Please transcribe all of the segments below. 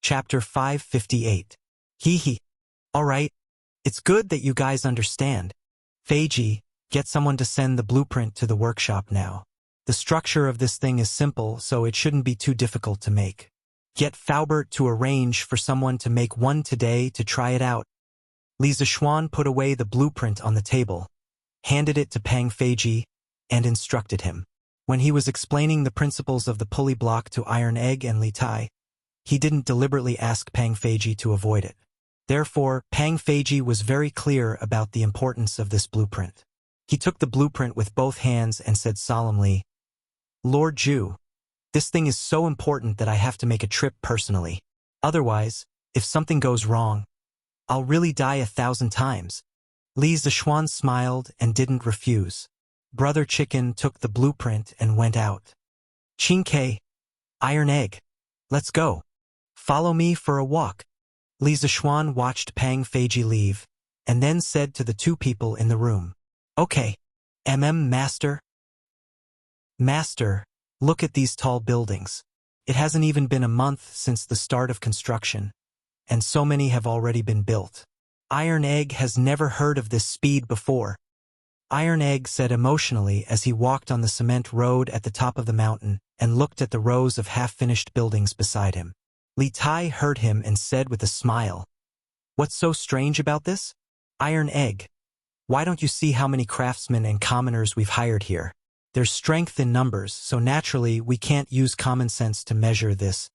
Chapter 558. Hee hee. Alright. It's good that you guys understand. Feiji, get someone to send the blueprint to the workshop now. The structure of this thing is simple, so it shouldn't be too difficult to make. Get Faubert to arrange for someone to make one today to try it out. Li Zishuan put away the blueprint on the table, handed it to Pang Feiji, and instructed him. When he was explaining the principles of the pulley block to Iron Egg and Li Tai, he didn't deliberately ask Pang Feiji to avoid it. Therefore, Pang Feiji was very clear about the importance of this blueprint. He took the blueprint with both hands and said solemnly, "Lord Zhu, this thing is so important that I have to make a trip personally. Otherwise, if something goes wrong, I'll really die 1,000 times." Li Zishuan smiled and didn't refuse. Brother Chicken took the blueprint and went out. "Qingke, Iron Egg, let's go. Follow me for a walk." Li Zishuan watched Pang Feiji leave, and then said to the two people in the room, "Okay, Master." "Master, look at these tall buildings. It hasn't even been a month since the start of construction, and so many have already been built. Iron Egg has never heard of this speed before." Iron Egg said emotionally as he walked on the cement road at the top of the mountain and looked at the rows of half-finished buildings beside him. Li Tai heard him and said with a smile, "What's so strange about this? Iron Egg, why don't you see how many craftsmen and commoners we've hired here? There's strength in numbers, so naturally we can't use common sense to measure this.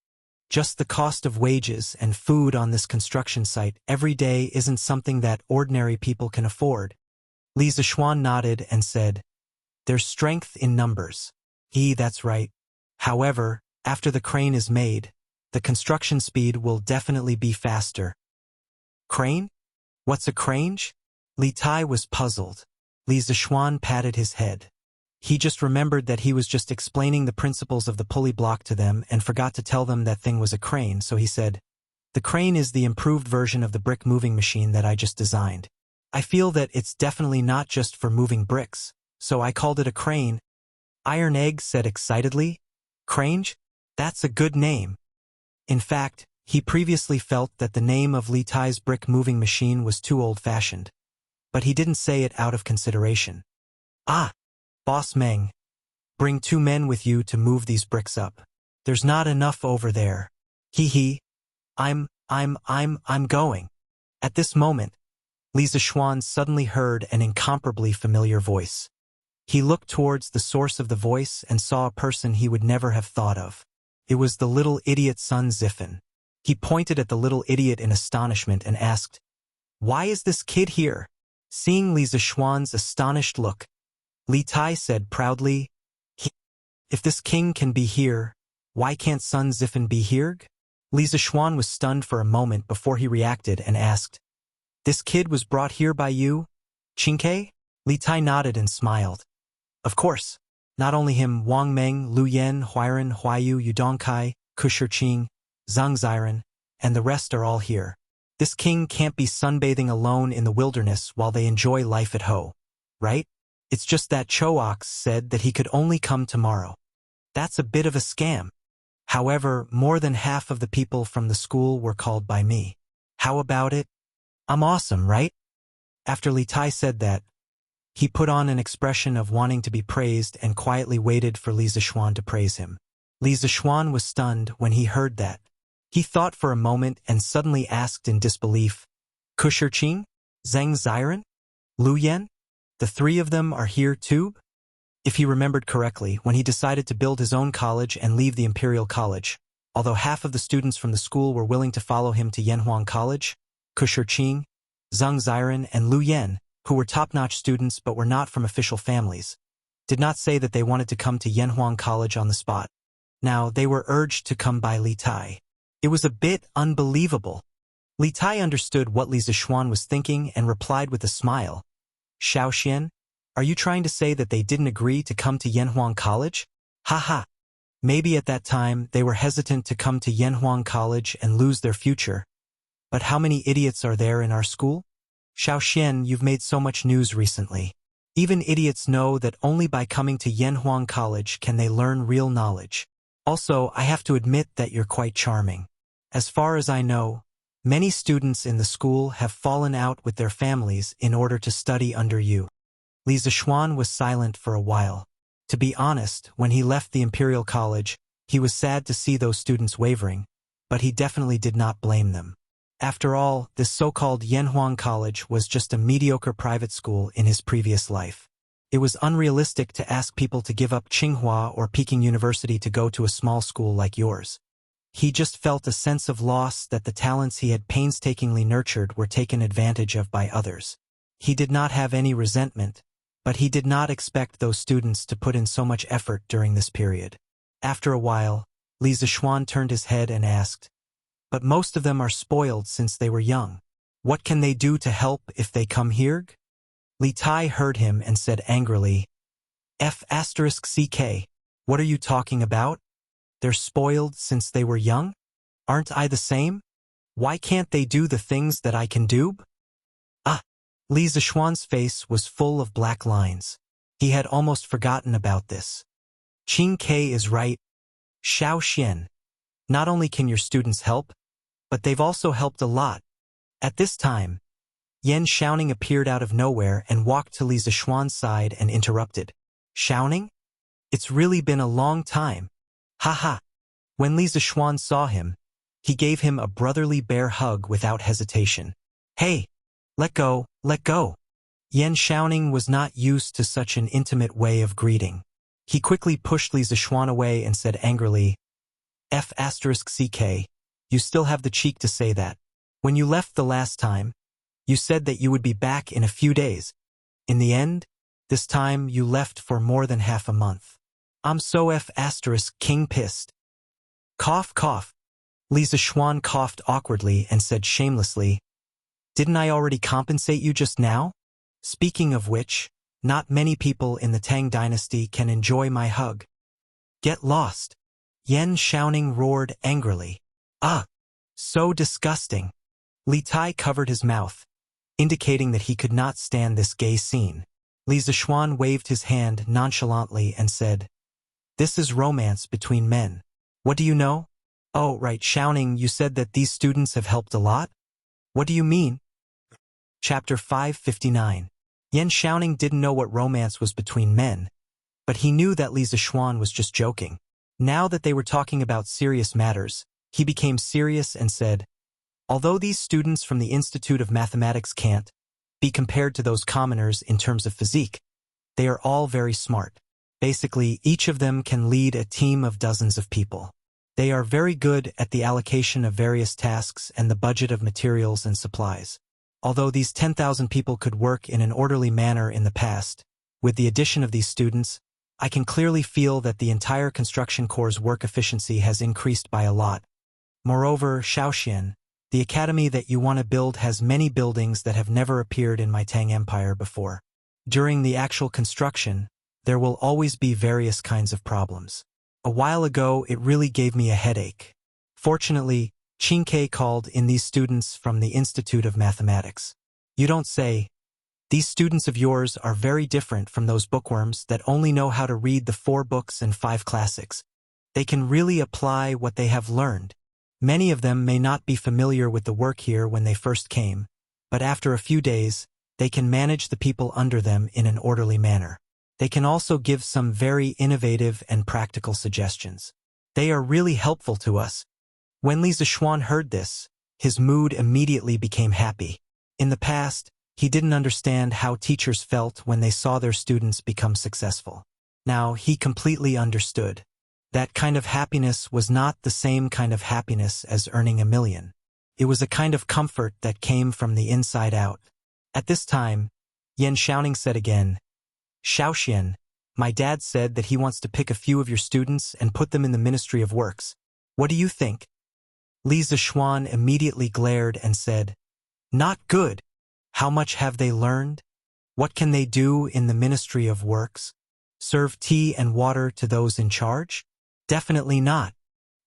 Just the cost of wages and food on this construction site every day isn't something that ordinary people can afford." Li Zishuan nodded and said, "There's strength in numbers. That's right. However, after the crane is made, the construction speed will definitely be faster." "Crane? What's a crane?" Li Tai was puzzled. Li Zishuan patted his head. He just remembered that he was just explaining the principles of the pulley block to them and forgot to tell them that thing was a crane, so he said, "The crane is the improved version of the brick moving machine that I just designed. I feel that it's definitely not just for moving bricks, so I called it a crane." Iron Egg said excitedly, "Crane? That's a good name." In fact, he previously felt that the name of Li Tai's brick moving machine was too old-fashioned, but he didn't say it out of consideration. "Ah, Boss Meng, bring 2 men with you to move these bricks up. There's not enough over there." I'm going." At this moment, Li Zishuan suddenly heard an incomparably familiar voice. He looked towards the source of the voice and saw a person he would never have thought of. It was the little idiot Sun Zifen. He pointed at the little idiot in astonishment and asked, "Why is this kid here?" Seeing Li Zishuan's astonished look, Li Tai said proudly, "If this king can be here, why can't Sun Zifen be here?" Li Zishuan was stunned for a moment before he reacted and asked, "This kid was brought here by you, Qingke?" Li Tai nodded and smiled. "Of course. Not only him, Wang Meng, Lu Yan, Huiran, Huayu, Yudongkai, Kushirqing, Zhang Ziren, and the rest are all here. This king can't be sunbathing alone in the wilderness while they enjoy life at Ho, right? It's just that Choox said that he could only come tomorrow. That's a bit of a scam. However, more than half of the people from the school were called by me. How about it? I'm awesome, right?" After Li Tai said that, he put on an expression of wanting to be praised and quietly waited for Li Zishuan to praise him. Li Zishuan was stunned when he heard that. He thought for a moment and suddenly asked in disbelief, "Kushirqing? Zhang Ziren? Lu Yan? The 3 of them are here too?" If he remembered correctly, when he decided to build his own college and leave the Imperial College, although half of the students from the school were willing to follow him to Yanhuang College, Kushirqing, Zhang Ziren, and Lu Yan, who were top-notch students but were not from official families, did not say that they wanted to come to Yanhuang College on the spot. Now, they were urged to come by Li Tai. It was a bit unbelievable. Li Tai understood what Li Zishuan was thinking and replied with a smile, "Xiaoxian, are you trying to say that they didn't agree to come to Yanhuang College? Haha. Maybe at that time they were hesitant to come to Yanhuang College and lose their future. But how many idiots are there in our school? Xiaoxian, you've made so much news recently. Even idiots know that only by coming to Yanhuang College can they learn real knowledge. Also, I have to admit that you're quite charming. As far as I know, many students in the school have fallen out with their families in order to study under you. Li Zixuan was silent for a while. To be honest, when he left the Imperial College, he was sad to see those students wavering, but he definitely did not blame them. After all, this so-called Yanhuang College was just a mediocre private school in his previous life. It was unrealistic to ask people to give up Tsinghua or Peking University to go to a small school like yours. He just felt a sense of loss that the talents he had painstakingly nurtured were taken advantage of by others. He did not have any resentment, but he did not expect those students to put in so much effort during this period. After a while, Li Zixuan turned his head and asked, "But most of them are spoiled since they were young. What can they do to help if they come here?" Li Tai heard him and said angrily, "F***ck, what are you talking about? They're spoiled since they were young? Aren't I the same? Why can't they do the things that I can do?" Li Zixuan's face was full of black lines. He had almost forgotten about this. Qing Ke is right. Xiao Xian. Not only can your students help, but they've also helped a lot. At this time, Yan Xiaoning appeared out of nowhere and walked to Li Zixuan's side and interrupted. "Xiaoning? It's really been a long time. Haha." When Li Zixuan saw him, he gave him a brotherly bear hug without hesitation. "Hey, let go, let go." Yan Xiaoning was not used to such an intimate way of greeting. He quickly pushed Li Zixuan away and said angrily, "F***ck, you still have the cheek to say that. When you left the last time, you said that you would be back in a few days. In the end, this time you left for more than half a month. I'm so King pissed." Cough, cough. Li Zixuan coughed awkwardly and said shamelessly, "Didn't I already compensate you just now? Speaking of which, not many people in the Tang dynasty can enjoy my hug." "Get lost." Yan Xiaoning roared angrily. "Ah, so disgusting." Li Tai covered his mouth, indicating that he could not stand this gay scene. Li Zixuan waved his hand nonchalantly and said, "This is romance between men. What do you know?" "Oh, right, Xiaoning, you said that these students have helped a lot? What do you mean?" Chapter 559. Yan Xiaoning didn't know what romance was between men, but he knew that Li Zixuan was just joking. Now that they were talking about serious matters, he became serious and said, "Although these students from the Institute of Mathematics can't be compared to those commoners in terms of physique, they are all very smart. Basically, each of them can lead a team of dozens of people. They are very good at the allocation of various tasks and the budget of materials and supplies. Although these 10,000 people could work in an orderly manner in the past, with the addition of these students, I can clearly feel that the entire construction corps' work efficiency has increased by a lot. Moreover, Shaoxian, the academy that you want to build has many buildings that have never appeared in my Tang Empire before. During the actual construction, there will always be various kinds of problems. A while ago, it really gave me a headache. Fortunately, Qing Ke called in these students from the Institute of Mathematics. You don't say. These students of yours are very different from those bookworms that only know how to read the 4 books and 5 classics. They can really apply what they have learned. Many of them may not be familiar with the work here when they first came, but after a few days, they can manage the people under them in an orderly manner. They can also give some very innovative and practical suggestions. They are really helpful to us." When Li Zixuan heard this, his mood immediately became happy. In the past, he didn't understand how teachers felt when they saw their students become successful. Now he completely understood. That kind of happiness was not the same kind of happiness as earning $1 million. It was a kind of comfort that came from the inside out. At this time, Yan Xiaoning said again, "Shaoxian, my dad said that he wants to pick a few of your students and put them in the Ministry of Works. What do you think?" Li Zixuan immediately glared and said, "Not good. How much have they learned? What can they do in the Ministry of Works? Serve tea and water to those in charge? Definitely not.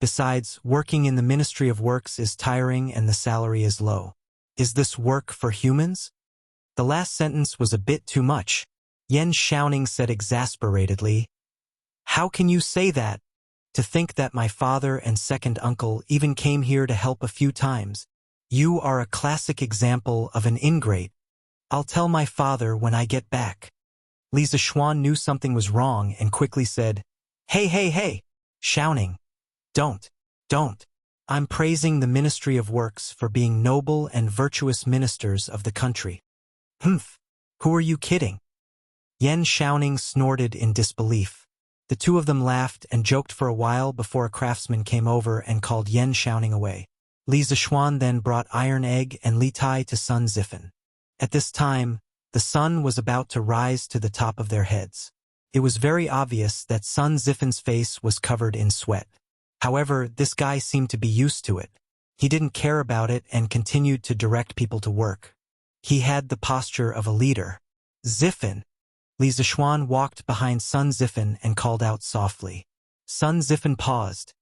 Besides, working in the Ministry of Works is tiring and the salary is low. Is this work for humans?" The last sentence was a bit too much. Yan Xiaoning said exasperatedly, "How can you say that? To think that my father and second uncle even came here to help a few times. You are a classic example of an ingrate. I'll tell my father when I get back. Li Zishuan knew something was wrong and quickly said, Hey, hey, hey! Shouting. Don't. I'm praising the Ministry of Works for being noble and virtuous ministers of the country. Humph. Who are you kidding? Yan Shouting snorted in disbelief. The two of them laughed and joked for a while before a craftsman came over and called Yan Shouting away. Li Zishuan then brought Iron Egg and Li Tai to Sun Zifen. At this time, the sun was about to rise to the top of their heads. It was very obvious that Sun Zifen's face was covered in sweat. However, this guy seemed to be used to it. He didn't care about it and continued to direct people to work. He had the posture of a leader. Zifen. Li Zishuan walked behind Sun Zifen and called out softly. Sun Zifen paused,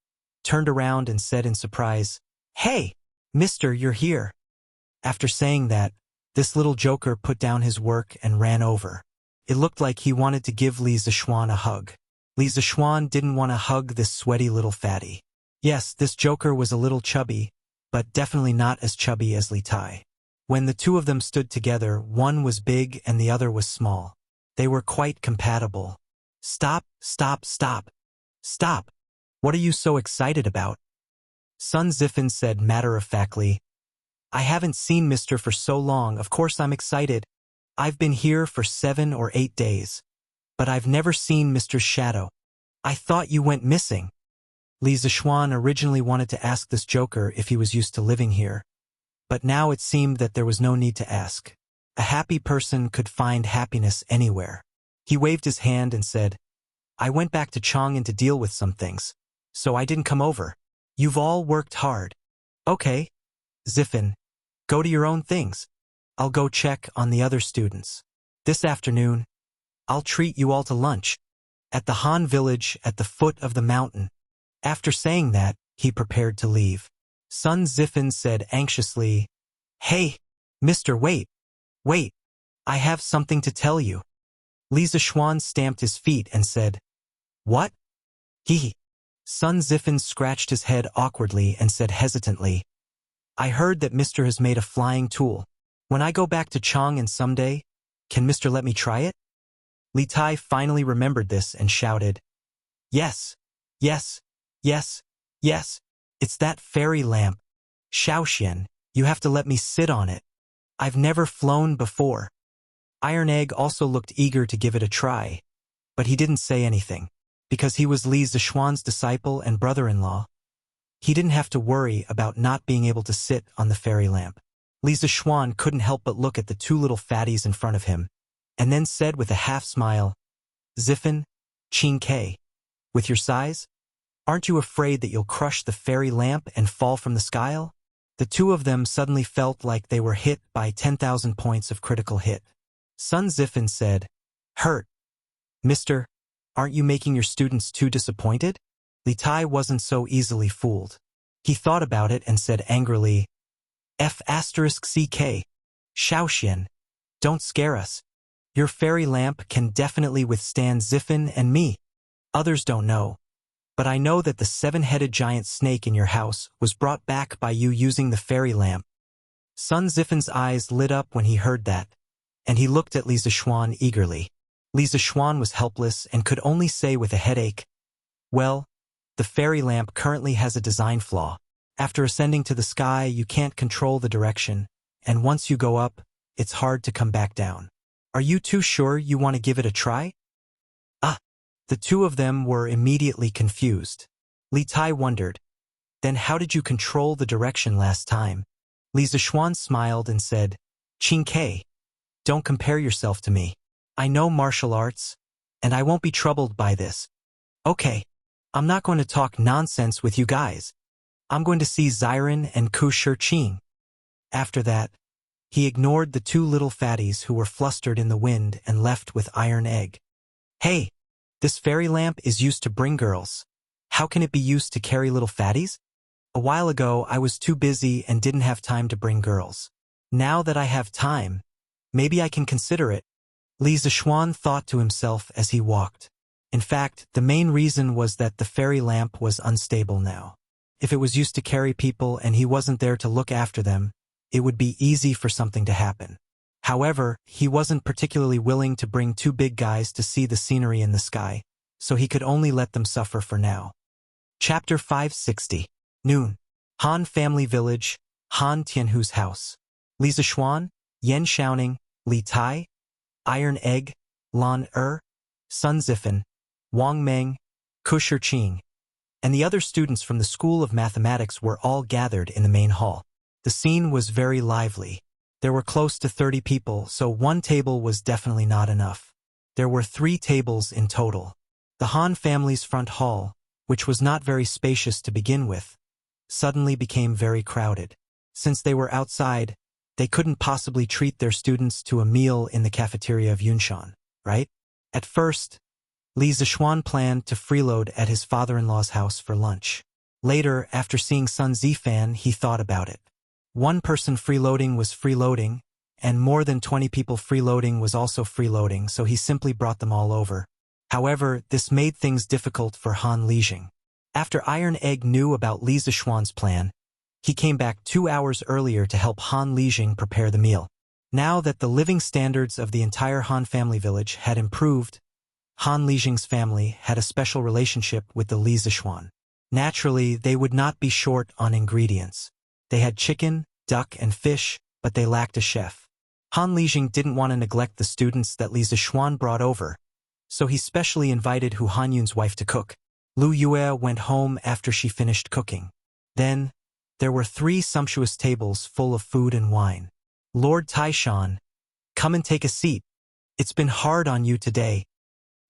turned around and said in surprise, Hey, mister, you're here. After saying that, this little joker put down his work and ran over. It looked like he wanted to give Li Zishuan a hug. Li Zishuan didn't want to hug this sweaty little fatty. Yes, this joker was a little chubby, but definitely not as chubby as Li Tai. When the two of them stood together, one was big and the other was small. They were quite compatible. Stop. What are you so excited about? Sun Zifen said matter-of-factly, I haven't seen Mister for so long, of course I'm excited. I've been here for 7 or 8 days. But I've never seen Mr. Shadow. I thought you went missing. Li Zishuan originally wanted to ask this joker if he was used to living here. But now it seemed that there was no need to ask. A happy person could find happiness anywhere. He waved his hand and said, I went back to Chang'an to deal with some things, so I didn't come over. You've all worked hard. Okay. Zifen, go to your own things. I'll go check on the other students. This afternoon, I'll treat you all to lunch. At the Han village at the foot of the mountain. After saying that, he prepared to leave. Sun Zifen said anxiously, Hey, mister, wait. I have something to tell you. Li Zishuan stamped his feet and said, What? He. Sun Zifen scratched his head awkwardly and said hesitantly, I heard that Mister has made a flying tool. When I go back to Chang'an someday, can Mister let me try it? Li Tai finally remembered this and shouted, Yes. It's that fairy lamp. Shaoxian, you have to let me sit on it. I've never flown before. Iron Egg also looked eager to give it a try, but he didn't say anything. Because he was Li Zishuan's disciple and brother-in-law, he didn't have to worry about not being able to sit on the fairy lamp. Li Zishuan couldn't help but look at the two little fatties in front of him, and then said with a half-smile, Zifen, Qing Ke, with your size, aren't you afraid that you'll crush the fairy lamp and fall from the sky? The two of them suddenly felt like they were hit by 10,000 points of critical hit. Sun Zifen said, Hurt. Mister, aren't you making your students too disappointed? Li Tai wasn't so easily fooled. He thought about it and said angrily, F***CK. Shaoxian, don't scare us. Your fairy lamp can definitely withstand Zifen and me. Others don't know. But I know that the 7-headed giant snake in your house was brought back by you using the fairy lamp. Sun Zifen's eyes lit up when he heard that, and he looked at Li Zishuan eagerly. Li Zishuan was helpless and could only say with a headache, Well, the fairy lamp currently has a design flaw. After ascending to the sky, you can't control the direction, and once you go up, it's hard to come back down. Are you too sure you want to give it a try? The two of them were immediately confused. Li Tai wondered, Then how did you control the direction last time? Li Zishuan smiled and said, Qing Ke, don't compare yourself to me. I know martial arts, and I won't be troubled by this. Okay, I'm not going to talk nonsense with you guys. I'm going to see Xiren and Ku Shirqing. After that, he ignored the two little fatties who were flustered in the wind and left with Iron Egg. Hey, this fairy lamp is used to bring girls. How can it be used to carry little fatties? A while ago, I was too busy and didn't have time to bring girls. Now that I have time, maybe I can consider it. Li Zishuan thought to himself as he walked. In fact, the main reason was that the fairy lamp was unstable now. If it was used to carry people and he wasn't there to look after them, it would be easy for something to happen. However, he wasn't particularly willing to bring two big guys to see the scenery in the sky, so he could only let them suffer for now. Chapter 560. Noon. Han Family Village, Han Tianhu's house. Li Zishuan, Yan Xiaoning, Li Tai, Iron Egg, Lan Sun Zifan, Wang Meng, Ku Shiqing, and the other students from the School of Mathematics were all gathered in the main hall. The scene was very lively. There were close to 30 people, so one table was definitely not enough. There were 3 tables in total. The Han family's front hall, which was not very spacious to begin with, suddenly became very crowded. Since they were outside, they couldn't possibly treat their students to a meal in the cafeteria of Yunshan, right? At first, Li Zishuan planned to freeload at his father-in-law's house for lunch. Later, after seeing Sun Zifan, he thought about it. One person freeloading was freeloading, and more than 20 people freeloading was also freeloading, so he simply brought them all over. However, this made things difficult for Han Lijing. After Iron Egg knew about Li Zishuan's plan, he came back 2 hours earlier to help Han Lijing prepare the meal. Now that the living standards of the entire Han family village had improved, Han Lijing's family had a special relationship with the Li Zishuan. Naturally, they would not be short on ingredients. They had chicken, duck, and fish, but they lacked a chef. Han Lijing didn't want to neglect the students that Li Zishuan brought over, so he specially invited Hu Hanyun's wife to cook. Lu Yue went home after she finished cooking. Then, there were 3 sumptuous tables full of food and wine. Lord Taishan, come and take a seat. It's been hard on you today,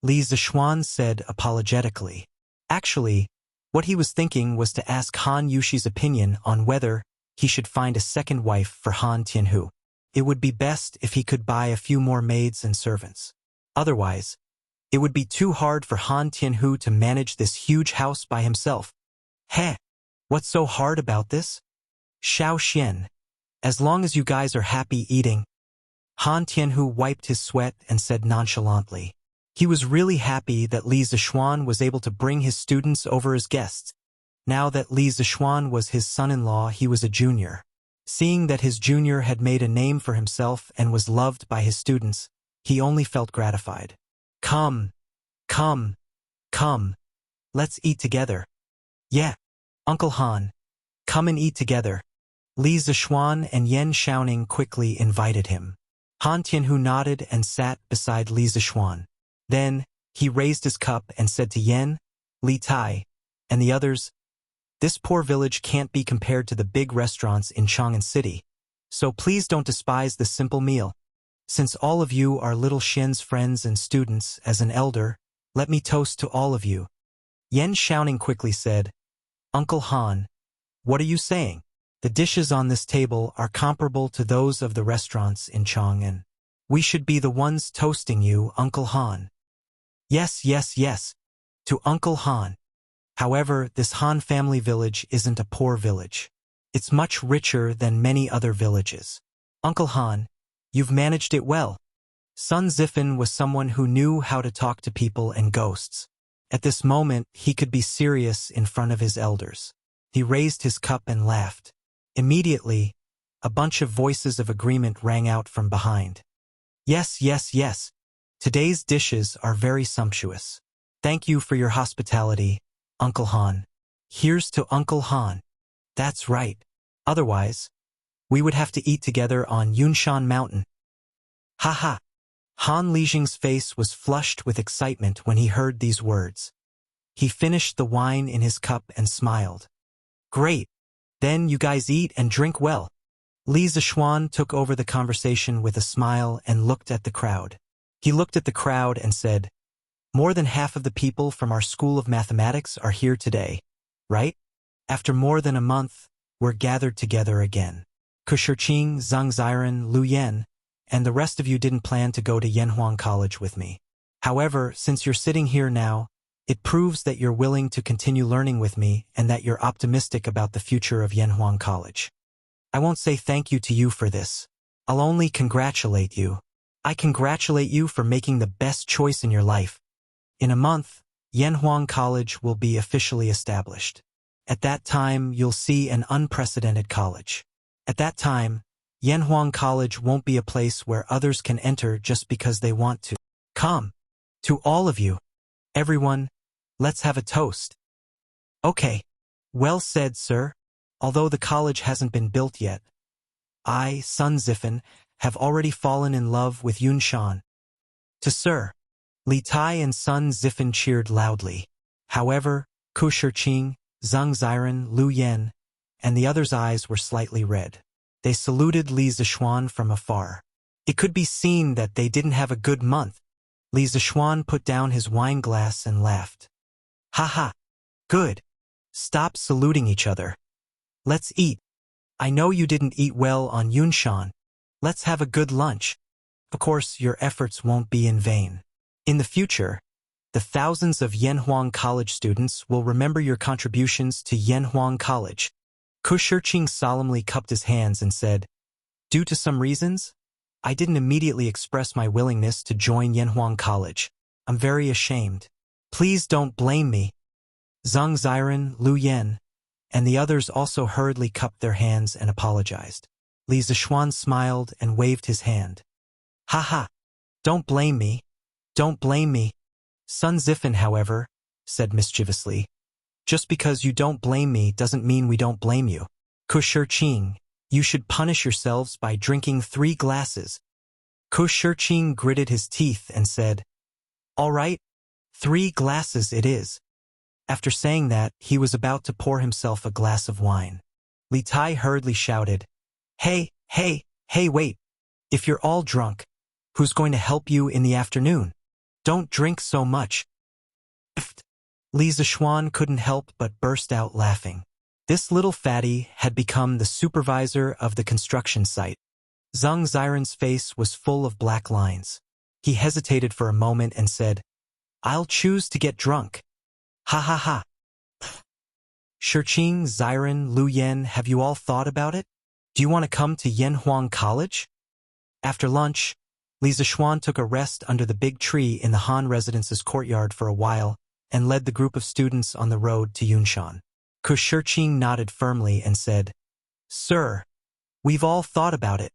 Li Zishuan said apologetically. Actually, what he was thinking was to ask Han Yushi's opinion on whether he should find a second wife for Han Tianhu. It would be best if he could buy a few more maids and servants. Otherwise, it would be too hard for Han Tianhu to manage this huge house by himself. Heh, what's so hard about this? Xiao Xian, as long as you guys are happy eating. Han Tianhu wiped his sweat and said nonchalantly. He was really happy that Li Zishuan was able to bring his students over as guests. Now that Li Zishuan was his son-in-law, he was a junior. Seeing that his junior had made a name for himself and was loved by his students, he only felt gratified. Come, come, come. Let's eat together. Yeah, Uncle Han, come and eat together. Li Zishuan and Yan Xiaoning quickly invited him. Han Tianhu nodded and sat beside Li Zishuan. Then, he raised his cup and said to Yan, Li Tai, and the others, "This poor village can't be compared to the big restaurants in Chang'an City, so please don't despise this simple meal. Since all of you are little Xian's friends and students, as an elder, let me toast to all of you." Yan Xiaoning quickly said, "Uncle Han, what are you saying? The dishes on this table are comparable to those of the restaurants in Chang'an. We should be the ones toasting you, Uncle Han." Yes, yes, yes, to Uncle Han. However, this Han family village isn't a poor village. It's much richer than many other villages. Uncle Han, you've managed it well. Sun Zifan was someone who knew how to talk to people and ghosts. At this moment, he could be serious in front of his elders. He raised his cup and laughed. Immediately, a bunch of voices of agreement rang out from behind. Yes, yes, yes. Today's dishes are very sumptuous. Thank you for your hospitality, Uncle Han. Here's to Uncle Han. That's right. Otherwise, we would have to eat together on Yunshan Mountain. Ha ha. Han Lijing's face was flushed with excitement when he heard these words. He finished the wine in his cup and smiled. Great. Then you guys eat and drink well. Li Zishuan took over the conversation with a smile and looked at the crowd. He looked at the crowd and said, "More than half of the people from our School of Mathematics are here today, right? After more than a month, we're gathered together again. Ku Shiqing, Zhang Ziren, Lu Yan, and the rest of you didn't plan to go to Yanhuang College with me. However, since you're sitting here now, it proves that you're willing to continue learning with me and that you're optimistic about the future of Yanhuang College. I won't say thank you to you for this. I'll only congratulate you. I congratulate you for making the best choice in your life. In a month, Yanhuang College will be officially established. At that time, you'll see an unprecedented college. At that time, Yanhuang College won't be a place where others can enter just because they want to. Come. To all of you. Everyone, let's have a toast. Okay. Well said, sir. Although the college hasn't been built yet, I, Sun Zifen, have already fallen in love with Yun Shan. To Sir. Li Tai and Sun Zifen cheered loudly. However, Ku Shiqing, Zhang Ziren, Lu Yen, and the others' eyes were slightly red. They saluted Li Zishuan from afar. It could be seen that they didn't have a good month. Li Zishuan put down his wine glass and laughed. Ha ha. Good. Stop saluting each other. Let's eat. I know you didn't eat well on Yunshan. Let's have a good lunch. Of course, your efforts won't be in vain. In the future, the thousands of Yanhuang College students will remember your contributions to Yanhuang College. Ku Shiqing solemnly cupped his hands and said, due to some reasons, I didn't immediately express my willingness to join Yanhuang College. I'm very ashamed. Please don't blame me. Zhang Ziren, Lu Yen, and the others also hurriedly cupped their hands and apologized. Li Zishuan smiled and waved his hand. Ha ha. Don't blame me. Don't blame me. Sun Zifen, however, said mischievously, just because you don't blame me doesn't mean we don't blame you. Ku Shiqing, you should punish yourselves by drinking 3 glasses. Ku Shiqing gritted his teeth and said, all right, 3 glasses it is. After saying that, he was about to pour himself a glass of wine. Li Tai hurriedly shouted, hey, wait. If you're all drunk, who's going to help you in the afternoon? Don't drink so much. Li Zishuan couldn't help but burst out laughing. This little fatty had become the supervisor of the construction site. Zhang Ziren's face was full of black lines. He hesitated for a moment and said, I'll choose to get drunk. Ha ha ha. Shiqing, Ziren, Lu Yen, have you all thought about it? Do you want to come to Yanhuang College? After lunch, Li Zishuan took a rest under the big tree in the Han residence's courtyard for a while and led the group of students on the road to Yunshan. Ku Shiqing nodded firmly and said, Sir, we've all thought about it.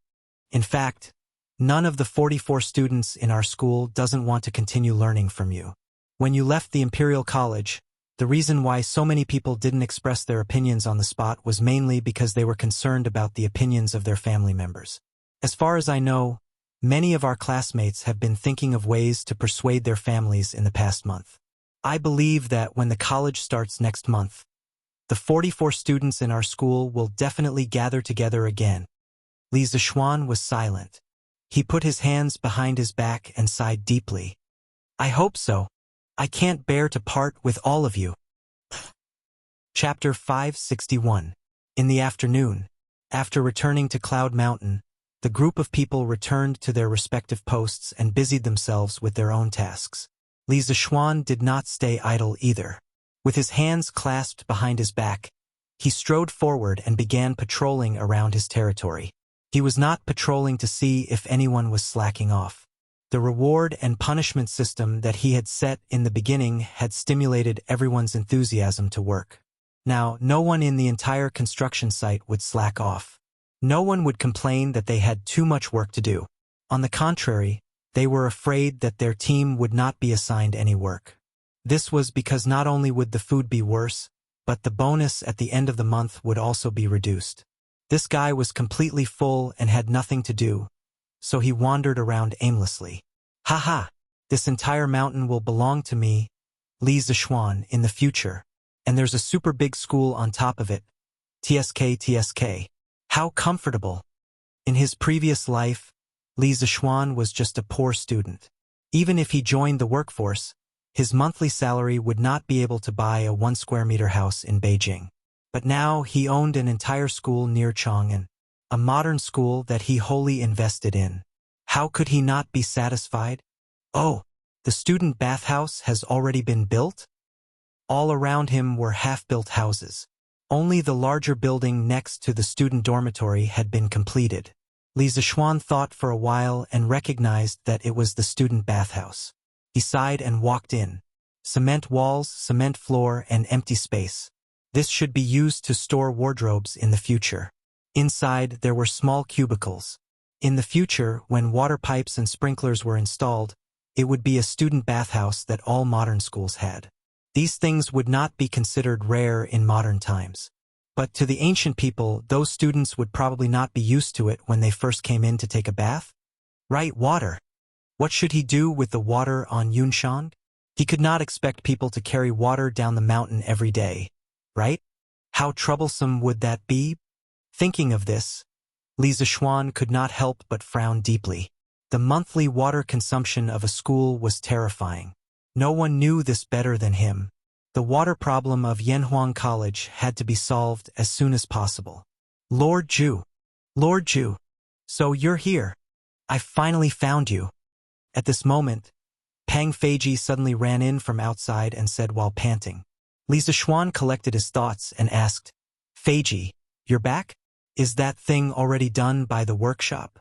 In fact, none of the 44 students in our school doesn't want to continue learning from you. When you left the Imperial College, the reason why so many people didn't express their opinions on the spot was mainly because they were concerned about the opinions of their family members. As far as I know, many of our classmates have been thinking of ways to persuade their families in the past month. I believe that when the college starts next month, the 44 students in our school will definitely gather together again. Li Zishuan was silent. He put his hands behind his back and sighed deeply. I hope so. I can't bear to part with all of you. Chapter 561. In the afternoon, after returning to Cloud Mountain, the group of people returned to their respective posts and busied themselves with their own tasks. Li Zishuan did not stay idle either. With his hands clasped behind his back, he strode forward and began patrolling around his territory. He was not patrolling to see if anyone was slacking off. The reward and punishment system that he had set in the beginning had stimulated everyone's enthusiasm to work. Now, no one in the entire construction site would slack off. No one would complain that they had too much work to do. On the contrary, they were afraid that their team would not be assigned any work. This was because not only would the food be worse, but the bonus at the end of the month would also be reduced. This guy was completely full and had nothing to do, so he wandered around aimlessly. Haha, this entire mountain will belong to me, Li Zishuan, in the future, and there's a super big school on top of it. TSK. How comfortable. In his previous life, Li Zishuan was just a poor student. Even if he joined the workforce, his monthly salary would not be able to buy a 1 square meter house in Beijing. But now he owned an entire school near Chang'an, a modern school that he wholly invested in. How could he not be satisfied? Oh, the student bathhouse has already been built? All around him were half-built houses. Only the larger building next to the student dormitory had been completed. Li Zishuan thought for a while and recognized that it was the student bathhouse. He sighed and walked in. Cement walls, cement floor, and empty space. This should be used to store wardrobes in the future. Inside, there were small cubicles. In the future, when water pipes and sprinklers were installed, it would be a student bathhouse that all modern schools had. These things would not be considered rare in modern times. But to the ancient people, those students would probably not be used to it when they first came in to take a bath. Right, water. What should he do with the water on Yunshan? He could not expect people to carry water down the mountain every day, right? How troublesome would that be? Thinking of this, Li Zishuan could not help but frown deeply. The monthly water consumption of a school was terrifying. No one knew this better than him. The water problem of Yanhuang College had to be solved as soon as possible. Lord Zhu. Lord Zhu. So you're here. I finally found you. At this moment, Pang Feiji suddenly ran in from outside and said while panting. Li Zishuan collected his thoughts and asked, Feiji, you're back? Is that thing already done by the workshop?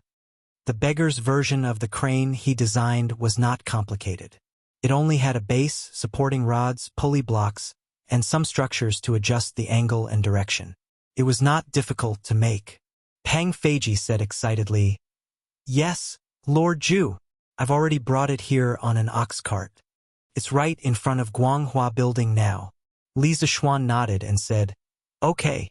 The beggar's version of the crane he designed was not complicated. It only had a base, supporting rods, pulley blocks, and some structures to adjust the angle and direction. It was not difficult to make. Pang Feiji said excitedly, Yes, Lord Zhu. I've already brought it here on an ox cart. It's right in front of Guanghua Building now. Li Zishuan nodded and said, Okay,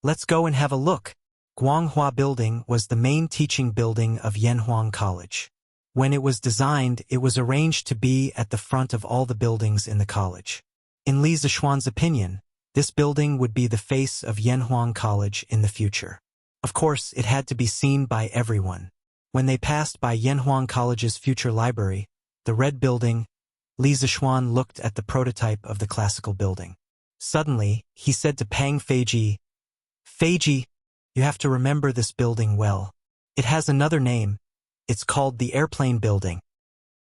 let's go and have a look. Guanghua Building was the main teaching building of Yanhuang College. When it was designed, it was arranged to be at the front of all the buildings in the college. In Li Zishuan's opinion, this building would be the face of Yanhuang College in the future. Of course, it had to be seen by everyone. When they passed by Yanhuang College's future library, the red building, Li Zishuan looked at the prototype of the classical building. Suddenly, he said to Pang Feiji, Feiji, you have to remember this building well. It has another name. It's called the Airplane Building.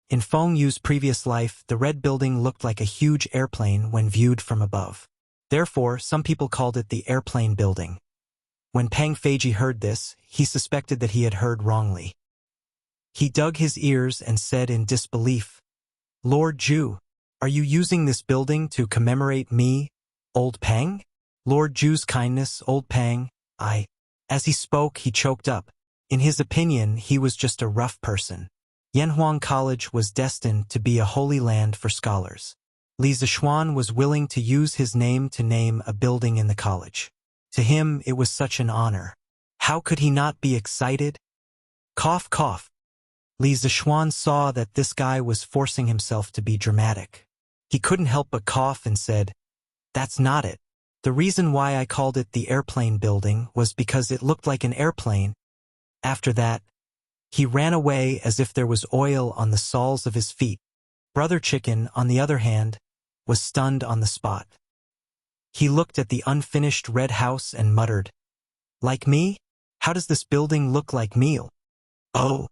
In Feng Yu's previous life, the red building looked like a huge airplane when viewed from above. Therefore, some people called it the Airplane Building. When Pang Feiji heard this, he suspected that he had heard wrongly. He dug his ears and said in disbelief, Lord Zhu, are you using this building to commemorate me, Old Pang? Lord Zhu's kindness, Old Pang, I. As he spoke, he choked up. In his opinion, he was just a rough person. Yanhuang College was destined to be a holy land for scholars. Li Zishuan was willing to use his name to name a building in the college. To him, it was such an honor. How could he not be excited? Cough, cough. Li Zishuan saw that this guy was forcing himself to be dramatic. He couldn't help but cough and said, That's not it. The reason why I called it the Airplane Building was because it looked like an airplane. After that, he ran away as if there was oil on the soles of his feet. Brother Chicken, on the other hand, was stunned on the spot. He looked at the unfinished red house and muttered, Like me? How does this building look like meal? Oh,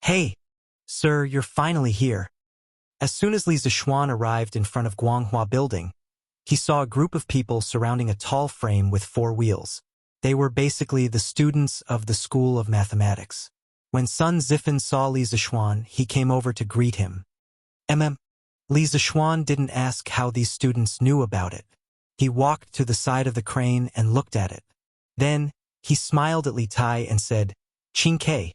hey, sir, you're finally here. As soon as Li Zishuan arrived in front of Guanghua Building, he saw a group of people surrounding a tall frame with 4 wheels. They were basically the students of the School of Mathematics. When Sun Zifan saw Li Zishuan, he came over to greet him. Li Zishuan didn't ask how these students knew about it. He walked to the side of the crane and looked at it. Then, he smiled at Li Tai and said, Qing Ke,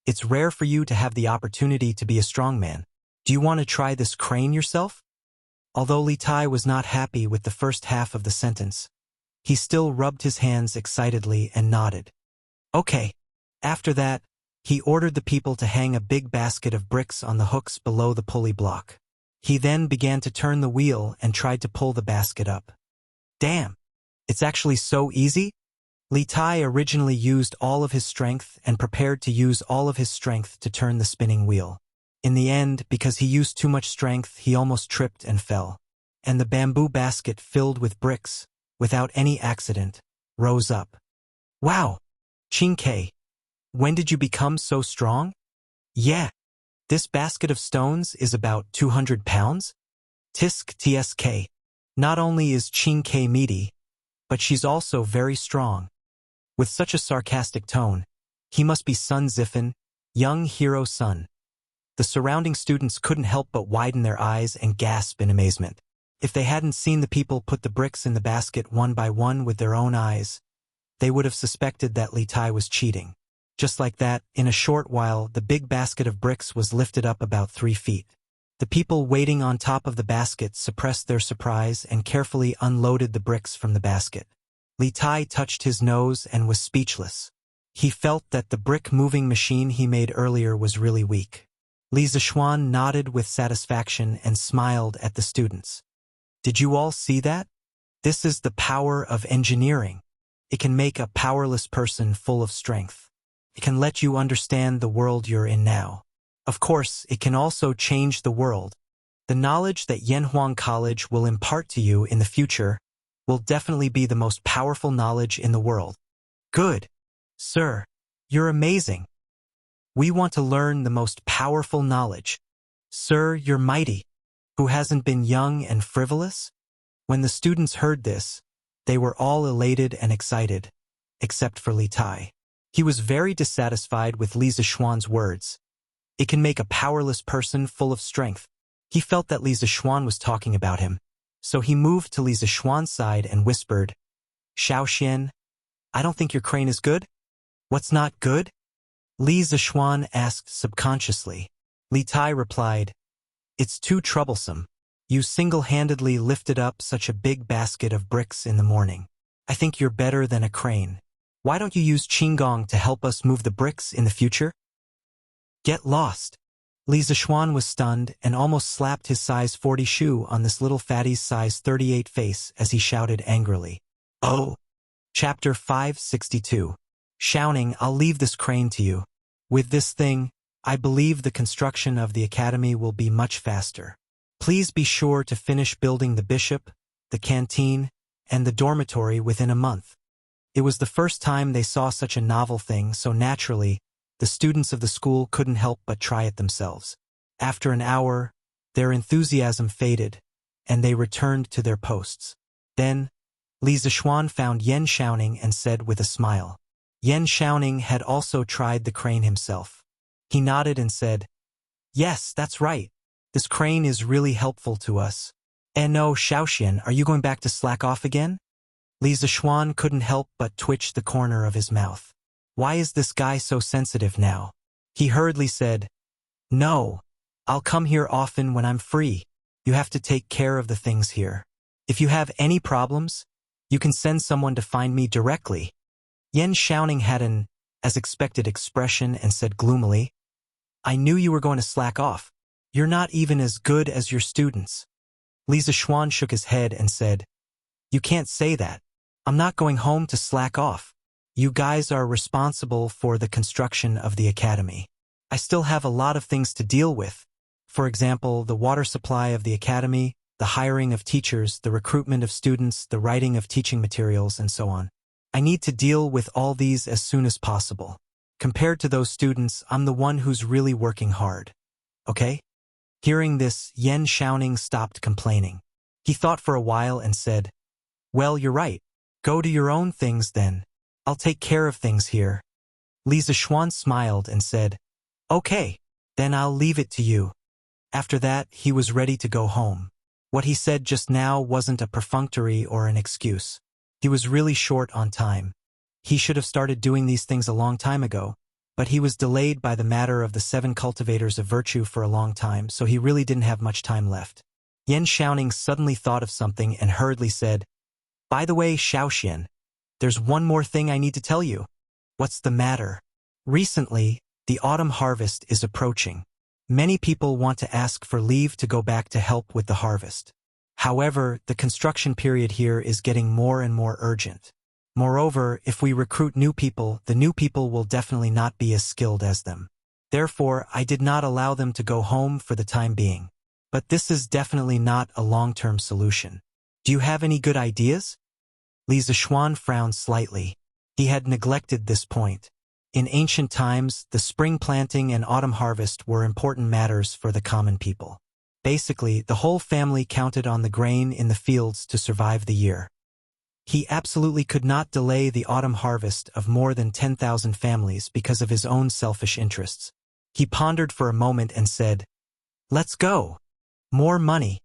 it's rare for you to have the opportunity to be a strongman. Do you want to try this crane yourself? Although Li Tai was not happy with the first half of the sentence, he still rubbed his hands excitedly and nodded. Okay. After that, he ordered the people to hang a big basket of bricks on the hooks below the pulley block. He then began to turn the wheel and tried to pull the basket up. Damn! It's actually so easy? Li Tai originally used all of his strength and prepared to use all of his strength to turn the spinning wheel. In the end, because he used too much strength, he almost tripped and fell. And the bamboo basket filled with bricks, without any accident, rose up. Wow! Qing Ke, when did you become so strong? Yeah. This basket of stones is about 200 pounds? Tisk tsk. Not only is Qing Ke meaty, but she's also very strong. With such a sarcastic tone, he must be Sun Zifan, young hero Sun. The The surrounding students couldn't help but widen their eyes and gasp in amazement. If they hadn't seen the people put the bricks in the basket one by one with their own eyes, they would have suspected that Li Tai was cheating. Just like that, in a short while, the big basket of bricks was lifted up about 3 feet. The people waiting on top of the basket suppressed their surprise and carefully unloaded the bricks from the basket. Li Tai touched his nose and was speechless. He felt that the brick-moving machine he made earlier was really weak. Li Zishuan nodded with satisfaction and smiled at the students. Did you all see that? This is the power of engineering. It can make a powerless person full of strength. It can let you understand the world you're in now. Of course, it can also change the world. The knowledge that Yanhuang College will impart to you in the future will definitely be the most powerful knowledge in the world. Good. Sir, you're amazing. We want to learn the most powerful knowledge. Sir, you're mighty. Who hasn't been young and frivolous? When the students heard this, they were all elated and excited, except for Li Tai. He was very dissatisfied with Li Zishuan's words. It can make a powerless person full of strength. He felt that Li Zishuan was talking about him, so he moved to Li Zishuan's side and whispered, Xiaoxian, I don't think your crane is good. What's not good? Li Zishuan asked subconsciously. Li Tai replied, It's too troublesome. You single-handedly lifted up such a big basket of bricks in the morning. I think you're better than a crane. Why don't you use Qinggong to help us move the bricks in the future? Get lost. Li Zishuan was stunned and almost slapped his size 40 shoe on this little fatty's size 38 face as he shouted angrily. Oh! Chapter 562. Shouting, I'll leave this crane to you. With this thing, I believe the construction of the academy will be much faster. Please be sure to finish building the bishop, the canteen, and the dormitory within a month. It was the first time they saw such a novel thing, so naturally, the students of the school couldn't help but try it themselves. After an hour, their enthusiasm faded, and they returned to their posts. Then, Li Zishuan found Yan Xiaoning and said with a smile. Yan Xiaoning had also tried the crane himself. He nodded and said, Yes, that's right. This crane is really helpful to us. And no, Xiaoxian, are you going back to slack off again? Li Zishuan couldn't help but twitch the corner of his mouth. Why is this guy so sensitive now? He hurriedly said, No, I'll come here often when I'm free. You have to take care of the things here. If you have any problems, you can send someone to find me directly. Yan Xiaoning had an, as expected, expression and said gloomily, I knew you were going to slack off. You're not even as good as your students. Li Zishuan shook his head and said, You can't say that. I'm not going home to slack off. You guys are responsible for the construction of the academy. I still have a lot of things to deal with. For example, the water supply of the academy, the hiring of teachers, the recruitment of students, the writing of teaching materials, and so on. I need to deal with all these as soon as possible. Compared to those students, I'm the one who's really working hard. Okay? Hearing this, Yan Xiaoning stopped complaining. He thought for a while and said, Well, you're right. Go do your own things then. I'll take care of things here. Li Zishuan smiled and said, Okay, then I'll leave it to you. After that, he was ready to go home. What he said just now wasn't a perfunctory or an excuse. He was really short on time. He should have started doing these things a long time ago, but he was delayed by the matter of the 7 cultivators of virtue for a long time, so he really didn't have much time left. Yan Xiaoning suddenly thought of something and hurriedly said, By the way, Xiaoxian, there's one more thing I need to tell you. What's the matter? Recently, the autumn harvest is approaching. Many people want to ask for leave to go back to help with the harvest. However, the construction period here is getting more and more urgent. Moreover, if we recruit new people, the new people will definitely not be as skilled as them. Therefore, I did not allow them to go home for the time being. But this is definitely not a long-term solution. Do you have any good ideas? Li Zishuan frowned slightly. He had neglected this point. In ancient times, the spring planting and autumn harvest were important matters for the common people. Basically, the whole family counted on the grain in the fields to survive the year. He absolutely could not delay the autumn harvest of more than 10,000 families because of his own selfish interests. He pondered for a moment and said, "Let's go. More money.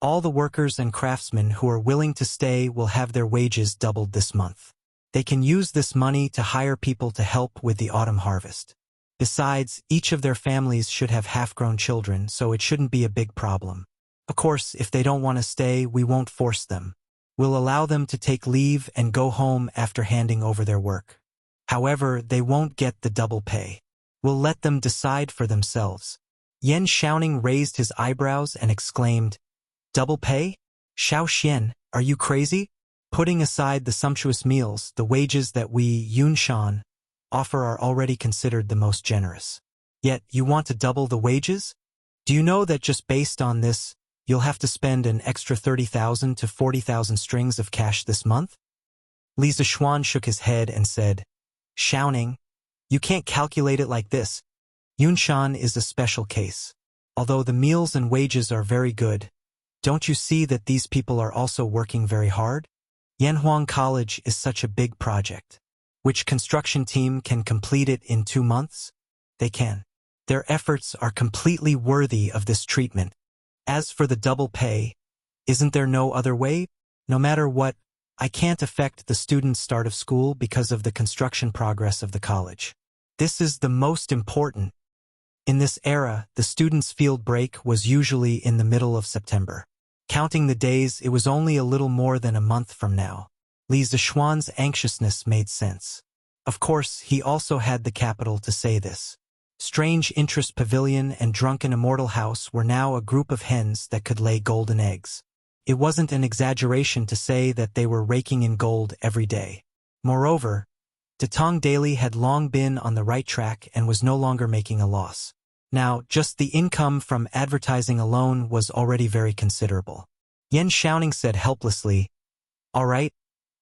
All the workers and craftsmen who are willing to stay will have their wages doubled this month. They can use this money to hire people to help with the autumn harvest. Besides, each of their families should have half-grown children, so it shouldn't be a big problem. Of course, if they don't want to stay, we won't force them. We'll allow them to take leave and go home after handing over their work. However, they won't get the double pay. We'll let them decide for themselves." Yan Xiaoning raised his eyebrows and exclaimed, "Double pay? Xiao Xian, are you crazy? Putting aside the sumptuous meals, the wages that we, Yunshan, offer are already considered the most generous. Yet you want to double the wages? Do you know that just based on this, you'll have to spend an extra 30,000 to 40,000 strings of cash this month?" Li Zishuan shook his head and said, "Xiaoning, you can't calculate it like this. Yunshan is a special case. Although the meals and wages are very good, don't you see that these people are also working very hard? Yanhuang College is such a big project. Which construction team can complete it in 2 months? They can. Their efforts are completely worthy of this treatment. As for the double pay, isn't there no other way? No matter what, I can't affect the students' start of school because of the construction progress of the college. This is the most important. In this era, the students' field break was usually in the middle of September. Counting the days, it was only a little more than a month from now. Li Zishuan's anxiousness made sense. Of course, he also had the capital to say this. Strange Interest Pavilion and Drunken Immortal House were now a group of hens that could lay golden eggs. It wasn't an exaggeration to say that they were raking in gold every day. Moreover, Datong Daily had long been on the right track and was no longer making a loss. Now, just the income from advertising alone was already very considerable. Yan Xiaoning said helplessly, "All right,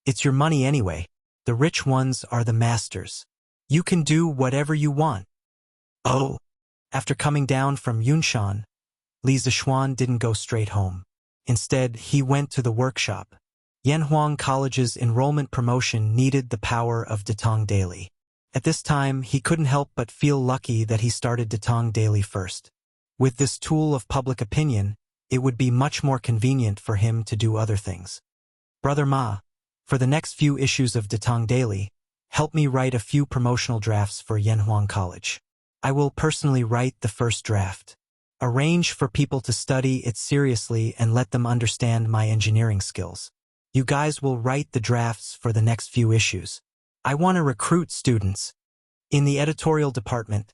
it's your money anyway. The rich ones are the masters. You can do whatever you want." Oh. After coming down from Yunshan, Li Zishuan didn't go straight home. Instead, he went to the workshop. Yanhuang College's enrollment promotion needed the power of Datong Daily. At this time, he couldn't help but feel lucky that he started Datong Daily first. With this tool of public opinion, it would be much more convenient for him to do other things. "Brother Ma, for the next few issues of Datong Daily, help me write a few promotional drafts for Yanhuang College. I will personally write the first draft. Arrange for people to study it seriously and let them understand my engineering skills. You guys will write the drafts for the next few issues. I want to recruit students." In the editorial department,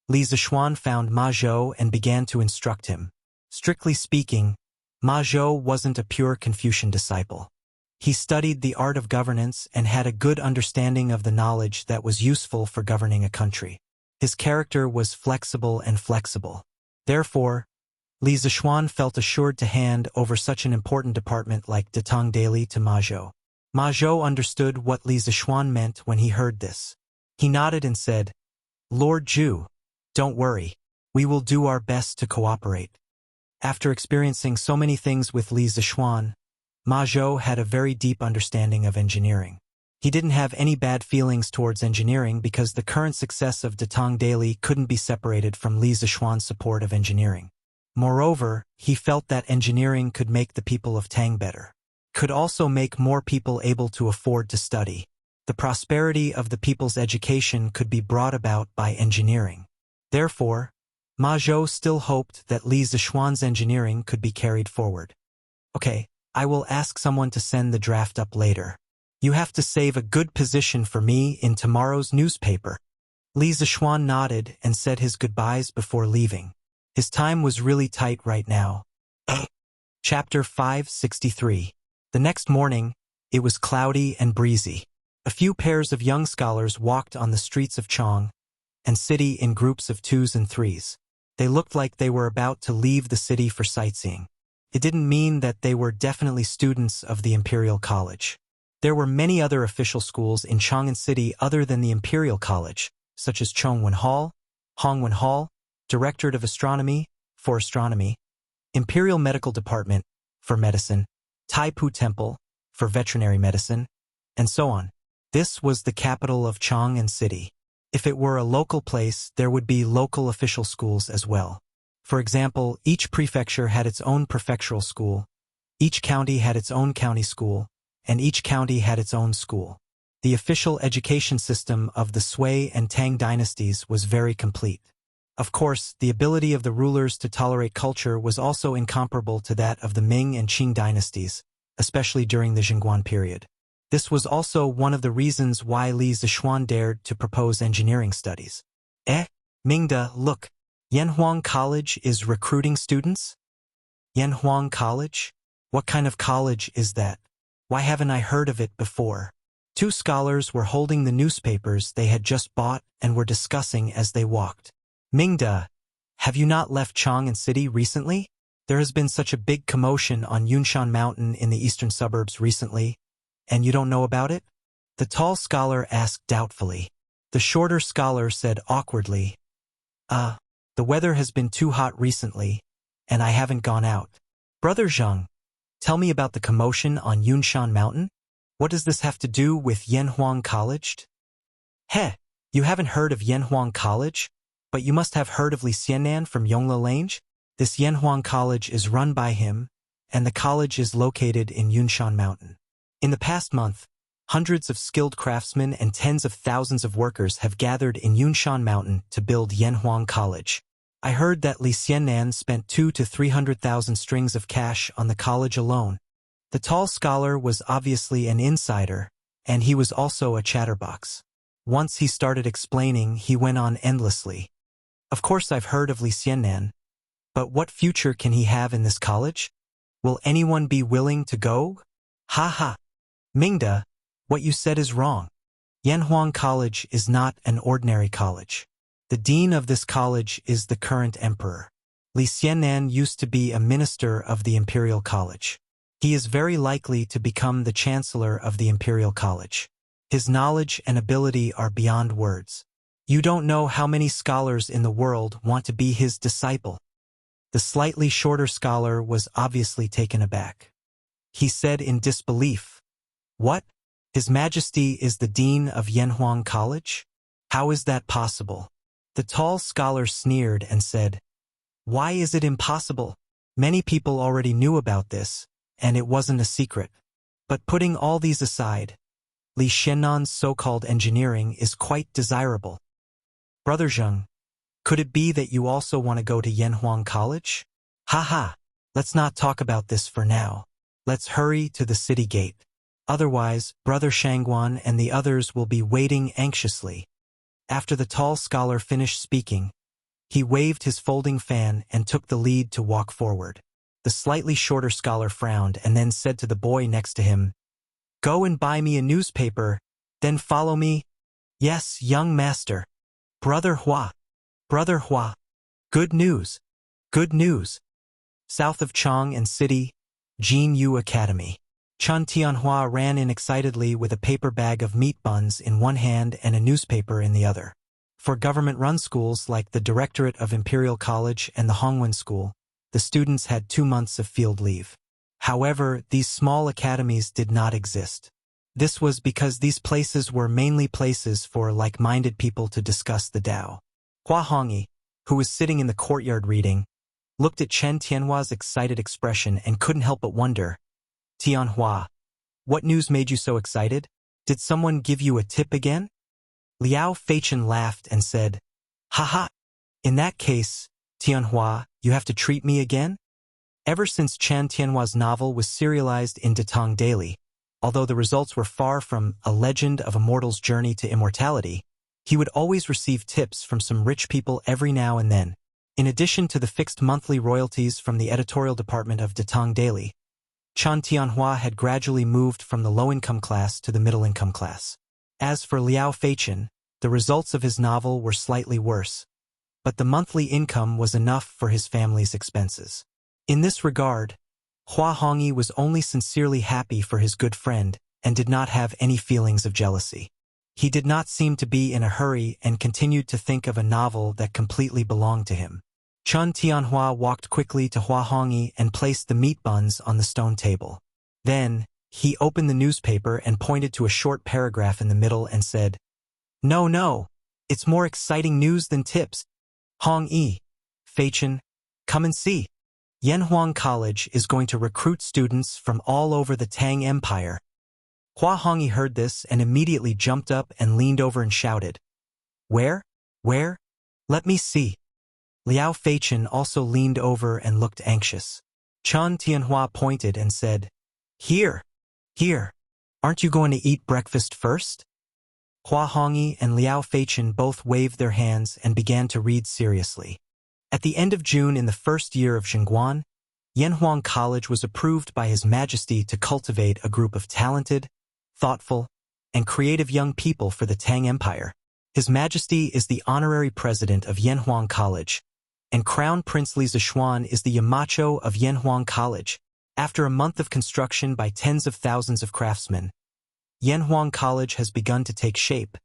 Li Zishuan found Ma Zhou and began to instruct him. Strictly speaking, Ma Zhou wasn't a pure Confucian disciple. He studied the art of governance and had a good understanding of the knowledge that was useful for governing a country. His character was flexible and flexible. Therefore, Li Zishuan felt assured to hand over such an important department like Datong Daily to Ma Zhou. Ma Zhou understood what Li Zishuan meant when he heard this. He nodded and said, "Lord Zhu, don't worry. We will do our best to cooperate." After experiencing so many things with Li Zishuan, Ma Zhou had a very deep understanding of engineering. He didn't have any bad feelings towards engineering because the current success of Datong Daily couldn't be separated from Li Zishuan's support of engineering. Moreover, he felt that engineering could make the people of Tang better. Could also make more people able to afford to study. The prosperity of the people's education could be brought about by engineering. Therefore, Ma Zhou still hoped that Li Zishuan's engineering could be carried forward. "Okay, I will ask someone to send the draft up later. You have to save a good position for me in tomorrow's newspaper." Li Zishuan nodded and said his goodbyes before leaving. His time was really tight right now. Chapter 563. The next morning, it was cloudy and breezy. A few pairs of young scholars walked on the streets of Chong and city in groups of 2s and 3s. They looked like they were about to leave the city for sightseeing. It didn't mean that they were definitely students of the Imperial College. There were many other official schools in Chang'an City other than the Imperial College, such as Chongwen Hall, Hongwen Hall, Directorate of Astronomy, for Astronomy, Imperial Medical Department, for Medicine, Taipu Temple, for Veterinary Medicine, and so on. This was the capital of Chang'an City. If it were a local place, there would be local official schools as well. For example, each prefecture had its own prefectural school, each county had its own county school, and each county had its own school. The official education system of the Sui and Tang dynasties was very complete. Of course, the ability of the rulers to tolerate culture was also incomparable to that of the Ming and Qing dynasties, especially during the Jingguan period. This was also one of the reasons why Li Zixuan dared to propose engineering studies. Mingda, look, Yanhuang College is recruiting students? Yanhuang College? What kind of college is that? Why haven't I heard of it before? Two scholars were holding the newspapers they had just bought and were discussing as they walked. Mingda, have you not left Chang'an City recently? There has been such a big commotion on Yunshan Mountain in the eastern suburbs recently, and you don't know about it? The tall scholar asked doubtfully. The shorter scholar said awkwardly, the weather has been too hot recently, and I haven't gone out. Brother Zheng, tell me about the commotion on Yunshan Mountain? What does this have to do with Yanhuang College? You haven't heard of Yanhuang College? But you must have heard of Li Xiannan from Yongla Lange? This Yanhuang College is run by him, and the college is located in Yunshan Mountain. In the past month, hundreds of skilled craftsmen and tens of thousands of workers have gathered in Yunshan Mountain to build Yanhuang College. I heard that Li Xiannan spent 200,000 to 300,000 strings of cash on the college alone. The tall scholar was obviously an insider, and he was also a chatterbox. Once he started explaining, he went on endlessly. Of course I've heard of Li Xiannan, but what future can he have in this college? Will anyone be willing to go? Mingda, what you said is wrong. Yanhuang College is not an ordinary college. The dean of this college is the current emperor. Li Xiannan used to be a minister of the Imperial College. He is very likely to become the chancellor of the Imperial College. His knowledge and ability are beyond words. You don't know how many scholars in the world want to be his disciple. The slightly shorter scholar was obviously taken aback. He said in disbelief, "What? His Majesty is the dean of Yanhuang College? How is that possible?" The tall scholar sneered and said, "Why is it impossible? Many people already knew about this, and it wasn't a secret. But putting all these aside, Li Xiannan's so-called engineering is quite desirable. Brother Zheng, could it be that you also want to go to Yanhuang College? Let's not talk about this for now. Let's hurry to the city gate. Otherwise, Brother Shangguan and the others will be waiting anxiously." After the tall scholar finished speaking, he waved his folding fan and took the lead to walk forward. The slightly shorter scholar frowned and then said to the boy next to him, "Go and buy me a newspaper, then follow me." "Yes, young master." Brother Hua. Good news. Good news. South of Chang'an City, Jin Yu Academy. Chun Tianhua ran in excitedly with a paper bag of meat buns in one hand and a newspaper in the other. For government-run schools like the Directorate of Imperial College and the Hongwen School, the students had 2 months of field leave. However, these small academies did not exist. This was because these places were mainly places for like-minded people to discuss the Tao. Hua Hongyi, who was sitting in the courtyard reading, looked at Chen Tianhua's excited expression and couldn't help but wonder, "Tianhua, what news made you so excited? Did someone give you a tip again?" Liao Feichen laughed and said, In that case, Tianhua, you have to treat me again? Ever since Chen Tianhua's novel was serialized in Datong Daily, although the results were far from A Legend of a Mortal's Journey to Immortality, he would always receive tips from some rich people every now and then. In addition to the fixed monthly royalties from the editorial department of Datong Daily, Chen Tianhua had gradually moved from the low-income class to the middle-income class. As for Liao Feichen, the results of his novel were slightly worse, but the monthly income was enough for his family's expenses. In this regard, Hua Hongyi was only sincerely happy for his good friend and did not have any feelings of jealousy. He did not seem to be in a hurry and continued to think of a novel that completely belonged to him. Chun Tianhua walked quickly to Hua Hongyi and placed the meat buns on the stone table. Then, he opened the newspaper and pointed to a short paragraph in the middle and said, No, It's more exciting news than tips. Hong Yi, Fei Chen, come and see. Yanhuang College is going to recruit students from all over the Tang Empire. Hua Hongyi heard this and immediately jumped up and leaned over and shouted, Where? Where? Let me see. Liao Feichen also leaned over and looked anxious. Chen Tianhua pointed and said, Here, here. Aren't you going to eat breakfast first? Hua Hongyi and Liao Feichen both waved their hands and began to read seriously. At the end of June in the first year of Xingguan, Yanhuang College was approved by His Majesty to cultivate a group of talented, thoughtful, and creative young people for the Tang Empire. His Majesty is the honorary president of Yanhuang College, and Crown Prince Li Zishuan is the Yamacho of Yanhuang College. After a month of construction by tens of thousands of craftsmen, Yanhuang College has begun to take shape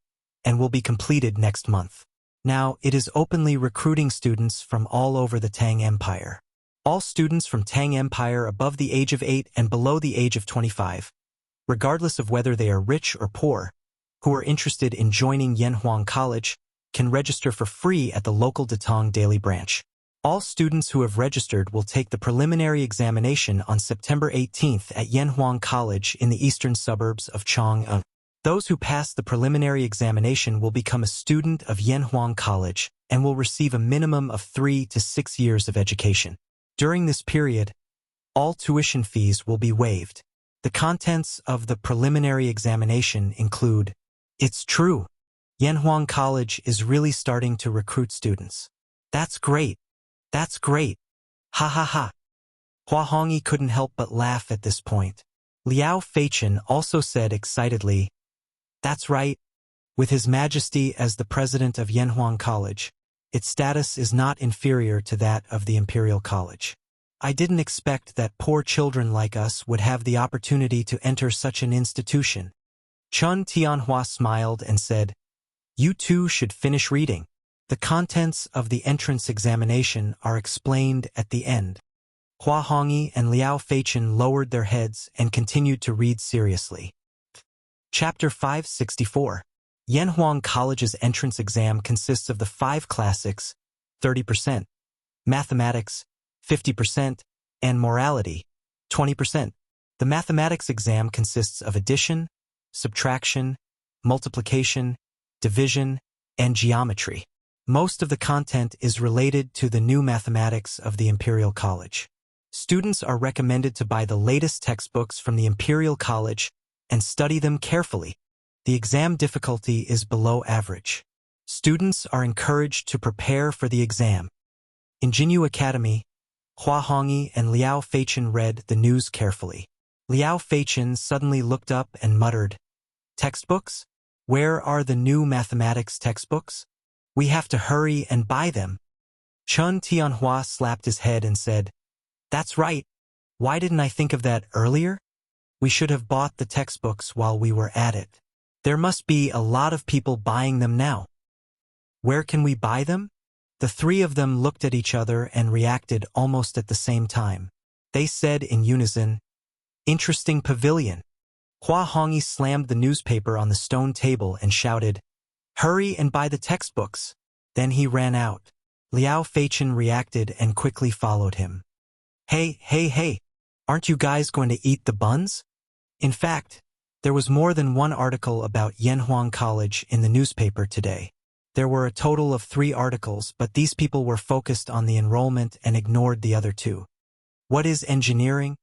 and will be completed next month. Now, it is openly recruiting students from all over the Tang Empire. All students from Tang Empire above the age of 8 and below the age of 25, regardless of whether they are rich or poor, who are interested in joining Yanhuang College, can register for free at the local Datong Daily branch. All students who have registered will take the preliminary examination on September 18th at Yanhuang College in the eastern suburbs of Chang'an. Those who pass the preliminary examination will become a student of Yanhuang College and will receive a minimum of 3 to 6 years of education. During this period, all tuition fees will be waived. The contents of the preliminary examination include, It's true. Yanhuang College is really starting to recruit students. That's great. That's great. Ha ha ha. Hua Hongyi couldn't help but laugh at this point. Liao Feichen also said excitedly, That's right. With His Majesty as the president of Yanhuang College, its status is not inferior to that of the Imperial College. I didn't expect that poor children like us would have the opportunity to enter such an institution. Chen Tianhua smiled and said, You too should finish reading. The contents of the entrance examination are explained at the end. Hua Hongyi and Liao Feichen lowered their heads and continued to read seriously. Chapter 564. Yanhuang College's entrance exam consists of the 5 classics, 30%, mathematics, 50%, and morality, 20%. The mathematics exam consists of addition, subtraction, multiplication, division, and geometry. Most of the content is related to the new mathematics of the Imperial College. Students are recommended to buy the latest textbooks from the Imperial College and study them carefully. The exam difficulty is below average. Students are encouraged to prepare for the exam. In Jinyu Academy, Hua Hongyi and Liao Feichen read the news carefully. Liao Feichen suddenly looked up and muttered, Textbooks? Where are the new mathematics textbooks? We have to hurry and buy them. Chen Tianhua slapped his head and said, That's right. Why didn't I think of that earlier? We should have bought the textbooks while we were at it. There must be a lot of people buying them now. Where can we buy them? The 3 of them looked at each other and reacted almost at the same time. They said in unison, Interesting pavilion. Hua Hongyi slammed the newspaper on the stone table and shouted, Hurry and buy the textbooks. Then he ran out. Liao Feichen reacted and quickly followed him. Hey, hey, hey, aren't you guys going to eat the buns? In fact, there was more than one article about Yanhuang College in the newspaper today. There were a total of 3 articles, but these people were focused on the enrollment and ignored the other 2. What is engineering?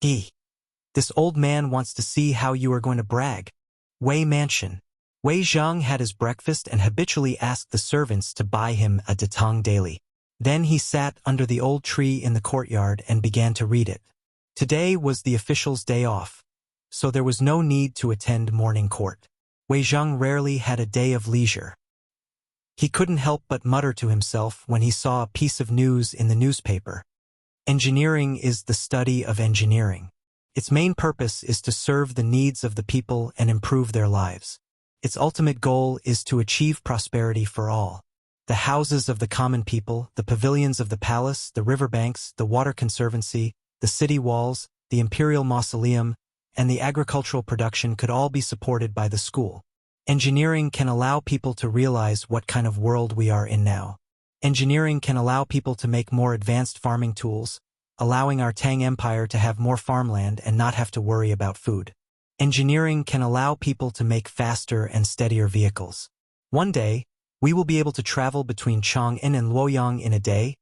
This old man wants to see how you are going to brag. Wei Mansion. Wei Zhang had his breakfast and habitually asked the servants to buy him a Datong Daily. Then he sat under the old tree in the courtyard and began to read it. Today was the official's day off, so there was no need to attend morning court. Wei Zhang rarely had a day of leisure. He couldn't help but mutter to himself when he saw a piece of news in the newspaper. Engineering is the study of engineering. Its main purpose is to serve the needs of the people and improve their lives. Its ultimate goal is to achieve prosperity for all. The houses of the common people, the pavilions of the palace, the riverbanks, the water conservancy, the city walls, the imperial mausoleum, and the agricultural production could all be supported by the school. Engineering can allow people to realize what kind of world we are in now. Engineering can allow people to make more advanced farming tools, allowing our Tang Empire to have more farmland and not have to worry about food. Engineering can allow people to make faster and steadier vehicles. One day, we will be able to travel between Chang'an and Luoyang in a day,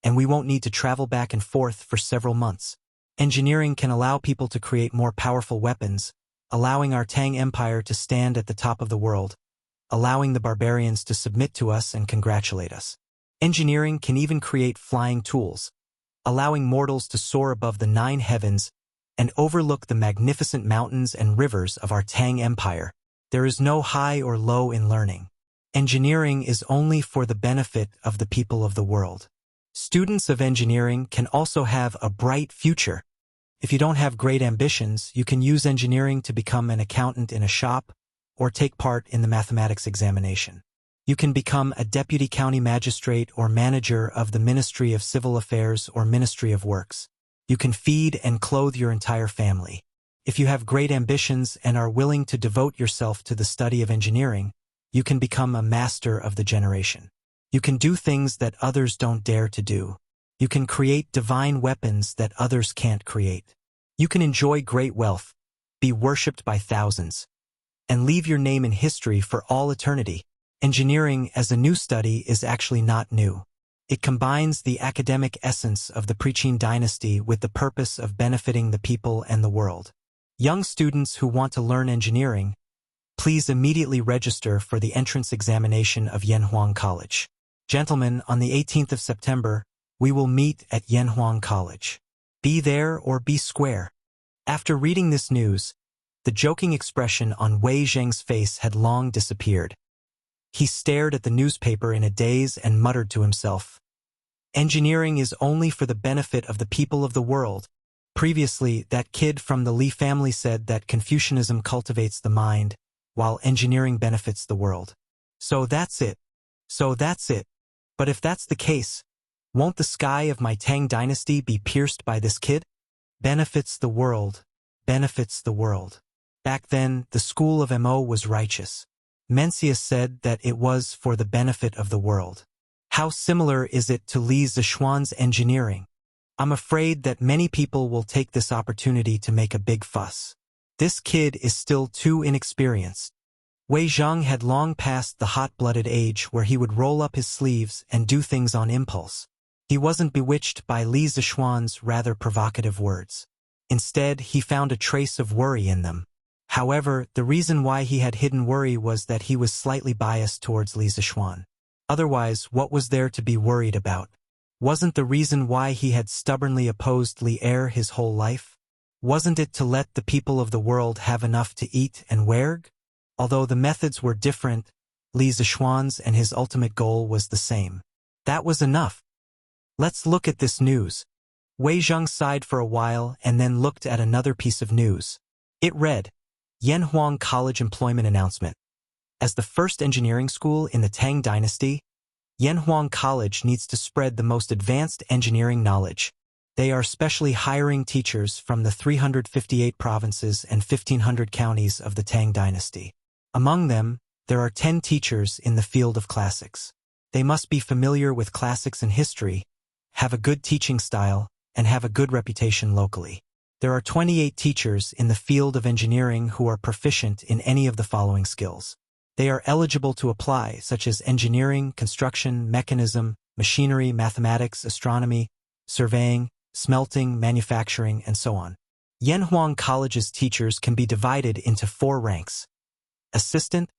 and we won't need to travel back and forth for several months. Engineering can allow people to create more powerful weapons, allowing our Tang Empire to stand at the top of the world, allowing the barbarians to submit to us and congratulate us. Engineering can even create flying tools, allowing mortals to soar above the 9 heavens and overlook the magnificent mountains and rivers of our Tang Empire. There is no high or low in learning. Engineering is only for the benefit of the people of the world. Students of engineering can also have a bright future. If you don't have great ambitions, you can use engineering to become an accountant in a shop or take part in the mathematics examination. You can become a deputy county magistrate or manager of the Ministry of Civil Affairs or Ministry of Works. You can feed and clothe your entire family. If you have great ambitions and are willing to devote yourself to the study of engineering, you can become a master of the generation. You can do things that others don't dare to do. You can create divine weapons that others can't create. You can enjoy great wealth, be worshipped by thousands, and leave your name in history for all eternity. Engineering as a new study is actually not new. It combines the academic essence of the Preqin dynasty with the purpose of benefiting the people and the world. Young students who want to learn engineering, please immediately register for the entrance examination of Yanhuang College. Gentlemen, on the 18th of September, we will meet at Yanhuang College. Be there or be square. After reading this news, the joking expression on Wei Zheng's face had long disappeared. He stared at the newspaper in a daze and muttered to himself, "Engineering is only for the benefit of the people of the world." Previously, that kid from the Li family said that Confucianism cultivates the mind, while engineering benefits the world. So that's it. But if that's the case, won't the sky of my Tang dynasty be pierced by this kid? Benefits the world. Back then, the school of Mo was righteous. Mencius said that it was for the benefit of the world. How similar is it to Li Zishuan's engineering? I'm afraid that many people will take this opportunity to make a big fuss. This kid is still too inexperienced. Wei Zhang had long passed the hot-blooded age where he would roll up his sleeves and do things on impulse. He wasn't bewitched by Li Zishuan's rather provocative words. Instead, he found a trace of worry in them. However, the reason why he had hidden worry was that he was slightly biased towards Li Zishuan. Otherwise, what was there to be worried about? Wasn't the reason why he had stubbornly opposed Li Er his whole life? Wasn't it to let the people of the world have enough to eat and wear? Although the methods were different, Li Zishuan's and his ultimate goal was the same. That was enough. Let's look at this news. Wei Zhang sighed for a while and then looked at another piece of news. It read, Yanhuang College Employment Announcement. As the first engineering school in the Tang Dynasty, Yanhuang College needs to spread the most advanced engineering knowledge. They are specially hiring teachers from the 358 provinces and 1,500 counties of the Tang Dynasty. Among them, there are 10 teachers in the field of classics. They must be familiar with classics and history, have a good teaching style, and have a good reputation locally. There are 28 teachers in the field of engineering who are proficient in any of the following skills. They are eligible to apply, such as engineering, construction, mechanism, machinery, mathematics, astronomy, surveying, smelting, manufacturing, and so on. Yanhuang College's teachers can be divided into 4 ranks: assistant,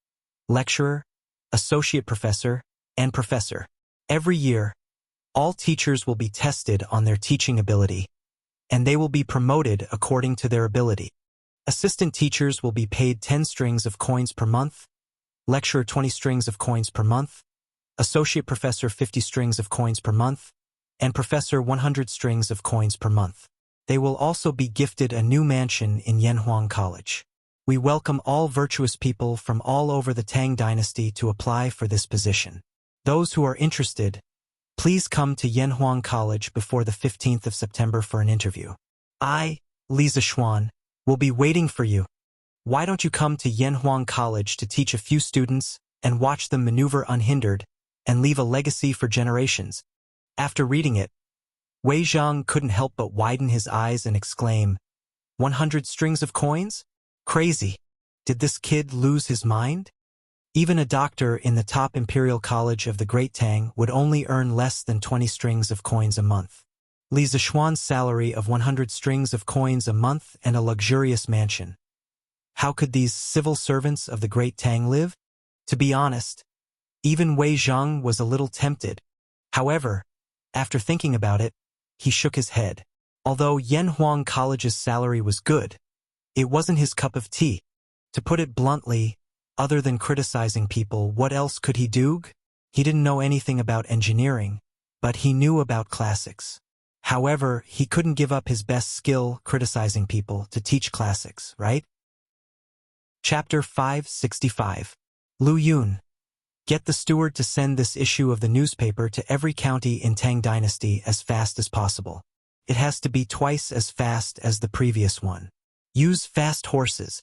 lecturer, associate professor, and professor. Every year, all teachers will be tested on their teaching ability, and they will be promoted according to their ability. Assistant teachers will be paid 10 strings of coins per month, lecturer 20 strings of coins per month, associate professor 50 strings of coins per month, and professor 100 strings of coins per month. They will also be gifted a new mansion in Yanhuang College. We welcome all virtuous people from all over the Tang Dynasty to apply for this position. Those who are interested, please come to Yanhuang College before the 15th of September for an interview. I, Li Zishuan, will be waiting for you. Why don't you come to Yanhuang College to teach a few students and watch them maneuver unhindered and leave a legacy for generations? After reading it, Wei Zhang couldn't help but widen his eyes and exclaim, 100 strings of coins? Crazy. Did this kid lose his mind? Even a doctor in the top imperial college of the Great Tang would only earn less than 20 strings of coins a month. Li Zishuan's salary of 100 strings of coins a month and a luxurious mansion. How could these civil servants of the Great Tang live? To be honest, even Wei Zhang was a little tempted. However, after thinking about it, he shook his head. Although Yanhuang College's salary was good, it wasn't his cup of tea. To put it bluntly, other than criticizing people, what else could he do? He didn't know anything about engineering, but he knew about classics. However, he couldn't give up his best skill, criticizing people, to teach classics, right? Chapter 565. Lu Yun. Get the steward to send this issue of the newspaper to every county in Tang Dynasty as fast as possible. It has to be twice as fast as the previous one. Use fast horses.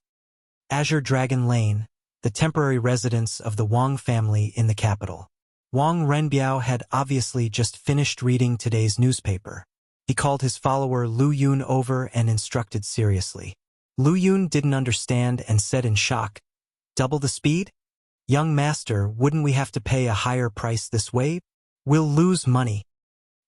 Azure Dragon Lane, the temporary residence of the Wang family in the capital. Wang Renbiao had obviously just finished reading today's newspaper. He called his follower Lu Yun over and instructed seriously. Lu Yun didn't understand and said in shock, "Double the speed? Young master, wouldn't we have to pay a higher price this way? We'll lose money."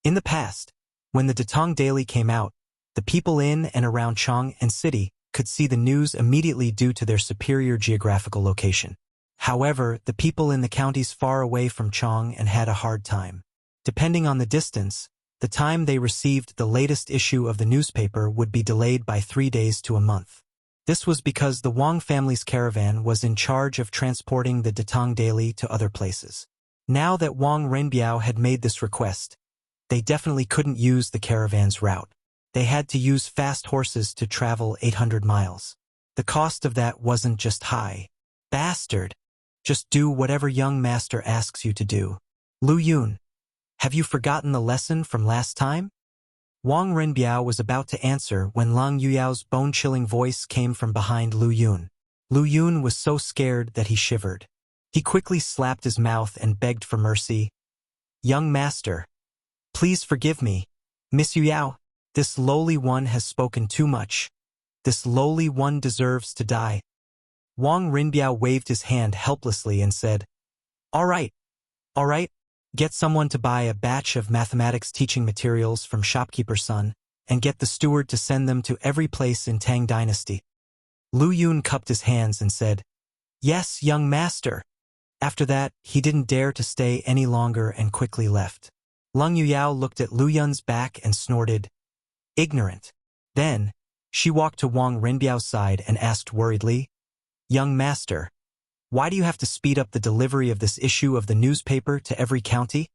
In the past, when the Datong Daily came out, the people in and around Chang'an City could see the news immediately due to their superior geographical location. However, the people in the counties far away from Chang'an had a hard time. Depending on the distance, the time they received the latest issue of the newspaper would be delayed by 3 days to a month. This was because the Wang family's caravan was in charge of transporting the Datong Daily to other places. Now that Wang Renbiao had made this request, they definitely couldn't use the caravan's route. They had to use fast horses to travel 800 miles. The cost of that wasn't just high. Bastard! Just do whatever young master asks you to do. Lu Yun, have you forgotten the lesson from last time? Wang Renbiao was about to answer when Lang Yuyao's bone-chilling voice came from behind Lu Yun. Lu Yun was so scared that he shivered. He quickly slapped his mouth and begged for mercy. Young master, please forgive me. Miss Yuyao, this lowly one has spoken too much. This lowly one deserves to die. Wang Renbiao waved his hand helplessly and said, all right, get someone to buy a batch of mathematics teaching materials from shopkeeper's son, and get the steward to send them to every place in Tang Dynasty. Lu Yun cupped his hands and said, yes, young master. After that, he didn't dare to stay any longer and quickly left. Lang Yuyao looked at Lu Yun's back and snorted, ignorant. Then, she walked to Wang Renbiao's side and asked worriedly, young master, why do you have to speed up the delivery of this issue of the newspaper to every county?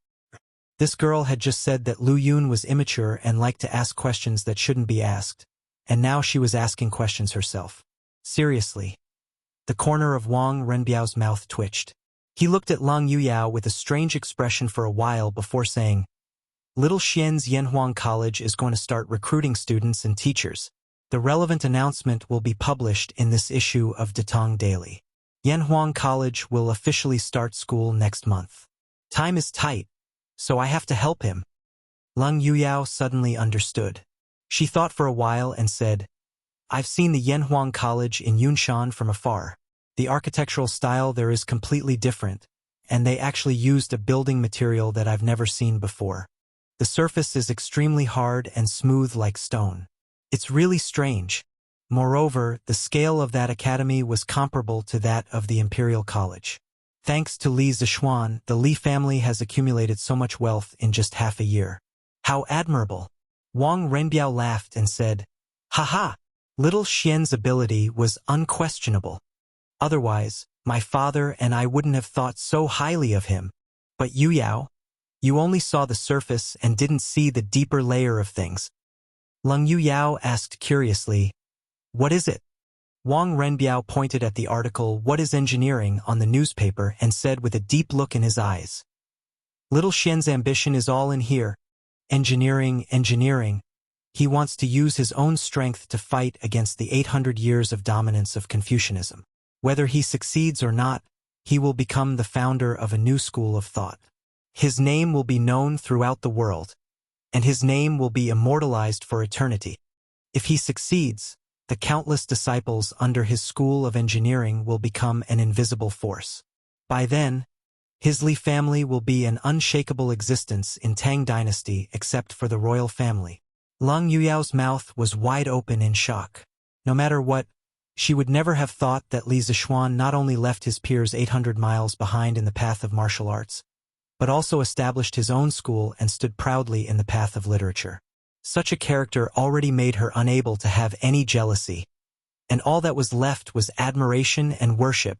This girl had just said that Lu Yun was immature and liked to ask questions that shouldn't be asked, and now she was asking questions herself. Seriously. The corner of Wang Renbiao's mouth twitched. He looked at Lang Yuyao with a strange expression for a while before saying, Little Xian's Yanhuang College is going to start recruiting students and teachers. The relevant announcement will be published in this issue of Datong Daily. Yanhuang College will officially start school next month. Time is tight, so I have to help him. Lang Yuyao suddenly understood. She thought for a while and said, I've seen the Yanhuang College in Yunshan from afar. The architectural style there is completely different, and they actually used a building material that I've never seen before. The surface is extremely hard and smooth like stone. It's really strange. Moreover, the scale of that academy was comparable to that of the Imperial College. Thanks to Li Zishuan, the Li family has accumulated so much wealth in just half a year. How admirable! Wang Renbiao laughed and said, Haha! Little Xian's ability was unquestionable. Otherwise, my father and I wouldn't have thought so highly of him. But Yuyao, you only saw the surface and didn't see the deeper layer of things. Lang Yuyao asked curiously, what is it? Wang Renbiao pointed at the article What is Engineering on the newspaper and said with a deep look in his eyes. Little Xian's ambition is all in here. Engineering. He wants to use his own strength to fight against the 800 years of dominance of Confucianism. Whether he succeeds or not, he will become the founder of a new school of thought. His name will be known throughout the world, and his name will be immortalized for eternity. If he succeeds, the countless disciples under his school of engineering will become an invisible force. By then, his Li family will be an unshakable existence in Tang dynasty except for the royal family. Lung Yuyao's mouth was wide open in shock. No matter what, she would never have thought that Li Zixuan not only left his peers 800 miles behind in the path of martial arts, but also established his own school and stood proudly in the path of literature. Such a character already made her unable to have any jealousy, and all that was left was admiration and worship.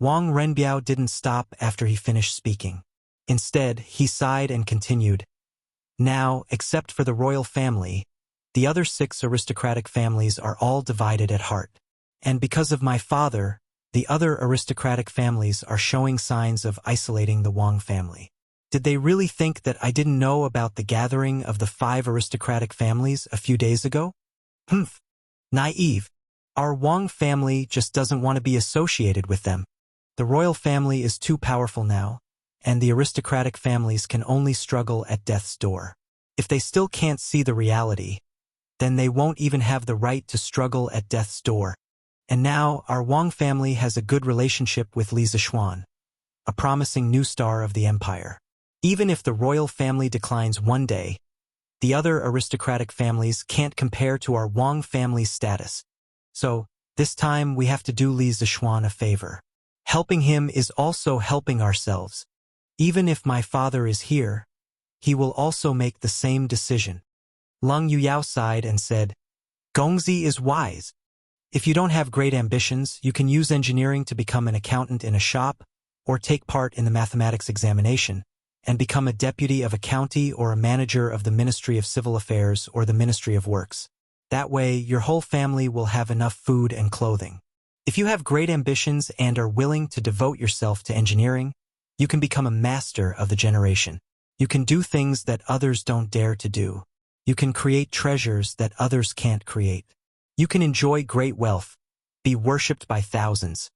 Wang Renbiao didn't stop after he finished speaking. Instead, he sighed and continued, "Now, except for the royal family, the other 6 aristocratic families are all divided at heart. And because of my father, the other aristocratic families are showing signs of isolating the Wang family. Did they really think that I didn't know about the gathering of the 5 aristocratic families a few days ago? Naive. Our Wang family just doesn't want to be associated with them. The royal family is too powerful now, and the aristocratic families can only struggle at death's door. If they still can't see the reality, then they won't even have the right to struggle at death's door. And now, our Wang family has a good relationship with Li Zixuan, a promising new star of the empire. Even if the royal family declines one day, the other aristocratic families can't compare to our Wang family's status. So, this time we have to do Li Zixuan a favor. Helping him is also helping ourselves. Even if my father is here, he will also make the same decision." Lung Yuyao sighed and said, "Gongzi is wise. If you don't have great ambitions, you can use engineering to become an accountant in a shop, or take part in the mathematics examination, and become a deputy of a county or a manager of the Ministry of Civil Affairs or the Ministry of Works. That way, your whole family will have enough food and clothing. If you have great ambitions and are willing to devote yourself to engineering, you can become a master of the generation. You can do things that others don't dare to do. You can create treasures that others can't create. You can enjoy great wealth, be worshipped by thousands,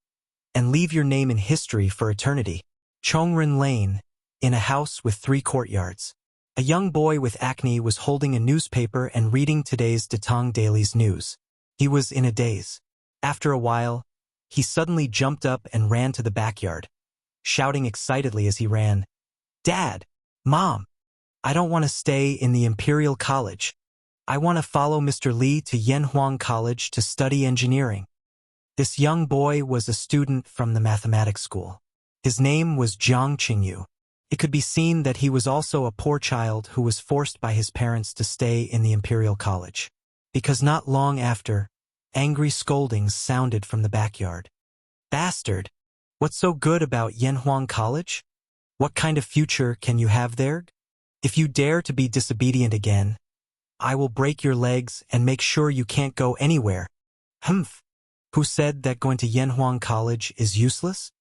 and leave your name in history for eternity." Chongren Lane, in a house with 3 courtyards. A young boy with acne was holding a newspaper and reading today's Datong Daily's news. He was in a daze. After a while, he suddenly jumped up and ran to the backyard, shouting excitedly as he ran, "Dad! Mom! I don't want to stay in the Imperial College. I want to follow Mr. Li to Yanhuang College to study engineering." This young boy was a student from the mathematics school. His name was Jiang Qingyu. It could be seen that he was also a poor child who was forced by his parents to stay in the Imperial College. Because not long after, angry scoldings sounded from the backyard. "Bastard! What's so good about Yanhuang College? What kind of future can you have there? If you dare to be disobedient again, I will break your legs and make sure you can't go anywhere." Who said that going to Yanhuang College is useless?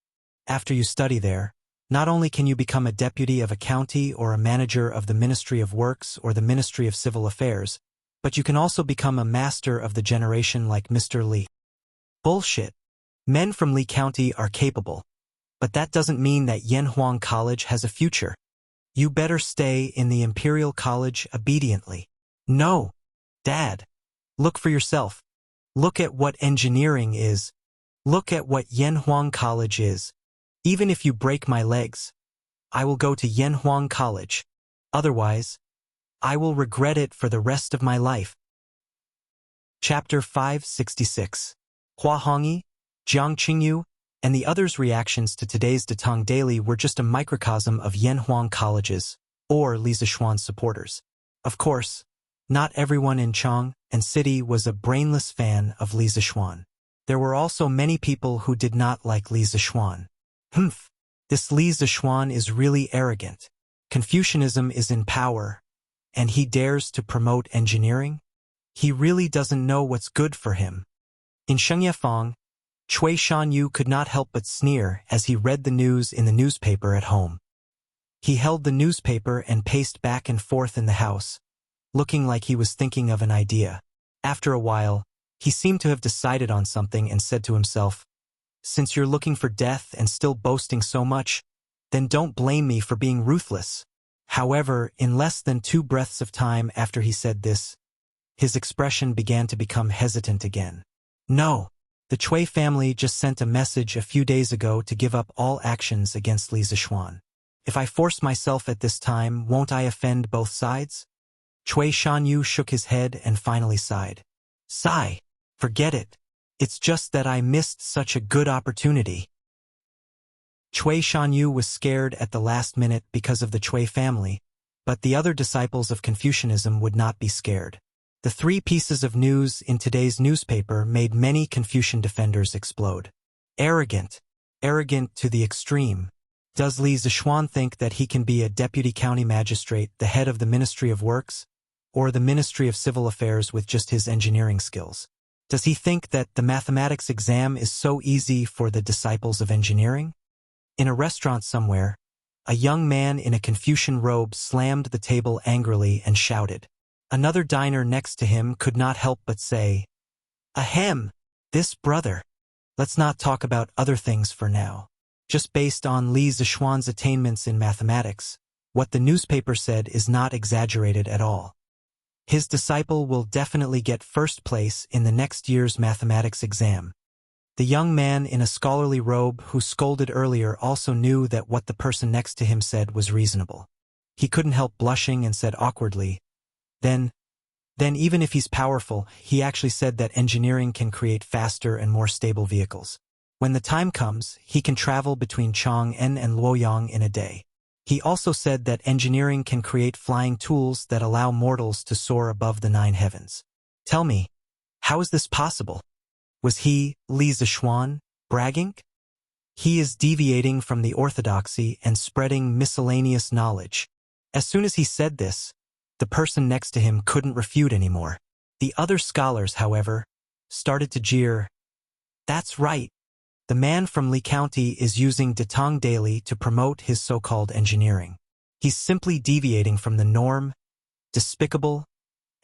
After you study there, not only can you become a deputy of a county or a manager of the Ministry of Works or the Ministry of Civil Affairs, but you can also become a master of the generation like Mr. Li. Bullshit. Men from Li County are capable, but that doesn't mean that Yanhuang College has a future. You better stay in the Imperial College obediently. No, Dad. Look for yourself. Look at what engineering is. Look at what Yanhuang College is. Even if you break my legs, I will go to Yanhuang College. Otherwise, I will regret it for the rest of my life. Chapter 566. Hua Hongyi, Jiang Qingyu, and the others' reactions to today's Datong Daily were just a microcosm of Yanhuang College's, or Li Zixuan's supporters. Of course, not everyone in Chong and City was a brainless fan of Li Zixuan. There were also many people who did not like Li Zixuan. This Li Zixuan is really arrogant. Confucianism is in power, and he dares to promote engineering? He really doesn't know what's good for him. In Shengyafang, Cui Shanyu could not help but sneer as he read the news in the newspaper at home. He held the newspaper and paced back and forth in the house, looking like he was thinking of an idea. After a while, he seemed to have decided on something and said to himself, "Since you're looking for death and still boasting so much, then don't blame me for being ruthless." However, in less than 2 breaths of time after he said this, his expression began to become hesitant again. "No, the Chui family just sent a message a few days ago to give up all actions against Li Zixuan. If I force myself at this time, won't I offend both sides?" Chui Shanyu shook his head and finally sighed. "Sigh, forget it. It's just that I missed such a good opportunity." Chui Shanyu was scared at the last minute because of the Chui family, but the other disciples of Confucianism would not be scared. The 3 pieces of news in today's newspaper made many Confucian defenders explode. Arrogant. Arrogant to the extreme. Does Li Zixuan think that he can be a deputy county magistrate, the head of the Ministry of Works, or the Ministry of Civil Affairs with just his engineering skills? Does he think that the mathematics exam is so easy for the disciples of engineering? In a restaurant somewhere, a young man in a Confucian robe slammed the table angrily and shouted. Another diner next to him could not help but say, "Ahem, this brother. Let's not talk about other things for now. Just based on Li Zixuan's attainments in mathematics, what the newspaper said is not exaggerated at all. His disciple will definitely get first place in the next year's mathematics exam." The young man in a scholarly robe who scolded earlier also knew that what the person next to him said was reasonable. He couldn't help blushing and said awkwardly, Then even if he's powerful, he actually said that engineering can create faster and more stable vehicles. When the time comes, he can travel between Chang'an and Luoyang in a day. He also said that engineering can create flying tools that allow mortals to soar above the 9 heavens. Tell me, how is this possible? Was he, Li Zixuan, bragging? He is deviating from the orthodoxy and spreading miscellaneous knowledge. As soon as he said this, the person next to him couldn't refute anymore. The other scholars, however, started to jeer. That's right. The man from Li County is using Datang daily to promote his so-called engineering. He's simply deviating from the norm, despicable,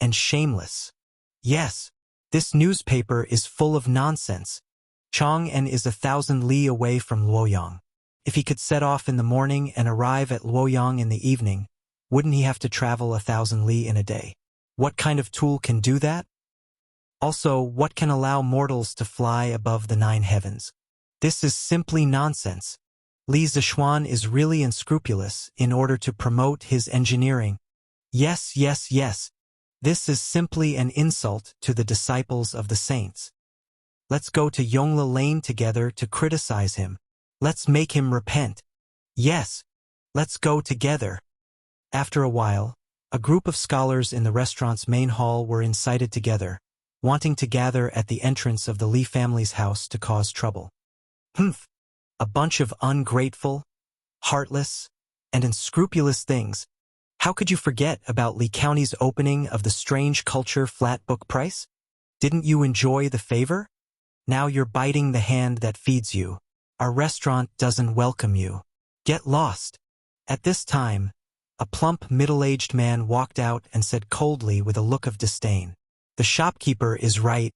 and shameless. Yes, this newspaper is full of nonsense. Chang'an is 1,000 li away from Luoyang. If he could set off in the morning and arrive at Luoyang in the evening, wouldn't he have to travel 1,000 li in a day? What kind of tool can do that? Also, what can allow mortals to fly above the 9 heavens? This is simply nonsense. Li Zixuan is really unscrupulous in order to promote his engineering. Yes. This is simply an insult to the disciples of the saints. Let's go to Yongla Lane together to criticize him. Let's make him repent. Yes, let's go together. After a while, a group of scholars in the restaurant's main hall were incited together, wanting to gather at the entrance of the Li family's house to cause trouble. A bunch of ungrateful, heartless, and unscrupulous things. How could you forget about Li County's opening of the Strange Culture flat book price? Didn't you enjoy the favor? Now you're biting the hand that feeds you. Our restaurant doesn't welcome you. Get lost. At this time, a plump middle-aged man walked out and said coldly with a look of disdain, "The shopkeeper is right.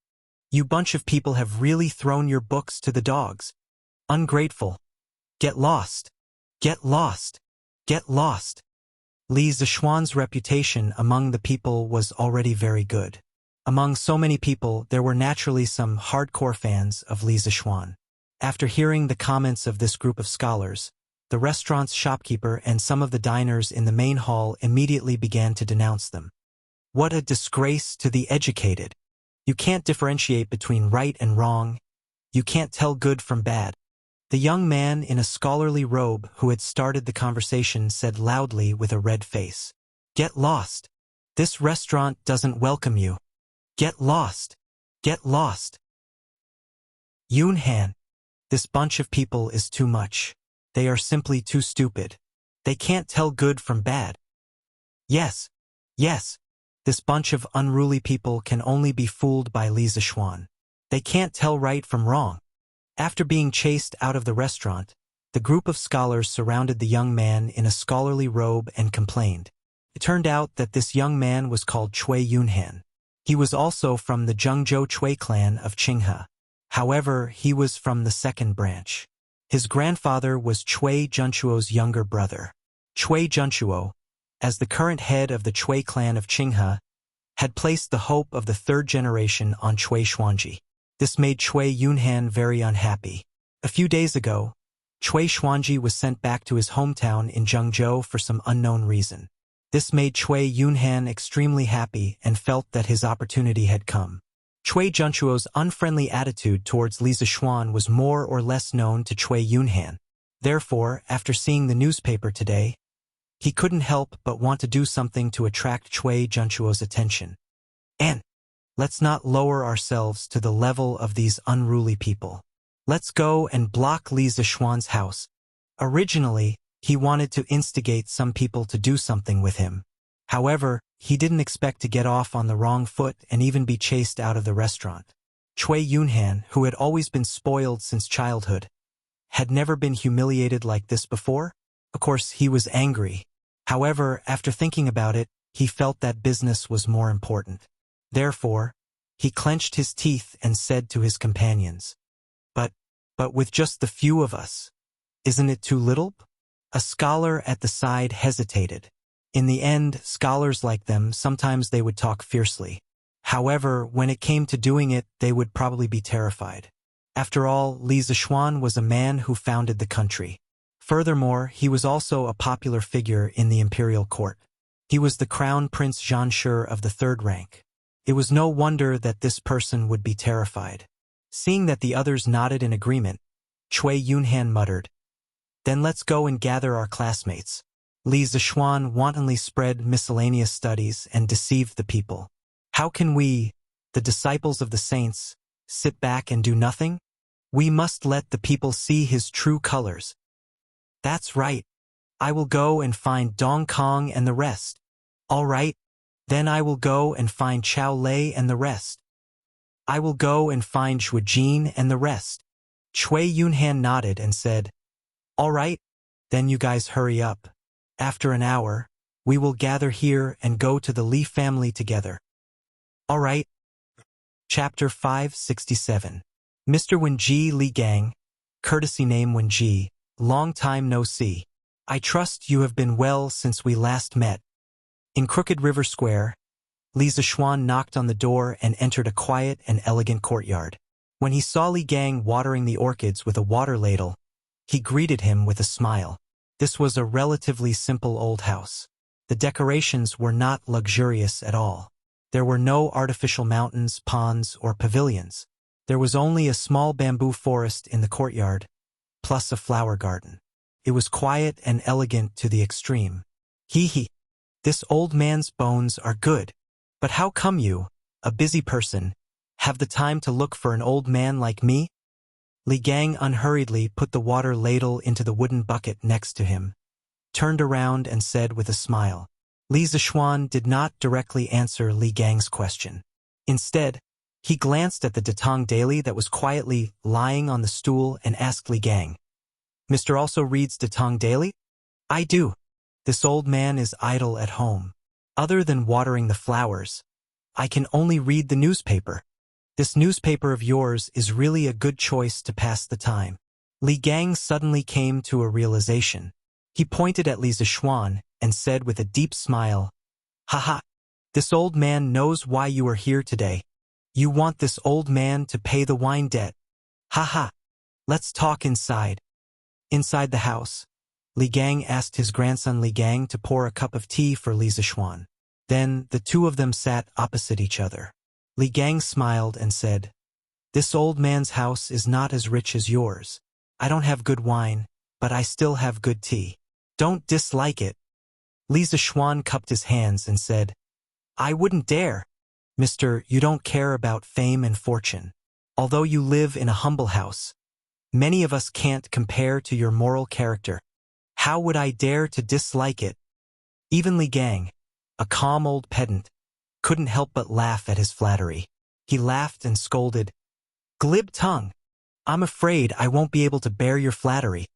You bunch of people have really thrown your books to the dogs. Ungrateful. Get lost. Get lost. Get lost." Li Zixuan's reputation among the people was already very good. Among so many people, there were naturally some hardcore fans of Li Zixuan. After hearing the comments of this group of scholars, the restaurant's shopkeeper and some of the diners in the main hall immediately began to denounce them. What a disgrace to the educated. You can't differentiate between right and wrong. You can't tell good from bad. The young man in a scholarly robe who had started the conversation said loudly with a red face, "Get lost. This restaurant doesn't welcome you. Get lost. Get lost." Yunhan. This bunch of people is too much. They are simply too stupid. They can't tell good from bad. Yes. This bunch of unruly people can only be fooled by Li Zixuan. They can't tell right from wrong. After being chased out of the restaurant, the group of scholars surrounded the young man in a scholarly robe and complained, It turned out that this young man was called Cui Yunhan. He was also from the Zhengzhou Cui clan of Qinghe. However, he was from the second branch. His grandfather was Cui Junchuo's younger brother. Cui Junchuo, as the current head of the Cui clan of Qinghe, had placed the hope of the third generation on Cui Xuanji. This made Cui Yunhan very unhappy. A few days ago, Cui Xuanji was sent back to his hometown in Zhengzhou for some unknown reason. This made Cui Yunhan extremely happy and felt that his opportunity had come. Cui Junchuo's unfriendly attitude towards Li Zixuan was more or less known to Cui Yunhan. Therefore, after seeing the newspaper today, he couldn't help but want to do something to attract Cui Junchuo's attention. And let's not lower ourselves to the level of these unruly people. Let's go and block Li Zixuan's house. Originally, he wanted to instigate some people to do something with him. However, he didn't expect to get off on the wrong foot and even be chased out of the restaurant. Cui Yunhan, who had always been spoiled since childhood, had never been humiliated like this before. Of course, he was angry. However, after thinking about it, he felt that business was more important. Therefore, he clenched his teeth and said to his companions, But with just the few of us, isn't it too little? A scholar at the side hesitated. In the end, scholars like them, sometimes they would talk fiercely. However, when it came to doing it, they would probably be terrified. After all, Li Zixuan was a man who founded the country. Furthermore, he was also a popular figure in the imperial court. He was the crown prince Zhanshi of the third rank. It was no wonder that this person would be terrified. Seeing that the others nodded in agreement, Cui Yunhan muttered, "Then let's go and gather our classmates." Li Zixuan wantonly spread miscellaneous studies and deceived the people. How can we, the disciples of the saints, sit back and do nothing? We must let the people see his true colors. That's right. I will go and find Dong Kong and the rest. All right. Then I will go and find Chao Lei and the rest. I will go and find Zhuojin and the rest. Cui Yunhan nodded and said, "All right. Then you guys hurry up. After an hour, we will gather here and go to the Li family together." All right. Chapter 567. Mr. Wenji Li Gang, courtesy name Wenji, long time no see. I trust you have been well since we last met. In Crooked River Square, Li Zixuan knocked on the door and entered a quiet and elegant courtyard. When he saw Li Gang watering the orchids with a water ladle, he greeted him with a smile. This was a relatively simple old house. The decorations were not luxurious at all. There were no artificial mountains, ponds, or pavilions. There was only a small bamboo forest in the courtyard, plus a flower garden. It was quiet and elegant to the extreme. Hee, this old man's bones are good. But how come you, a busy person, have the time to look for an old man like me? Li Gang unhurriedly put the water ladle into the wooden bucket next to him, turned around and said with a smile. Li Zixuan did not directly answer Li Gang's question. Instead, he glanced at the Datong Daily that was quietly lying on the stool and asked Li Gang, "Mr. also reads Datong Daily?" "I do. This old man is idle at home. Other than watering the flowers, I can only read the newspaper. This newspaper of yours is really a good choice to pass the time." Li Gang suddenly came to a realization. He pointed at Li Zixuan and said with a deep smile, "Haha, this old man knows why you are here today. You want this old man to pay the wine debt. Haha, let's talk inside." Inside the house, Li Gang asked his grandson Li Gang to pour a cup of tea for Li Zixuan. Then the two of them sat opposite each other. Li Gang smiled and said, "This old man's house is not as rich as yours. I don't have good wine, but I still have good tea. Don't dislike it." Li Zixuan cupped his hands and said, "I wouldn't dare. Mister, you don't care about fame and fortune. Although you live in a humble house, many of us can't compare to your moral character. How would I dare to dislike it?" Even Li Gang, a calm old pedant, couldn't help but laugh at his flattery. He laughed and scolded, "Glib tongue! I'm afraid I won't be able to bear your flattery."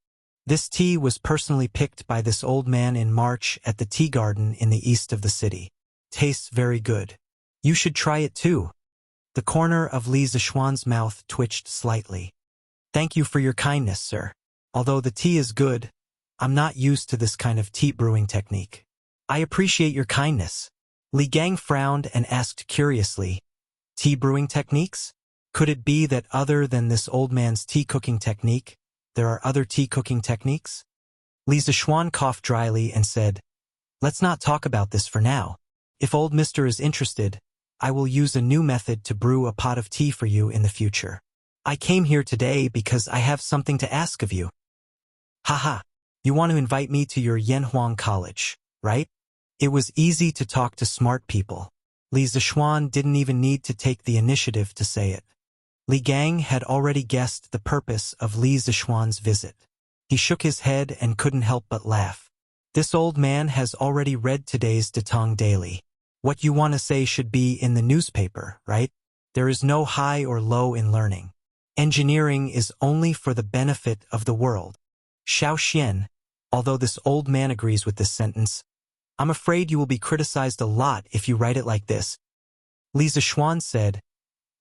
This tea was personally picked by this old man in March at the tea garden in the east of the city. Tastes very good. You should try it too. The corner of Li Zishuan's mouth twitched slightly. Thank you for your kindness, sir. Although the tea is good, I'm not used to this kind of tea brewing technique. I appreciate your kindness. Li Gang frowned and asked curiously, tea brewing techniques? Could it be that other than this old man's tea cooking technique, there are other tea cooking techniques? Li Zishuan coughed dryly and said, let's not talk about this for now. If old Mr. is interested, I will use a new method to brew a pot of tea for you in the future. I came here today because I have something to ask of you. Haha, you want to invite me to your Yanhuang College, right? It was easy to talk to smart people. Li Zishuan didn't even need to take the initiative to say it. Li Gang had already guessed the purpose of Li Zishuan's visit. He shook his head and couldn't help but laugh. This old man has already read today's Datong Daily. What you want to say should be in the newspaper, right? There is no high or low in learning. Engineering is only for the benefit of the world. Xiao Xian, although this old man agrees with this sentence, I'm afraid you will be criticized a lot if you write it like this. Li Zishuan said,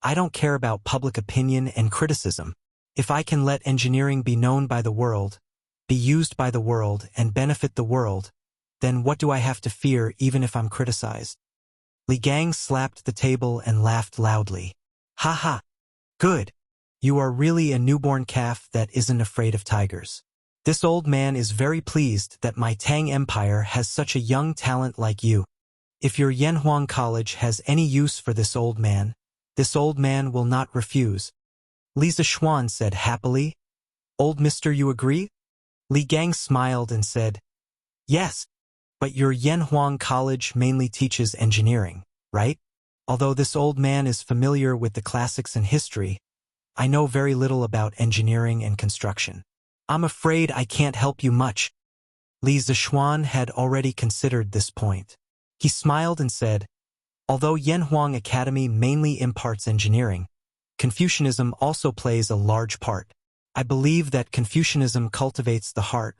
I don't care about public opinion and criticism. If I can let engineering be known by the world, be used by the world, and benefit the world, then what do I have to fear even if I'm criticized? Li Gang slapped the table and laughed loudly. Ha ha! Good! You are really a newborn calf that isn't afraid of tigers. This old man is very pleased that my Tang Empire has such a young talent like you. If your Yanhuang College has any use for this old man will not refuse. Li Zishuan said happily. Old mister, you agree? Li Gang smiled and said, yes. But your Yanhuang College mainly teaches engineering, right? Although this old man is familiar with the classics and history, I know very little about engineering and construction. I'm afraid I can't help you much. Li Zishuan had already considered this point. He smiled and said, although Yanhuang Academy mainly imparts engineering, Confucianism also plays a large part. I believe that Confucianism cultivates the heart,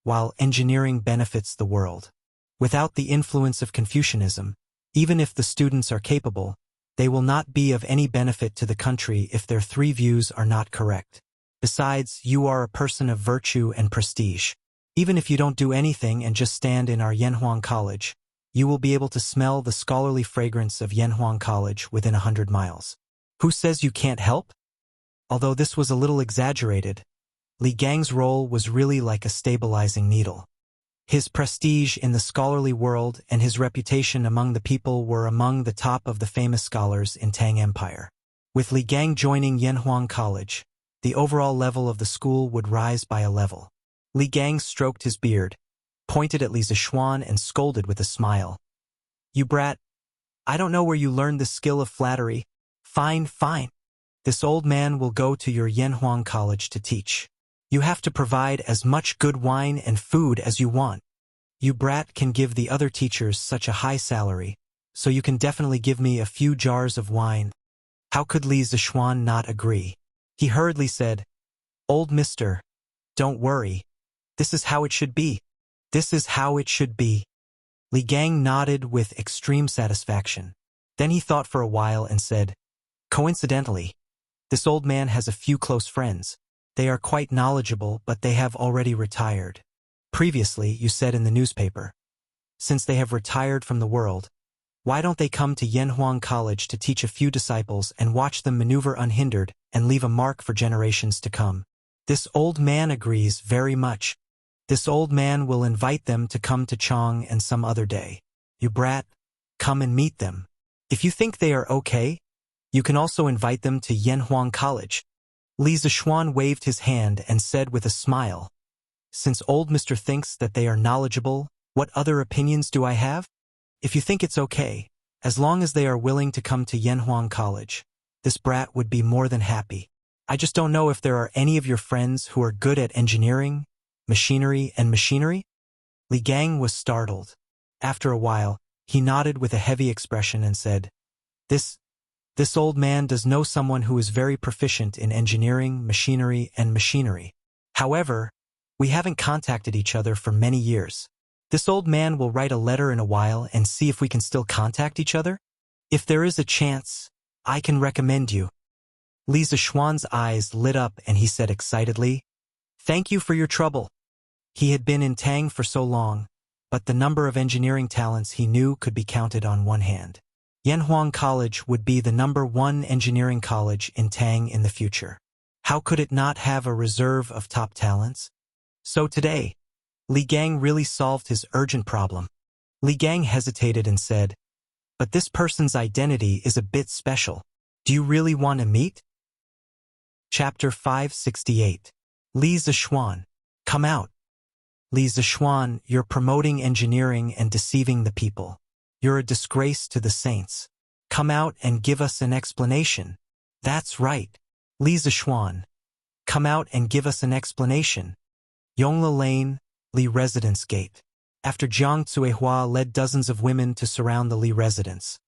while engineering benefits the world. Without the influence of Confucianism, even if the students are capable, they will not be of any benefit to the country if their three views are not correct. Besides, you are a person of virtue and prestige. Even if you don't do anything and just stand in our Yanhuang College, you will be able to smell the scholarly fragrance of Yanhuang College within 100 miles. Who says you can't help? Although this was a little exaggerated, Li Gang's role was really like a stabilizing needle. His prestige in the scholarly world and his reputation among the people were among the top of the famous scholars in Tang Empire. With Li Gang joining Yanhuang College, the overall level of the school would rise by a level. Li Gang stroked his beard, pointed at Li Zishuan and scolded with a smile. You brat, I don't know where you learned the skill of flattery. Fine, fine. This old man will go to your Yanhuang College to teach. You have to provide as much good wine and food as you want. You brat can give the other teachers such a high salary, so you can definitely give me a few jars of wine. How could Li Zishuan not agree? He hurriedly said, Old mister, don't worry. This is how it should be. This is how it should be. Li Gang nodded with extreme satisfaction. Then he thought for a while and said, coincidentally, this old man has a few close friends. They are quite knowledgeable, but they have already retired. Previously, you said in the newspaper, since they have retired from the world, why don't they come to Yanhuang College to teach a few disciples and watch them maneuver unhindered and leave a mark for generations to come? This old man agrees very much. This old man will invite them to come to Chong and some other day. You brat, come and meet them. If you think they are okay, you can also invite them to Yanhuang College. Li Zishuan waved his hand and said with a smile, since old Mr. thinks that they are knowledgeable, what other opinions do I have? If you think it's okay, as long as they are willing to come to Yanhuang College, this brat would be more than happy. I just don't know if there are any of your friends who are good at engineering, machinery, and machinery? Li Gang was startled. After a while, he nodded with a heavy expression and said, This old man does know someone who is very proficient in engineering, machinery, and machinery. However, We haven't contacted each other for many years. This old man will write a letter in a while and see if we can still contact each other. If there is a chance, I can recommend you." Li Zishuan's eyes lit up and he said excitedly, "Thank you for your trouble." He had been in Tang for so long, but the number of engineering talents he knew could be counted on one hand. Yanhuang College would be the #1 engineering college in Tang in the future. How could it not have a reserve of top talents? So today, Li Gang really solved his urgent problem. Li Gang hesitated and said, "But this person's identity is a bit special. Do you really want to meet?" Chapter 568. Li Zishuan. Come out. Li Zishuan, you're promoting engineering and deceiving the people. You're a disgrace to the saints. Come out and give us an explanation. That's right. Li Zishuan. Come out and give us an explanation. Yongla Lane, Li Residence Gate. After Jiang Cuihua led dozens of women to surround the Li residence.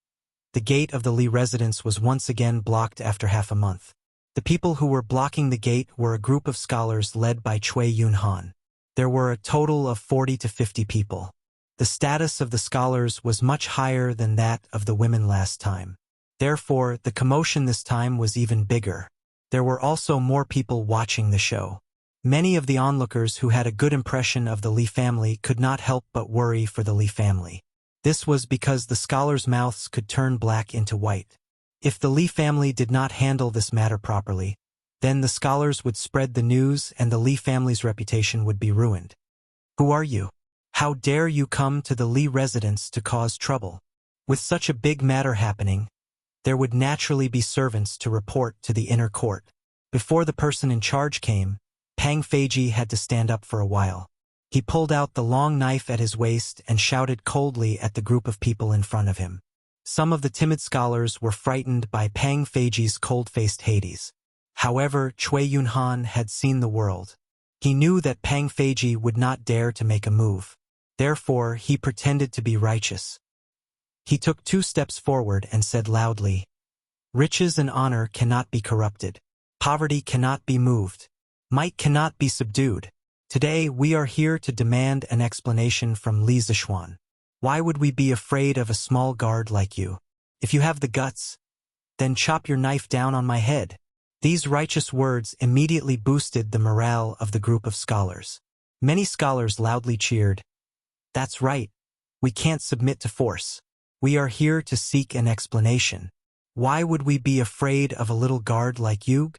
The gate of the Li residence was once again blocked after half a month. The people who were blocking the gate were a group of scholars led by Cui Yunhan. There were a total of 40 to 50 people. The status of the scholars was much higher than that of the women last time. Therefore, the commotion this time was even bigger. There were also more people watching the show. Many of the onlookers who had a good impression of the Li family could not help but worry for the Li family. This was because the scholars' mouths could turn black into white. If the Li family did not handle this matter properly, then the scholars would spread the news and the Li family's reputation would be ruined. Who are you? How dare you come to the Li residence to cause trouble? With such a big matter happening, there would naturally be servants to report to the inner court. Before the person in charge came, Pang Feiji had to stand up for a while. He pulled out the long knife at his waist and shouted coldly at the group of people in front of him. Some of the timid scholars were frightened by Pang Feiji's cold-faced Hades. However, Cui Yunhan had seen the world. He knew that Pang Feiji would not dare to make a move. Therefore, he pretended to be righteous. He took 2 steps forward and said loudly, "Riches and honor cannot be corrupted. Poverty cannot be moved. Might cannot be subdued. Today we are here to demand an explanation from Li Zishuan. Why would we be afraid of a small guard like you? If you have the guts, then chop your knife down on my head." These righteous words immediately boosted the morale of the group of scholars. Many scholars loudly cheered, "That's right. We can't submit to force. We are here to seek an explanation. Why would we be afraid of a little guard like you?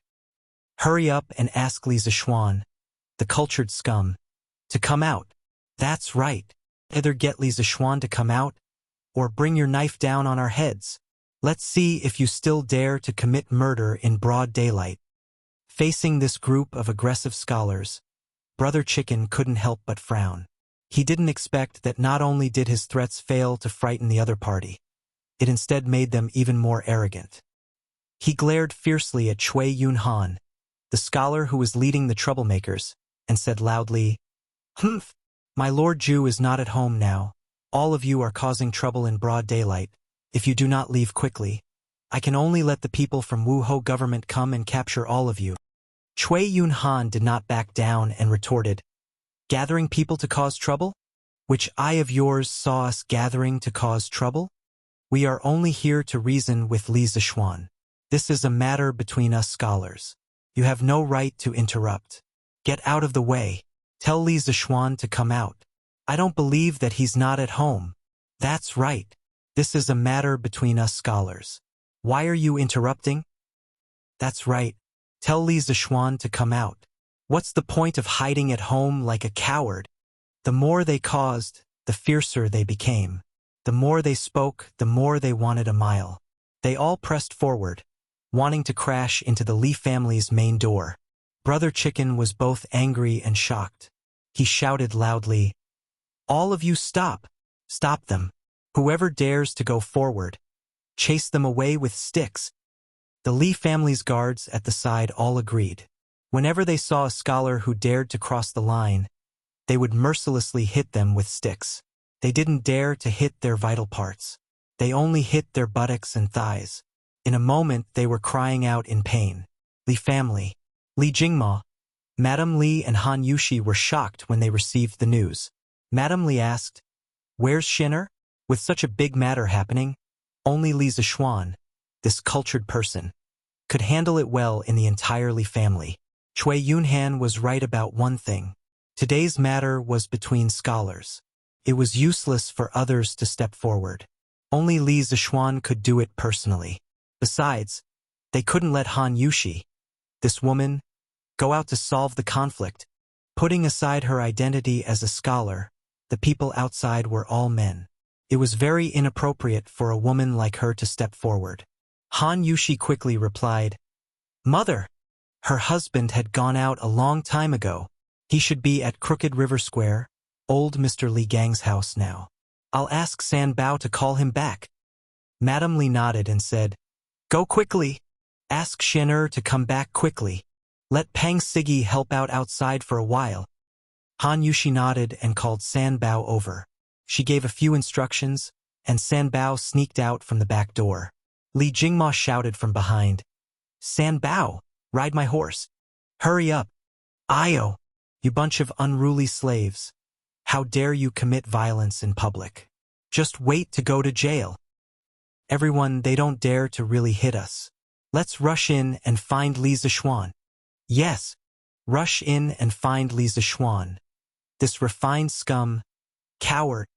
Hurry up and ask Li Zishuan, the cultured scum, to come out. That's right. Either get Li Zishuan to come out, or bring your knife down on our heads. Let's see if you still dare to commit murder in broad daylight." Facing this group of aggressive scholars, Brother Chicken couldn't help but frown. He didn't expect that not only did his threats fail to frighten the other party, it instead made them even more arrogant. He glared fiercely at Cui Yunhan, the scholar who was leading the troublemakers, and said loudly, "Humph! My Lord Ju is not at home now. All of you are causing trouble in broad daylight. If you do not leave quickly, I can only let the people from Wuho government come and capture all of you." Cui Yunhan did not back down and retorted, "Gathering people to cause trouble? Which eye of yours saw us gathering to cause trouble? We are only here to reason with Li Zishuan. This is a matter between us scholars. You have no right to interrupt. Get out of the way. Tell Li Zishuan to come out. I don't believe that he's not at home. That's right. This is a matter between us scholars. Why are you interrupting? That's right. Tell Li Zishuan to come out. What's the point of hiding at home like a coward? The more they caused, the fiercer they became. The more they spoke, the more they wanted a mile. They all pressed forward, wanting to crash into the Li family's main door. Brother Chicken was both angry and shocked. He shouted loudly, "All of you stop! Stop them! Whoever dares to go forward, chase them away with sticks." The Li family's guards at the side all agreed. Whenever they saw a scholar who dared to cross the line, they would mercilessly hit them with sticks. They didn't dare to hit their vital parts. They only hit their buttocks and thighs. In a moment they were crying out in pain. "Li family! Li Jingma! Madame Li and Han Yushi were shocked when they received the news. Madame Li asked, "Where's Shinner?" With such a big matter happening, only Li Zixuan, this cultured person, could handle it well in the entire Li family. Cui Yunhan was right about one thing. Today's matter was between scholars. It was useless for others to step forward. Only Li Zixuan could do it personally. Besides, they couldn't let Han Yushi, this woman, go out to solve the conflict. Putting aside her identity as a scholar, the people outside were all men. It was very inappropriate for a woman like her to step forward. Han Yushi quickly replied, "Mother, her husband had gone out a long time ago. He should be at Crooked River Square, old Mr. Li Gang's house now. I'll ask San Bao to call him back." Madame Li nodded and said, "Go quickly. Ask Shinner to come back quickly. Let Pang Sigi help out outside for a while." Han Yushi nodded and called San Bao over. She gave a few instructions, and San Bao sneaked out from the back door. Li Jingma shouted from behind, "San Bao, ride my horse. Hurry up. Io, you bunch of unruly slaves. How dare you commit violence in public? Just wait to go to jail. Everyone, they don't dare to really hit us. Let's rush in and find Li Zixuan." Yes, rush in and find Li Zixuan. This refined scum, coward.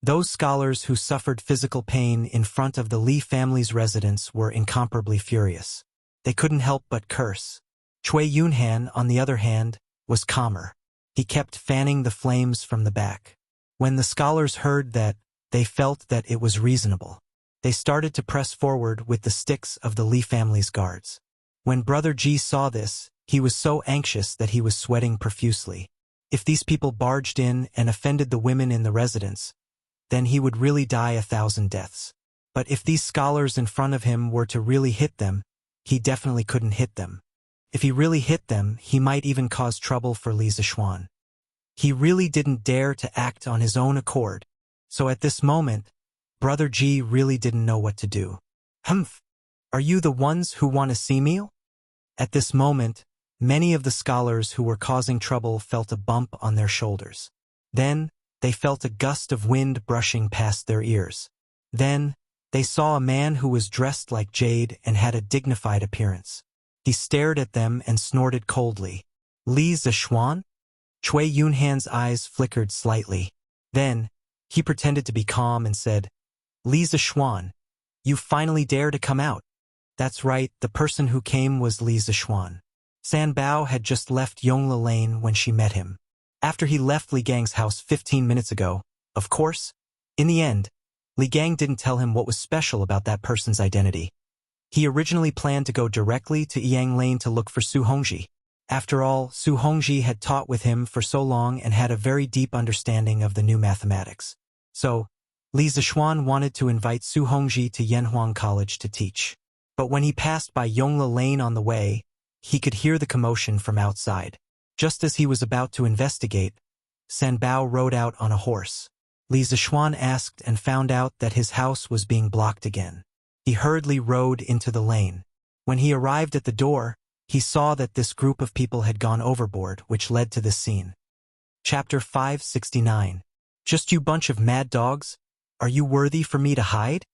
Those scholars who suffered physical pain in front of the Li family's residence were incomparably furious. They couldn't help but curse. Cui Yunhan, on the other hand, was calmer. He kept fanning the flames from the back. When the scholars heard that, they felt that it was reasonable. They started to press forward with the sticks of the Li family's guards. When Brother Ji saw this, he was so anxious that he was sweating profusely. If these people barged in and offended the women in the residence, then he would really die 1,000 deaths. But if these scholars in front of him were to really hit them, he definitely couldn't hit them. If he really hit them, he might even cause trouble for Li Zixuan. He really didn't dare to act on his own accord, so at this moment, Brother Ji really didn't know what to do. "Humph! Are you the ones who want to see me?" At this moment, many of the scholars who were causing trouble felt a bump on their shoulders. Then, they felt a gust of wind brushing past their ears. Then, they saw a man who was dressed like jade and had a dignified appearance. He stared at them and snorted coldly. "Li Zixuan?" Cui Yunhan's eyes flickered slightly. Then, he pretended to be calm and said, "Li Zixuan, you finally dare to come out." That's right, the person who came was Li Zixuan. San Bao had just left Yongla Lane when she met him. After he left Li Gang's house 15 minutes ago, of course. In the end, Li Gang didn't tell him what was special about that person's identity. He originally planned to go directly to Yang Lane to look for Su Hongji. After all, Su Hongji had taught with him for so long and had a very deep understanding of the new mathematics. So, Li Zixuan wanted to invite Su Hongji to Yanhuang College to teach. But when he passed by Yongla Lane on the way, he could hear the commotion from outside. Just as he was about to investigate, San Bao rode out on a horse. Li Zixuan asked and found out that his house was being blocked again. He hurriedly rode into the lane. When he arrived at the door, he saw that this group of people had gone overboard, which led to this scene. Chapter 569. Just you bunch of mad dogs? Are you worthy for me to hide?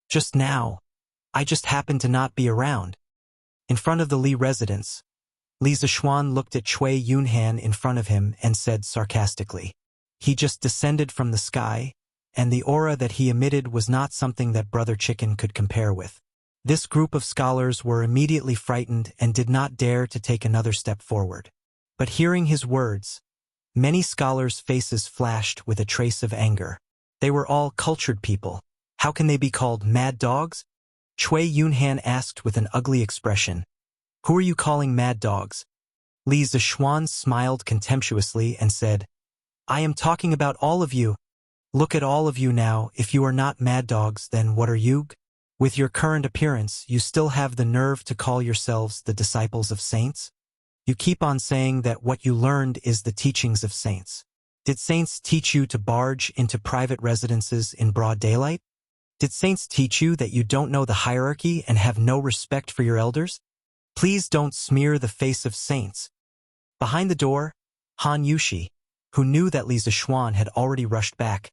Just now. I just happened to not be around. In front of the Li residence, Li Zixuan looked at Cui Yunhan in front of him and said sarcastically, "He just descended from the sky, and the aura that he emitted was not something that Brother Chicken could compare with." This group of scholars were immediately frightened and did not dare to take another step forward. But hearing his words, many scholars' faces flashed with a trace of anger. They were all cultured people. How can they be called mad dogs? Cui Yunhan asked with an ugly expression. "Who are you calling mad dogs?" Li Zixuan smiled contemptuously and said, "I am talking about all of you. Look at all of you now. If you are not mad dogs, then what are you? With your current appearance, you still have the nerve to call yourselves the disciples of saints? You keep on saying that what you learned is the teachings of saints. Did saints teach you to barge into private residences in broad daylight? Did saints teach you that you don't know the hierarchy and have no respect for your elders? Please don't smear the face of saints. Behind the door, Han Yushi, who knew that Li Zixuan had already rushed back,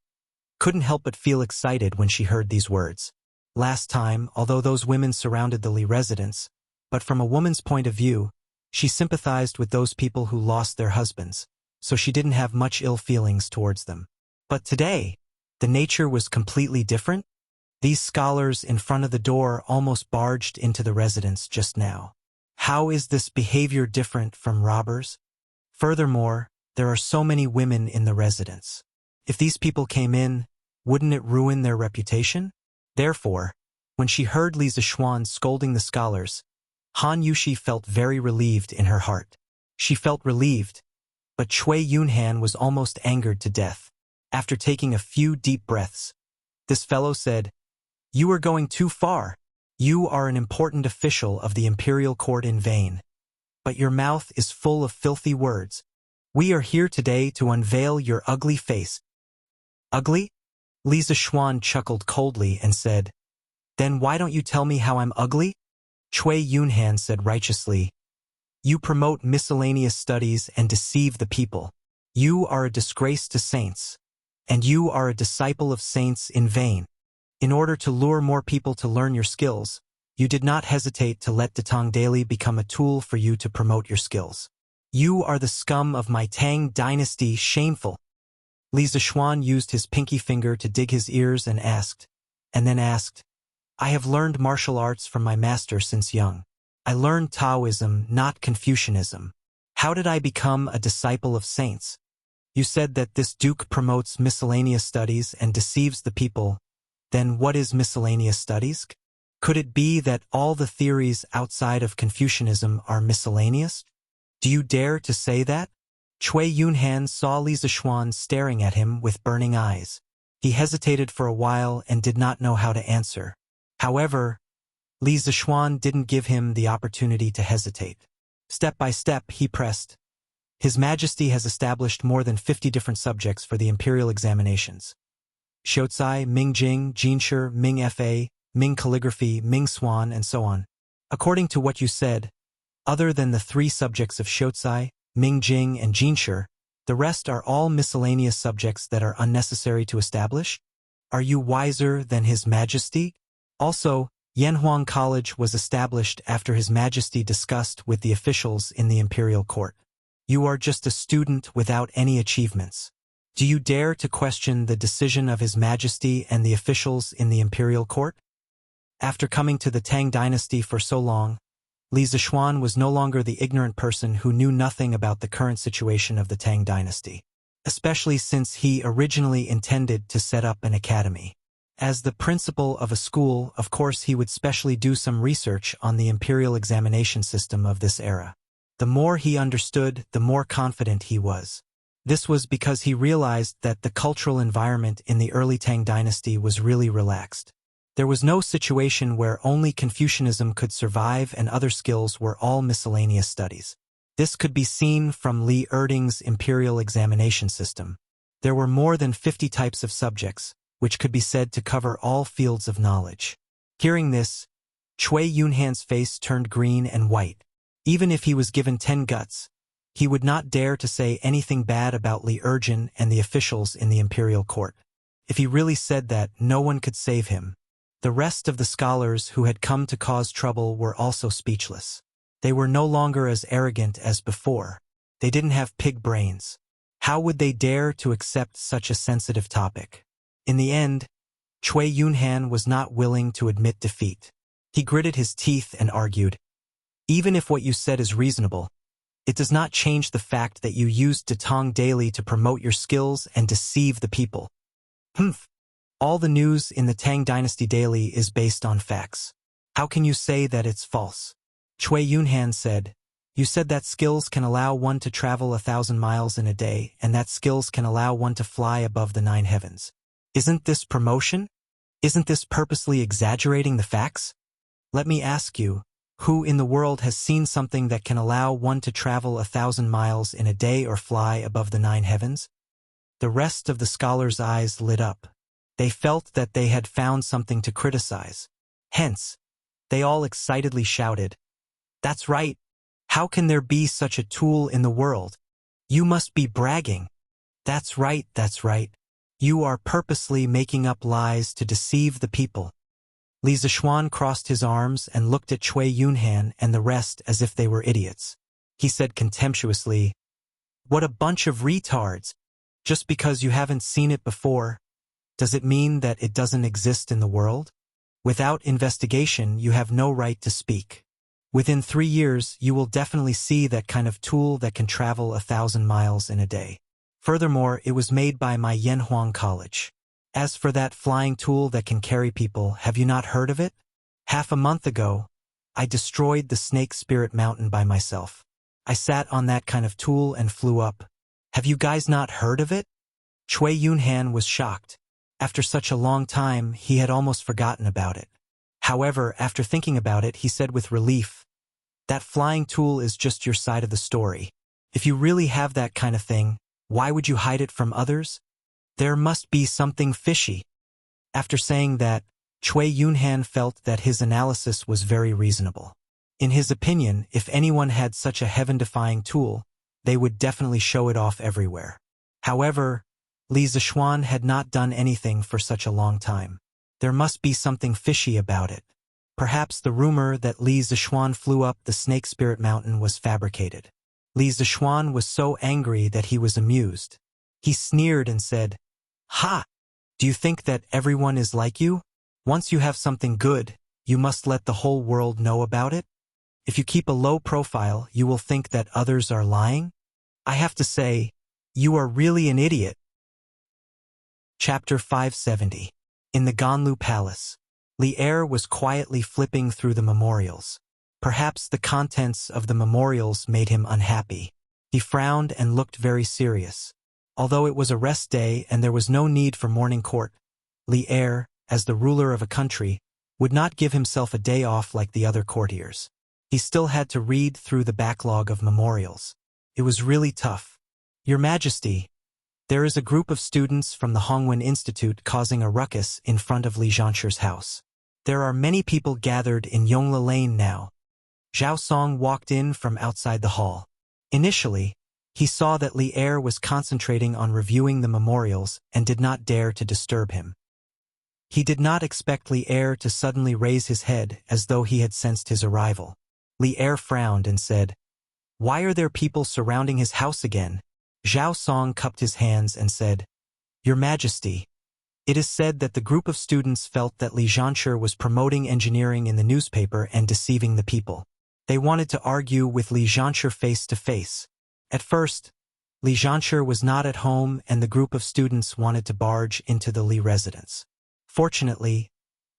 couldn't help but feel excited when she heard these words. Last time, although those women surrounded the Li residence, but from a woman's point of view, she sympathized with those people who lost their husbands, so she didn't have much ill feelings towards them. But today, the nature was completely different. These scholars in front of the door almost barged into the residence just now. How is this behavior different from robbers? Furthermore, there are so many women in the residence. If these people came in, wouldn't it ruin their reputation? Therefore, when she heard Li Zixuan scolding the scholars, Han Yushi felt very relieved in her heart. She felt relieved, but Cui Yunhan was almost angered to death. After taking a few deep breaths, this fellow said, "You are going too far. You are an important official of the imperial court in vain. But your mouth is full of filthy words. We are here today to unveil your ugly face." Ugly? Li Zixuan chuckled coldly and said, "Then why don't you tell me how I'm ugly?" Cui Yunhan said righteously, "You promote miscellaneous studies and deceive the people. You are a disgrace to saints, and you are a disciple of saints in vain. In order to lure more people to learn your skills, you did not hesitate to let Datang Daily become a tool for you to promote your skills. You are the scum of my Tang dynasty, shameful." Li Zixuan used his pinky finger to dig his ears and then asked, "I have learned martial arts from my master since young. I learned Taoism, not Confucianism. How did I become a disciple of saints? You said that this duke promotes miscellaneous studies and deceives the people. Then what is miscellaneous studies? Could it be that all the theories outside of Confucianism are miscellaneous? Do you dare to say that?" Cui Yunhan saw Li Zixuan staring at him with burning eyes. He hesitated for a while and did not know how to answer. However, Li Zixuan didn't give him the opportunity to hesitate. Step by step, he pressed, "His Majesty has established more than 50 different subjects for the imperial examinations. Xiaocai, Ming Jing, Jinshi, Ming Fa, Ming Calligraphy, Ming Swan, and so on. According to what you said, other than the 3 subjects of Xiaocai, Ming Jing, and Jinshi, the rest are all miscellaneous subjects that are unnecessary to establish? Are you wiser than His Majesty? Also, Yanhuang College was established after His Majesty discussed with the officials in the imperial court. You are just a student without any achievements. Do you dare to question the decision of His Majesty and the officials in the imperial court?" After coming to the Tang dynasty for so long, Li Zixuan was no longer the ignorant person who knew nothing about the current situation of the Tang dynasty, especially since he originally intended to set up an academy. As the principal of a school, of course he would specially do some research on the imperial examination system of this era. The more he understood, the more confident he was. This was because he realized that the cultural environment in the early Tang dynasty was really relaxed. There was no situation where only Confucianism could survive and other skills were all miscellaneous studies. This could be seen from Li Erding's imperial examination system. There were more than 50 types of subjects, which could be said to cover all fields of knowledge. Hearing this, Cui Yunhan's face turned green and white. Even if he was given 10 guts, he would not dare to say anything bad about Li Erjin and the officials in the imperial court. If he really said that, no one could save him. The rest of the scholars who had come to cause trouble were also speechless. They were no longer as arrogant as before. They didn't have pig brains. How would they dare to accept such a sensitive topic? In the end, Cui Yunhan was not willing to admit defeat. He gritted his teeth and argued, "Even if what you said is reasonable, it does not change the fact that you used Datang Daily to promote your skills and deceive the people. Humph. All the news in the Tang Dynasty Daily is based on facts. How can you say that it's false?" Cui Yunhan said, "You said that skills can allow one to travel 1,000 miles in a day and that skills can allow one to fly above the 9 heavens. Isn't this promotion? Isn't this purposely exaggerating the facts? Let me ask you, who in the world has seen something that can allow one to travel 1,000 miles in a day or fly above the 9 heavens?" The rest of the scholars' eyes lit up. They felt that they had found something to criticize. Hence, they all excitedly shouted, "That's right! How can there be such a tool in the world? You must be bragging. That's right, that's right. You are purposely making up lies to deceive the people. Li Zishuan crossed his arms and looked at Cui Yunhan and the rest as if they were idiots. He said contemptuously, "What a bunch of retards! Just because you haven't seen it before, does it mean that it doesn't exist in the world? Without investigation, you have no right to speak. Within 3 years, you will definitely see that kind of tool that can travel 1,000 miles in a day. Furthermore, it was made by my Yanhuang College. As for that flying tool that can carry people, have you not heard of it? Half a month ago, I destroyed the Snake Spirit Mountain by myself. I sat on that kind of tool and flew up. Have you guys not heard of it?" Cui Yunhan was shocked. After such a long time, he had almost forgotten about it. However, after thinking about it, he said with relief, "That flying tool is just your side of the story. If you really have that kind of thing, why would you hide it from others? There must be something fishy." After saying that, Cui Yunhan felt that his analysis was very reasonable. In his opinion, if anyone had such a heaven-defying tool, they would definitely show it off everywhere. However, Li Zishuan had not done anything for such a long time. There must be something fishy about it. Perhaps the rumor that Li Zishuan flew up the Snake Spirit Mountain was fabricated. Li Zishuan was so angry that he was amused. He sneered and said, "Ha! Do you think that everyone is like you? Once you have something good, you must let the whole world know about it? If you keep a low profile, you will think that others are lying? I have to say, you are really an idiot." Chapter 570. In the Ganlu Palace, Li Er was quietly flipping through the memorials. Perhaps the contents of the memorials made him unhappy. He frowned and looked very serious. Although it was a rest day and there was no need for morning court, Li Er, as the ruler of a country, would not give himself a day off like the other courtiers. He still had to read through the backlog of memorials. It was really tough. "Your Majesty, there is a group of students from the Hongwen Institute causing a ruckus in front of Li Zhansher's house. There are many people gathered in Yongla Lane now." Zhao Song walked in from outside the hall. Initially, he saw that Li Er was concentrating on reviewing the memorials and did not dare to disturb him. He did not expect Li Er to suddenly raise his head as though he had sensed his arrival. Li Er frowned and said, "Why are there people surrounding his house again?" Zhao Song cupped his hands and said, "Your Majesty, it is said that the group of students felt that Li Zhansher was promoting engineering in the newspaper and deceiving the people. They wanted to argue with Li Zhansher face to face. At first, Li Zhansher was not at home and the group of students wanted to barge into the Li residence. Fortunately,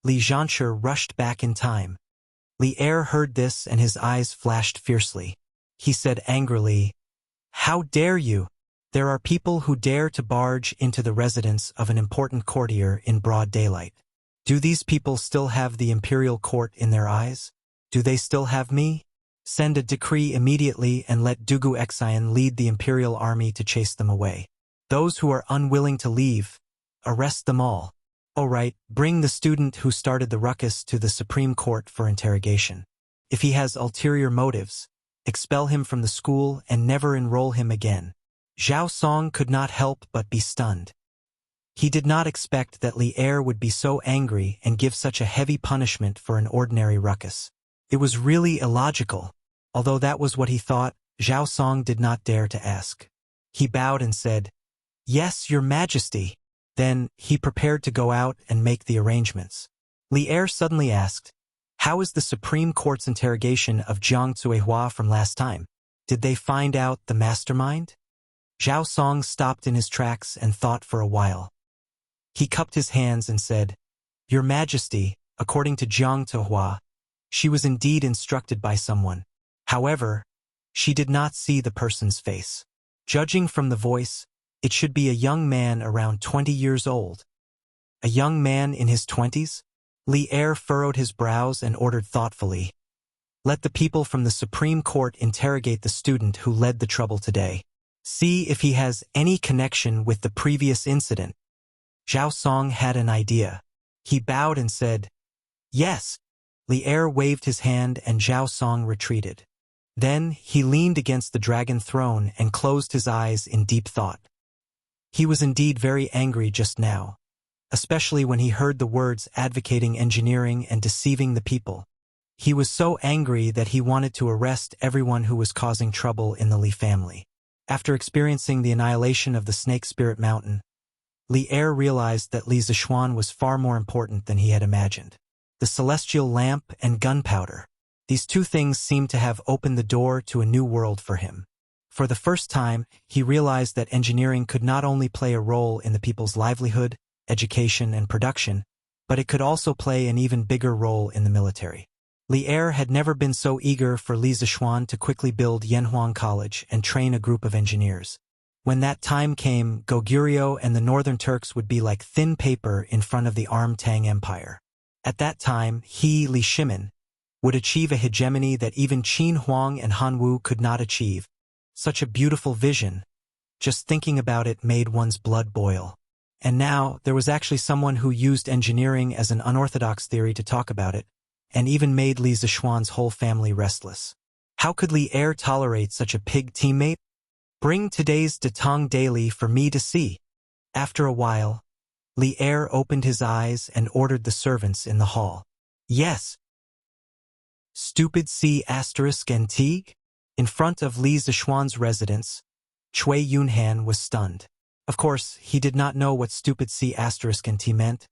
Li Zhansher rushed back in time. Li Er heard this and his eyes flashed fiercely. He said angrily, "How dare you? There are people who dare to barge into the residence of an important courtier in broad daylight. Do these people still have the imperial court in their eyes? Do they still have me? Send a decree immediately and let Dugu Xian lead the imperial army to chase them away. Those who are unwilling to leave, arrest them all. All right, bring the student who started the ruckus to the Supreme Court for interrogation. If he has ulterior motives, expel him from the school and never enroll him again." Zhao Song could not help but be stunned. He did not expect that Li Er would be so angry and give such a heavy punishment for an ordinary ruckus. It was really illogical. Although that was what he thought, Zhao Song did not dare to ask. He bowed and said, "Yes, Your Majesty." Then, he prepared to go out and make the arrangements. Li Er suddenly asked, "How is the Supreme Court's interrogation of Jiang Cuihua from last time? Did they find out the mastermind?" Zhao Song stopped in his tracks and thought for a while. He cupped his hands and said, "Your Majesty, according to Jiang Cuihua, she was indeed instructed by someone. However, she did not see the person's face. Judging from the voice, it should be a young man around 20 years old." "A young man in his 20s? Li Er furrowed his brows and ordered thoughtfully, "Let the people from the Supreme Court interrogate the student who led the trouble today. See if he has any connection with the previous incident." Zhao Song had an idea. He bowed and said, "Yes." Li Er waved his hand and Zhao Song retreated. Then he leaned against the dragon throne and closed his eyes in deep thought. He was indeed very angry just now, especially when he heard the words advocating engineering and deceiving the people. He was so angry that he wanted to arrest everyone who was causing trouble in the Li family. After experiencing the annihilation of the Snake Spirit Mountain, Li Er realized that Li Zishuan was far more important than he had imagined. The celestial lamp and gunpowder. These two things seemed to have opened the door to a new world for him. For the first time, he realized that engineering could not only play a role in the people's livelihood, education, and production, but it could also play an even bigger role in the military. Li Er had never been so eager for Li Zishuan to quickly build Yanhuang College and train a group of engineers. When that time came, Goguryeo and the Northern Turks would be like thin paper in front of the armed Tang Empire. At that time, he, Li Shimin, would achieve a hegemony that even Qin Huang and Han Wu could not achieve. Such a beautiful vision. Just thinking about it made one's blood boil. And now, there was actually someone who used engineering as an unorthodox theory to talk about it, and even made Li Zishuan's whole family restless. How could Li Er tolerate such a pig teammate? Bring today's Datang daily for me to see. After a while, Li Er opened his eyes and ordered the servants in the hall. Yes. Stupid C***NT? In front of Li Zishuan's residence, Cui Yunhan was stunned. Of course, he did not know what stupid C***NT meant,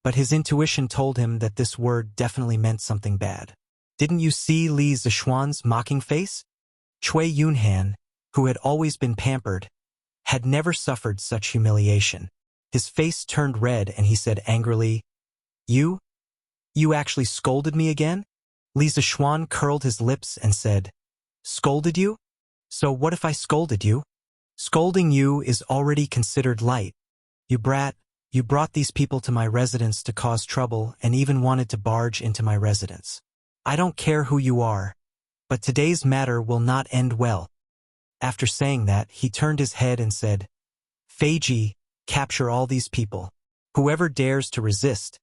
but his intuition told him that this word definitely meant something bad. Didn't you see Li Zishuan's mocking face? Cui Yunhan, who had always been pampered, had never suffered such humiliation. His face turned red and he said angrily, You actually scolded me again? Li Zishuan curled his lips and said, Scolded you? So what if I scolded you? Scolding you is already considered light. You brat, you brought these people to my residence to cause trouble and even wanted to barge into my residence. I don't care who you are, but today's matter will not end well. After saying that, he turned his head and said, Feiji, capture all these people. Whoever dares to resist,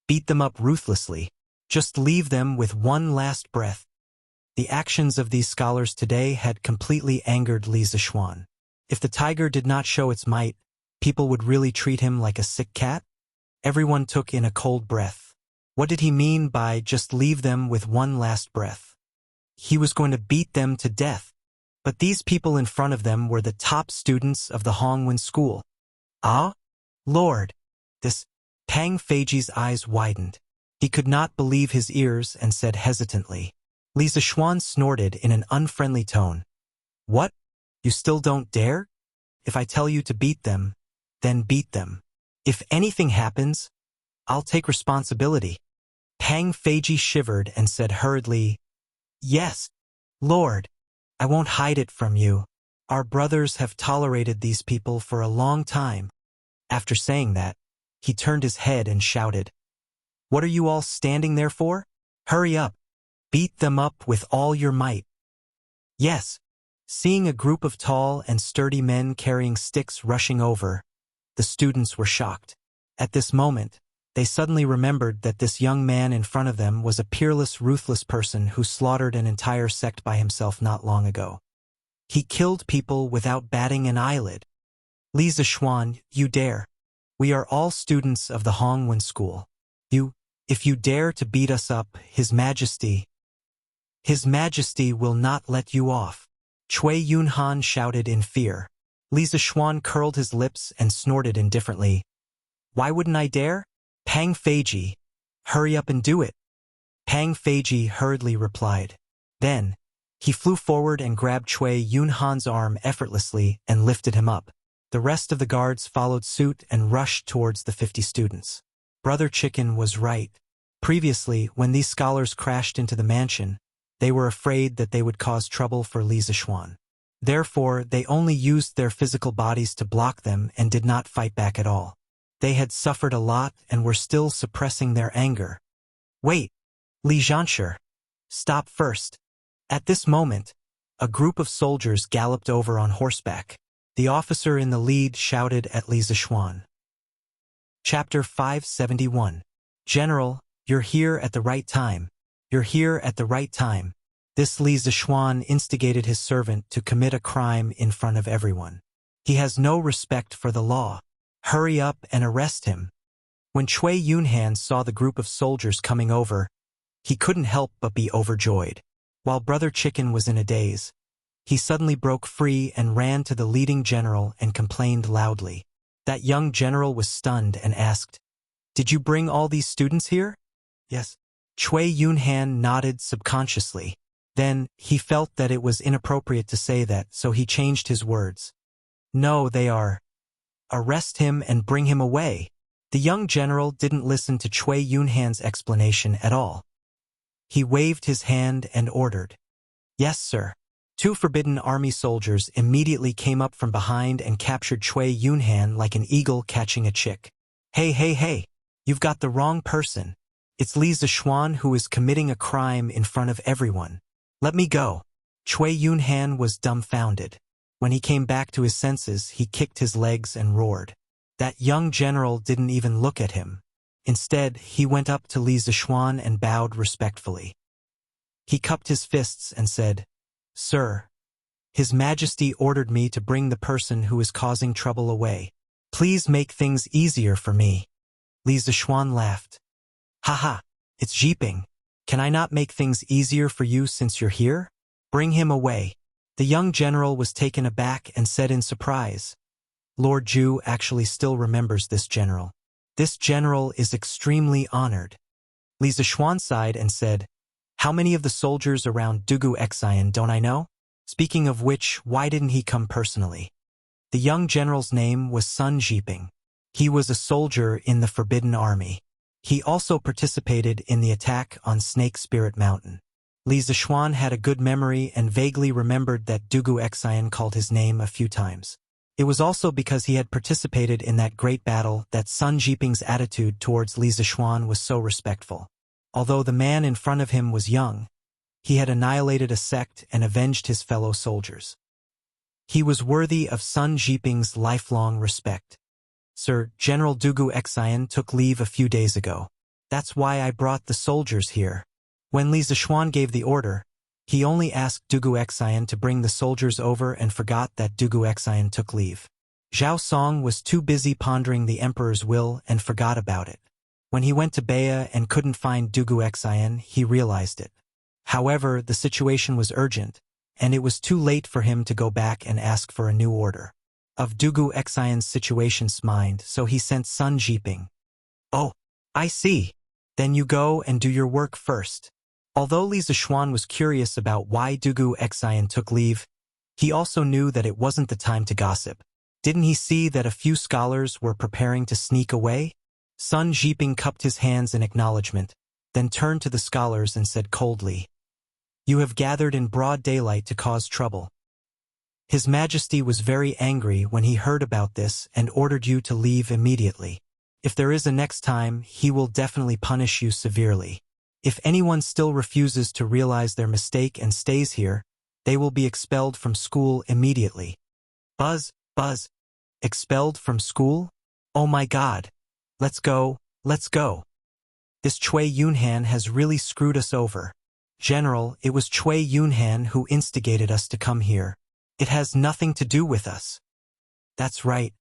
beat them up ruthlessly. Just leave them with one last breath. The actions of these scholars today had completely angered Li Zishuan. If the tiger did not show its might, people would really treat him like a sick cat? Everyone took in a cold breath. What did he mean by just leave them with one last breath? He was going to beat them to death. But these people in front of them were the top students of the Hongwen school. Ah? Lord! This Tang Feiji's eyes widened. He could not believe his ears and said hesitantly. Li Zishuan snorted in an unfriendly tone. What? You still don't dare? If I tell you to beat them, then beat them. If anything happens, I'll take responsibility. Tang Feiji shivered and said hurriedly, Yes, Lord. I won't hide it from you. Our brothers have tolerated these people for a long time. After saying that, he turned his head and shouted, What are you all standing there for? Hurry up. Beat them up with all your might. Yes. Seeing a group of tall and sturdy men carrying sticks rushing over, the students were shocked. At this moment, they suddenly remembered that this young man in front of them was a peerless, ruthless person who slaughtered an entire sect by himself not long ago. He killed people without batting an eyelid. Li Zishuan, you dare. We are all students of the Hongwen school. If you dare to beat us up, His Majesty will not let you off. Cui Yunhan shouted in fear. Li Zishuan curled his lips and snorted indifferently. Why wouldn't I dare? Tang Feiji, hurry up and do it. Tang Feiji hurriedly replied. Then, he flew forward and grabbed Cui Yunhan's arm effortlessly and lifted him up. The rest of the guards followed suit and rushed towards the 50 students. Brother Chicken was right. Previously, when these scholars crashed into the mansion, they were afraid that they would cause trouble for Li Zishuan. Therefore, they only used their physical bodies to block them and did not fight back at all. They had suffered a lot and were still suppressing their anger. Wait, Li Zhansher, stop first. At this moment, a group of soldiers galloped over on horseback. The officer in the lead shouted at Li Zishuan. Chapter 571. General, you're here at the right time. You're here at the right time. This Li Zixuan instigated his servant to commit a crime in front of everyone. He has no respect for the law. Hurry up and arrest him. When Cui Yunhan saw the group of soldiers coming over, he couldn't help but be overjoyed. While Brother Chicken was in a daze, he suddenly broke free and ran to the leading general and complained loudly. That young general was stunned and asked, "Did you bring all these students here?" "Yes." Cui Yunhan nodded subconsciously. Then, he felt that it was inappropriate to say that, so he changed his words. "No, they are. Arrest him and bring him away." The young general didn't listen to Cui Yunhan's explanation at all. He waved his hand and ordered, "Yes, sir." 2 Forbidden Army soldiers immediately came up from behind and captured Cui Yunhan like an eagle catching a chick. Hey, hey, hey! You've got the wrong person. It's Li Zixuan who is committing a crime in front of everyone. Let me go." Cui Yunhan was dumbfounded. When he came back to his senses, he kicked his legs and roared. That young general didn't even look at him. Instead, he went up to Li Zixuan and bowed respectfully. He cupped his fists and said, "Sir, His Majesty ordered me to bring the person who is causing trouble away. Please make things easier for me." Li Zixuan laughed. "Haha, it's Jiping. Can I not make things easier for you since you're here? Bring him away." The young general was taken aback and said in surprise, "Lord Zhu actually still remembers this general. This general is extremely honored." Li Zixuan sighed and said, "How many of the soldiers around Dugu Xian don't I know? Speaking of which, why didn't he come personally?" The young general's name was Sun Jiping. He was a soldier in the Forbidden Army. He also participated in the attack on Snake Spirit Mountain. Li Zixuan had a good memory and vaguely remembered that Dugu Xian called his name a few times. It was also because he had participated in that great battle that Sun Jiping's attitude towards Li Zixuan was so respectful. Although the man in front of him was young, he had annihilated a sect and avenged his fellow soldiers. He was worthy of Sun Jiping's lifelong respect. "Sir, General Dugu Xian took leave a few days ago. That's why I brought the soldiers here." When Li Zixuan gave the order, he only asked Dugu Xian to bring the soldiers over and forgot that Dugu Xian took leave. Zhao Song was too busy pondering the emperor's will and forgot about it. When he went to Baya and couldn't find Dugu Xian, he realized it. However, the situation was urgent, and it was too late for him to go back and ask for a new order. Of Dugu Xian's situation's mind, so he sent Sun Jiping. "Oh, I see. Then you go and do your work first." Although Li Zixuan was curious about why Dugu Xian took leave, he also knew that it wasn't the time to gossip. Didn't he see that a few scholars were preparing to sneak away? Sun Jiping cupped his hands in acknowledgement, then turned to the scholars and said coldly, "You have gathered in broad daylight to cause trouble." His Majesty was very angry when he heard about this and ordered you to leave immediately. If there is a next time, he will definitely punish you severely. If anyone still refuses to realize their mistake and stays here, they will be expelled from school immediately. Buzz, buzz. Expelled from school? Oh my God. Let's go, let's go. This Cui Yunhan has really screwed us over. General, it was Cui Yunhan who instigated us to come here. It has nothing to do with us. That's right.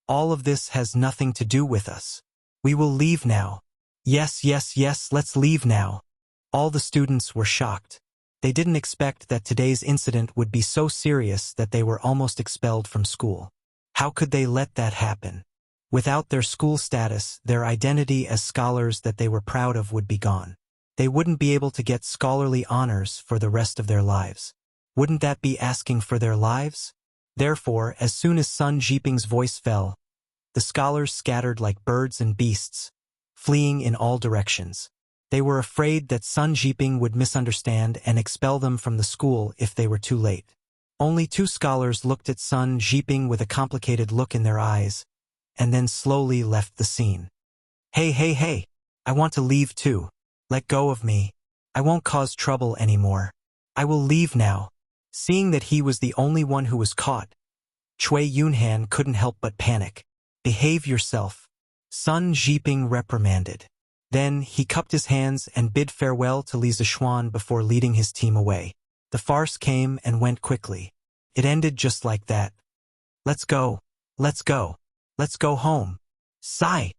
All of this has nothing to do with us. We will leave now. Yes, yes, yes, let's leave now. All the students were shocked. They didn't expect that today's incident would be so serious that they were almost expelled from school. How could they let that happen? Without their school status, their identity as scholars that they were proud of would be gone. They wouldn't be able to get scholarly honors for the rest of their lives. Wouldn't that be asking for their lives? Therefore, as soon as Sun Jiping's voice fell, the scholars scattered like birds and beasts, fleeing in all directions. They were afraid that Sun Jiping would misunderstand and expel them from the school if they were too late. Only 2 scholars looked at Sun Jiping with a complicated look in their eyes, and then slowly left the scene. Hey, hey, hey, I want to leave too. Let go of me. I won't cause trouble anymore. I will leave now. Seeing that he was the only one who was caught, Cui Yunhan couldn't help but panic. Behave yourself, Sun Jiping reprimanded. Then he cupped his hands and bid farewell to Li Zixuan before leading his team away. The farce came and went quickly. It ended just like that. Let's go. Let's go. Let's go home. Sigh.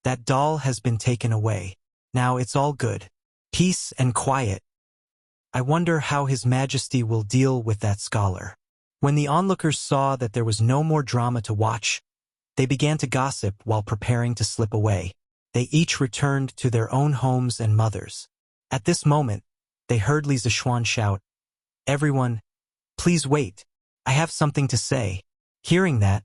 That doll has been taken away. Now it's all good. Peace and quiet. I wonder how His Majesty will deal with that scholar. When the onlookers saw that there was no more drama to watch, they began to gossip while preparing to slip away. They each returned to their own homes and mothers. At this moment, they heard Li Zixuan shout, "Everyone, please wait. I have something to say." Hearing that,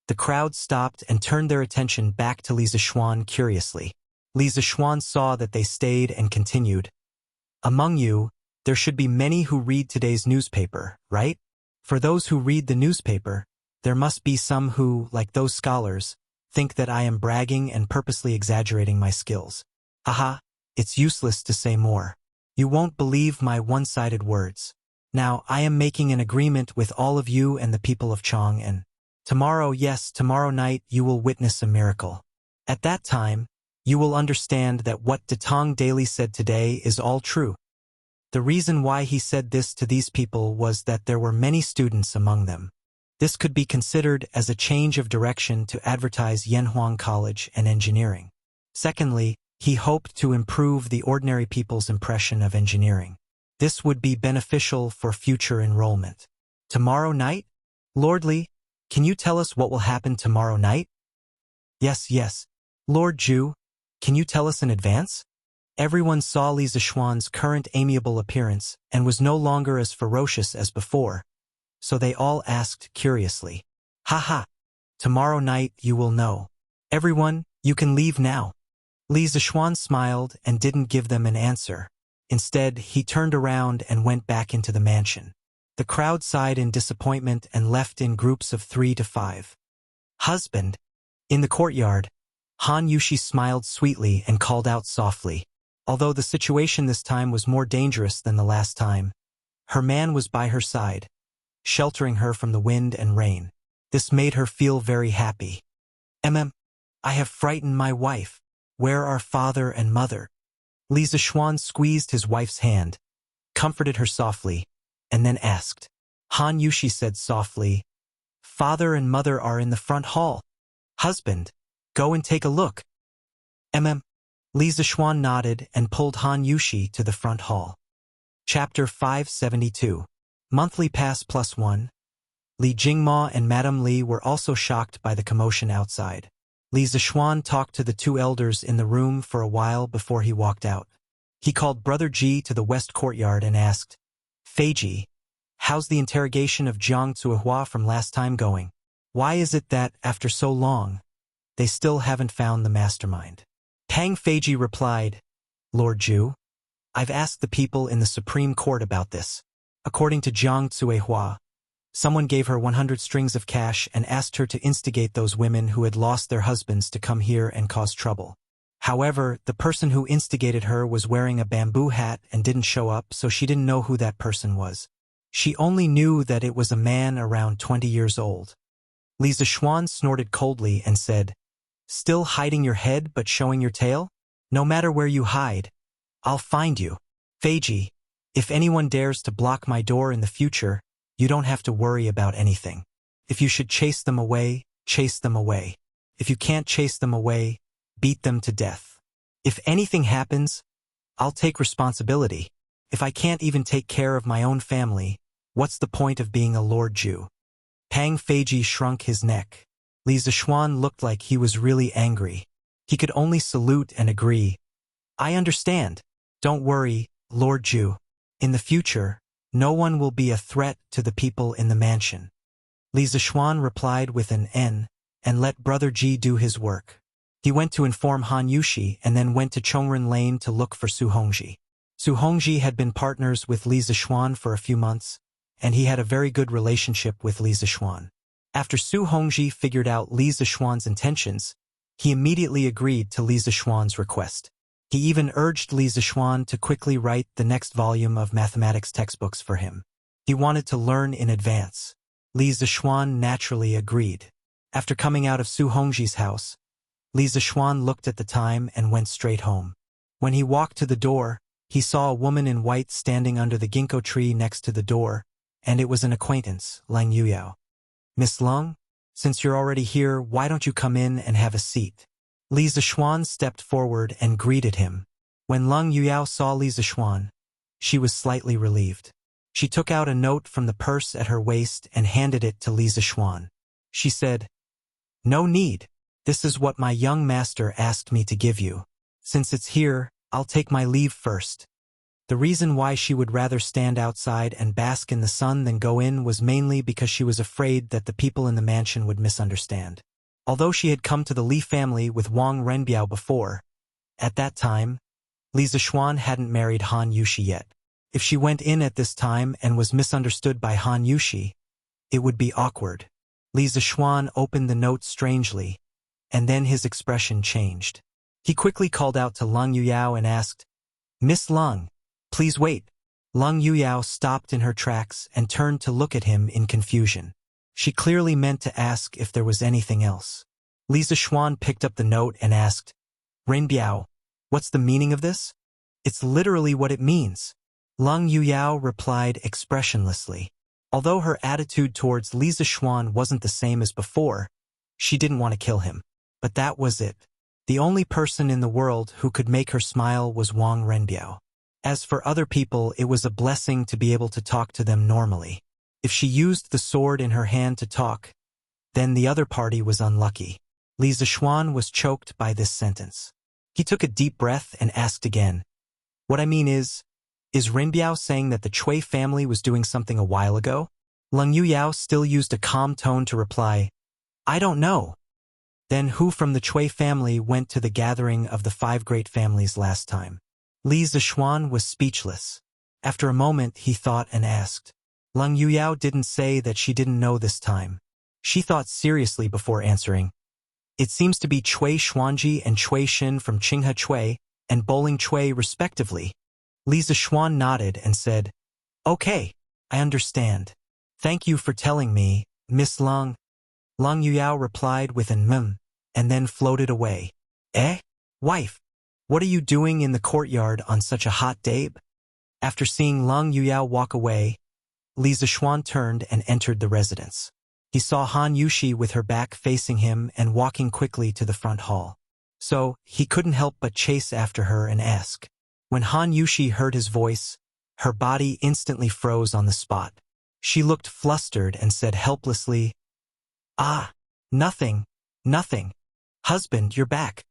the crowd stopped and turned their attention back to Li Zixuan curiously. Li Zixuan saw that they stayed and continued, "Among you, there should be many who read today's newspaper, right? For those who read the newspaper, there must be some who, like those scholars, think that I am bragging and purposely exaggerating my skills. Haha, it's useless to say more. You won't believe my one-sided words. Now, I am making an agreement with all of you and the people of Chong, and tomorrow, yes, tomorrow night, you will witness a miracle. At that time, you will understand that what Datong Daily said today is all true." The reason why he said this to these people was that there were many students among them. This could be considered as a change of direction to advertise Yanhuang College and engineering. Secondly, he hoped to improve the ordinary people's impression of engineering. This would be beneficial for future enrollment. Tomorrow night? Lord Li, can you tell us what will happen tomorrow night? Yes. Lord Zhu, can you tell us in advance? Everyone saw Li Zixuan's current amiable appearance and was no longer as ferocious as before, so they all asked curiously, "Haha, tomorrow night you will know. Everyone, you can leave now." Li Zixuan smiled and didn't give them an answer. Instead, he turned around and went back into the mansion. The crowd sighed in disappointment and left in groups of 3 to 5. "Husband." In the courtyard, Han Yushi smiled sweetly and called out softly. Although the situation this time was more dangerous than the last time, her man was by her side, sheltering her from the wind and rain. This made her feel very happy. I have frightened my wife. Where are father and mother?" Li Zixuan squeezed his wife's hand, comforted her softly, and then asked. Han Yushi said softly, "Father and mother are in the front hall. Husband, go and take a look." Li Zixuan nodded and pulled Han Yushi to the front hall. Chapter 572. Monthly Pass +1. Li Jingma and Madame Li were also shocked by the commotion outside. Li Zixuan talked to the two elders in the room for a while before he walked out. He called Brother Ji to the west courtyard and asked, "Feiji, how's the interrogation of Jiang Zuihua from last time going? Why is it that, after so long, they still haven't found the mastermind?" Tang Feiji replied, "Lord Zhu, I've asked the people in the Supreme Court about this. According to Jiang Zuihua, someone gave her 100 strings of cash and asked her to instigate those women who had lost their husbands to come here and cause trouble. However, the person who instigated her was wearing a bamboo hat and didn't show up, so she didn't know who that person was. She only knew that it was a man around 20 years old." Li Zixuan snorted coldly and said, "Still hiding your head but showing your tail? No matter where you hide, I'll find you. Feiji, if anyone dares to block my door in the future, you don't have to worry about anything. If you should chase them away, chase them away. If you can't chase them away, beat them to death. If anything happens, I'll take responsibility. If I can't even take care of my own family, what's the point of being a Lord Zhu?" Tang Feiji shrunk his neck. Li Zixuan looked like he was really angry. He could only salute and agree. "I understand. Don't worry, Lord Zhu. In the future, no one will be a threat to the people in the mansion." Li Zixuan replied with an N and let Brother Ji do his work. He went to inform Han Yushi and then went to Chongren Lane to look for Su Hongji. Su Hongji had been partners with Li Zixuan for a few months, and he had a very good relationship with Li Zixuan. After Su Hongji figured out Li Zixuan's intentions, he immediately agreed to Li Zixuan's request. He even urged Li Zixuan to quickly write the next volume of mathematics textbooks for him. He wanted to learn in advance. Li Zixuan naturally agreed. After coming out of Su Hongji's house, Li Zixuan looked at the time and went straight home. When he walked to the door, he saw a woman in white standing under the ginkgo tree next to the door, and it was an acquaintance, Lang Yuyao. "Miss Lung, since you're already here, why don't you come in and have a seat?" Li Zixuan stepped forward and greeted him. When Lung Yuyao saw Li Zixuan, she was slightly relieved. She took out a note from the purse at her waist and handed it to Li Zixuan. She said, "No need. This is what my young master asked me to give you. Since it's here, I'll take my leave first." The reason why she would rather stand outside and bask in the sun than go in was mainly because she was afraid that the people in the mansion would misunderstand. Although she had come to the Li family with Wang Renbiao before, at that time, Li Zixuan hadn't married Han Yushi yet. If she went in at this time and was misunderstood by Han Yushi, it would be awkward. Li Zixuan opened the note strangely, and then his expression changed. He quickly called out to Lung Yuyao and asked, "Miss Lung, please wait." Lung Yuyao stopped in her tracks and turned to look at him in confusion. She clearly meant to ask if there was anything else. Li Zixuan picked up the note and asked, "Renbiao, what's the meaning of this?" "It's literally what it means." Lung Yuyao replied expressionlessly. Although her attitude towards Li Zixuan wasn't the same as before, she didn't want to kill him. But that was it. The only person in the world who could make her smile was Wang Renbiao. As for other people, it was a blessing to be able to talk to them normally. If she used the sword in her hand to talk, then the other party was unlucky. Li Zixuan was choked by this sentence. He took a deep breath and asked again, "What I mean is Renbiao saying that the Chui family was doing something a while ago?" Lung Yuyao still used a calm tone to reply, "I don't know." "Then who from the Chui family went to the gathering of the 5 great families last time?" Li Zixuan was speechless. After a moment, he thought and asked. Lung Yuyao didn't say that she didn't know this time. She thought seriously before answering. "It seems to be Chui Xuanji and Chui Xin from Qinghe Chui and Bowling Chui respectively." Li Zixuan nodded and said, "Okay, I understand. Thank you for telling me, Miss Lung." Lung Yuyao replied with an and then floated away. "Eh? Wife, what are you doing in the courtyard on such a hot day?" After seeing Lung Yuyao walk away, Li Zixuan turned and entered the residence. He saw Han Yushi with her back facing him and walking quickly to the front hall. So, he couldn't help but chase after her and ask. When Han Yushi heard his voice, her body instantly froze on the spot. She looked flustered and said helplessly, "Ah, nothing, nothing. Husband, you're back.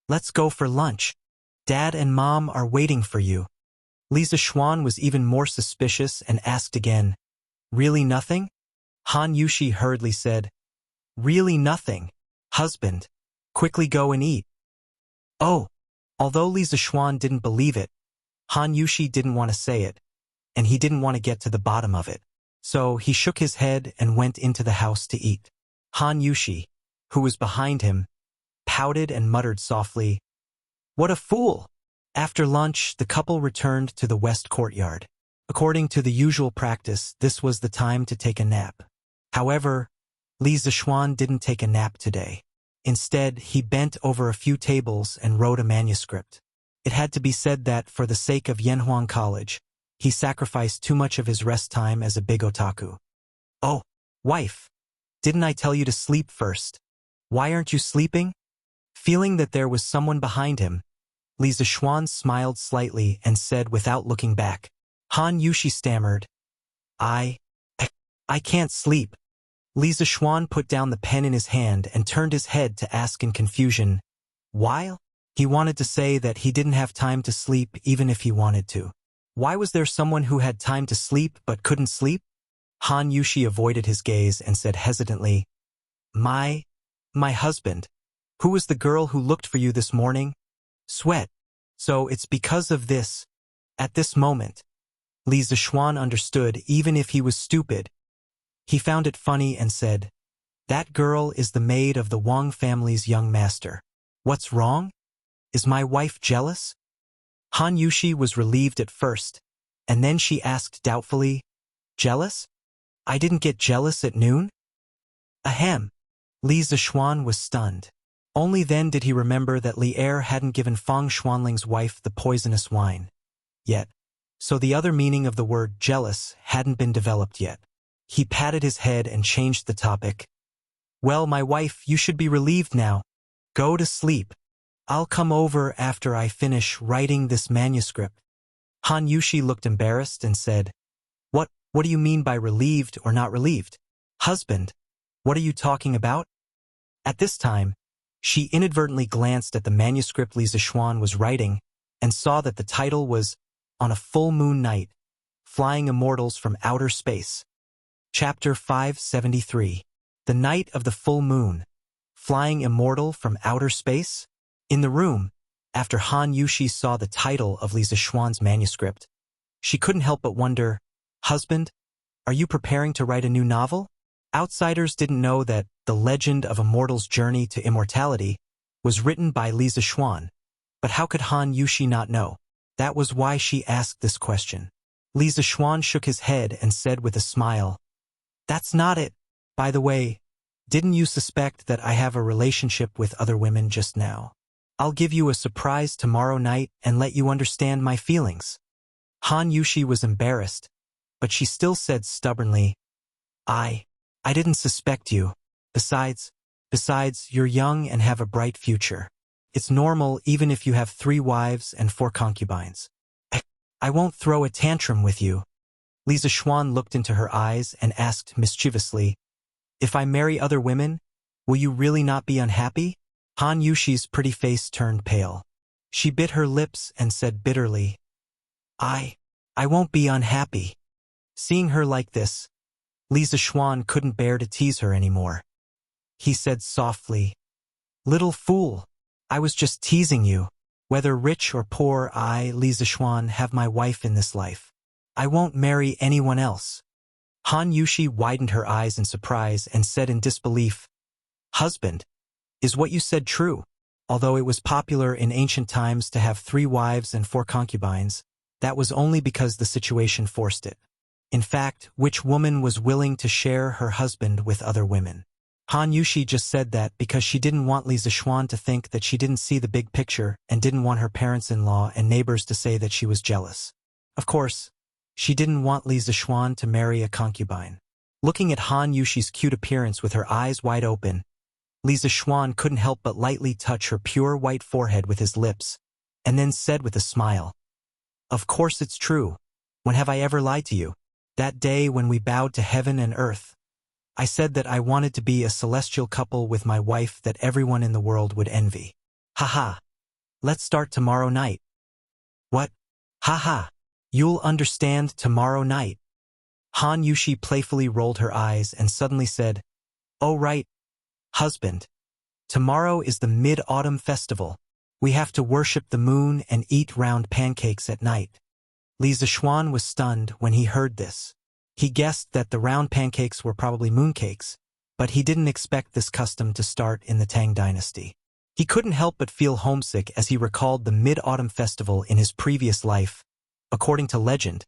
Let's go for lunch. Dad and Mom are waiting for you." Li Zixuan was even more suspicious and asked again, "Really nothing?" Han Yushi hurriedly said, "Really nothing. Husband, quickly go and eat." Oh, although Li Zixuan didn't believe it, Han Yushi didn't want to say it, and he didn't want to get to the bottom of it. So he shook his head and went into the house to eat. Han Yushi, who was behind him, pouted and muttered softly, "What a fool!" After lunch, the couple returned to the west courtyard. According to the usual practice, this was the time to take a nap. However, Li Zixuan didn't take a nap today. Instead, he bent over a few tables and wrote a manuscript. It had to be said that, for the sake of Yanhuang College, he sacrificed too much of his rest time as a big otaku. "Oh, wife, didn't I tell you to sleep first? Why aren't you sleeping?" Feeling that there was someone behind him, Li Zixuan smiled slightly and said without looking back. Han Yushi stammered, I can't sleep." Li Zixuan put down the pen in his hand and turned his head to ask in confusion, "Why?" He wanted to say that he didn't have time to sleep even if he wanted to. Why was there someone who had time to sleep but couldn't sleep? Han Yushi avoided his gaze and said hesitantly, My husband. Who was the girl who looked for you this morning?" Sweat. So it's because of this. At this moment, Li Zixuan understood even if he was stupid. He found it funny and said, "That girl is the maid of the Wang family's young master. What's wrong? Is my wife jealous?" Han Yushi was relieved at first, and then she asked doubtfully, "Jealous? I didn't get jealous at noon?" Ahem. Li Zixuan was stunned. Only then did he remember that Li Er hadn't given Fang Xuanling's wife the poisonous wine. yet, so the other meaning of the word jealous hadn't been developed yet. He patted his head and changed the topic. Well, my wife, you should be relieved now. Go to sleep. I'll come over after I finish writing this manuscript. Han Yushi looked embarrassed and said, What do you mean by relieved or not relieved? Husband, what are you talking about? At this time, she inadvertently glanced at the manuscript Li Zixuan was writing and saw that the title was On a Full Moon Night, Flying Immortals from Outer Space. Chapter 573. The Night of the Full Moon, Flying Immortal from Outer Space? In the room, after Han Yushi saw the title of Li Zixuan's manuscript, she couldn't help but wonder, Husband, are you preparing to write a new novel? Outsiders didn't know that The Legend of a Mortal's Journey to Immortality was written by Li Zixuan, but how could Han Yushi not know? That was why she asked this question. Li Zixuan shook his head and said with a smile, That's not it. By the way, didn't you suspect that I have a relationship with other women just now? I'll give you a surprise tomorrow night and let you understand my feelings. Han Yushi was embarrassed, but she still said stubbornly, I didn't suspect you. Besides, you're young and have a bright future. It's normal even if you have 3 wives and 4 concubines. I won't throw a tantrum with you. Li Zixuan looked into her eyes and asked mischievously, If I marry other women, will you really not be unhappy? Han Yushi's pretty face turned pale. She bit her lips and said bitterly, I won't be unhappy. Seeing her like this, Li Zixuan couldn't bear to tease her anymore. He said softly, Little fool, I was just teasing you. Whether rich or poor, I, Li Zixuan, have my wife in this life. I won't marry anyone else. Han Yushi widened her eyes in surprise and said in disbelief, Husband, is what you said true? Although it was popular in ancient times to have 3 wives and 4 concubines, that was only because the situation forced it. In fact, which woman was willing to share her husband with other women? Han Yushi just said that because she didn't want Li Zixuan to think that she didn't see the big picture and didn't want her parents-in-law and neighbors to say that she was jealous. Of course, she didn't want Li Zixuan to marry a concubine. Looking at Han Yushi's cute appearance with her eyes wide open, Li Zixuan couldn't help but lightly touch her pure white forehead with his lips, and then said with a smile, Of course it's true. When have I ever lied to you? That day when we bowed to heaven and earth, I said that I wanted to be a celestial couple with my wife that everyone in the world would envy. Haha. Let's start tomorrow night. What? Haha. You'll understand tomorrow night. Han Yushi playfully rolled her eyes and suddenly said, Oh right, husband. Tomorrow is the Mid-Autumn Festival. We have to worship the moon and eat round pancakes at night. Li Zixuan was stunned when he heard this. He guessed that the round pancakes were probably mooncakes, but he didn't expect this custom to start in the Tang dynasty. He couldn't help but feel homesick as he recalled the Mid-Autumn Festival in his previous life. According to legend,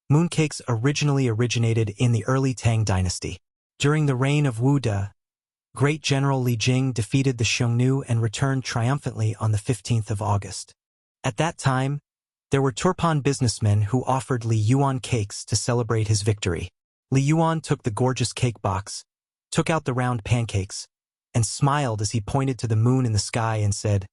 mooncakes originally originated in the early Tang dynasty. During the reign of Wu De, Great General Li Jing defeated the Xiongnu and returned triumphantly on the 15th of August. At that time, there were Turpan businessmen who offered Li Yuan cakes to celebrate his victory. Li Yuan took the gorgeous cake box, took out the round pancakes, and smiled as he pointed to the moon in the sky and said,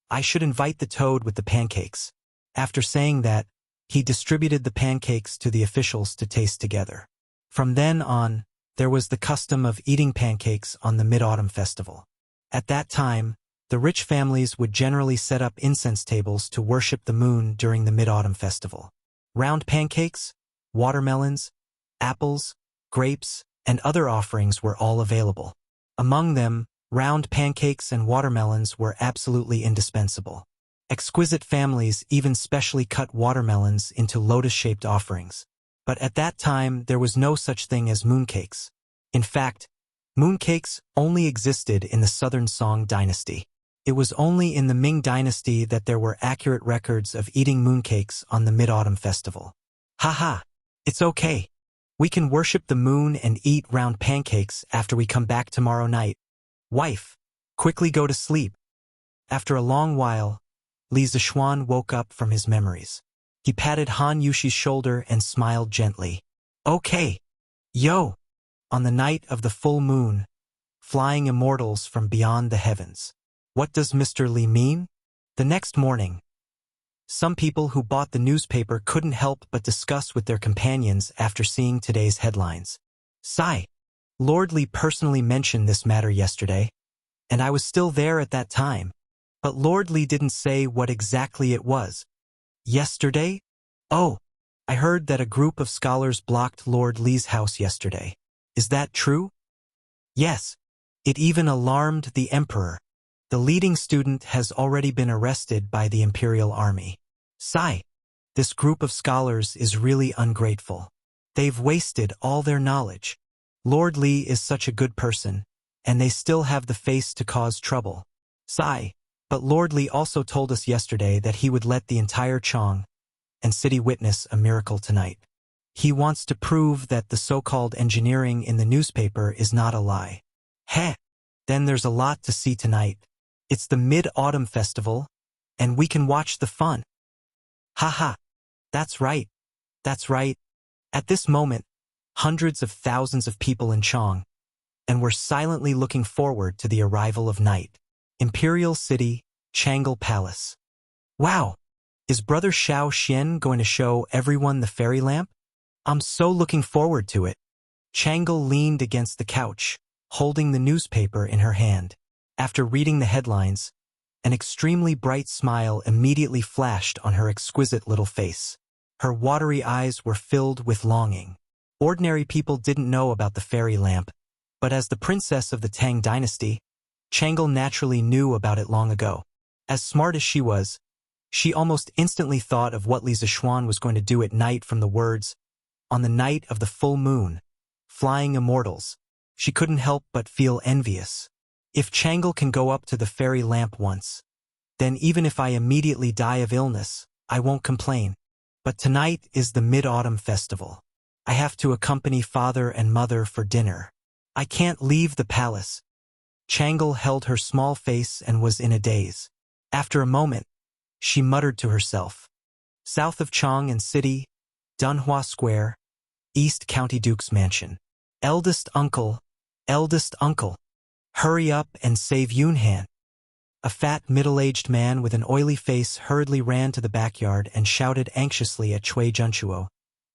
I should invite the toad with the pancakes. After saying that, he distributed the pancakes to the officials to taste together. From then on, there was the custom of eating pancakes on the Mid-Autumn Festival. At that time, the rich families would generally set up incense tables to worship the moon during the Mid-Autumn Festival. Round pancakes, watermelons, apples, grapes, and other offerings were all available. Among them, round pancakes and watermelons were absolutely indispensable. Exquisite families even specially cut watermelons into lotus-shaped offerings. But at that time, there was no such thing as mooncakes. In fact, mooncakes only existed in the Southern Song dynasty. It was only in the Ming dynasty that there were accurate records of eating mooncakes on the Mid-Autumn Festival. Haha, it's okay. We can worship the moon and eat round pancakes after we come back tomorrow night. Wife, quickly go to sleep. After a long while, Li Zixuan woke up from his memories. He patted Han Yushi's shoulder and smiled gently. Okay. Yo! On the night of the full moon, flying immortals from beyond the heavens. What does Mr. Li mean? The next morning, some people who bought the newspaper couldn't help but discuss with their companions after seeing today's headlines. Sigh. Lord Li personally mentioned this matter yesterday, and I was still there at that time. But Lord Li didn't say what exactly it was. Yesterday? Oh, I heard that a group of scholars blocked Lord Li's house yesterday. Is that true? Yes. It even alarmed the emperor. The leading student has already been arrested by the imperial army. Sigh. This group of scholars is really ungrateful. They've wasted all their knowledge. Lord Li is such a good person, and they still have the face to cause trouble. Sigh. But Lord Li also told us yesterday that he would let the entire Chong and city witness a miracle tonight. He wants to prove that the so-called engineering in the newspaper is not a lie. Heh. Then there's a lot to see tonight. It's the Mid-Autumn Festival, and we can watch the fun. Haha. That's right. That's right. At this moment, hundreds of thousands of people in Chong, and were silently looking forward to the arrival of night. Imperial City, Changle Palace. Wow! Is Brother Xiao Xian going to show everyone the fairy lamp? I'm so looking forward to it. Changle leaned against the couch, holding the newspaper in her hand. After reading the headlines, an extremely bright smile immediately flashed on her exquisite little face. Her watery eyes were filled with longing. Ordinary people didn't know about the fairy lamp, but as the princess of the Tang dynasty, Changle naturally knew about it long ago. As smart as she was, she almost instantly thought of what Li Zixuan was going to do at night from the words, "On the night of the full moon, flying immortals." She couldn't help but feel envious. If Changle can go up to the fairy lamp once, then even if I immediately die of illness, I won't complain. But tonight is the Mid-Autumn Festival. I have to accompany father and mother for dinner. I can't leave the palace. Changle held her small face and was in a daze. After a moment, she muttered to herself. South of Chong and City, Dunhua Square, East County Duke's Mansion. Eldest uncle, hurry up and save Yunhan. A fat, middle-aged man with an oily face hurriedly ran to the backyard and shouted anxiously at Cui Junchuo,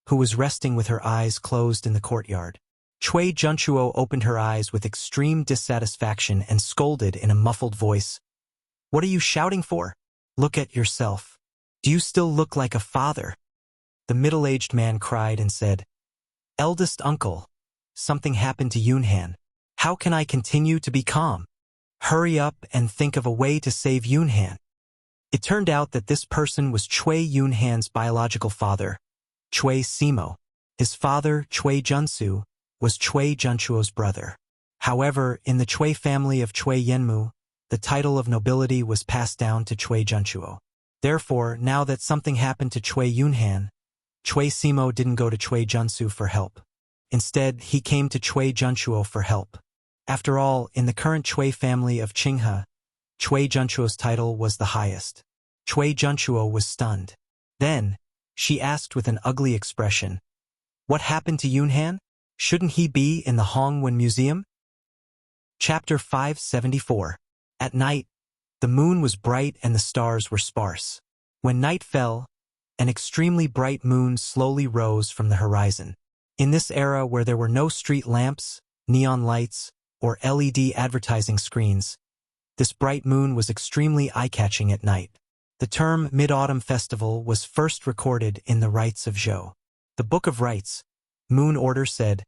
who was resting with her eyes closed in the courtyard. Cui Junchuo opened her eyes with extreme dissatisfaction and scolded in a muffled voice. What are you shouting for? Look at yourself. Do you still look like a father? The middle-aged man cried and said, Eldest uncle, something happened to Yunhan. How can I continue to be calm? Hurry up and think of a way to save Yunhan. It turned out that this person was Cui Yunhan's biological father, Cui Simo. His father, Cui Junsu, was Cui Junchuo's brother. However, in the Cui family of Cui Yenmu, the title of nobility was passed down to Cui Junchuo. Therefore, now that something happened to Cui Yunhan, Cui Simo didn't go to Cui Junsu for help. Instead, he came to Cui Junchuo for help. After all, in the current Cui family of Qinghe, Cui Junchuo's title was the highest. Cui Junchuo was stunned. Then, she asked with an ugly expression, What happened to Yunhan? Shouldn't he be in the Hongwen Museum? Chapter 574. At night, the moon was bright and the stars were sparse. When night fell, an extremely bright moon slowly rose from the horizon. In this era where there were no street lamps, neon lights, or LED advertising screens, this bright moon was extremely eye-catching at night. The term Mid-Autumn Festival was first recorded in the Rites of Zhou. The Book of Rites, Moon Order said,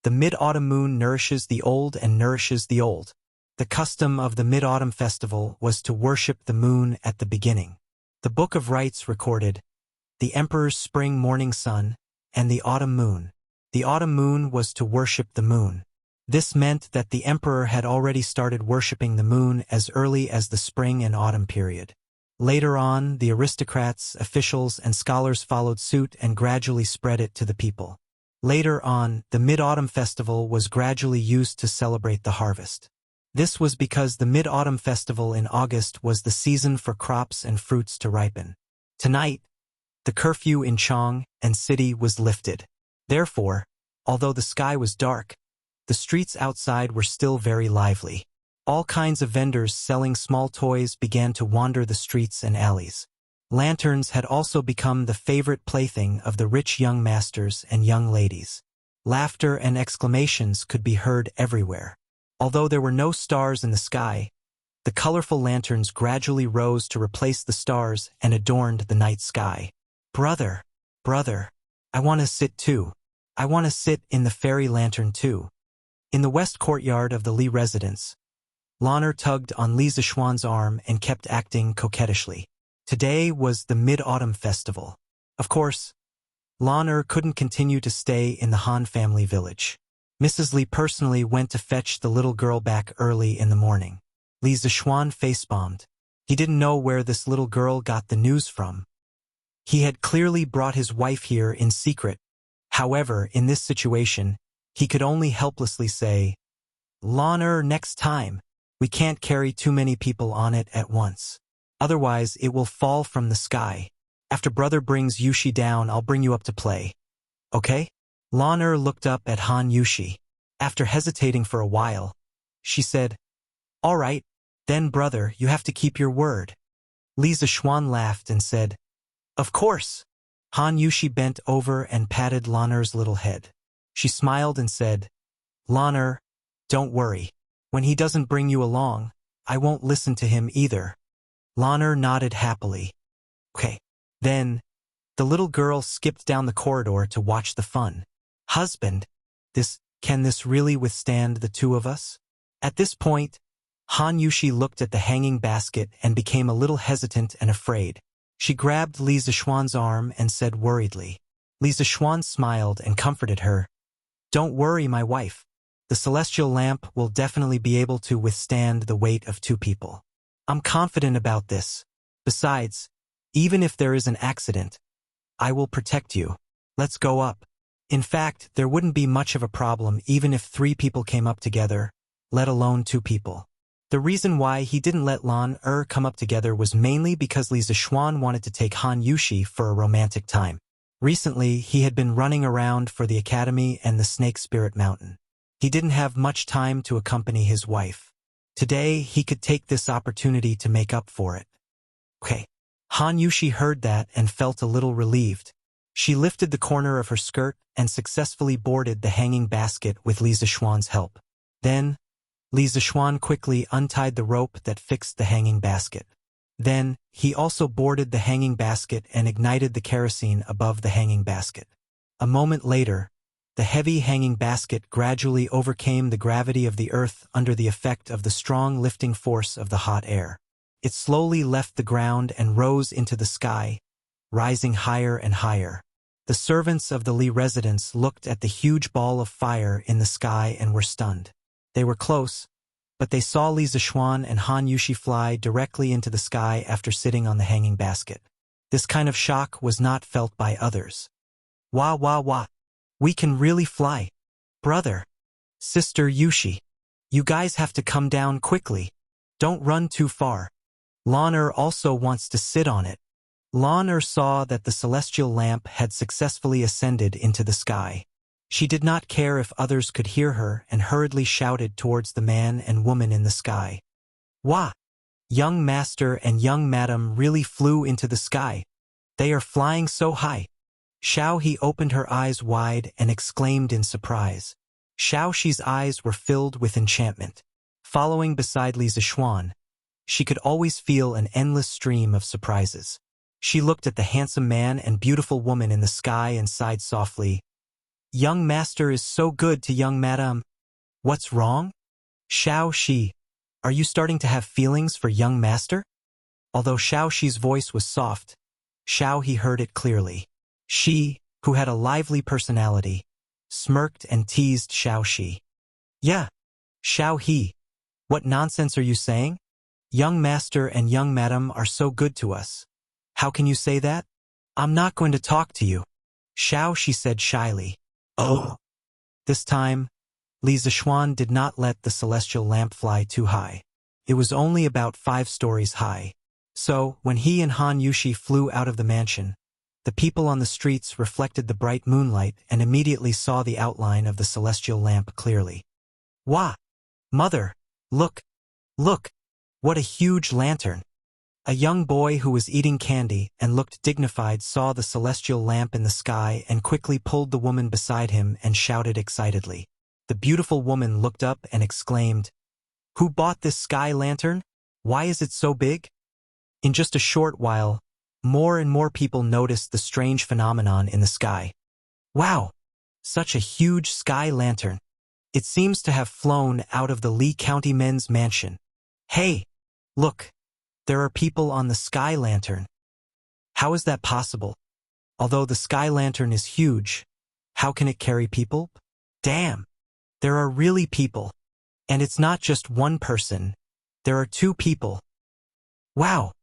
The mid-autumn moon nourishes the old and nourishes the old. The custom of the Mid-Autumn Festival was to worship the moon at the beginning. The Book of Rites recorded, the Emperor's spring morning sun, and the autumn moon. The autumn moon was to worship the moon. This meant that the emperor had already started worshipping the moon as early as the spring and autumn period. Later on, the aristocrats, officials, and scholars followed suit and gradually spread it to the people. Later on, the Mid-Autumn Festival was gradually used to celebrate the harvest. This was because the Mid-Autumn Festival in August was the season for crops and fruits to ripen. Tonight, The curfew in Chong and city was lifted. Therefore, although the sky was dark, the streets outside were still very lively. All kinds of vendors selling small toys began to wander the streets and alleys. Lanterns had also become the favorite plaything of the rich young masters and young ladies. Laughter and exclamations could be heard everywhere. Although there were no stars in the sky, the colorful lanterns gradually rose to replace the stars and adorned the night sky. Brother, brother, I want to sit too. I want to sit in the fairy lantern too. In the west courtyard of the Li residence, Lanner tugged on Li Zixuan's arm and kept acting coquettishly. Today was the Mid-Autumn Festival. Of course, Lanner couldn't continue to stay in the Han family village. Mrs. Li personally went to fetch the little girl back early in the morning. Li Zixuan face-bombed. He didn't know where this little girl got the news from. He had clearly brought his wife here in secret. However, in this situation, he could only helplessly say, "Lanner, next time, we can't carry too many people on it at once. Otherwise, it will fall from the sky. After brother brings Yushi down, I'll bring you up to play. Okay?" Lanner looked up at Han Yushi. After hesitating for a while, she said, "All right, then brother, you have to keep your word." Li Zixuan laughed and said, "Of course." Han Yushi bent over and patted Lanner's little head. She smiled and said, "Lanner, don't worry. When he doesn't bring you along, I won't listen to him either." Lanner nodded happily. Okay. Then, the little girl skipped down the corridor to watch the fun. "Husband, can this really withstand the two of us?" At this point, Han Yushi looked at the hanging basket and became a little hesitant and afraid. She grabbed Li Zixuan's arm and said worriedly. Li Zixuan smiled and comforted her. "Don't worry, my wife. The celestial lamp will definitely be able to withstand the weight of two people. I'm confident about this. Besides, even if there is an accident, I will protect you. Let's go up." In fact, there wouldn't be much of a problem even if 3 people came up together, let alone 2 people. The reason why he didn't let Lanner come up together was mainly because Li Zixuan wanted to take Han Yushi for a romantic time. Recently, he had been running around for the academy and the Snake Spirit Mountain. He didn't have much time to accompany his wife. Today, he could take this opportunity to make up for it. Okay. Han Yushi heard that and felt a little relieved. She lifted the corner of her skirt and successfully boarded the hanging basket with Li Zixuan's help. Then, Li Zixuan quickly untied the rope that fixed the hanging basket. Then, he also boarded the hanging basket and ignited the kerosene above the hanging basket. A moment later, the heavy hanging basket gradually overcame the gravity of the earth under the effect of the strong lifting force of the hot air. It slowly left the ground and rose into the sky, rising higher and higher. The servants of the Li residence looked at the huge ball of fire in the sky and were stunned. They were close, but they saw Li Zixuan and Han Yushi fly directly into the sky after sitting on the hanging basket. This kind of shock was not felt by others. "Wah wah wah. We can really fly. Brother, sister Yushi, you guys have to come down quickly. Don't run too far. Lanner also wants to sit on it." Lanner saw that the celestial lamp had successfully ascended into the sky. She did not care if others could hear her and hurriedly shouted towards the man and woman in the sky. "Wah! Young master and young madam really flew into the sky. They are flying so high." Xiao He opened her eyes wide and exclaimed in surprise. Xiao Shi's eyes were filled with enchantment. Following beside Li Zixuan, she could always feel an endless stream of surprises. She looked at the handsome man and beautiful woman in the sky and sighed softly. "Young master is so good to young madam. What's wrong? Xiao Shi, are you starting to have feelings for young master?" Although Xiao Shi's voice was soft, Xiao He heard it clearly. She, who had a lively personality, smirked and teased Xiao Shi. "Yeah, Xiao He, what nonsense are you saying? Young master and young madam are so good to us. How can you say that? I'm not going to talk to you," Xiao Shi said shyly. "Oh." This time, Li Zixuan did not let the celestial lamp fly too high. It was only about 5 stories high. So, when he and Han Yushi flew out of the mansion, The people on the streets reflected the bright moonlight and immediately saw the outline of the celestial lamp clearly. Wah! Mother! Look! Look! What a huge lantern! A young boy who was eating candy and looked dignified saw the celestial lamp in the sky and quickly pulled the woman beside him and shouted excitedly. The beautiful woman looked up and exclaimed, "Who bought this sky lantern? Why is it so big?" In just a short while, more and more people noticed the strange phenomenon in the sky. Wow! Such a huge sky lantern. It seems to have flown out of the Lee County men's mansion. Hey! Look! There are people on the sky lantern. How is that possible? Although the sky lantern is huge, how can it carry people? Damn! There are really people. And it's not just one person. There are two people. Wow!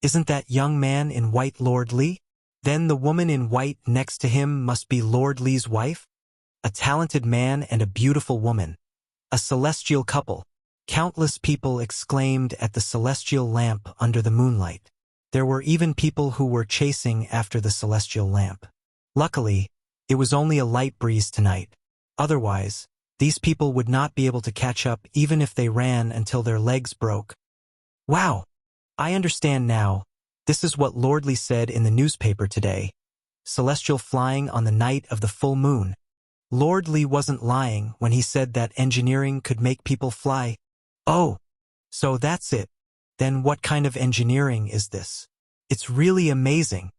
Isn't that young man in white Lord Lee? Then the woman in white next to him must be Lord Lee's wife? A talented man and a beautiful woman. A celestial couple. Countless people exclaimed at the celestial lamp under the moonlight. There were even people who were chasing after the celestial lamp. Luckily, it was only a light breeze tonight. Otherwise, these people would not be able to catch up even if they ran until their legs broke. Wow! I understand now. This is what Lord Lee said in the newspaper today. Celestial flying on the night of the full moon. Lord Lee wasn't lying when he said that engineering could make people fly. Oh, so that's it. Then what kind of engineering is this? It's really amazing.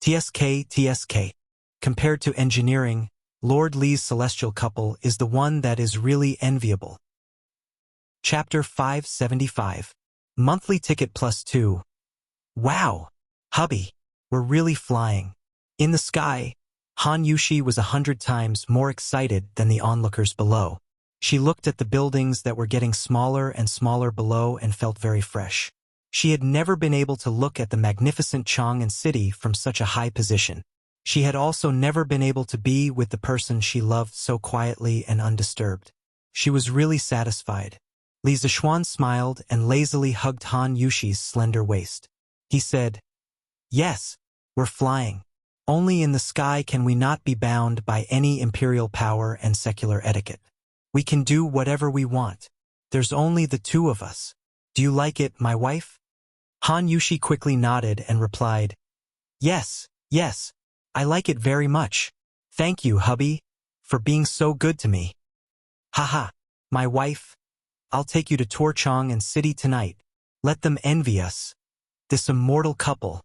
TSK. Compared to engineering, Lord Lee's celestial couple is the one that is really enviable. Chapter 575. Monthly ticket +2. Wow! Hubby, we're really flying. In the sky, Han Yushi was 100 times more excited than the onlookers below. She looked at the buildings that were getting smaller and smaller below and felt very fresh. She had never been able to look at the magnificent Chang'an city from such a high position. She had also never been able to be with the person she loved so quietly and undisturbed. She was really satisfied. Li Zixuan smiled and lazily hugged Han Yushi's slender waist. He said, "Yes, we're flying. Only in the sky can we not be bound by any imperial power and secular etiquette. We can do whatever we want. There's only the two of us. Do you like it, my wife?" Han Yushi quickly nodded and replied, Yes, I like it very much. Thank you, hubby, for being so good to me." Haha, my wife. I'll take you to Chang'an City tonight. Let them envy us. This immortal couple.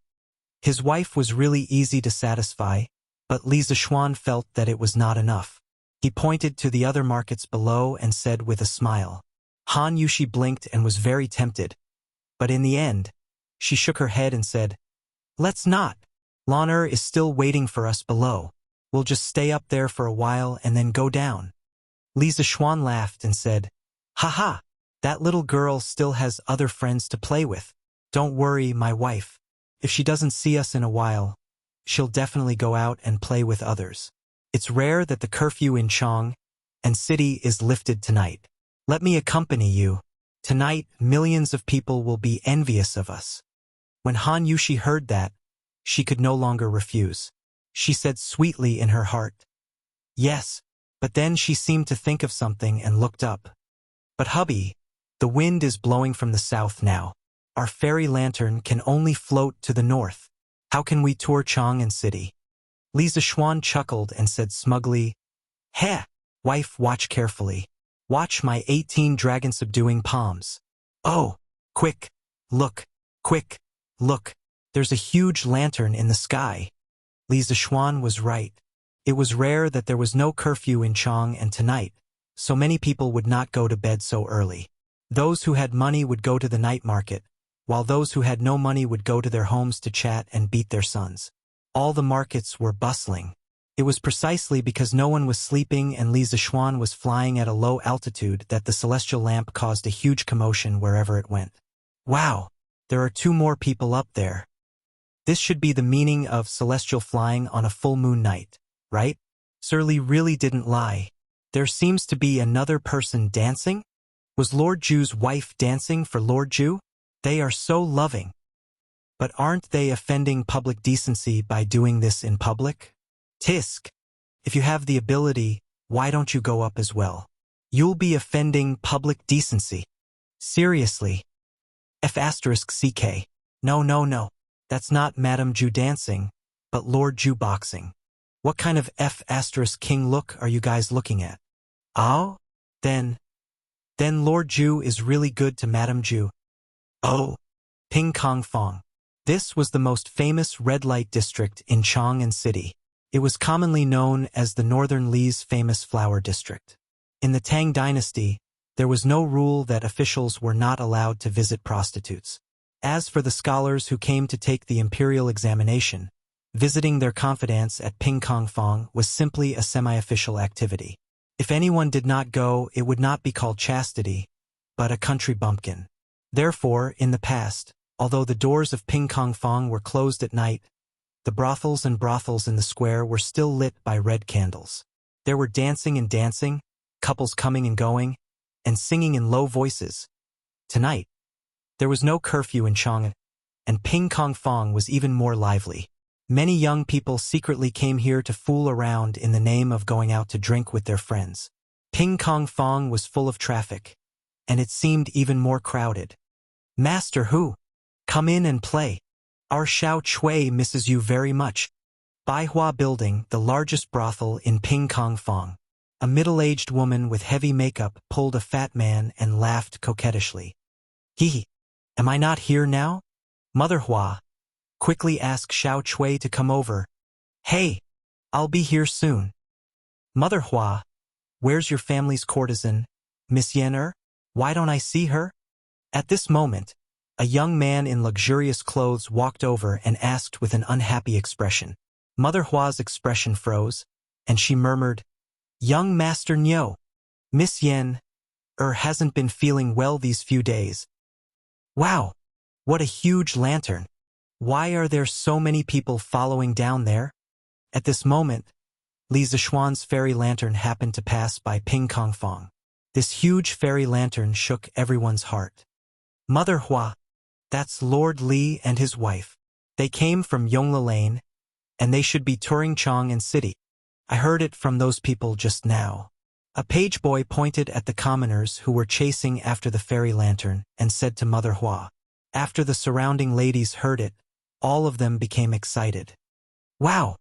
His wife was really easy to satisfy, but Li Zixuan felt that it was not enough. He pointed to the other markets below and said with a smile. Han Yushi blinked and was very tempted. But in the end, she shook her head and said, "Let's not. Lan is still waiting for us below. We'll just stay up there for a while and then go down." Li Zixuan laughed and said, "Haha, that little girl still has other friends to play with. Don't worry, my wife. If she doesn't see us in a while, she'll definitely go out and play with others. It's rare that the curfew in Chang'an City is lifted tonight. Let me accompany you. Tonight, millions of people will be envious of us." When Han Yushi heard that, she could no longer refuse. She said sweetly in her heart, "Yes," but then she seemed to think of something and looked up. "But hubby, the wind is blowing from the south now. Our fairy lantern can only float to the north. How can we tour Chang'an City?" Li Zixuan chuckled and said smugly, "Heh, wife, watch carefully. Watch my 18 dragon-subduing palms. Oh, quick, look, quick, look. There's a huge lantern in the sky." Li Zixuan was right. It was rare that there was no curfew in Chang'an tonight, so many people would not go to bed so early. Those who had money would go to the night market, while those who had no money would go to their homes to chat and beat their sons. All the markets were bustling. It was precisely because no one was sleeping and Li Zixuan was flying at a low altitude that the celestial lamp caused a huge commotion wherever it went. Wow, there are 2 more people up there. This should be the meaning of celestial flying on a full moon night, right? Sir Li really didn't lie. There seems to be another person dancing? Was Lord Ju's wife dancing for Lord Ju? They are so loving. But aren't they offending public decency by doing this in public? Tisk. If you have the ability, why don't you go up as well? You'll be offending public decency. Seriously. F***CK. No, no, no. That's not Madame Jew dancing, but Lord Jew boxing. What kind of F***king look are you guys looking at? Oh? Then Lord Jew is really good to Madame Jew. Oh. Ping Kong Fong. This was the most famous red light district in Chang'an City. It was commonly known as the Northern Li's famous flower district. In the Tang dynasty, there was no rule that officials were not allowed to visit prostitutes. As for the scholars who came to take the imperial examination, visiting their confidants at Ping Kong Fong was simply a semi-official activity. If anyone did not go, it would not be called chastity, but a country bumpkin. Therefore, in the past, although the doors of Ping Kong Fong were closed at night, the brothels in the square were still lit by red candles. There were dancing, couples coming and going, and singing in low voices. Tonight, there was no curfew in Chang'an, and Ping Kong Fong was even more lively. Many young people secretly came here to fool around in the name of going out to drink with their friends. Ping Kong Fong was full of traffic, and it seemed even more crowded. Master Hu, come in and play. Our Xiao Chui misses you very much. Baihua Building, the largest brothel in Ping Kong Fong. A middle-aged woman with heavy makeup pulled a fat man and laughed coquettishly. Hee, am I not here now? Mother Hua, quickly ask Xiao Chui to come over. Hey, I'll be here soon. Mother Hua, where's your family's courtesan, Miss Yen? Why don't I see her? At this moment, a young man in luxurious clothes walked over and asked with an unhappy expression. Mother Hua's expression froze, and she murmured, Young Master Nyo, Miss Yen, hasn't been feeling well these few days. Wow, what a huge lantern. Why are there so many people following down there? At this moment, Li Zixuan's fairy lantern happened to pass by Ping Kong Fong. This huge fairy lantern shook everyone's heart. Mother Hua, that's Lord Li and his wife. They came from Yongla Lane, and they should be touring Chang'an City. I heard it from those people just now. A page boy pointed at the commoners who were chasing after the fairy lantern and said to Mother Hua. After the surrounding ladies heard it, all of them became excited. Wow!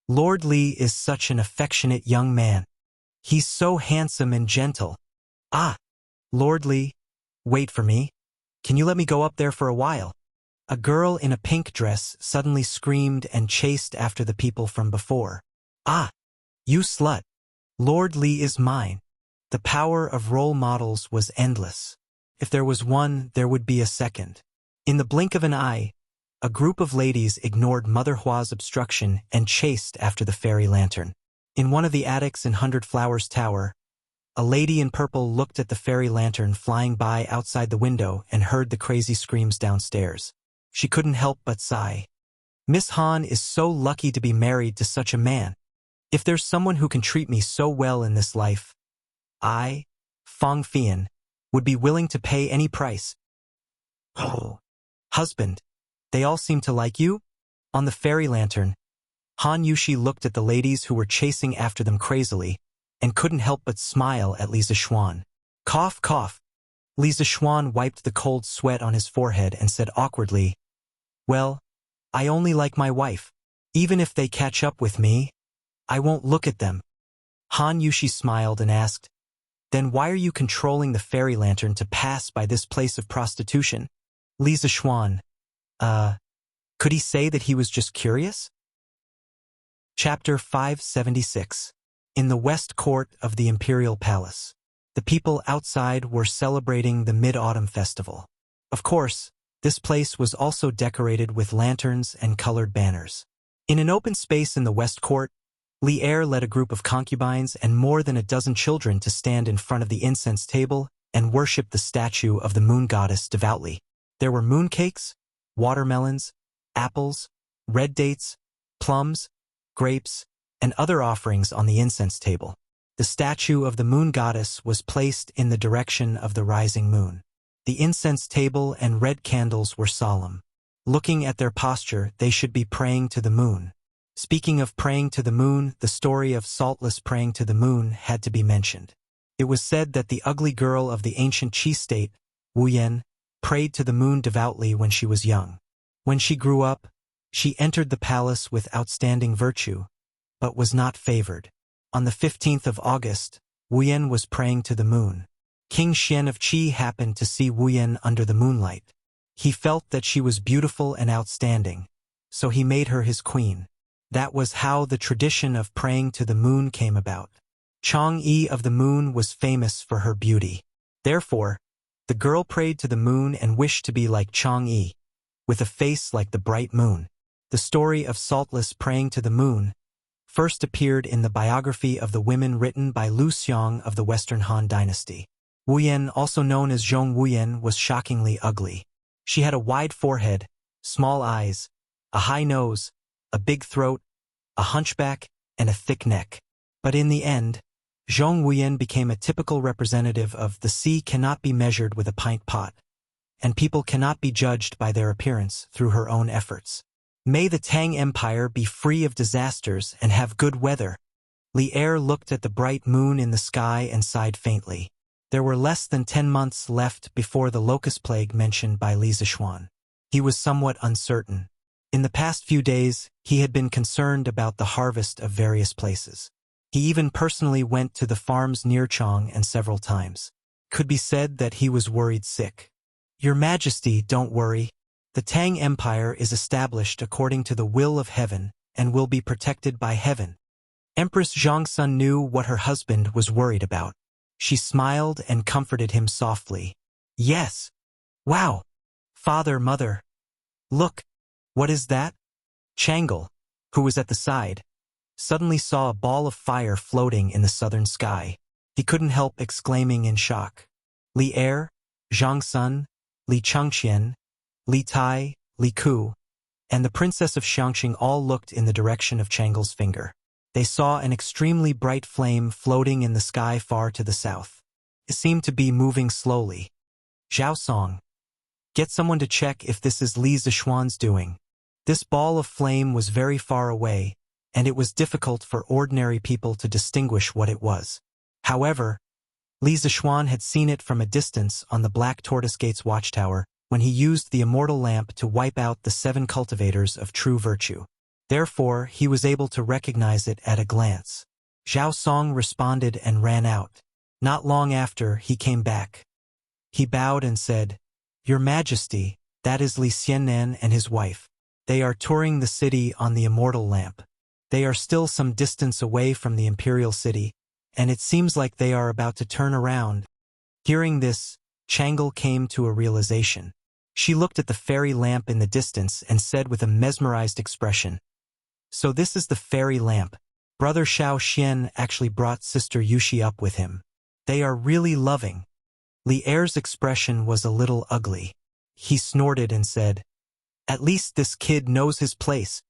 Lord Li is such an affectionate young man. He's so handsome and gentle. Ah! Lord Li, wait for me. Can you let me go up there for a while? A girl in a pink dress suddenly screamed and chased after the people from before. Ah! You slut! Lord Li is mine. The power of role models was endless. If there was one, there would be a second. In the blink of an eye, a group of ladies ignored Mother Hua's obstruction and chased after the fairy lantern. In one of the attics in 100 Flowers Tower, a lady in purple looked at the fairy lantern flying by outside the window and heard the crazy screams downstairs. She couldn't help but sigh. Miss Han is so lucky to be married to such a man. If there's someone who can treat me so well in this life, I, Fong Fian, would be willing to pay any price. Oh, husband, they all seem to like you? On the fairy lantern, Han Yushi looked at the ladies who were chasing after them crazily and couldn't help but smile at Li Zixuan. Cough, cough. Li Zixuan wiped the cold sweat on his forehead and said awkwardly, Well, I only like my wife. Even if they catch up with me, I won't look at them. Han Yushi smiled and asked, Then why are you controlling the fairy lantern to pass by this place of prostitution? Li Zixuan, could he say that he was just curious? Chapter 576. In the West Court of the Imperial Palace. The people outside were celebrating the Mid-Autumn Festival. Of course, this place was also decorated with lanterns and colored banners. In an open space in the West Court, Li Er led a group of concubines and more than a dozen children to stand in front of the incense table and worship the statue of the moon goddess devoutly. There were mooncakes, watermelons, apples, red dates, plums, grapes, and other offerings on the incense table. The statue of the moon goddess was placed in the direction of the rising moon. The incense table and red candles were solemn. Looking at their posture, they should be praying to the moon. Speaking of praying to the moon, the story of Saltless praying to the moon had to be mentioned. It was said that the ugly girl of the ancient Qi state, Wuyan, prayed to the moon devoutly when she was young. When she grew up, she entered the palace with outstanding virtue, but was not favored. On the 15th of August, Wuyan was praying to the moon. King Xian of Qi happened to see Wuyan under the moonlight. He felt that she was beautiful and outstanding, so he made her his queen. That was how the tradition of praying to the moon came about. Chang'e of the moon was famous for her beauty. Therefore, the girl prayed to the moon and wished to be like Chang'e, with a face like the bright moon. The story of Saltless praying to the moon first appeared in the biography of the women written by Lu Xiong of the Western Han dynasty. Wuyan, also known as Zhong Wuyan, was shockingly ugly. She had a wide forehead, small eyes, a high nose, a big throat, a hunchback, and a thick neck. But in the end, Zhong Wuyan became a typical representative of the sea cannot be measured with a pint pot, and people cannot be judged by their appearance through her own efforts. May the Tang Empire be free of disasters and have good weather. Li Er looked at the bright moon in the sky and sighed faintly. There were less than 10 months left before the locust plague mentioned by Li Zishuan. He was somewhat uncertain. In the past few days, he had been concerned about the harvest of various places. He even personally went to the farms near Chang and several times. Could be said that he was worried sick. Your Majesty, don't worry. The Tang Empire is established according to the will of heaven and will be protected by heaven. Empress Zhongsun knew what her husband was worried about. She smiled and comforted him softly. Yes. Wow. Father, mother. Look. What is that? Changle, who was at the side, suddenly saw a ball of fire floating in the southern sky. He couldn't help exclaiming in shock. Li Er, Zhang Sun, Li Changqian, Li Tai, Li Ku, and the princess of Xiangqing all looked in the direction of Changle's finger. They saw an extremely bright flame floating in the sky far to the south. It seemed to be moving slowly. Zhao Song, get someone to check if this is Li Zishuan's doing. This ball of flame was very far away, and it was difficult for ordinary people to distinguish what it was. However, Li Zishuan had seen it from a distance on the Black Tortoise Gate's watchtower when he used the immortal lamp to wipe out the 7 cultivators of true virtue. Therefore, he was able to recognize it at a glance. Zhao Song responded and ran out. Not long after, he came back. He bowed and said, Your Majesty, that is Li Xiannan and his wife. They are touring the city on the immortal lamp. They are still some distance away from the imperial city, and it seems like they are about to turn around. Hearing this, Changle came to a realization. She looked at the fairy lamp in the distance and said with a mesmerized expression, So this is the fairy lamp. Brother Xiao Xian actually brought Sister Yushi up with him. They are really loving. Li Er's expression was a little ugly. He snorted and said, At least this kid knows his place.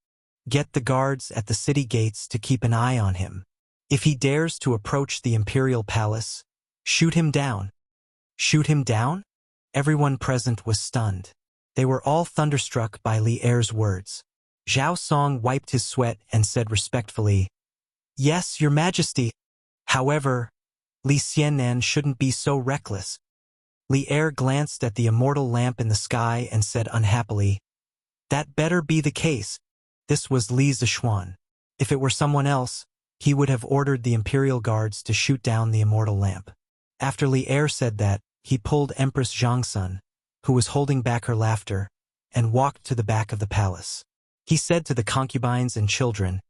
Get the guards at the city gates to keep an eye on him. If he dares to approach the imperial palace, shoot him down. Shoot him down? Everyone present was stunned. They were all thunderstruck by Li Er's words. Zhao Song wiped his sweat and said respectfully, Yes, Your Majesty. However, Li Xiannan shouldn't be so reckless. Li Er glanced at the immortal lamp in the sky and said unhappily, That better be the case. This was Li Zishuan. If it were someone else, he would have ordered the imperial guards to shoot down the immortal lamp. After Li Er said that, he pulled Empress Zhongsun, who was holding back her laughter, and walked to the back of the palace. He said to the concubines and children,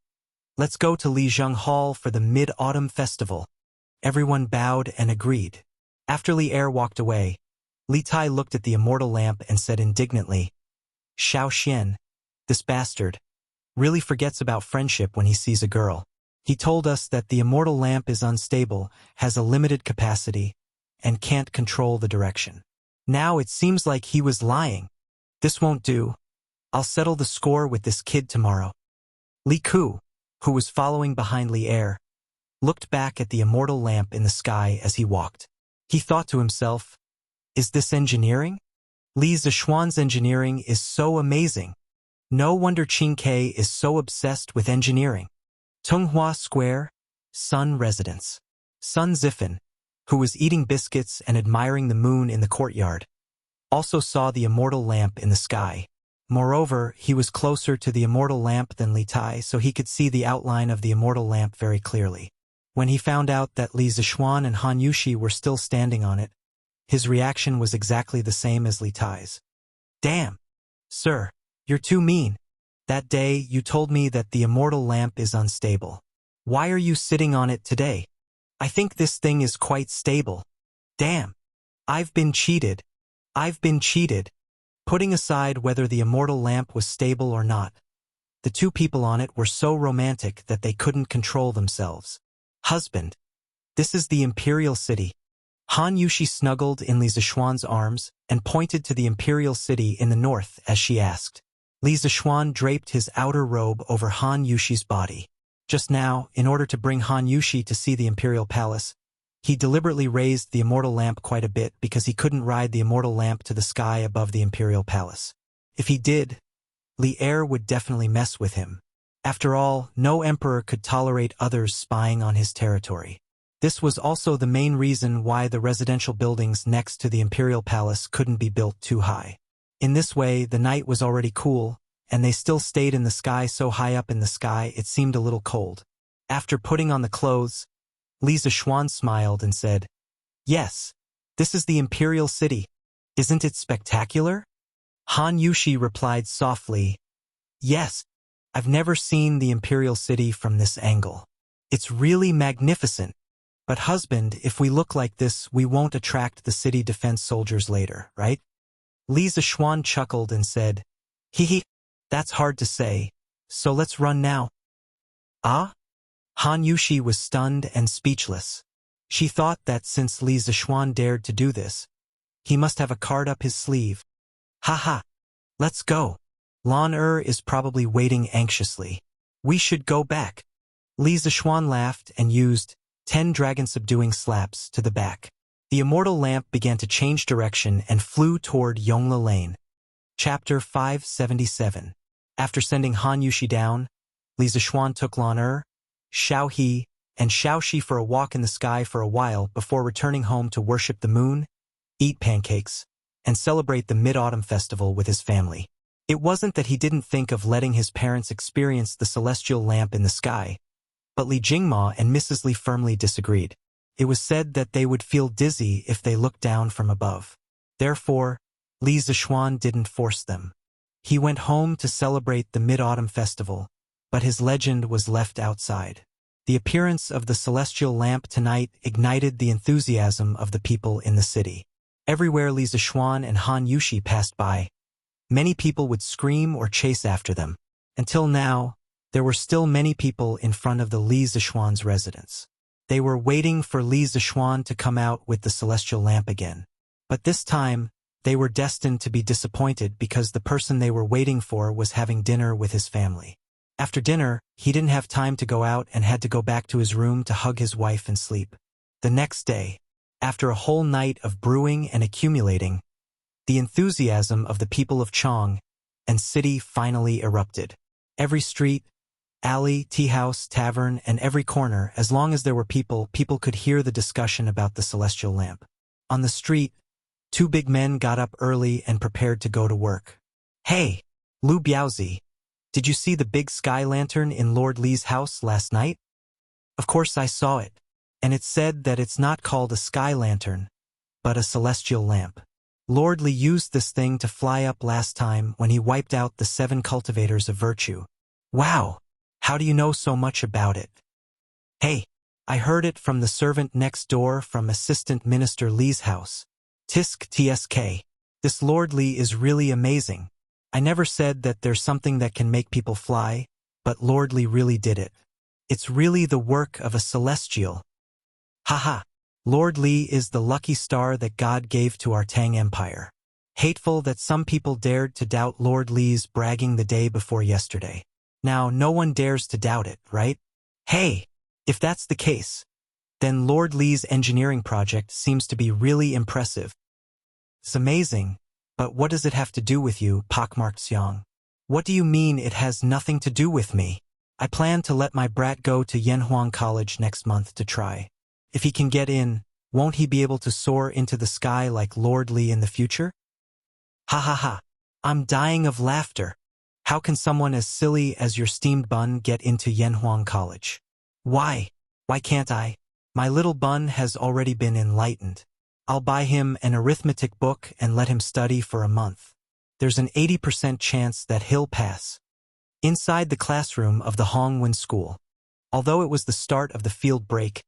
Let's go to Lijiang Hall for the Mid-Autumn Festival. Everyone bowed and agreed. After Li Er walked away, Li Tai looked at the immortal lamp and said indignantly, Xiao Xian, this bastard, really forgets about friendship when he sees a girl. He told us that the immortal lamp is unstable, has a limited capacity, and can't control the direction. Now it seems like he was lying. This won't do. I'll settle the score with this kid tomorrow. Li Ku, who was following behind Li Er, looked back at the immortal lamp in the sky as he walked. He thought to himself, Is this engineering? Li Zishuan's engineering is so amazing. No wonder Qing Ke is so obsessed with engineering. Tunghua Square, Sun Residence. Sun Zifan, who was eating biscuits and admiring the moon in the courtyard, also saw the immortal lamp in the sky. Moreover, he was closer to the immortal lamp than Li Tai, so he could see the outline of the immortal lamp very clearly. When he found out that Li Zishuan and Han Yushi were still standing on it, his reaction was exactly the same as Li Tai's. Damn! Sir, you're too mean. That day, you told me that the immortal lamp is unstable. Why are you sitting on it today? I think this thing is quite stable. Damn! I've been cheated. I've been cheated. Putting aside whether the immortal lamp was stable or not, the two people on it were so romantic that they couldn't control themselves. Husband, this is the Imperial City. Han Yushi snuggled in Li Zishuan's arms and pointed to the Imperial City in the north as she asked. Li Zishuan draped his outer robe over Han Yushi's body. Just now, in order to bring Han Yushi to see the Imperial Palace, he deliberately raised the immortal lamp quite a bit because he couldn't ride the immortal lamp to the sky above the Imperial Palace. If he did, Li Er would definitely mess with him. After all, no emperor could tolerate others spying on his territory. This was also the main reason why the residential buildings next to the Imperial Palace couldn't be built too high. In this way, the night was already cool, and they still stayed in the sky so high up in the sky it seemed a little cold. After putting on the clothes, Li Zishuan smiled and said, "Yes, this is the Imperial City. Isn't it spectacular?" Han Yushi replied softly, "Yes, I've never seen the Imperial City from this angle. It's really magnificent. But husband, if we look like this, we won't attract the city defense soldiers later, right?" Li Zishuan chuckled and said, "Hee, that's hard to say, so let's run now." Ah? Han Yushi was stunned and speechless. She thought that since Li Zishuan dared to do this, he must have a card up his sleeve. "Haha, let's go. Lan is probably waiting anxiously. We should go back." Li Zishuan laughed and used 10 dragon-subduing slaps to the back. The immortal lamp began to change direction and flew toward Yongla Lane. Chapter 577. After sending Han Yushi down, Li Zishuan took Lan Xiao He, and Xiao Shi for a walk in the sky for a while before returning home to worship the moon, eat pancakes, and celebrate the Mid-Autumn Festival with his family. It wasn't that he didn't think of letting his parents experience the celestial lamp in the sky, but Li Jingma and Mrs. Li firmly disagreed. It was said that they would feel dizzy if they looked down from above. Therefore, Li Zishuan didn't force them. He went home to celebrate the Mid-Autumn Festival, but his legend was left outside. The appearance of the celestial lamp tonight ignited the enthusiasm of the people in the city. Everywhere Li Zishuan and Han Yushi passed by, many people would scream or chase after them. Until now, there were still many people in front of the Li Zishuan's residence. They were waiting for Li Zishuan to come out with the celestial lamp again. But this time, they were destined to be disappointed because the person they were waiting for was having dinner with his family. After dinner, he didn't have time to go out and had to go back to his room to hug his wife and sleep. The next day, after a whole night of brewing and accumulating, the enthusiasm of the people of Chong and city finally erupted. Every street, alley, tea house, tavern, and every corner, as long as there were people could hear the discussion about the celestial lamp. On the street, 2 big men got up early and prepared to go to work. "Hey, Lu Biaozi, did you see the big sky lantern in Lord Li's house last night?" "Of course I saw it, and it said that it's not called a sky lantern, but a celestial lamp. Lord Li used this thing to fly up last time when he wiped out the 7 cultivators of virtue." "Wow, how do you know so much about it?" "Hey, I heard it from the servant next door from Assistant Minister Li's house. Tisk tsk. This Lord Li is really amazing. I never said that there's something that can make people fly, but Lord Li really did it. It's really the work of a celestial. Haha. Lord Li is the lucky star that God gave to our Tang Empire. Hateful that some people dared to doubt Lord Li's bragging the day before yesterday. Now no one dares to doubt it, right? Hey, if that's the case, then Lord Li's engineering project seems to be really impressive. It's amazing, But what does it have to do with you, pockmarked Xiang? What do you mean it has nothing to do with me? I plan to let my brat go to Yanhuang College next month to try. If he can get in, won't he be able to soar into the sky like Lord Li in the future? Ha ha ha. I'm dying of laughter. How can someone as silly as your steamed bun get into Yanhuang College? Why? Why can't I? My little bun has already been enlightened. I'll buy him an arithmetic book and let him study for a month. There's an 80% chance that he'll pass. Inside the classroom of the Hongwen School. Although it was the start of the field break,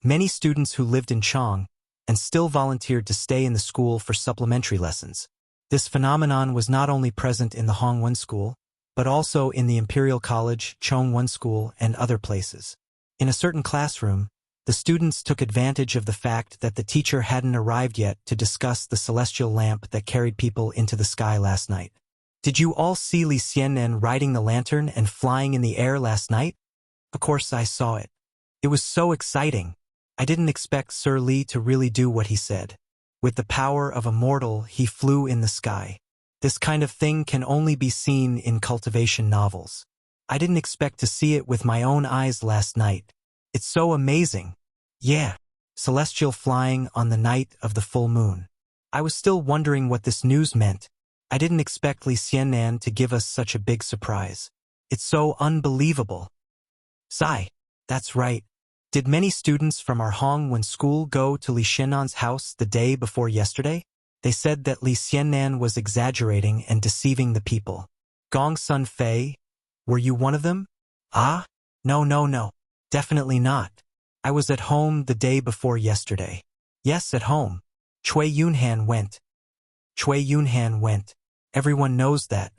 many students who lived in Chang and still volunteered to stay in the school for supplementary lessons. This phenomenon was not only present in the Hongwen School, but also in the Imperial College, Chongwen School, and other places. In a certain classroom, the students took advantage of the fact that the teacher hadn't arrived yet to discuss the celestial lamp that carried people into the sky last night. Did you all see Li Xiannan riding the lantern and flying in the air last night? Of course I saw it. It was so exciting. I didn't expect Sir Li to really do what he said. With the power of a mortal, he flew in the sky. This kind of thing can only be seen in cultivation novels. I didn't expect to see it with my own eyes last night. It's so amazing. Yeah, celestial flying on the night of the full moon. I was still wondering what this news meant. I didn't expect Li Xiannan to give us such a big surprise. It's so unbelievable. Sigh. That's right. Did many students from our Hongwen school go to Li Xiannan's house the day before yesterday? They said that Li Xiannan was exaggerating and deceiving the people. Gong Sun Fei, were you one of them? Ah? No. Definitely not. I was at home the day before yesterday. Yes, at home. Cui Yunhan went. Everyone knows that.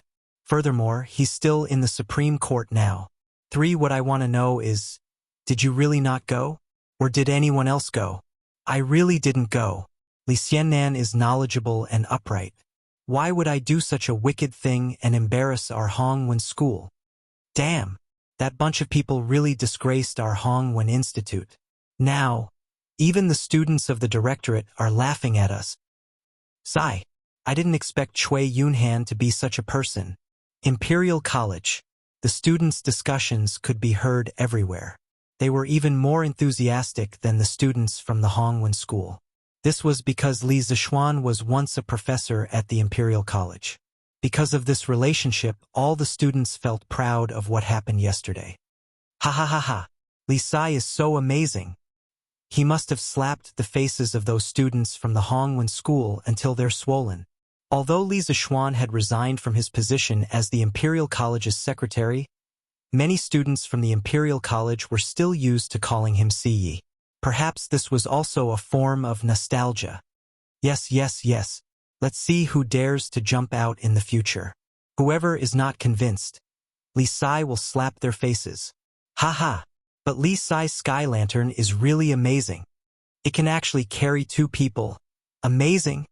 Furthermore, he's still in the Supreme Court now. 3. What I want to know is, did you really not go? Or did anyone else go? I really didn't go. Li Xiannan is knowledgeable and upright. Why would I do such a wicked thing and embarrass our Hongwen school? Damn, that bunch of people really disgraced our Hongwen Institute. Now, even the students of the directorate are laughing at us. Sigh. I didn't expect Cui Yunhan to be such a person. Imperial College. The students' discussions could be heard everywhere. They were even more enthusiastic than the students from the Hongwen School. This was because Li Zixuan was once a professor at the Imperial College. Because of this relationship, all the students felt proud of what happened yesterday. Ha ha ha ha. Li Sai is so amazing. He must have slapped the faces of those students from the Hongwen School until they're swollen. Although Li Zixuan had resigned from his position as the Imperial College's secretary, many students from the Imperial College were still used to calling him Siyi. Perhaps this was also a form of nostalgia. Yes. Let's see who dares to jump out in the future. Whoever is not convinced, Li Sai will slap their faces. Ha. But Li Sai's sky lantern is really amazing. It can actually carry 2 people. Amazing.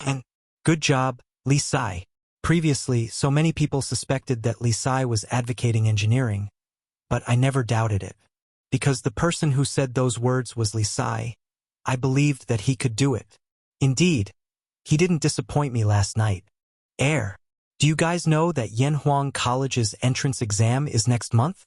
And good job, Li Sai. Previously, so many people suspected that Li Sai was advocating engineering, but I never doubted it. Because the person who said those words was Li Sai, I believed that he could do it. Indeed, he didn't disappoint me last night. Do you guys know that Yanhuang College's entrance exam is next month?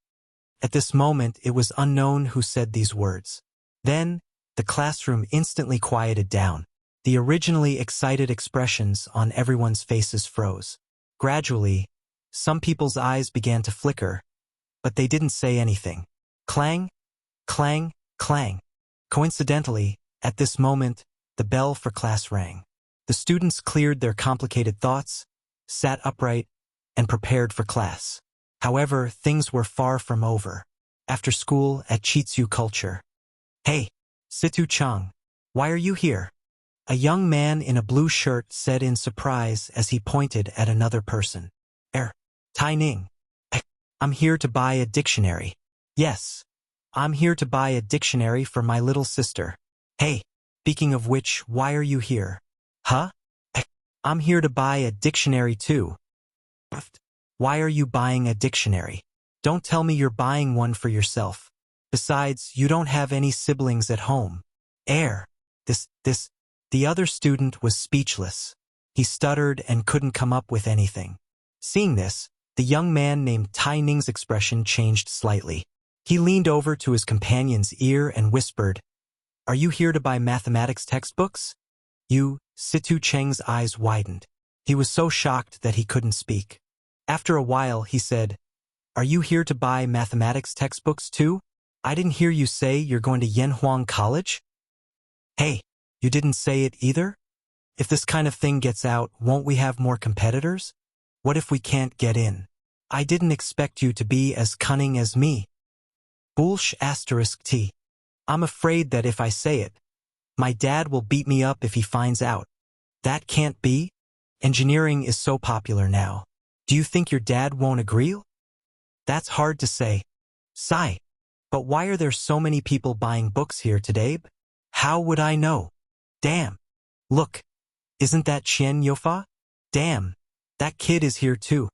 At this moment, it was unknown who said these words. Then, the classroom instantly quieted down. The originally excited expressions on everyone's faces froze. Gradually, some people's eyes began to flicker, but they didn't say anything. Clang, clang, clang. Coincidentally, at this moment, the bell for class rang. The students cleared their complicated thoughts, sat upright, and prepared for class. However, things were far from over. After school at Chitsu Culture. Hey, Situ Chang, why are you here? A young man in a blue shirt said in surprise as he pointed at another person. Tai Ning. I'm here to buy a dictionary. Yes, I'm here to buy a dictionary for my little sister. Hey, speaking of which, why are you here? Huh? I'm here to buy a dictionary too. Why are you buying a dictionary? Don't tell me you're buying one for yourself. Besides, you don't have any siblings at home. The other student was speechless. He stuttered and couldn't come up with anything. Seeing this, the young man named Tai Ning's expression changed slightly. He leaned over to his companion's ear and whispered, "Are you here to buy mathematics textbooks?" Situ Cheng's eyes widened. He was so shocked that he couldn't speak. After a while, he said, "Are you here to buy mathematics textbooks too? I didn't hear you say you're going to Yanhuang College?" "Hey, you didn't say it either? If this kind of thing gets out, won't we have more competitors? What if we can't get in? I didn't expect you to be as cunning as me." *T. I'm afraid that if I say it, my dad will beat me up if he finds out. That can't be. Engineering is so popular now. Do you think your dad won't agree? That's hard to say. Sigh. But why are there so many people buying books here today? How would I know? Damn. Look. Isn't that Qian Yofa? Damn. That kid is here too.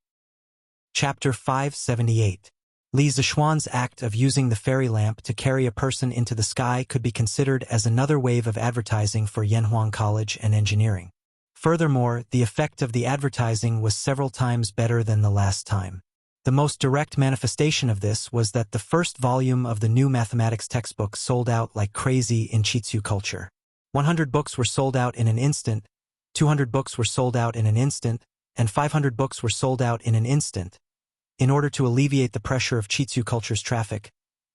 Chapter 578. Li Zixuan's act of using the fairy lamp to carry a person into the sky could be considered as another wave of advertising for Yanhuang College and engineering. Furthermore, the effect of the advertising was several times better than the last time. The most direct manifestation of this was that the first volume of the new mathematics textbook sold out like crazy in Chitsu culture. 100 books were sold out in an instant, 200 books were sold out in an instant, and 500 books were sold out in an instant. In order to alleviate the pressure of Chitsu culture's traffic,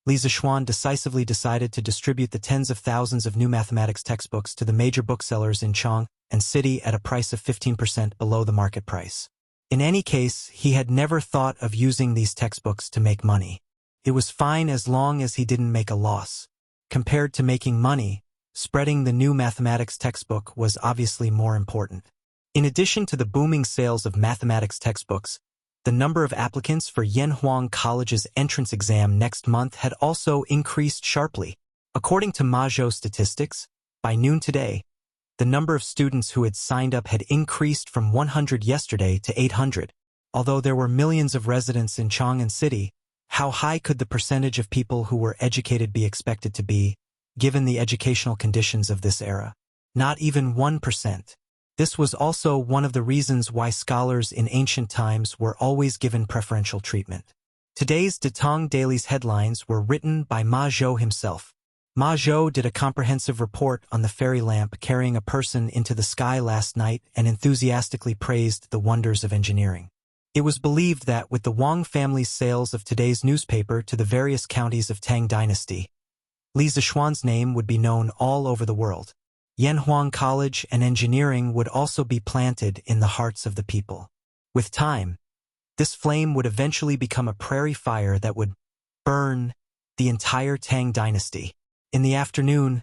Li Zixuan decisively decided to distribute the tens of thousands of new mathematics textbooks to the major booksellers in Chang and City at a price of 15% below the market price. In any case, he had never thought of using these textbooks to make money. It was fine as long as he didn't make a loss. Compared to making money, spreading the new mathematics textbook was obviously more important. In addition to the booming sales of mathematics textbooks, the number of applicants for Yanhuang College's entrance exam next month had also increased sharply. According to Mazhou statistics, by noon today, the number of students who had signed up had increased from 100 yesterday to 800. Although there were millions of residents in Chang'an City, how high could the percentage of people who were educated be expected to be, given the educational conditions of this era? Not even 1%. This was also one of the reasons why scholars in ancient times were always given preferential treatment. Today's Datong Daily's headlines were written by Ma Zhou himself. Ma Zhou did a comprehensive report on the fairy lamp carrying a person into the sky last night and enthusiastically praised the wonders of engineering. It was believed that with the Wang family's sales of today's newspaper to the various counties of Tang Dynasty, Li Zixuan's name would be known all over the world. Yanhuang College and engineering would also be planted in the hearts of the people. With time, this flame would eventually become a prairie fire that would burn the entire Tang dynasty. In the afternoon,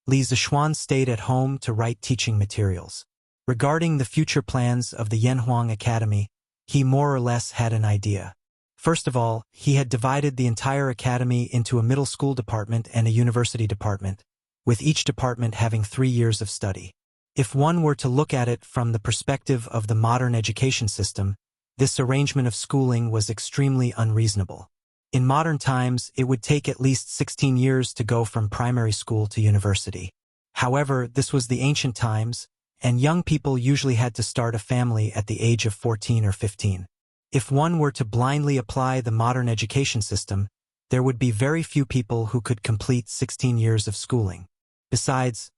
Li Zixuan stayed at home to write teaching materials. Regarding the future plans of the Yanhuang Academy, he more or less had an idea. First of all, he had divided the entire academy into a middle school department and a university department, with each department having 3 years of study. If one were to look at it from the perspective of the modern education system, this arrangement of schooling was extremely unreasonable. In modern times, it would take at least 16 years to go from primary school to university. However, this was the ancient times, and young people usually had to start a family at the age of 14 or 15. If one were to blindly apply the modern education system, there would be very few people who could complete 16 years of schooling. Besides,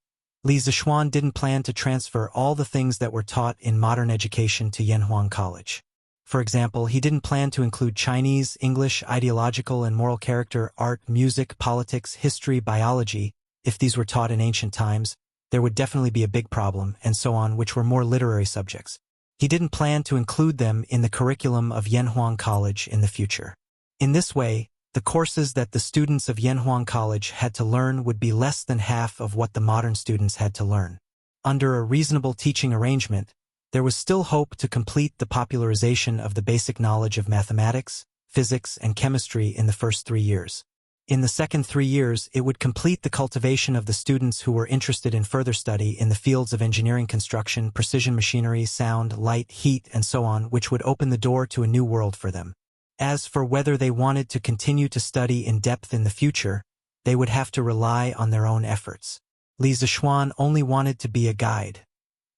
Li Zixuan didn't plan to transfer all the things that were taught in modern education to Yanhuang College. For example, he didn't plan to include Chinese, English, ideological and moral character, art, music, politics, history, biology. If these were taught in ancient times, there would definitely be a big problem, and so on, which were more literary subjects. He didn't plan to include them in the curriculum of Yanhuang College in the future. In this way, the courses that the students of Yanhuang College had to learn would be less than half of what the modern students had to learn. Under a reasonable teaching arrangement, there was still hope to complete the popularization of the basic knowledge of mathematics, physics, and chemistry in the first 3 years. In the second 3 years, it would complete the cultivation of the students who were interested in further study in the fields of engineering, construction, precision machinery, sound, light, heat, and so on, which would open the door to a new world for them. As for whether they wanted to continue to study in depth in the future, they would have to rely on their own efforts. Li Zixuan only wanted to be a guide.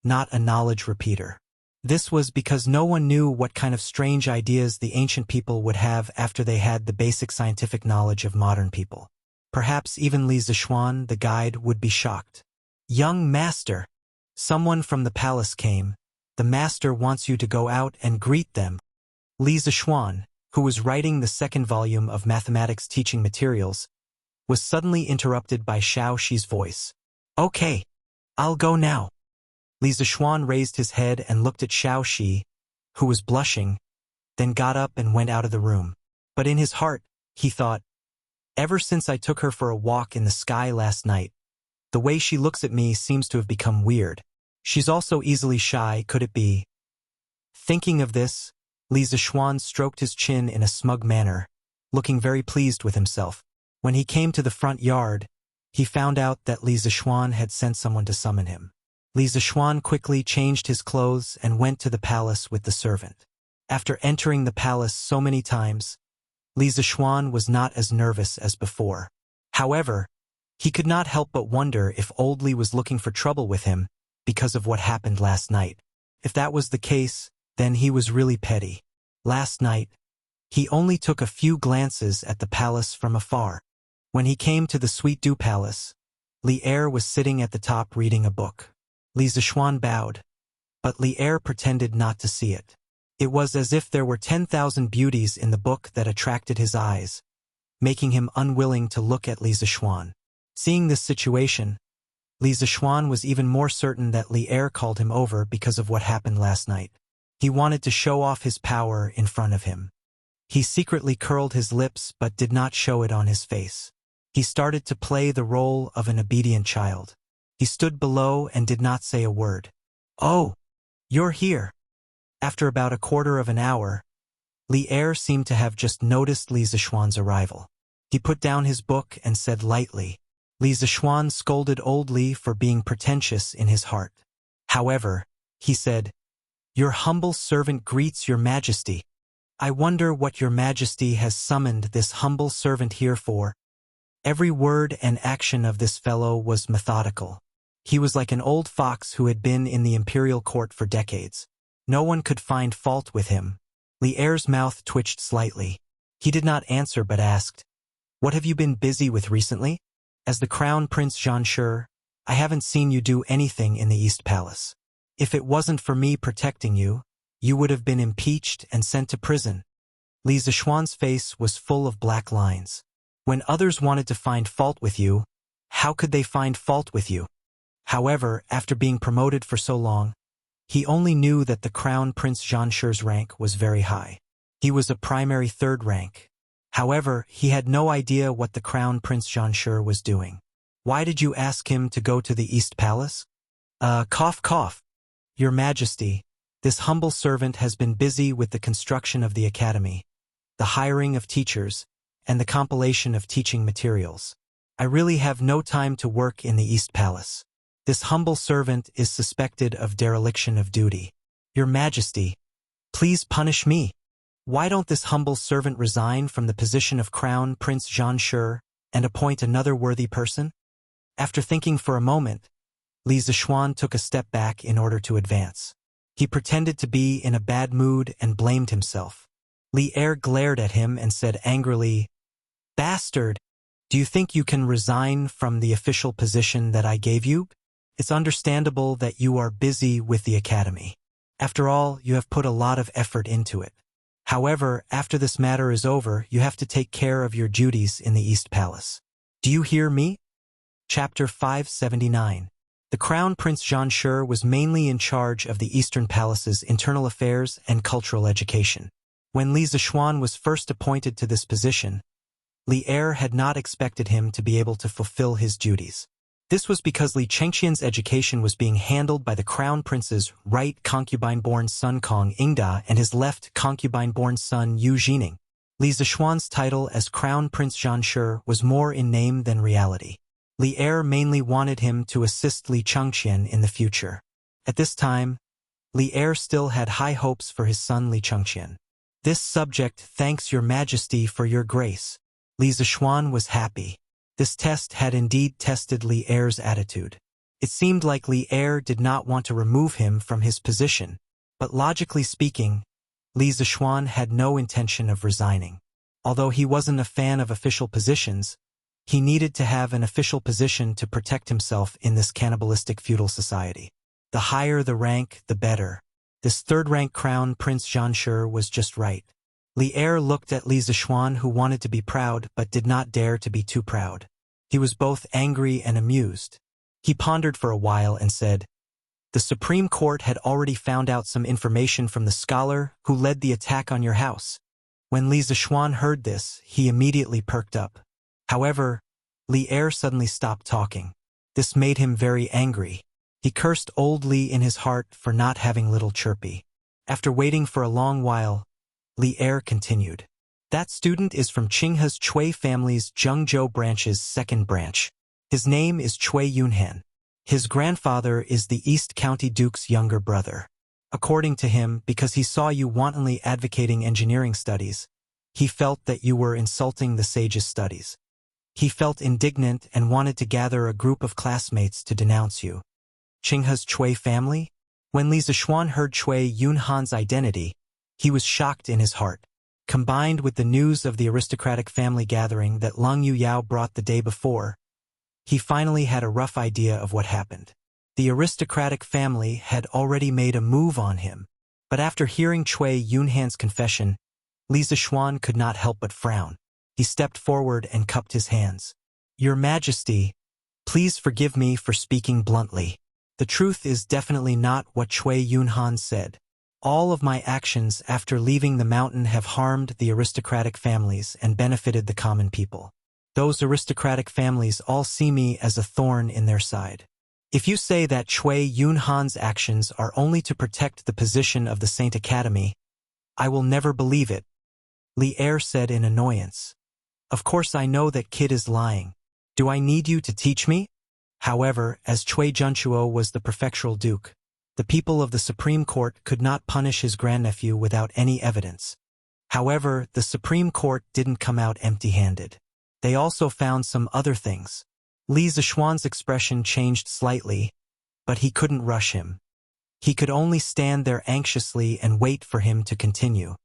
not a knowledge repeater. This was because no one knew what kind of strange ideas the ancient people would have after they had the basic scientific knowledge of modern people. Perhaps even Li Zixuan, the guide, would be shocked. "Young master, someone from the palace came. The master wants you to go out and greet them." Li Zixuan, who was writing the second volume of mathematics teaching materials, was suddenly interrupted by Xiao Shi's voice. "Okay, I'll go now." Li Zixuan raised his head and looked at Xiao Shi, who was blushing, then got up and went out of the room. But in his heart, he thought, "Ever since I took her for a walk in the sky last night, the way she looks at me seems to have become weird. She's also easily shy, could it be?" Thinking of this, Li Zixuan stroked his chin in a smug manner, looking very pleased with himself. When he came to the front yard, he found out that Li Zixuan had sent someone to summon him. Li Zixuan quickly changed his clothes and went to the palace with the servant. After entering the palace so many times, Li Zixuan was not as nervous as before. However, he could not help but wonder if old Li was looking for trouble with him because of what happened last night. If that was the case, then he was really petty. Last night, he only took a few glances at the palace from afar. When he came to the Sweet Dew Palace, Li Er was sitting at the top reading a book. Li Zixuan bowed, but Li Er pretended not to see it. It was as if there were 10,000 beauties in the book that attracted his eyes, making him unwilling to look at Li Zixuan. Seeing this situation, Li Zixuan was even more certain that Li Er called him over because of what happened last night. He wanted to show off his power in front of him. He secretly curled his lips but did not show it on his face. He started to play the role of an obedient child. He stood below and did not say a word. "Oh, you're here." After about a quarter of an hour, Li Er seemed to have just noticed Li Zixuan's arrival. He put down his book and said lightly. Li Zixuan scolded old Li for being pretentious in his heart. However, he said, "Your humble servant greets your majesty. I wonder what your majesty has summoned this humble servant here for." Every word and action of this fellow was methodical. He was like an old fox who had been in the imperial court for decades. No one could find fault with him. Li Er's mouth twitched slightly. He did not answer but asked, "What have you been busy with recently? As the Crown Prince Zhanshi, I haven't seen you do anything in the East Palace. If it wasn't for me protecting you, you would have been impeached and sent to prison." Li Zixuan's face was full of black lines. When others wanted to find fault with you, how could they find fault with you? However, after being promoted for so long, he only knew that the Crown Prince Zhanshi's rank was very high. He was a primary third rank. However, he had no idea what the Crown Prince Zhanshi was doing. "Why did you ask him to go to the East Palace?" Cough cough. "Your Majesty, this humble servant has been busy with the construction of the academy, the hiring of teachers, and the compilation of teaching materials. I really have no time to work in the East Palace. This humble servant is suspected of dereliction of duty. Your Majesty, please punish me. Why don't this humble servant resign from the position of Crown Prince Zhanshi and appoint another worthy person?" After thinking for a moment, Li Zixuan took a step back in order to advance. He pretended to be in a bad mood and blamed himself. Li Er glared at him and said angrily, "Bastard, do you think you can resign from the official position that I gave you? It's understandable that you are busy with the academy. After all, you have put a lot of effort into it. However, after this matter is over, you have to take care of your duties in the East Palace. Do you hear me?" Chapter 579. The Crown Prince Zhanshi was mainly in charge of the Eastern Palace's internal affairs and cultural education. When Li Zixuan was first appointed to this position, Li Er had not expected him to be able to fulfill his duties. This was because Li Chengqian's education was being handled by the Crown Prince's right concubine-born son Kong Ingda and his left concubine-born son Yu Jining. Li Zixuan's title as Crown Prince Zhanshi was more in name than reality. Li Er mainly wanted him to assist Li Chengqian in the future. At this time, Li Er still had high hopes for his son Li Chengqian. "This subject thanks your Majesty for your grace." Li Zixuan was happy. This test had indeed tested Li Er's attitude. It seemed like Li Er did not want to remove him from his position, but logically speaking, Li Zishuan had no intention of resigning. Although he wasn't a fan of official positions, he needed to have an official position to protect himself in this cannibalistic feudal society. The higher the rank, the better. This third-rank crown Prince Zhanshi was just right. Li Er looked at Li Zishuan, who wanted to be proud but did not dare to be too proud. He was both angry and amused. He pondered for a while and said, "The Supreme Court had already found out some information from the scholar who led the attack on your house." When Li Zishuan heard this, he immediately perked up. However, Li Er suddenly stopped talking. This made him very angry. He cursed old Li in his heart for not having little Chirpy. After waiting for a long while, Li Er continued. "That student is from Qinghe's Chui family's Zhengzhou branch's second branch. His name is Chui Yunhan. His grandfather is the East County Duke's younger brother. According to him, because he saw you wantonly advocating engineering studies, he felt that you were insulting the sage's studies. He felt indignant and wanted to gather a group of classmates to denounce you." Qinghe's Chui family? When Li Zishuan heard Chui Yunhan's identity, he was shocked in his heart. Combined with the news of the aristocratic family gathering that Leng Yuyao brought the day before, he finally had a rough idea of what happened. The aristocratic family had already made a move on him, but after hearing Chui Yunhan's confession, Li Zishuan could not help but frown. He stepped forward and cupped his hands. "Your Majesty, please forgive me for speaking bluntly. The truth is definitely not what Chui Yunhan said. All of my actions after leaving the mountain have harmed the aristocratic families and benefited the common people. Those aristocratic families all see me as a thorn in their side. If you say that Chui Yunhan's actions are only to protect the position of the Saint Academy, I will never believe it," Li Er said in annoyance. "Of course I know that kid is lying. Do I need you to teach me?" However, as Chui Zhanshi was the prefectural duke, the people of the Supreme Court could not punish his grandnephew without any evidence. However, the Supreme Court didn't come out empty-handed. They also found some other things. Li Zishuan's expression changed slightly, but he couldn't rush him. He could only stand there anxiously and wait for him to continue.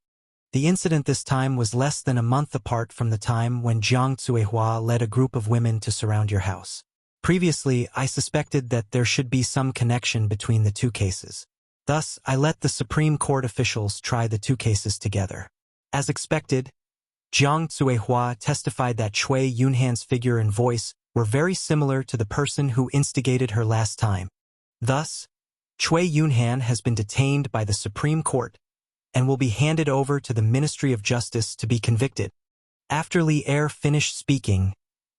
The incident this time was less than a month apart from the time when Jiang Zuihua led a group of women to surround your house. Previously, I suspected that there should be some connection between the two cases. Thus, I let the Supreme Court officials try the two cases together. As expected, Jiang Zuihua testified that Chui Yunhan's figure and voice were very similar to the person who instigated her last time. Thus, Chui Yunhan has been detained by the Supreme Court and will be handed over to the Ministry of Justice to be convicted. After Li Er finished speaking,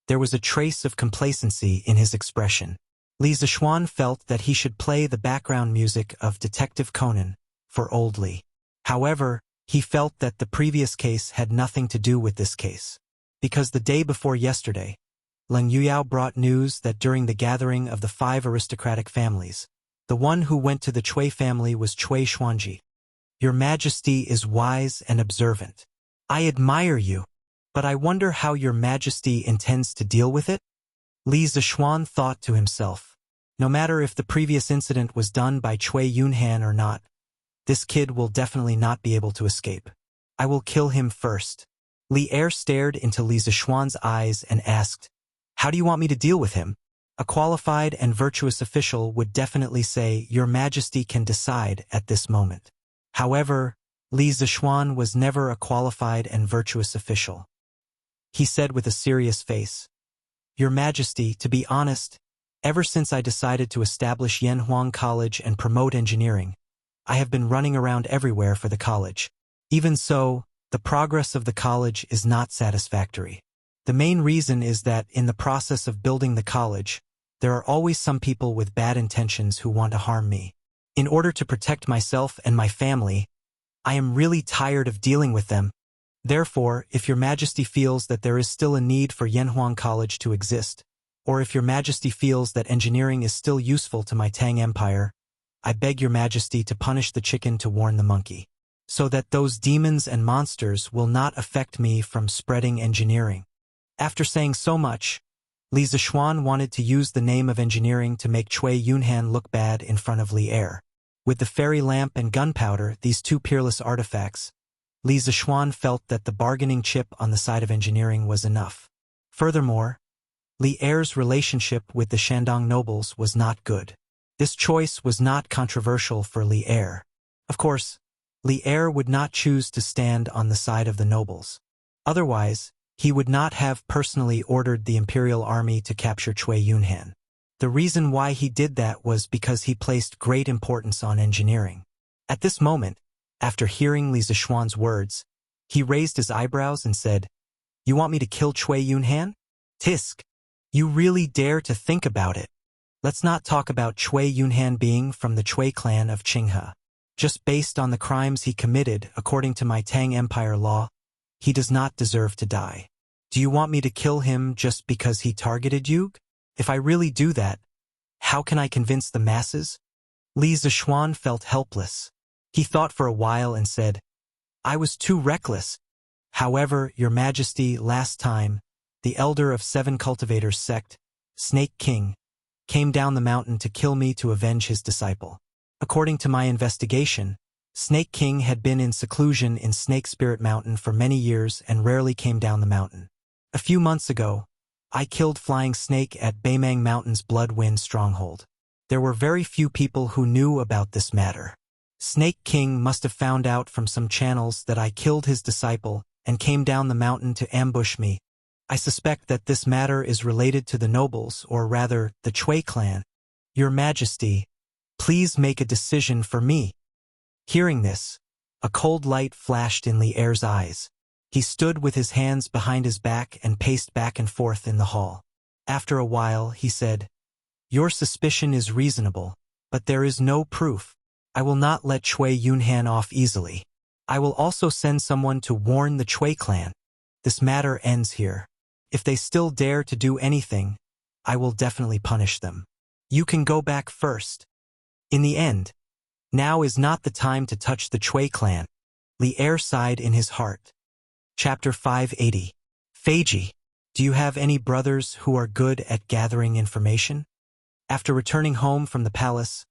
there was a trace of complacency in his expression. Li Zishuan felt that he should play the background music of Detective Conan for old Li. However, he felt that the previous case had nothing to do with this case, because the day before yesterday, Leng Yuyao brought news that during the gathering of the 5 aristocratic families, the one who went to the Chui family was Chui Xuanji. "Your Majesty is wise and observant. I admire you, but I wonder how your Majesty intends to deal with it?" Li Zishuan thought to himself, no matter if the previous incident was done by Chui Yunhan or not, this kid will definitely not be able to escape. I will kill him first. Li Er stared into Li Zishuan's eyes and asked, "How do you want me to deal with him?" A qualified and virtuous official would definitely say, "Your Majesty can decide at this moment." However, Li Zishuan was never a qualified and virtuous official. He said with a serious face, "Your Majesty, to be honest, ever since I decided to establish Yanhuang College and promote engineering, I have been running around everywhere for the college. Even so, the progress of the college is not satisfactory. The main reason is that in the process of building the college, there are always some people with bad intentions who want to harm me. In order to protect myself and my family, I am really tired of dealing with them. Therefore, if your Majesty feels that there is still a need for Yanhuang College to exist, or if your Majesty feels that engineering is still useful to my Tang Empire, I beg your Majesty to punish the chicken to warn the monkey, so that those demons and monsters will not affect me from spreading engineering." After saying so much, Li Zishuan wanted to use the name of engineering to make Cui Yunhan look bad in front of Li Er. With the fairy lamp and gunpowder, these two peerless artifacts, Li Zishuan felt that the bargaining chip on the side of engineering was enough. Furthermore, Li Er's relationship with the Shandong nobles was not good. This choice was not controversial for Li Er. Of course, Li Er would not choose to stand on the side of the nobles. Otherwise, he would not have personally ordered the imperial army to capture Cui Yunhan. The reason why he did that was because he placed great importance on engineering. At this moment, after hearing Li Zishuan's words, he raised his eyebrows and said, "You want me to kill Cui Yunhan? Tisk! You really dare to think about it. Let's not talk about Cui Yunhan being from the Cui clan of Qinghe. Just based on the crimes he committed, according to my Tang Empire law, he does not deserve to die. Do you want me to kill him just because he targeted you? If I really do that, how can I convince the masses?" Li Zishuan felt helpless. He thought for a while and said, "I was too reckless. However, Your Majesty, last time, the elder of 7 cultivators sect, Snake King, came down the mountain to kill me to avenge his disciple. According to my investigation, Snake King had been in seclusion in Snake Spirit Mountain for many years and rarely came down the mountain. A few months ago, I killed Flying Snake at Baimang Mountain's Blood Wind stronghold. There were very few people who knew about this matter. Snake King must have found out from some channels that I killed his disciple and came down the mountain to ambush me. I suspect that this matter is related to the nobles, or rather, the Cui clan. Your Majesty, please make a decision for me." Hearing this, a cold light flashed in Li Er's eyes. He stood with his hands behind his back and paced back and forth in the hall. After a while, he said, "Your suspicion is reasonable, but there is no proof. I will not let Cui Yunhan off easily. I will also send someone to warn the Cui clan. This matter ends here. If they still dare to do anything, I will definitely punish them. You can go back first. In the end, now is not the time to touch the Cui clan." Li Er sighed in his heart. Chapter 580. Feiji, do you have any brothers who are good at gathering information? After returning home from the palace,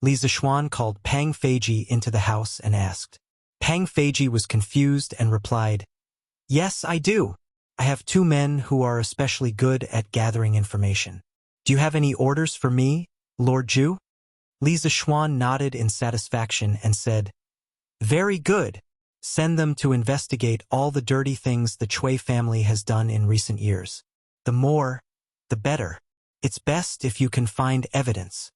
Li Zishuan called Pang Feiji into the house and asked. Pang Feiji was confused and replied, "Yes, I do. I have 2 men who are especially good at gathering information. Do you have any orders for me, Lord Zhu?" Li Zishuan nodded in satisfaction and said, "Very good. Send them to investigate all the dirty things the Cui family has done in recent years. The more, the better. It's best if you can find evidence."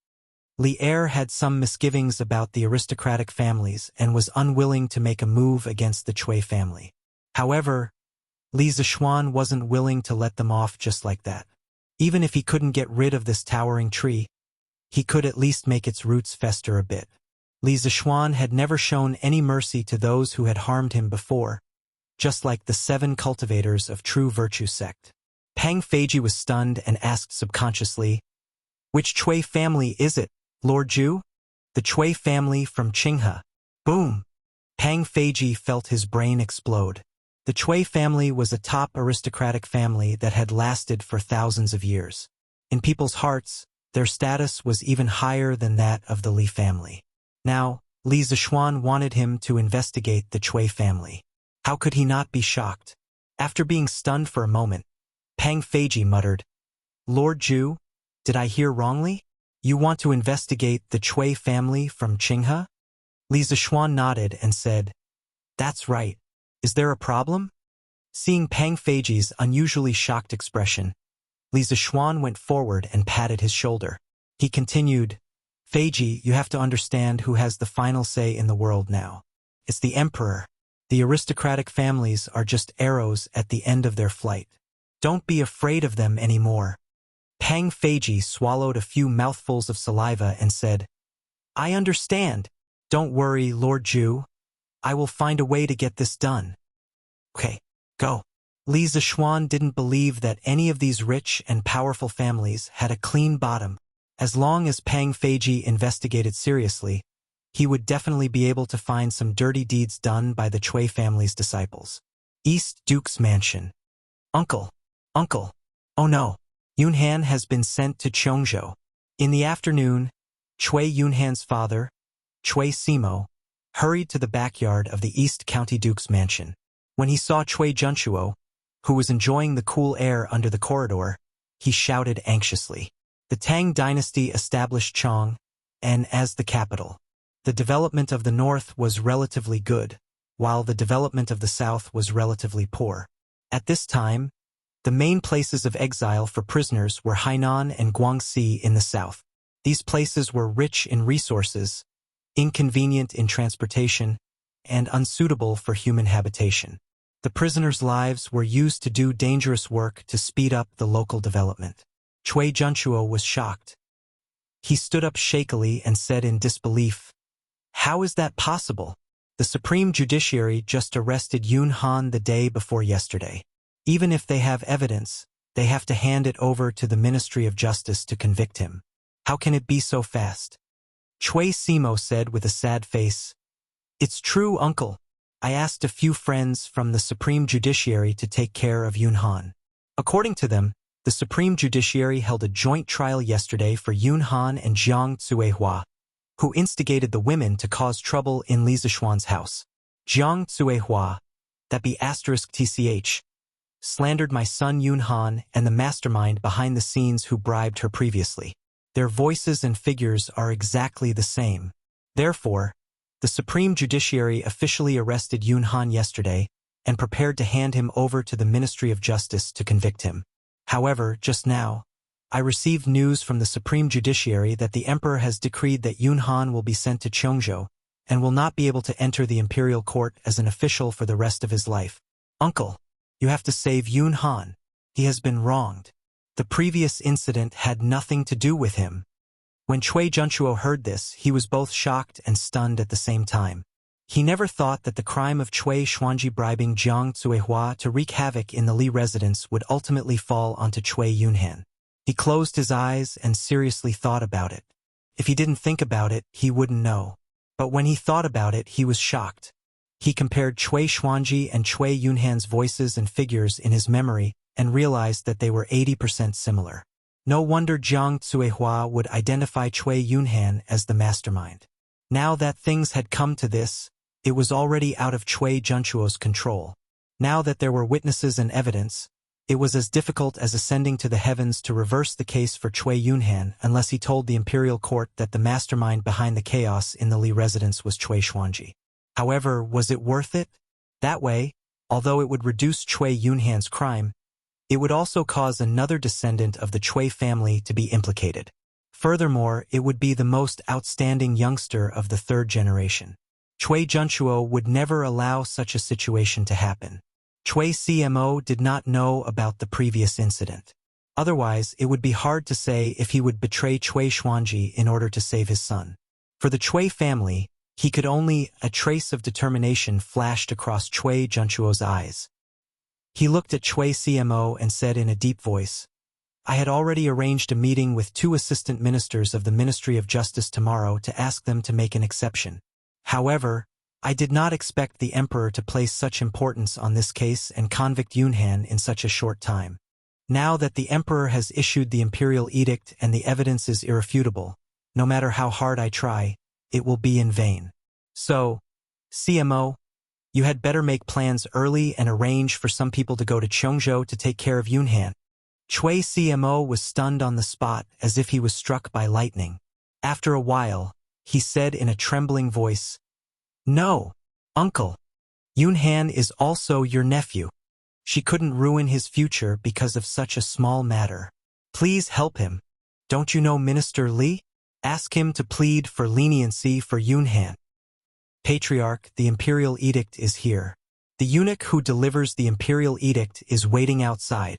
Li Er had some misgivings about the aristocratic families and was unwilling to make a move against the Cui family. However, Li Zishuan wasn't willing to let them off just like that. Even if he couldn't get rid of this towering tree, he could at least make its roots fester a bit. Li Zishuan had never shown any mercy to those who had harmed him before, just like the 7 cultivators of True Virtue sect. Pang Feiji was stunned and asked subconsciously, "Which Cui family is it, Lord Zhu?" "The Cui family from Qinghe." Boom! Pang Feiji felt his brain explode. The Cui family was a top aristocratic family that had lasted for thousands of years. In people's hearts, their status was even higher than that of the Li family. Now, Li Zishuan wanted him to investigate the Cui family. How could he not be shocked? After being stunned for a moment, Pang Feiji muttered, "Lord Zhu, did I hear wrongly? You want to investigate the Cui family from Qinghe?" Li Zishuan nodded and said, "That's right. Is there a problem?" Seeing Pang Feiji's unusually shocked expression, Li Zishuan went forward and patted his shoulder. He continued, "Feiji, you have to understand who has the final say in the world now. It's the emperor. The aristocratic families are just arrows at the end of their flight. Don't be afraid of them anymore." Pang Feiji swallowed a few mouthfuls of saliva and said, "I understand. Don't worry, Lord Zhu. I will find a way to get this done." "Okay, go." Li Zishuan didn't believe that any of these rich and powerful families had a clean bottom. As long as Pang Feiji investigated seriously, he would definitely be able to find some dirty deeds done by the Cui family's disciples. East Duke's Mansion. Uncle. Uncle. Oh no. Yunhan has been sent to Chongzhou. In the afternoon, Cui Yunhan's father, Cui Simo, hurried to the backyard of the East County Duke's mansion. When he saw Cui Junchuo, who was enjoying the cool air under the corridor, he shouted anxiously. The Tang dynasty established Chong'an as the capital. The development of the north was relatively good, while the development of the south was relatively poor. At this time, the main places of exile for prisoners were Hainan and Guangxi in the south. These places were rich in resources, inconvenient in transportation, and unsuitable for human habitation. The prisoners' lives were used to do dangerous work to speed up the local development. Cui Junchuo was shocked. He stood up shakily and said in disbelief, "How is that possible? The Supreme Judiciary just arrested Yun Han the day before yesterday. Even if they have evidence, they have to hand it over to the Ministry of Justice to convict him. How can it be so fast?" Cui Simo said with a sad face, "It's true, uncle. I asked a few friends from the Supreme Judiciary to take care of Yun Han. According to them, the Supreme Judiciary held a joint trial yesterday for Yun Han and Jiang Zuehua, who instigated the women to cause trouble in Li Zishuan's house. Jiang Zuehua, that be *tch, slandered my son Yun Han and the mastermind behind the scenes who bribed her previously. Their voices and figures are exactly the same. Therefore, the Supreme Judiciary officially arrested Yun Han yesterday and prepared to hand him over to the Ministry of Justice to convict him. However, just now, I received news from the Supreme Judiciary that the Emperor has decreed that Yun Han will be sent to Chongzhou and will not be able to enter the imperial court as an official for the rest of his life. Uncle, you have to save Yun Han. He has been wronged. The previous incident had nothing to do with him." When Cui Junchuo heard this, he was both shocked and stunned at the same time. He never thought that the crime of Cui Xuanji bribing Jiang Zuehua to wreak havoc in the Li residence would ultimately fall onto Cui Yunhan. He closed his eyes and seriously thought about it. If he didn't think about it, he wouldn't know. But when he thought about it, he was shocked. He compared Cui Xuanji and Cui Yunhan's voices and figures in his memory and realized that they were 80% similar. No wonder Jiang Zuehua would identify Cui Yunhan as the mastermind. Now that things had come to this, it was already out of Cui Junchuo's control. Now that there were witnesses and evidence, it was as difficult as ascending to the heavens to reverse the case for Cui Yunhan unless he told the imperial court that the mastermind behind the chaos in the Li residence was Cui Xuanji. However, was it worth it? That way, although it would reduce Cui Yunhan's crime, it would also cause another descendant of the Cui family to be implicated. Furthermore, it would be the most outstanding youngster of the third generation. Cui Junchuo would never allow such a situation to happen. Cui Cmo did not know about the previous incident. Otherwise, it would be hard to say if he would betray Cui Xuanji in order to save his son. For the Cui family, he could only a trace of determination flashed across Cui Junchuo's eyes. He looked at Cui Cmo and said in a deep voice, "I had already arranged a meeting with 2 assistant ministers of the Ministry of Justice tomorrow to ask them to make an exception. However, I did not expect the Emperor to place such importance on this case and convict Yunhan in such a short time. Now that the Emperor has issued the imperial edict and the evidence is irrefutable, no matter how hard I try, it will be in vain. So, CMO, you had better make plans early and arrange for some people to go to Chongzhou to take care of Yunhan." Cui Cmo was stunned on the spot as if he was struck by lightning. After a while, he said in a trembling voice, "No, uncle. Yunhan is also your nephew. She couldn't ruin his future because of such a small matter. Please help him. Don't you know Minister Li? Ask him to plead for leniency for Yunhan. Patriarch, the imperial edict is here. The eunuch who delivers the imperial edict is waiting outside."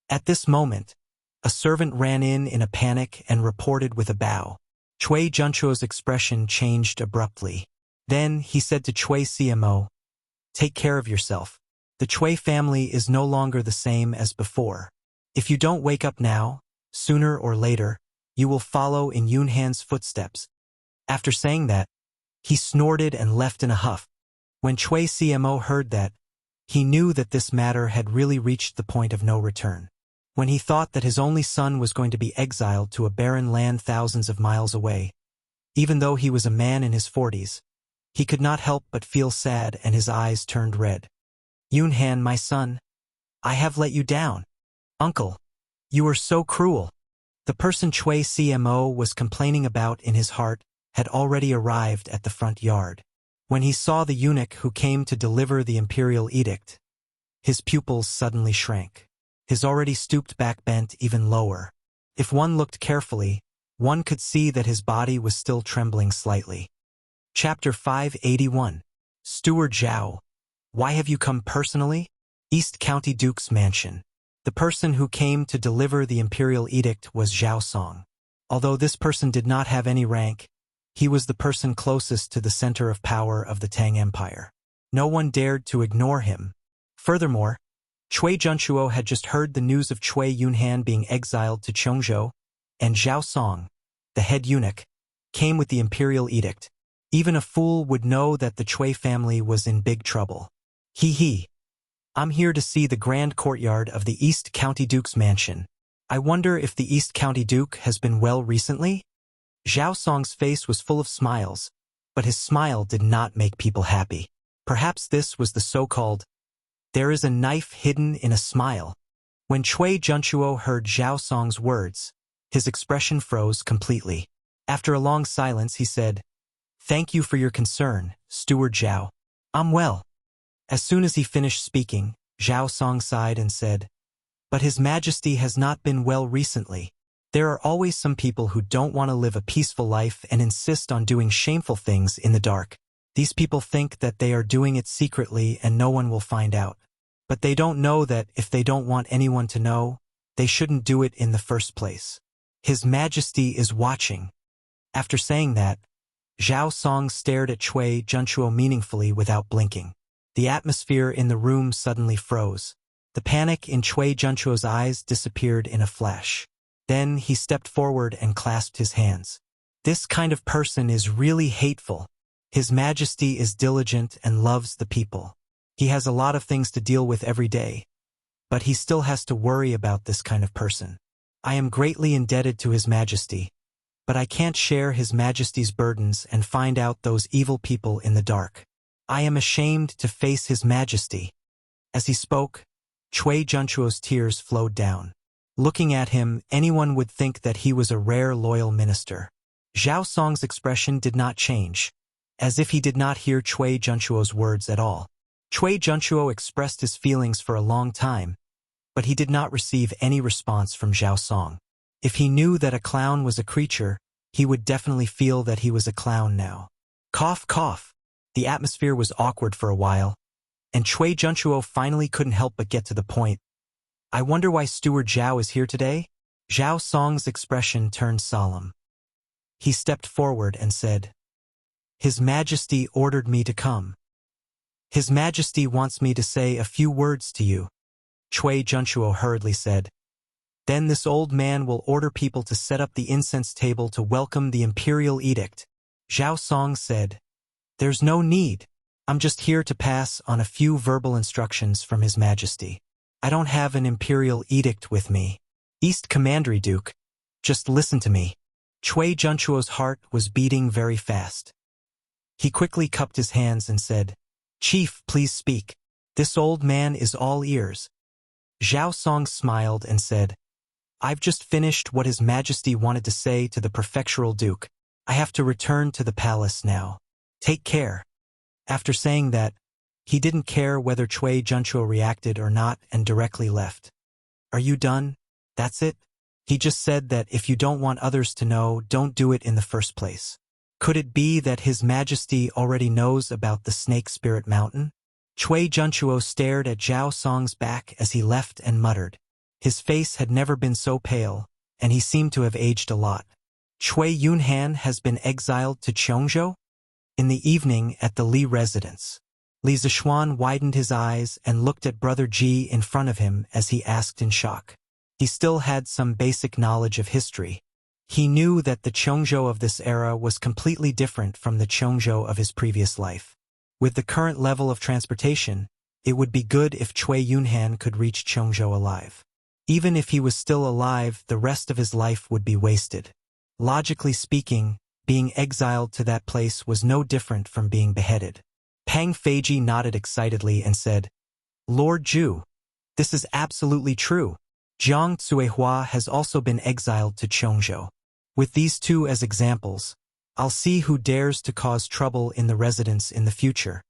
At this moment, a servant ran in a panic and reported with a bow. Cui Junchuo's expression changed abruptly. Then he said to Cui Cmo, "Take care of yourself. The Cui family is no longer the same as before. If you don't wake up now, sooner or later, you will follow in Yunhan's footsteps." After saying that, he snorted and left in a huff. When Cui Cmo heard that, he knew that this matter had really reached the point of no return. When he thought that his only son was going to be exiled to a barren land thousands of miles away, even though he was a man in his 40s, he could not help but feel sad and his eyes turned red. Yunhan, my son, I have let you down. Uncle, you are so cruel. The person Chui CMO was complaining about in his heart had already arrived at the front yard. When he saw the eunuch who came to deliver the imperial edict, his pupils suddenly shrank. His already stooped back bent even lower. If one looked carefully, one could see that his body was still trembling slightly. Chapter 581. Steward Zhao. Why have you come personally? East County Duke's Mansion. The person who came to deliver the imperial edict was Zhao Song. Although this person did not have any rank, he was the person closest to the center of power of the Tang Empire. No one dared to ignore him. Furthermore, Cui Junchuo had just heard the news of Cui Yunhan being exiled to Chongzhou, and Zhao Song, the head eunuch, came with the imperial edict. Even a fool would know that the Cui family was in big trouble. Hee. I'm here to see the grand courtyard of the East County Duke's mansion. I wonder if the East County Duke has been well recently? Zhao Song's face was full of smiles, but his smile did not make people happy. Perhaps this was the so-called "there is a knife hidden in a smile." When Cui Junchuo heard Zhao Song's words, his expression froze completely. After a long silence, he said, "Thank you for your concern, Steward Zhao. I'm well." As soon as he finished speaking, Zhao Song sighed and said, "But His Majesty has not been well recently. There are always some people who don't want to live a peaceful life and insist on doing shameful things in the dark. These people think that they are doing it secretly and no one will find out. But they don't know that if they don't want anyone to know, they shouldn't do it in the first place. His Majesty is watching." After saying that, Zhao Song stared at Cui Junchuo meaningfully without blinking. The atmosphere in the room suddenly froze. The panic in Cui Junchuo's eyes disappeared in a flash. Then he stepped forward and clasped his hands. "This kind of person is really hateful. His Majesty is diligent and loves the people. He has a lot of things to deal with every day, but he still has to worry about this kind of person. I am greatly indebted to His Majesty, but I can't share His Majesty's burdens and find out those evil people in the dark. I am ashamed to face His Majesty." As he spoke, Cui Junchuo's tears flowed down. Looking at him, anyone would think that he was a rare loyal minister. Zhao Song's expression did not change, as if he did not hear Cui Junchuo's words at all. Cui Junchuo expressed his feelings for a long time, but he did not receive any response from Zhao Song. If he knew that a clown was a creature, he would definitely feel that he was a clown now. Cough, cough. The atmosphere was awkward for a while, and Cui Junchuo finally couldn't help but get to the point. "I wonder why Steward Zhao is here today?" Zhao Song's expression turned solemn. He stepped forward and said, "His Majesty ordered me to come. His Majesty wants me to say a few words to you." Cui Junchuo hurriedly said, "Then this old man will order people to set up the incense table to welcome the imperial edict." Zhao Song said, "There's no need. I'm just here to pass on a few verbal instructions from His Majesty. I don't have an imperial edict with me. East Commandery Duke, just listen to me." Cui Junchuo's heart was beating very fast. He quickly cupped his hands and said, "Chief, please speak. This old man is all ears." Zhao Song smiled and said, "I've just finished what His Majesty wanted to say to the prefectural duke. I have to return to the palace now. Take care." After saying that, he didn't care whether Cui Junchuo reacted or not and directly left. "Are you done? That's it?" He just said that if you don't want others to know, don't do it in the first place. Could it be that His Majesty already knows about the Snake Spirit Mountain? Cui Junchuo stared at Zhao Song's back as he left and muttered. His face had never been so pale, and he seemed to have aged a lot. Cui Yunhan has been exiled to Chongzhou? In the evening at the Li residence, Li Zishuan widened his eyes and looked at Brother Ji in front of him as he asked in shock. He still had some basic knowledge of history. He knew that the Chongzhou of this era was completely different from the Chongzhou of his previous life. With the current level of transportation, it would be good if Cui Yunhan could reach Chongzhou alive. Even if he was still alive, the rest of his life would be wasted. Logically speaking, being exiled to that place was no different from being beheaded. Pang Feiji nodded excitedly and said, Lord Zhu, this is absolutely true. Jiang Tsuehua has also been exiled to Chongzhou. With these two as examples, I'll see who dares to cause trouble in the residence in the future.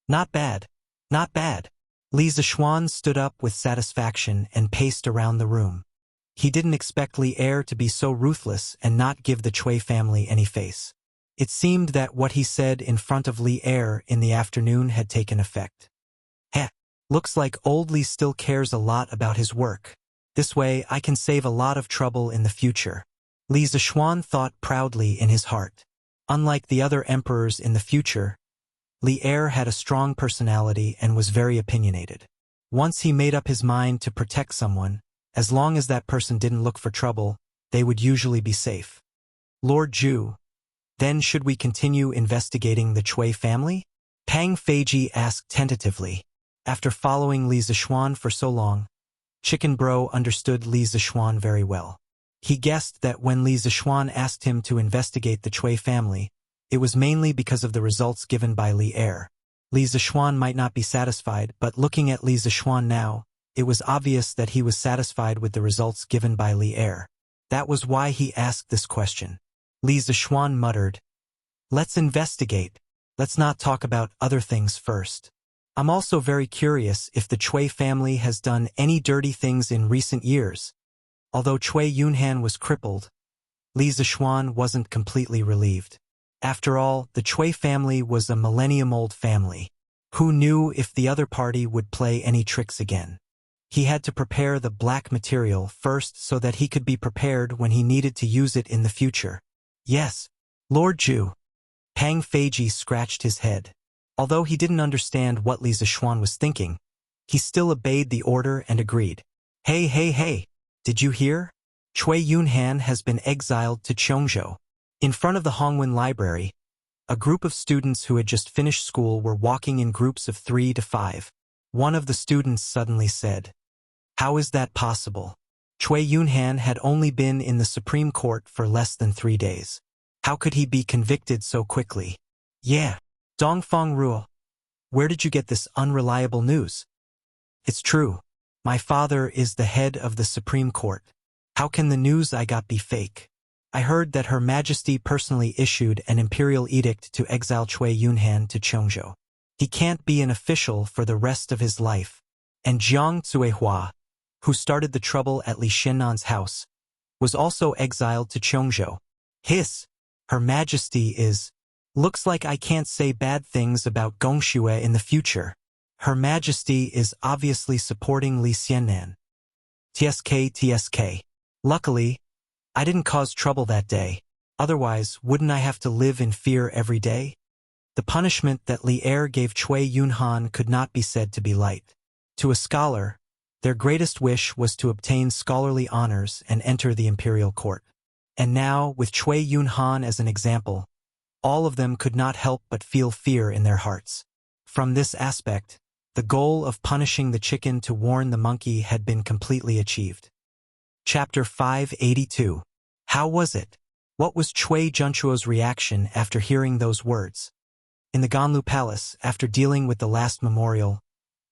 Not bad. Not bad. Li Zishuan stood up with satisfaction and paced around the room. He didn't expect Li Er to be so ruthless and not give the Cui family any face. It seemed that what he said in front of Li Er in the afternoon had taken effect. Looks like old Li still cares a lot about his work. This way I can save a lot of trouble in the future. Li Zishuan thought proudly in his heart. Unlike the other emperors in the future, Li Er had a strong personality and was very opinionated. Once he made up his mind to protect someone, as long as that person didn't look for trouble, they would usually be safe. Lord Zhu, then should we continue investigating the Cui family? Pang Feiji asked tentatively. After following Li Zishuan for so long, Chicken Bro understood Li Zishuan very well. He guessed that when Li Zishuan asked him to investigate the Cui family, it was mainly because of the results given by Li Er. Li Zishuan might not be satisfied, but looking at Li Zishuan now, it was obvious that he was satisfied with the results given by Li Er. That was why he asked this question. Li Zishuan muttered, Let's investigate. Let's not talk about other things first. I'm also very curious if the Cui family has done any dirty things in recent years. Although Cui Yunhan was crippled, Li Zishuan wasn't completely relieved. After all, the Cui family was a millennium-old family. Who knew if the other party would play any tricks again? He had to prepare the black material first so that he could be prepared when he needed to use it in the future. Yes, Lord Zhu. Pang Feiji scratched his head. Although he didn't understand what Li Zishuan was thinking, he still obeyed the order and agreed. Hey, did you hear? Cui Yunhan has been exiled to Chongzhou. In front of the Hongwen Library, a group of students who had just finished school were walking in groups of 3 to 5. One of the students suddenly said, How is that possible? Cui Yunhan had only been in the Supreme Court for less than 3 days. How could he be convicted so quickly? Yeah. Dongfang Ruo, where did you get this unreliable news? It's true. My father is the head of the Supreme Court. How can the news I got be fake? I heard that Her Majesty personally issued an imperial edict to exile Cui Yunhan to Chongzhou. He can't be an official for the rest of his life. And Jiang Tsuehua, who started the trouble at Li Xinnan's house, was also exiled to Chongzhou. Her Majesty is... Looks like I can't say bad things about Gongxue in the future. Her Majesty is obviously supporting Li Xiannan. TSK. Luckily, I didn't cause trouble that day. Otherwise, wouldn't I have to live in fear every day? The punishment that Li Er gave Cui Yunhan could not be said to be light. To a scholar, their greatest wish was to obtain scholarly honors and enter the imperial court. And now, with Cui Yunhan as an example, all of them could not help but feel fear in their hearts. From this aspect, the goal of punishing the chicken to warn the monkey had been completely achieved. Chapter 582. How was it? What was Cui Junchuo's reaction after hearing those words? In the Ganlu Palace, after dealing with the last memorial,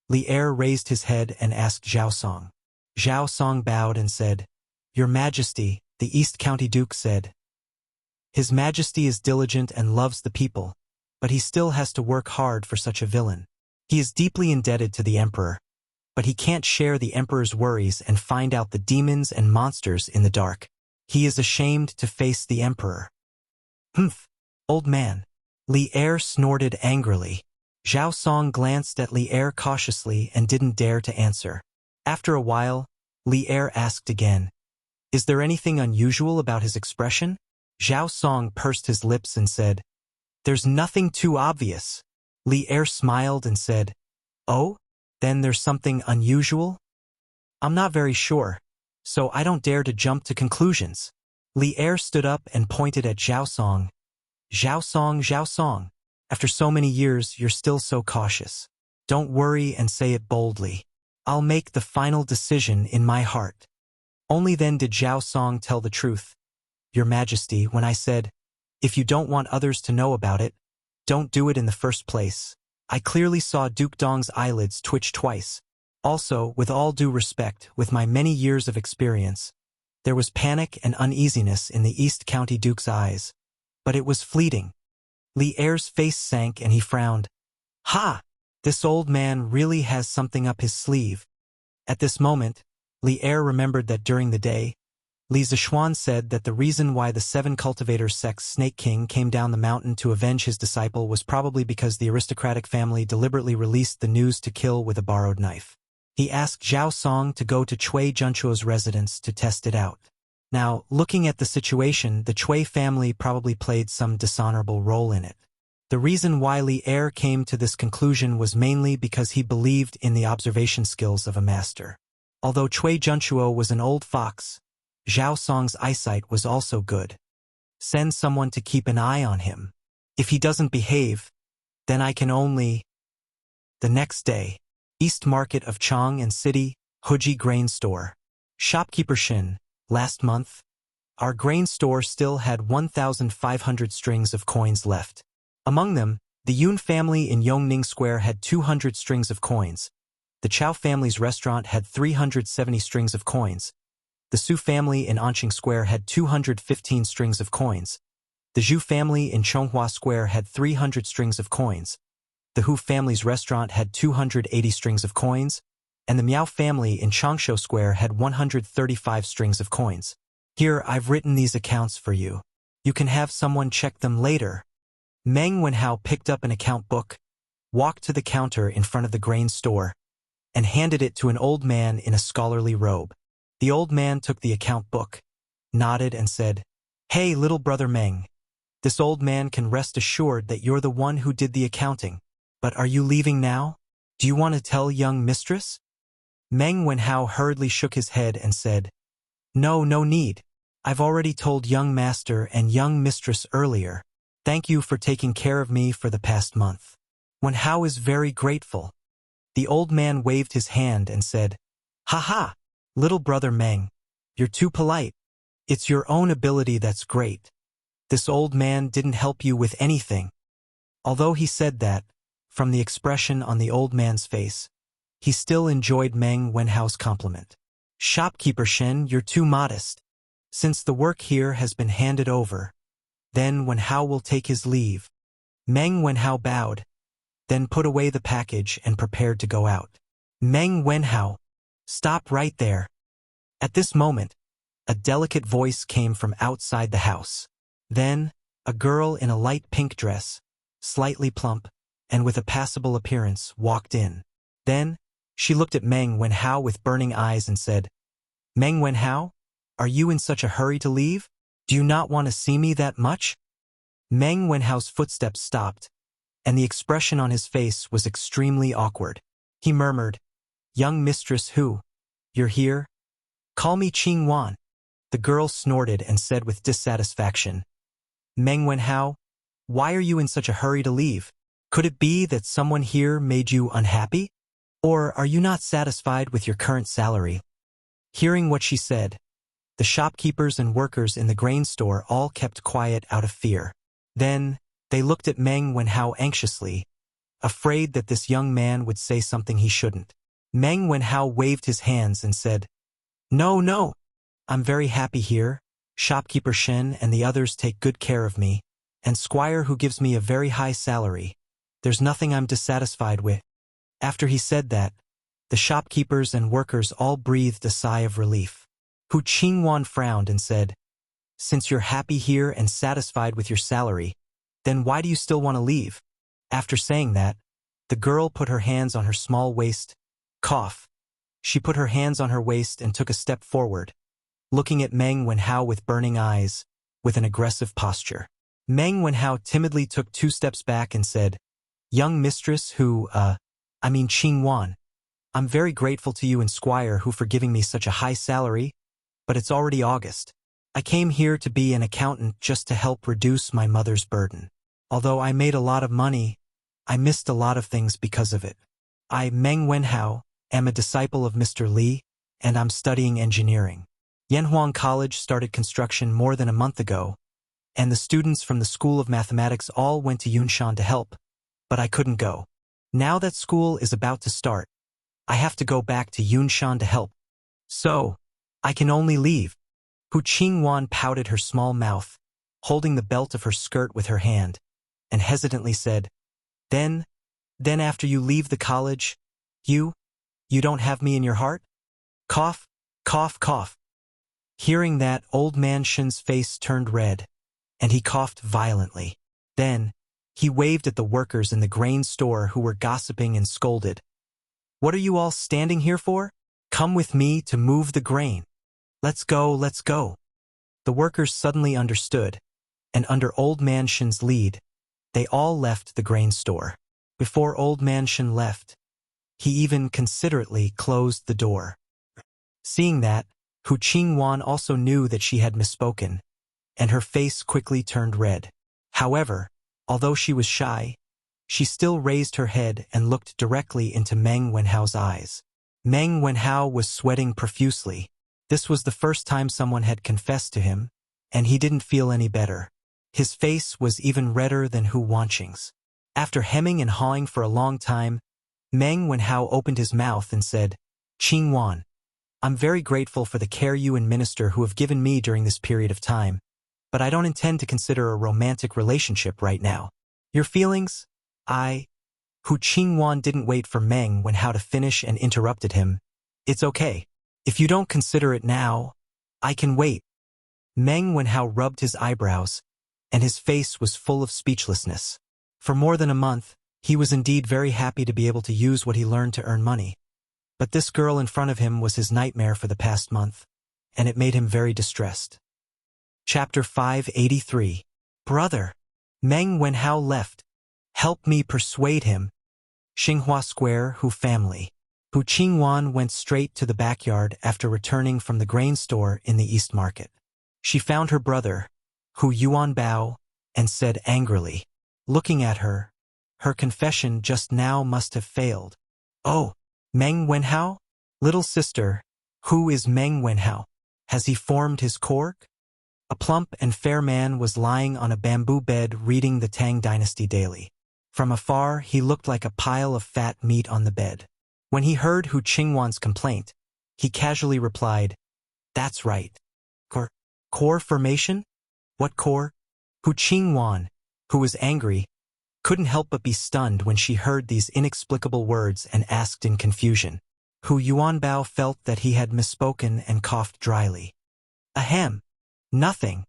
Li Er raised his head and asked Zhao Song. Zhao Song bowed and said, Your Majesty, the East County Duke said, His Majesty is diligent and loves the people, but he still has to work hard for such a villain. He is deeply indebted to the Emperor, but he can't share the Emperor's worries and find out the demons and monsters in the dark. He is ashamed to face the Emperor. Humph, old man. Li Er snorted angrily. Zhao Song glanced at Li Er cautiously and didn't dare to answer. After a while, Li Er asked again, Is there anything unusual about his expression? Zhao Song pursed his lips and said, There's nothing too obvious. Li Er smiled and said, Oh, then there's something unusual? I'm not very sure, so I don't dare to jump to conclusions. Li Er stood up and pointed at Zhao Song. Zhao Song, after so many years you're still so cautious. Don't worry and say it boldly. I'll make the final decision in my heart. Only then did Zhao Song tell the truth. Your Majesty, when I said, if you don't want others to know about it, don't do it in the first place. I clearly saw Duke Dong's eyelids twitch twice. Also, with all due respect, with my many years of experience, there was panic and uneasiness in the East County Duke's eyes. But it was fleeting. Li Er's face sank and he frowned. Ha! This old man really has something up his sleeve. At this moment, Li Er remembered that during the day, Li Zishuan said that the reason why the 7 cultivators sect's Snake King came down the mountain to avenge his disciple was probably because the aristocratic family deliberately released the news to kill with a borrowed knife. He asked Zhao Song to go to Chui Junchuo's residence to test it out. Now, looking at the situation, the Chui family probably played some dishonorable role in it. The reason why Li Er came to this conclusion was mainly because he believed in the observation skills of a master. Although Chui Junchuo was an old fox, Zhao Song's eyesight was also good. Send someone to keep an eye on him. If he doesn't behave, then I can only... The next day, East Market of Chong and City, Huji Grain Store. Shopkeeper Shin, last month, our grain store still had 1,500 strings of coins left. Among them, the Yun family in Yongning Square had 200 strings of coins. The Chow family's restaurant had 370 strings of coins. The Su family in Anqing Square had 215 strings of coins. The Zhu family in Chonghua Square had 300 strings of coins. The Hu family's restaurant had 280 strings of coins, and the Miao family in Changshu Square had 135 strings of coins. Here, I've written these accounts for you. You can have someone check them later. Meng Wenhao picked up an account book, walked to the counter in front of the grain store, and handed it to an old man in a scholarly robe. The old man took the account book, nodded and said, "Hey, little brother Meng. This old man can rest assured that you're the one who did the accounting. But are you leaving now? Do you want to tell young mistress?" Meng Wenhao hurriedly shook his head and said, No need. I've already told young master and young mistress earlier. Thank you for taking care of me for the past month. Wenhao is very grateful. The old man waved his hand and said, Ha, little brother Meng, you're too polite. It's your own ability that's great. This old man didn't help you with anything. Although he said that, from the expression on the old man's face, he still enjoyed Meng Wenhao's compliment. Shopkeeper Shen, you're too modest. Since the work here has been handed over, then Wenhao will take his leave. Meng Wenhao bowed, then put away the package and prepared to go out. Meng Wenhao, stop right there. At this moment, a delicate voice came from outside the house. Then, a girl in a light pink dress, slightly plump, and with a passable appearance, walked in. Then, she looked at Meng Wenhao with burning eyes and said, Meng Wenhao, are you in such a hurry to leave? Do you not want to see me that much? Meng Wenhao's footsteps stopped, and the expression on his face was extremely awkward. He murmured, Young mistress Hu, you're here? Call me Qing Wan. The girl snorted and said with dissatisfaction, Meng Wenhao, why are you in such a hurry to leave? Could it be that someone here made you unhappy? Or are you not satisfied with your current salary? Hearing what she said, the shopkeepers and workers in the grain store all kept quiet out of fear. Then, they looked at Meng Wenhao anxiously, afraid that this young man would say something he shouldn't. Meng Wenhao waved his hands and said, No, I'm very happy here. Shopkeeper Shen and the others take good care of me, and Squire who gives me a very high salary. There's nothing I'm dissatisfied with. After he said that, the shopkeepers and workers all breathed a sigh of relief. Hu Qingwan frowned and said, Since you're happy here and satisfied with your salary, then why do you still want to leave? After saying that, the girl put her hands on her small waist. Cough. She put her hands on her waist and took a step forward, looking at Meng Wenhao with burning eyes, with an aggressive posture. Meng Wenhao timidly took 2 steps back and said, Young mistress who, Qing Wan, I'm very grateful to you and Squire who for giving me such a high salary, but it's already August. I came here to be an accountant just to help reduce my mother's burden. Although I made a lot of money, I missed a lot of things because of it. Meng Wenhao, am a disciple of Mr. Li, and I'm studying engineering. Yanhuang College started construction more than a month ago, and the students from the School of Mathematics all went to Yunshan to help, but I couldn't go. Now that school is about to start, I have to go back to Yunshan to help. So, I can only leave. Hu Qingwan pouted her small mouth, holding the belt of her skirt with her hand, and hesitantly said, Then after you leave the college, you don't have me in your heart? Cough, cough, cough. Hearing that, Old Man Shen's face turned red, and he coughed violently. Then, he waved at the workers in the grain store who were gossiping and scolded. What are you all standing here for? Come with me to move the grain. Let's go, let's go. The workers suddenly understood, and under Old Man Shen's lead, they all left the grain store. Before Old Man Shen left, he even considerately closed the door. Seeing that, Hu Qingwan also knew that she had misspoken, and her face quickly turned red. However, although she was shy, she still raised her head and looked directly into Meng Wenhao's eyes. Meng Wenhao was sweating profusely. This was the first time someone had confessed to him, and he didn't feel any better. His face was even redder than Hu Wanqing's. After hemming and hawing for a long time, Meng Wenhao opened his mouth and said, Qingwan, I'm very grateful for the care you and Minister who have given me during this period of time, but I don't intend to consider a romantic relationship right now. Your feelings? Hu Qingwan didn't wait for Meng Wenhao to finish and interrupted him. It's okay. If you don't consider it now, I can wait. Meng Wenhao rubbed his eyebrows, and his face was full of speechlessness. For more than a month, he was indeed very happy to be able to use what he learned to earn money. But this girl in front of him was his nightmare for the past month, and it made him very distressed. Chapter 583. Brother. Meng Wenhao left. Help me persuade him. Xinghua Square, Hu family. Hu Qingwan went straight to the backyard after returning from the grain store in the East Market. She found her brother, Hu Yuanbao, and said angrily, looking at her, her confession just now must have failed. Oh, Meng Wenhao? Little sister, who is Meng Wenhao? Has he formed his cork? A plump and fair man was lying on a bamboo bed reading the Tang Dynasty daily. From afar, he looked like a pile of fat meat on the bed. When he heard Hu Qingwan's complaint, he casually replied, That's right. Core formation? What core? Hu Qingwan, who was angry, couldn't help but be stunned when she heard these inexplicable words and asked in confusion. Hu Yuanbao felt that he had misspoken and coughed dryly. Ahem. Nothing.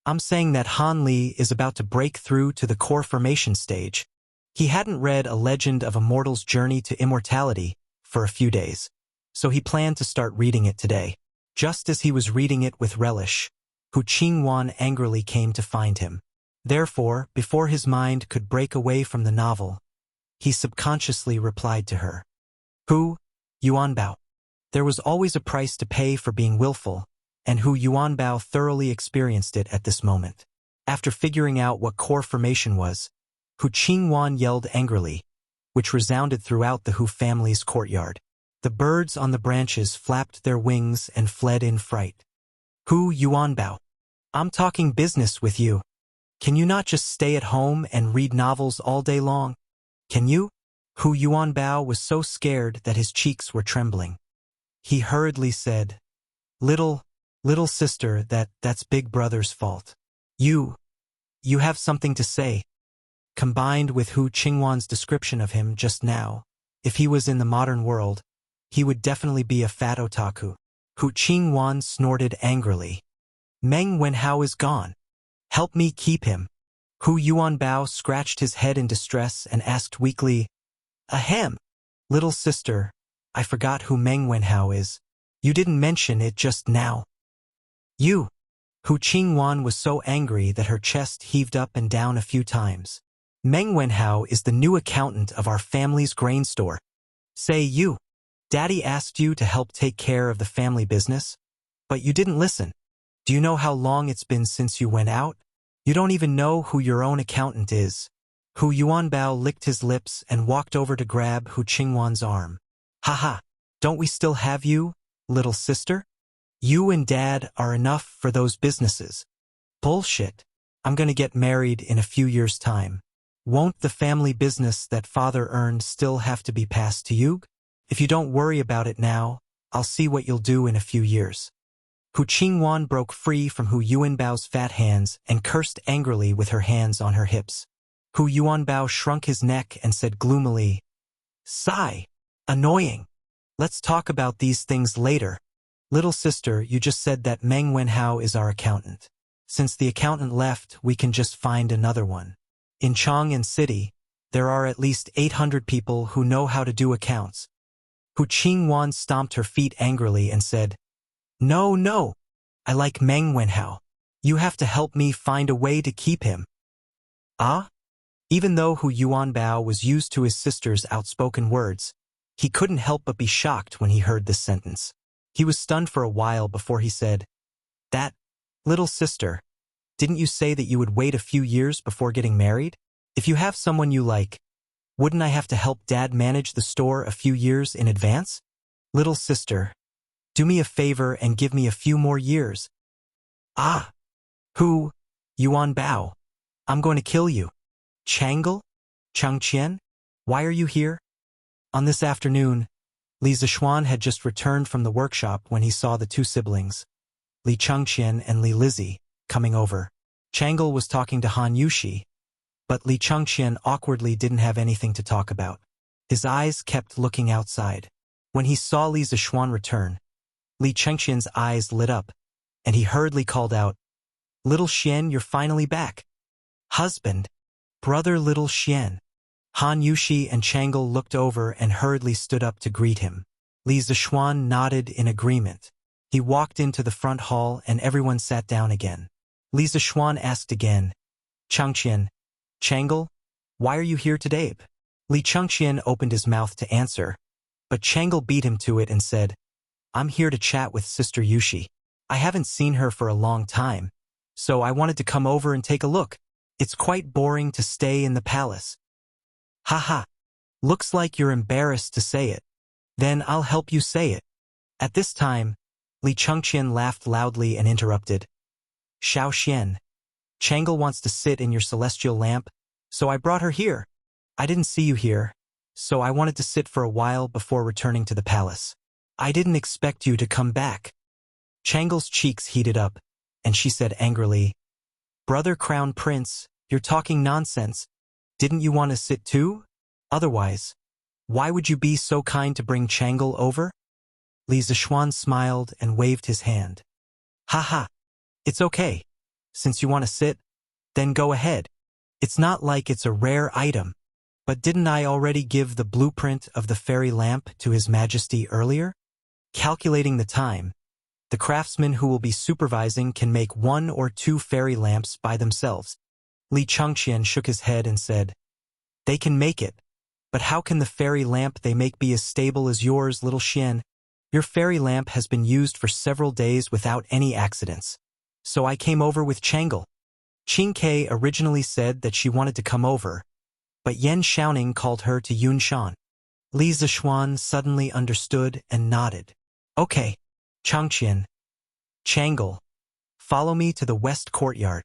I'm saying that Han Li is about to break through to the core formation stage. He hadn't read A Legend of a Mortal's Journey to Immortality for a few days, so he planned to start reading it today. Just as he was reading it with relish, Hu Qingwan angrily came to find him. Therefore, before his mind could break away from the novel, he subconsciously replied to her. Hu Yuanbao. There was always a price to pay for being willful, and Hu Yuanbao thoroughly experienced it at this moment. After figuring out what core formation was, Hu Qingwan yelled angrily, which resounded throughout the Hu family's courtyard. The birds on the branches flapped their wings and fled in fright. Hu Yuanbao. I'm talking business with you. Can you not just stay at home and read novels all day long? Can you? Hu Yuanbao was so scared that his cheeks were trembling. He hurriedly said, Little sister, that's Big Brother's fault. You have something to say. Combined with Hu Qingwan's description of him just now, if he was in the modern world, he would definitely be a fat otaku. Hu Qingwan snorted angrily. Meng Wenhao is gone. Help me keep him. Hu Yuanbao scratched his head in distress and asked weakly, Ahem. Little sister, I forgot who Meng Wenhao is. You didn't mention it just now. You. Hu Qingwan was so angry that her chest heaved up and down a few times. Meng Wenhao is the new accountant of our family's grain store. Say you. Daddy asked you to help take care of the family business, but you didn't listen. Do you know how long it's been since you went out? You don't even know who your own accountant is. Hu Yuanbao licked his lips and walked over to grab Hu Qingwan's arm. Haha. Don't we still have you, little sister? You and Dad are enough for those businesses. Bullshit. I'm gonna get married in a few years' time. Won't the family business that father earned still have to be passed to you? If you don't worry about it now, I'll see what you'll do in a few years. Hu Qingwan broke free from Hu Yuanbao's fat hands and cursed angrily with her hands on her hips. Hu Yuanbao shrunk his neck and said gloomily, "Sigh. Annoying. Let's talk about these things later. Little sister, you just said that Meng Wenhao is our accountant. Since the accountant left, we can just find another one. In Chang'an City, there are at least 800 people who know how to do accounts." Hu Qingwan stomped her feet angrily and said, No, I like Meng Wenhao. You have to help me find a way to keep him." Ah? Even though Hu Yuanbao was used to his sister's outspoken words, he couldn't help but be shocked when he heard this sentence. He was stunned for a while before he said, "That, little sister, didn't you say that you would wait a few years before getting married? If you have someone you like, wouldn't I have to help Dad manage the store a few years in advance? Little sister, do me a favor and give me a few more years." "Ah, Hu Yuanbao, I'm going to kill you. Changle? Changqian? Why are you here?" On this afternoon, Li Zixuan had just returned from the workshop when he saw the two siblings, Li Changqian and Li Lizzie, coming over. Changle was talking to Han Yushi, but Li Changqian awkwardly didn't have anything to talk about. His eyes kept looking outside. When he saw Li Zixuan return, Li Changqian's eyes lit up, and he hurriedly called out, "Little Xian, you're finally back. Husband, brother little Xian." Han Yushi and Changle looked over and hurriedly stood up to greet him. Li Zixuan nodded in agreement. He walked into the front hall and everyone sat down again. Li Zixuan asked again, "Changqian, Changle, why are you here today?" Li Changqian opened his mouth to answer, but Changle beat him to it and said, "I'm here to chat with Sister Yushi. I haven't seen her for a long time, so I wanted to come over and take a look. It's quite boring to stay in the palace." "Haha, looks like you're embarrassed to say it. Then I'll help you say it." At this time, Li Changqian laughed loudly and interrupted, "Xiao Xian, Changle wants to sit in your celestial lamp, so I brought her here. I didn't see you here, so I wanted to sit for a while before returning to the palace. I didn't expect you to come back." Changle's cheeks heated up, and she said angrily, "Brother Crown Prince, you're talking nonsense. Didn't you want to sit too? Otherwise, why would you be so kind to bring Changle over?" Li Zixuan smiled and waved his hand. "Haha, it's okay. Since you want to sit, then go ahead. It's not like it's a rare item. But didn't I already give the blueprint of the fairy lamp to His Majesty earlier?" Calculating the time, the craftsman who will be supervising can make 1 or 2 fairy lamps by themselves. Li Changqian shook his head and said, "They can make it, but how can the fairy lamp they make be as stable as yours, little Xian? Your fairy lamp has been used for several days without any accidents. So I came over with Changle." Qing Ke originally said that she wanted to come over, but Yan Xiaoning called her to Yunshan. Li Zixuan suddenly understood and nodded. "Okay, Changqian, Changle, follow me to the west courtyard.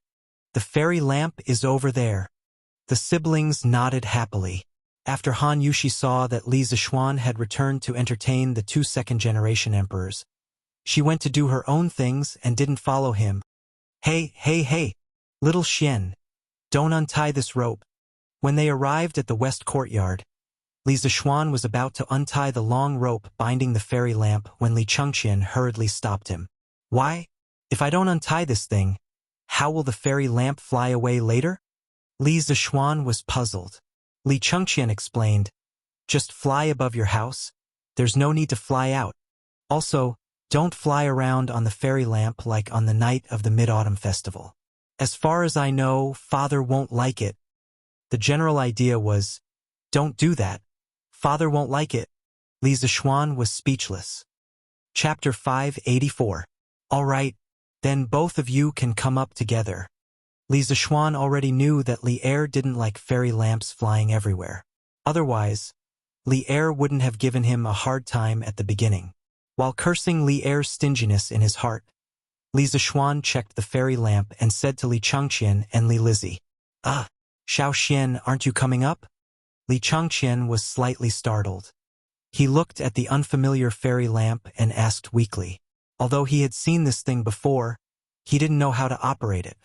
The fairy lamp is over there." The siblings nodded happily. After Han Yushi saw that Li Zixuan had returned to entertain the 2 second-generation emperors, she went to do her own things and didn't follow him. Hey, little Xian, don't untie this rope." When they arrived at the west courtyard, Li Zixuan was about to untie the long rope binding the fairy lamp when Li Changqian hurriedly stopped him. "Why? If I don't untie this thing, how will the fairy lamp fly away later?" Li Zixuan was puzzled. Li Changqian explained, "Just fly above your house. There's no need to fly out. Also, don't fly around on the fairy lamp like on the night of the Mid-Autumn Festival. As far as I know, Father won't like it." The general idea was, don't do that. Father won't like it. Li Zixuan was speechless. Chapter 584. All right, then both of you can come up together. Li Zixuan already knew that Li Er didn't like fairy lamps flying everywhere. Otherwise, Li Er wouldn't have given him a hard time at the beginning. While cursing Li Er's stinginess in his heart, Li Zishuan checked the fairy lamp and said to Li Changqian and Li Lizzie, "Ah, Xiao Xian, aren't you coming up?" Li Changqian was slightly startled. He looked at the unfamiliar fairy lamp and asked weakly. Although he had seen this thing before, he didn't know how to operate it.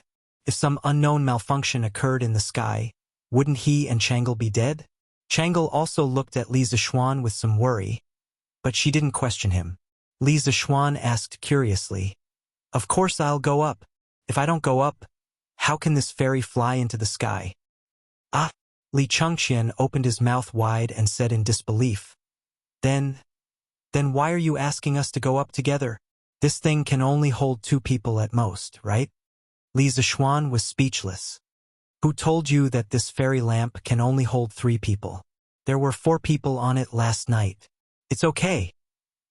If some unknown malfunction occurred in the sky, wouldn't he and Changle be dead? Changle also looked at Li Zishuan with some worry, but she didn't question him. Li Zishuan asked curiously, "Of course I'll go up. If I don't go up, how can this fairy fly into the sky?" "Ah!" Li Changqian opened his mouth wide and said in disbelief, Then why are you asking us to go up together? This thing can only hold 2 people at most, right?" Li Zishuan was speechless. "Who told you that this fairy lamp can only hold 3 people? There were 4 people on it last night. It's okay.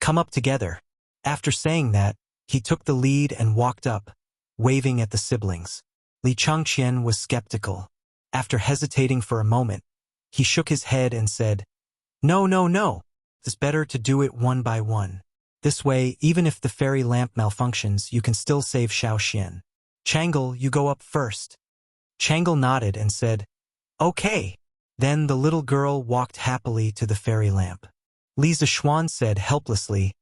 Come up together." After saying that, he took the lead and walked up, waving at the siblings. Li Changqian was skeptical. After hesitating for a moment, he shook his head and said, No. It's better to do it one by one. This way, even if the fairy lamp malfunctions, you can still save Xiao Xian. Changle, you go up first." Changle nodded and said, "Okay." Then the little girl walked happily to the fairy lamp. Li Zishuan said helplessly,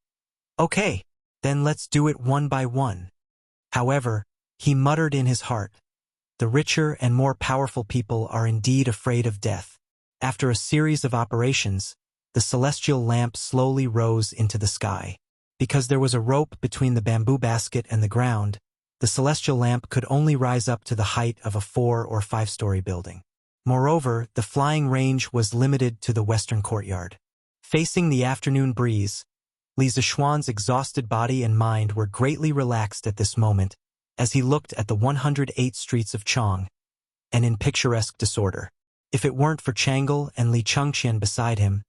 "Okay, then let's do it one by one." However, he muttered in his heart, "The richer and more powerful people are indeed afraid of death." After a series of operations, the celestial lamp slowly rose into the sky. Because there was a rope between the bamboo basket and the ground, the celestial lamp could only rise up to the height of a 4- or 5-story building. Moreover, the flying range was limited to the western courtyard. Facing the afternoon breeze, Li Zishuan's exhausted body and mind were greatly relaxed at this moment as he looked at the 108 streets of Chong, and in picturesque disorder. If it weren't for Changle and Li Changqian beside him,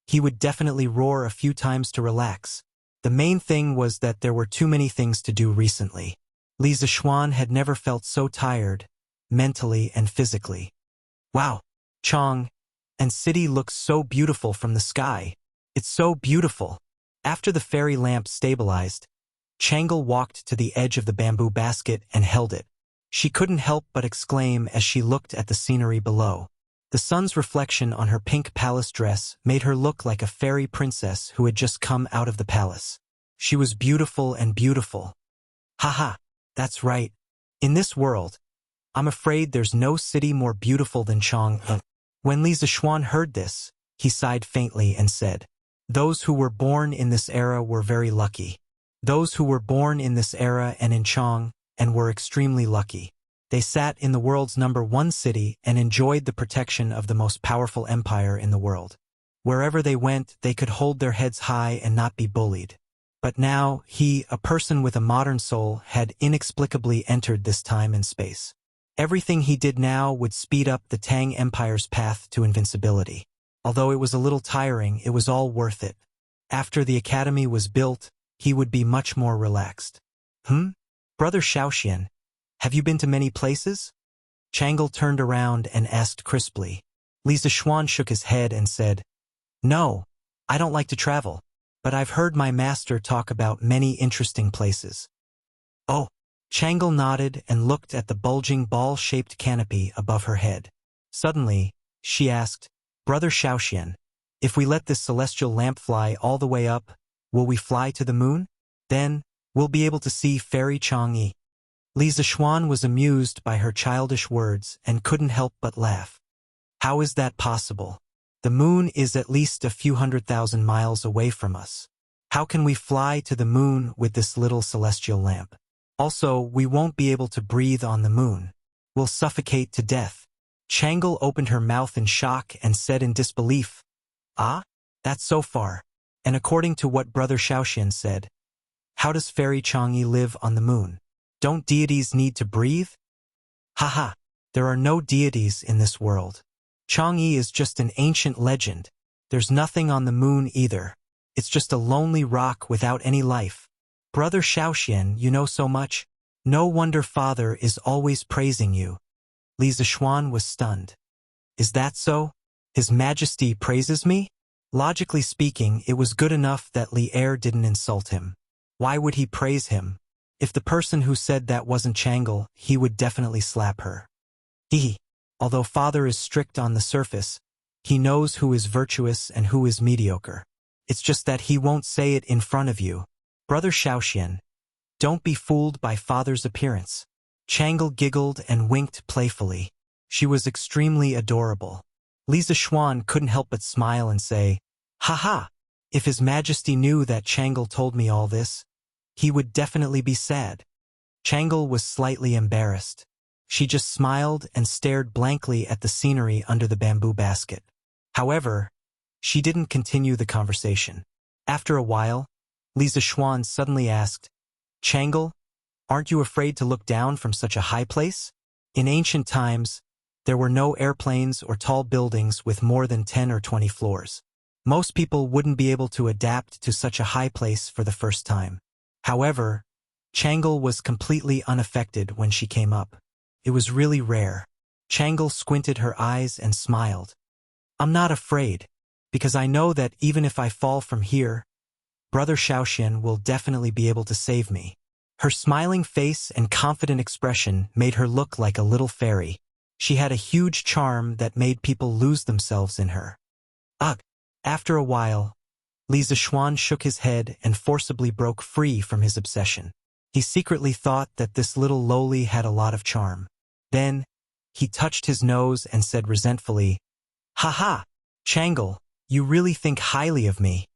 he would definitely roar a few times to relax. The main thing was that there were too many things to do recently. Li Zishuan had never felt so tired, mentally and physically. Wow, Chong and city looks so beautiful from the sky. It's so beautiful. After the fairy lamp stabilized, Changle walked to the edge of the bamboo basket and held it. She couldn't help but exclaim as she looked at the scenery below. The sun's reflection on her pink palace dress made her look like a fairy princess who had just come out of the palace. She was beautiful and beautiful. Haha, that's right. In this world, I'm afraid there's no city more beautiful than Chong. When Li Zishuan heard this, he sighed faintly and said, "Those who were born in this era were very lucky. Those who were born in this era and in Chong and were extremely lucky. They sat in the world's #1 city and enjoyed the protection of the most powerful empire in the world. Wherever they went, they could hold their heads high and not be bullied. But now, he, a person with a modern soul, had inexplicably entered this time and space. Everything he did now would speed up the Tang Empire's path to invincibility. Although it was a little tiring, it was all worth it. After the academy was built, he would be much more relaxed." Brother Xiaoxian, have you been to many places?" Changle turned around and asked crisply. Li Zishuan shook his head and said, "No, I don't like to travel, but I've heard my master talk about many interesting places." "Oh." Changle nodded and looked at the bulging ball-shaped canopy above her head. Suddenly, she asked, "Brother Xiaoxian, if we let this celestial lamp fly all the way up, will we fly to the moon? Then, we'll be able to see Fairy Chang'e." Li Zishuan was amused by her childish words and couldn't help but laugh. "How is that possible? The moon is at least a few 100,000 miles away from us. How can we fly to the moon with this little celestial lamp? Also, we won't be able to breathe on the moon. We'll suffocate to death." Changle opened her mouth in shock and said in disbelief, "Ah? That's so far. And according to what Brother Xiaoxian said, how does Fairy Chang'e live on the moon? Don't deities need to breathe?" "Haha, there are no deities in this world. Chang'e is just an ancient legend. There's nothing on the moon either. It's just a lonely rock without any life. Brother Xiaoxian, you know so much. No wonder Father is always praising you." Li Zishuan was stunned. "Is that so? His Majesty praises me?" Logically speaking, it was good enough that Li Er didn't insult him. Why would he praise him? If the person who said that wasn't Changle, he would definitely slap her. Although father is strict on the surface, he knows who is virtuous and who is mediocre. It's just that he won't say it in front of you. Brother Xiaoxian, don't be fooled by father's appearance. Changle giggled and winked playfully. She was extremely adorable. Li Zishuan couldn't help but smile and say, "Ha! If His Majesty knew that Changle told me all this, he would definitely be sad." Changle was slightly embarrassed. She just smiled and stared blankly at the scenery under the bamboo basket. However, she didn't continue the conversation. After a while, Li Zishuan suddenly asked, "Changle, aren't you afraid to look down from such a high place?" In ancient times, there were no airplanes or tall buildings with more than 10 or 20 floors. Most people wouldn't be able to adapt to such a high place for the first time. However, Changle was completely unaffected when she came up. It was really rare. Changle squinted her eyes and smiled. "I'm not afraid, because I know that even if I fall from here, Brother Xiaoxian will definitely be able to save me." Her smiling face and confident expression made her look like a little fairy. She had a huge charm that made people lose themselves in her. Ugh! After a while, Li Zishuan shook his head and forcibly broke free from his obsession. He secretly thought that this little lowly had a lot of charm. Then, he touched his nose and said resentfully, "Ha! Changle, you really think highly of me."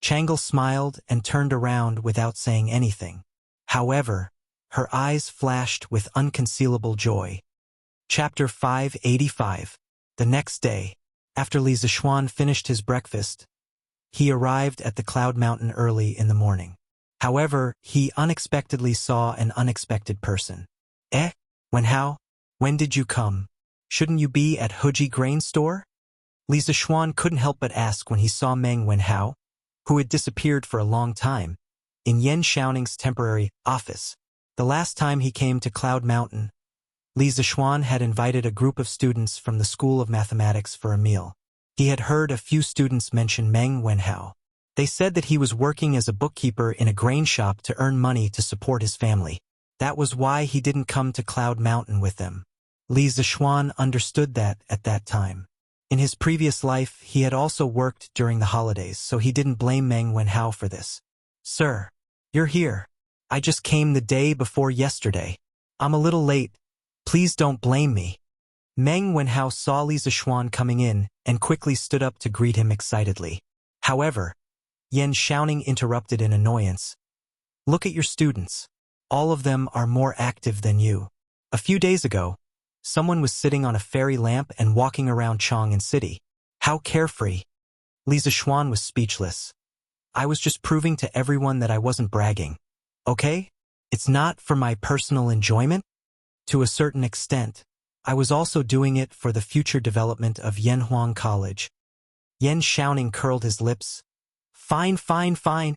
Changle smiled and turned around without saying anything. However, her eyes flashed with unconcealable joy. Chapter 585. The next day, after Li Zishuan finished his breakfast, he arrived at the Cloud Mountain early in the morning. However, he unexpectedly saw an unexpected person. Wenhao? When did you come? Shouldn't you be at Huji Grain Store? Li Zishuan couldn't help but ask when he saw Meng Wenhao, who had disappeared for a long time, in Yan Xiaoning's temporary office. The last time he came to Cloud Mountain, Li Zishuan had invited a group of students from the School of Mathematics for a meal. He had heard a few students mention Meng Wenhao. They said that he was working as a bookkeeper in a grain shop to earn money to support his family. That was why he didn't come to Cloud Mountain with them. Li Zishuan understood that at that time. In his previous life, he had also worked during the holidays, so he didn't blame Meng Wenhao for this. "Sir, you're here. I just came the day before yesterday. I'm a little late. Please don't blame me." Meng Wenhao saw Li Zishuan coming in and quickly stood up to greet him excitedly. However, Yan Xiaoning interrupted in annoyance. "Look at your students. All of them are more active than you. A few days ago, someone was sitting on a fairy lamp and walking around Chang'an City. How carefree." Li Zishuan was speechless. "I was just proving to everyone that I wasn't bragging. Okay? It's not for my personal enjoyment? To a certain extent, I was also doing it for the future development of Yanhuang College." Yan Xiaoning curled his lips. Fine.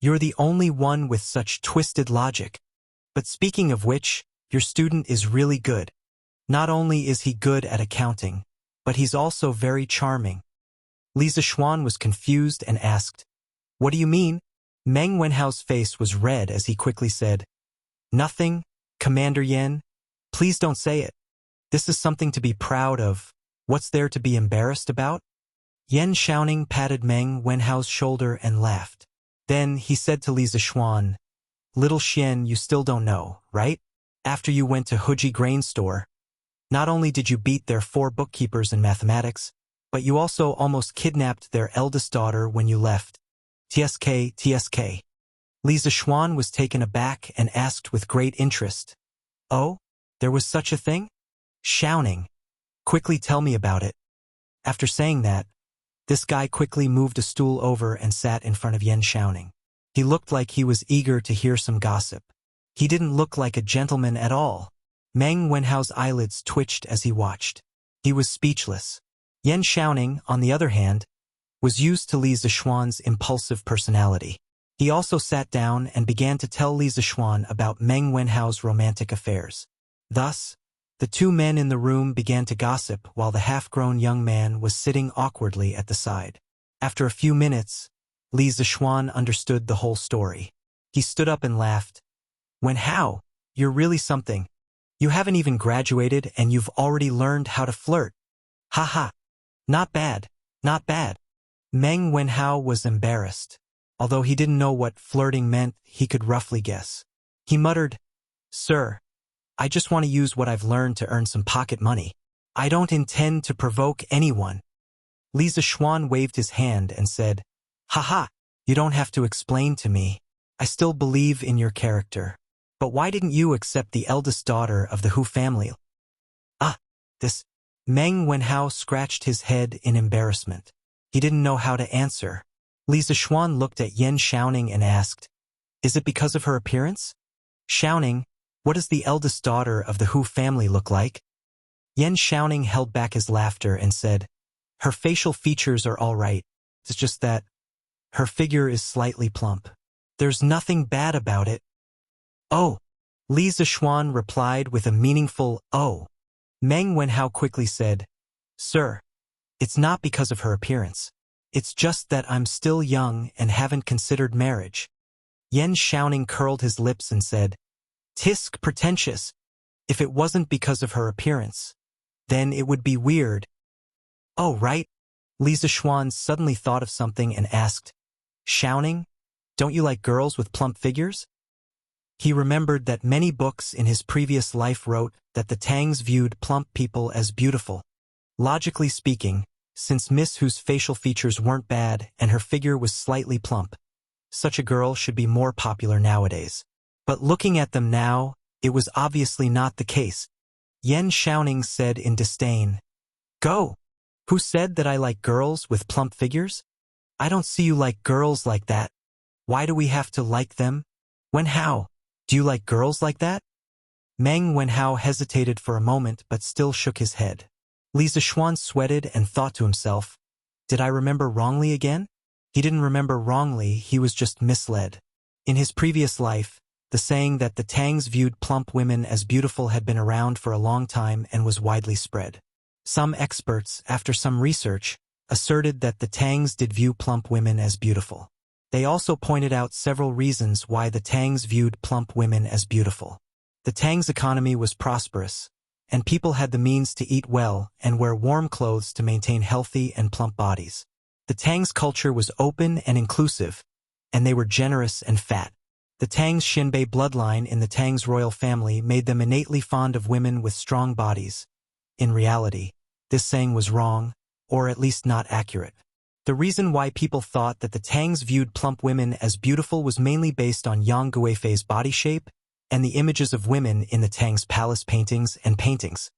You're the only one with such twisted logic. But speaking of which, your student is really good. Not only is he good at accounting, but he's also very charming." Li Zishuan was confused and asked, "What do you mean?" Meng Wenhao's face was red as he quickly said, "Nothing, Commander Yan. Please don't say it. This is something to be proud of. What's there to be embarrassed about?" Yan Xiaoning patted Meng Wenhao's shoulder and laughed. Then he said to Li Zishuan, "Little Xian, you still don't know, right? After you went to Huji Grain Store, not only did you beat their 4 bookkeepers in mathematics, but you also almost kidnapped their eldest daughter when you left. TSK. Li Zishuan was taken aback and asked with great interest, "Oh, there was such a thing? Xiaoning, quickly tell me about it." After saying that, this guy quickly moved a stool over and sat in front of Yan Xiaoning. He looked like he was eager to hear some gossip. He didn't look like a gentleman at all. Meng Wenhao's eyelids twitched as he watched. He was speechless. Yan Xiaoning, on the other hand, was used to Li Zishuan's impulsive personality. He also sat down and began to tell Li Zishuan about Meng Wenhao's romantic affairs. Thus, the 2 men in the room began to gossip while the half-grown young man was sitting awkwardly at the side. After a few minutes, Li Zixuan understood the whole story. He stood up and laughed. When how? You're really something. You haven't even graduated and you've already learned how to flirt. Ha ha. Not bad. Not bad. Meng Wenhao was embarrassed. Although he didn't know what flirting meant, he could roughly guess. He muttered, Sir, I just want to use what I've learned to earn some pocket money. I don't intend to provoke anyone. Li Zixuan waved his hand and said, Haha, you don't have to explain to me. I still believe in your character. But why didn't you accept the eldest daughter of the Hu family? Ah, this. Meng Wenhao scratched his head in embarrassment. He didn't know how to answer. Li Zixuan looked at Yan Xiaoning and asked, Is it because of her appearance? Xiaoning, what does the eldest daughter of the Hu family look like? Yan Xiaoning held back his laughter and said, Her facial features are all right. It's just that her figure is slightly plump. There's nothing bad about it. Oh, Li Zixuan replied with a meaningful oh. Meng Wenhao quickly said, Sir, it's not because of her appearance. It's just that I'm still young and haven't considered marriage. Yan Xiaoning curled his lips and said, Tisk pretentious. If it wasn't because of her appearance, then it would be weird. Oh, right. Li Zixuan suddenly thought of something and asked, Xiaoning, don't you like girls with plump figures? He remembered that many books in his previous life wrote that the Tangs viewed plump people as beautiful. Logically speaking, since Miss Hu's facial features weren't bad and her figure was slightly plump, such a girl should be more popular nowadays. But looking at them now, it was obviously not the case. Yan Xiaoning said in disdain, Go! Who said that I like girls with plump figures? I don't see you like girls like that. Why do we have to like them? Wenhao, do you like girls like that? Meng Wenhao hesitated for a moment but still shook his head. Li Zixuan sweated and thought to himself, Did I remember wrongly again? He didn't remember wrongly, he was just misled. In his previous life, the saying that the Tangs viewed plump women as beautiful had been around for a long time and was widely spread. Some experts, after some research, asserted that the Tangs did view plump women as beautiful. They also pointed out several reasons why the Tangs viewed plump women as beautiful. The Tangs' economy was prosperous, and people had the means to eat well and wear warm clothes to maintain healthy and plump bodies. The Tangs' culture was open and inclusive, and they were generous and fat. The Tangs' Xinbei bloodline in the Tangs royal family made them innately fond of women with strong bodies. In reality, this saying was wrong, or at least not accurate. The reason why people thought that the Tangs viewed plump women as beautiful was mainly based on Yang Guifei's body shape and the images of women in the Tangs' palace paintings and paintings.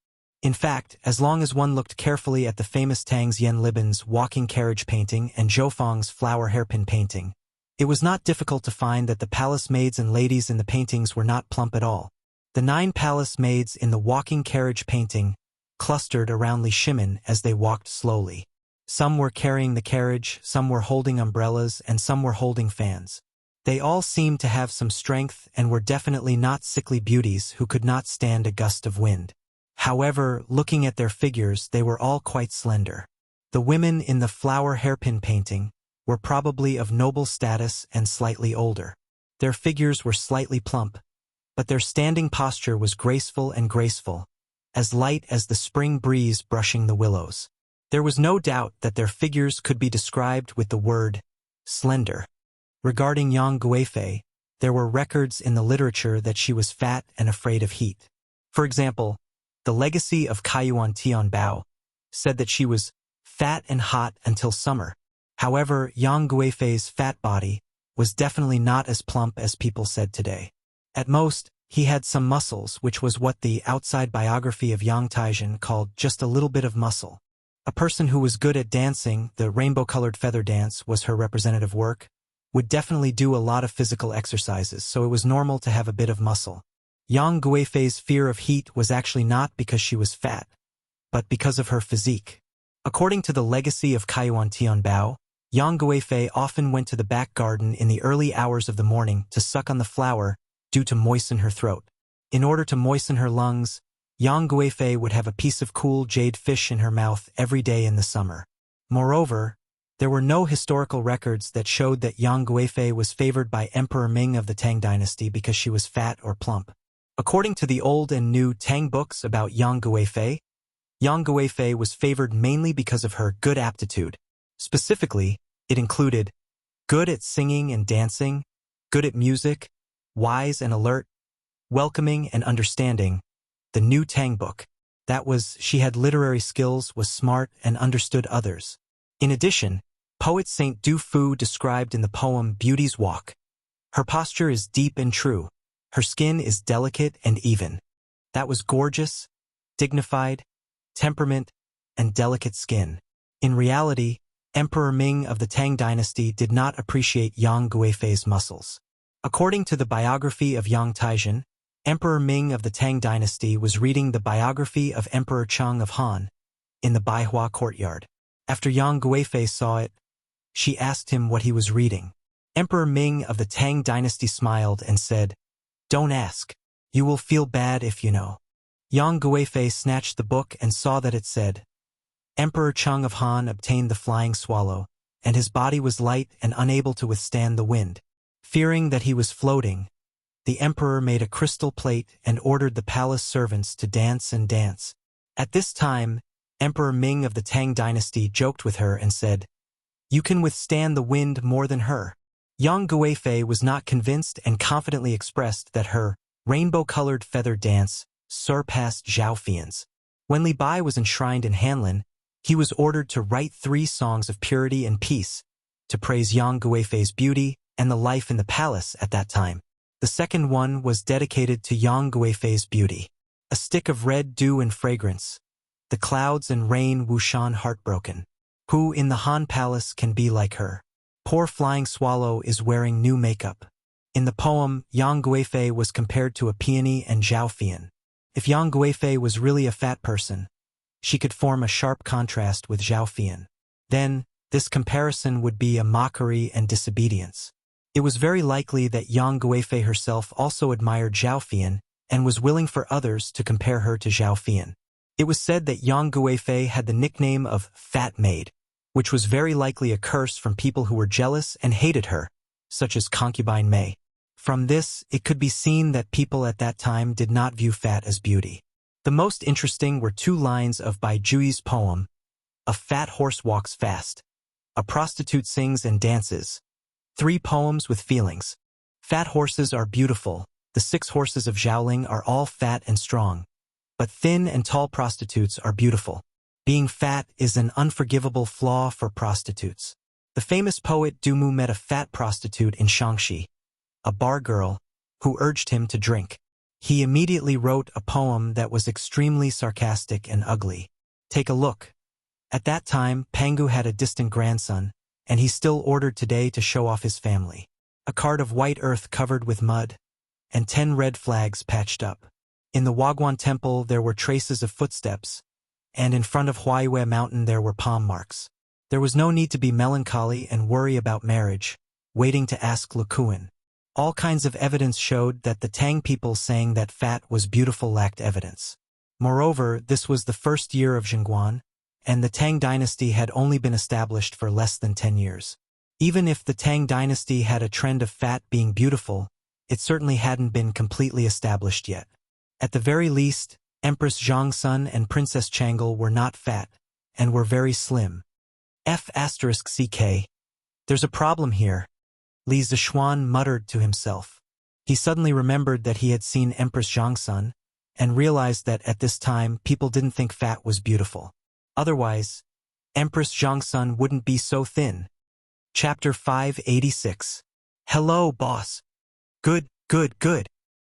In fact, as long as one looked carefully at the famous Tangs Yan Libin's walking carriage painting and Zhou Fang's flower hairpin painting, it was not difficult to find that the palace maids and ladies in the paintings were not plump at all. The 9 palace maids in the walking carriage painting clustered around Li Shimin as they walked slowly. Some were carrying the carriage, some were holding umbrellas, and some were holding fans. They all seemed to have some strength and were definitely not sickly beauties who could not stand a gust of wind. However, looking at their figures, they were all quite slender. The women in the flower hairpin painting were probably of noble status and slightly older. Their figures were slightly plump, but their standing posture was graceful and graceful, as light as the spring breeze brushing the willows. There was no doubt that their figures could be described with the word slender. Regarding Yang Guifei, there were records in the literature that she was fat and afraid of heat. For example, the legacy of Kaiyuan Tianbao said that she was fat and hot until summer. However, Yang Guifei's fat body was definitely not as plump as people said today. At most, he had some muscles, which was what the outside biography of Yang Taizhen called just a little bit of muscle. A person who was good at dancing, the rainbow-colored feather dance was her representative work, would definitely do a lot of physical exercises, so it was normal to have a bit of muscle. Yang Guifei's fear of heat was actually not because she was fat, but because of her physique. According to the legacy of Kaiyuan Tianbao, Yang Guifei often went to the back garden in the early hours of the morning to suck on the flower due to moisten her throat. In order to moisten her lungs, Yang Guifei would have a piece of cool jade fish in her mouth every day in the summer. Moreover, There were no historical records that showed that Yang Guifei was favored by Emperor Ming of the Tang dynasty because she was fat or plump. According to the old and new Tang books about Yang Guifei was favored mainly because of her good aptitude. Specifically, it included good at singing and dancing, good at music, wise and alert, welcoming and understanding. The new Tang book. That was, she had literary skills, was smart, and understood others. In addition, poet Saint Du Fu described in the poem Beauty's Walk. Her posture is deep and true. Her skin is delicate and even. That was gorgeous, dignified, temperament, and delicate skin. In reality, Emperor Ming of the Tang dynasty did not appreciate Yang Guifei's muscles. According to the biography of Yang Taizhen, Emperor Ming of the Tang dynasty was reading the biography of Emperor Cheng of Han in the Baihua courtyard. After Yang Guifei saw it, she asked him what he was reading. Emperor Ming of the Tang dynasty smiled and said, "Don't ask. You will feel bad if you know." Yang Guifei snatched the book and saw that it said, Emperor Cheng of Han obtained the flying swallow, and his body was light and unable to withstand the wind. Fearing that he was floating, the emperor made a crystal plate and ordered the palace servants to dance and dance. At this time, Emperor Ming of the Tang dynasty joked with her and said, "You can withstand the wind more than her." Yang Guifei was not convinced and confidently expressed that her rainbow-colored feather dance surpassed Zhao Fian's. When Li Bai was enshrined in Hanlin, he was ordered to write 3 songs of purity and peace to praise Yang Guifei's beauty and the life in the palace at that time. The second one was dedicated to Yang Guifei's beauty. A stick of red dew and fragrance. The clouds and rain Wushan heartbroken. Who in the Han palace can be like her? Poor flying swallow is wearing new makeup. In the poem, Yang Guifei was compared to a peony and Zhao Fian. If Yang Guifei was really a fat person, she could form a sharp contrast with Zhao Fian. Then, this comparison would be a mockery and disobedience. It was very likely that Yang Guifei herself also admired Zhao Fian and was willing for others to compare her to Zhao Fian. It was said that Yang Guifei had the nickname of Fat Maid, which was very likely a curse from people who were jealous and hated her, such as concubine Mei. From this, it could be seen that people at that time did not view fat as beauty. The most interesting were 2 lines of Bai Juyi's poem, "A fat horse walks fast. A prostitute sings and dances." 3 poems with feelings. Fat horses are beautiful. The 6 horses of Zhaoling are all fat and strong. But thin and tall prostitutes are beautiful. Being fat is an unforgivable flaw for prostitutes. The famous poet Du Mu met a fat prostitute in Shaanxi, a bar girl, who urged him to drink. He immediately wrote a poem that was extremely sarcastic and ugly. Take a look. At that time, Pangu had a distant grandson, and he still ordered today to show off his family. A cart of white earth covered with mud, and 10 red flags patched up. In the Wagwan temple there were traces of footsteps, and in front of Huaiyue mountain there were palm marks. There was no need to be melancholy and worry about marriage, waiting to ask Lukuan. All kinds of evidence showed that the Tang people saying that fat was beautiful lacked evidence. Moreover, this was the first year of Zhengguan, and the Tang dynasty had only been established for less than 10 years. Even if the Tang dynasty had a trend of fat being beautiful, it certainly hadn't been completely established yet. At the very least, Empress Zhongsun and Princess Changle were not fat, and were very slim. F***CK. There's a problem here, Li Zishuan muttered to himself. He suddenly remembered that he had seen Empress Zhongsun, and realized that at this time people didn't think fat was beautiful. Otherwise, Empress Zhongsun wouldn't be so thin. Chapter 586. Hello, boss. Good.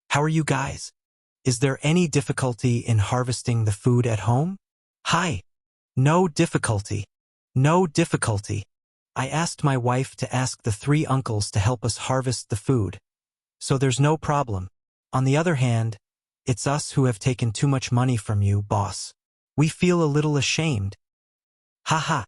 How are you guys? Is there any difficulty in harvesting the food at home? Hi. No difficulty. I asked my wife to ask the 3 uncles to help us harvest the food. So there's no problem. On the other hand, it's us who have taken too much money from you, boss. We feel a little ashamed. Haha.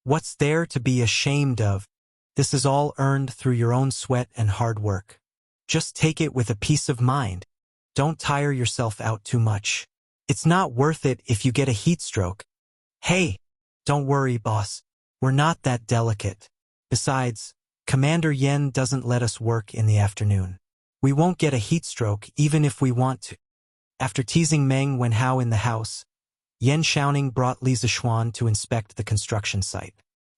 What's there to be ashamed of? This is all earned through your own sweat and hard work. Just take it with a peace of mind. Don't tire yourself out too much. It's not worth it if you get a heat stroke. Hey, don't worry, boss. We're not that delicate. Besides, Commander Yen doesn't let us work in the afternoon. We won't get a heat stroke even if we want to. After teasing Meng Wenhao in the house, Yen Xiaoning brought Li Zixuan to inspect the construction site.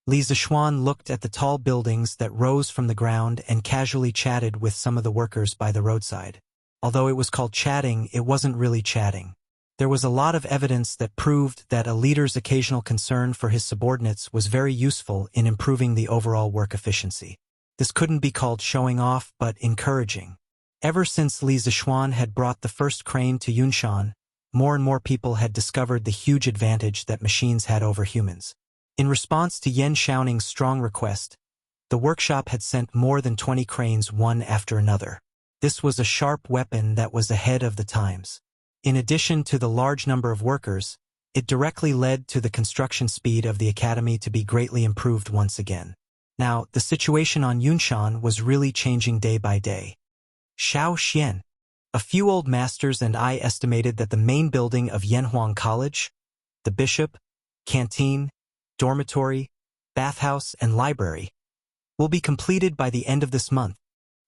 Li Zixuan looked at the tall buildings that rose from the ground and casually chatted with some of the workers by the roadside. Although it was called chatting, it wasn't really chatting. There was a lot of evidence that proved that a leader's occasional concern for his subordinates was very useful in improving the overall work efficiency. This couldn't be called showing off, but encouraging. Ever since Li Zixuan had brought the first crane to Yunshan, more and more people had discovered the huge advantage that machines had over humans. In response to Yen Xiaoning's strong request, the workshop had sent more than 20 cranes one after another. This was a sharp weapon that was ahead of the times. In addition to the large number of workers, it directly led to the construction speed of the academy to be greatly improved once again. Now, the situation on Yunshan was really changing day by day. Xiao Xian. A few old masters and I estimated that the main building of Yanhuang College, the bishop, canteen, dormitory, bathhouse, and library, will be completed by the end of this month.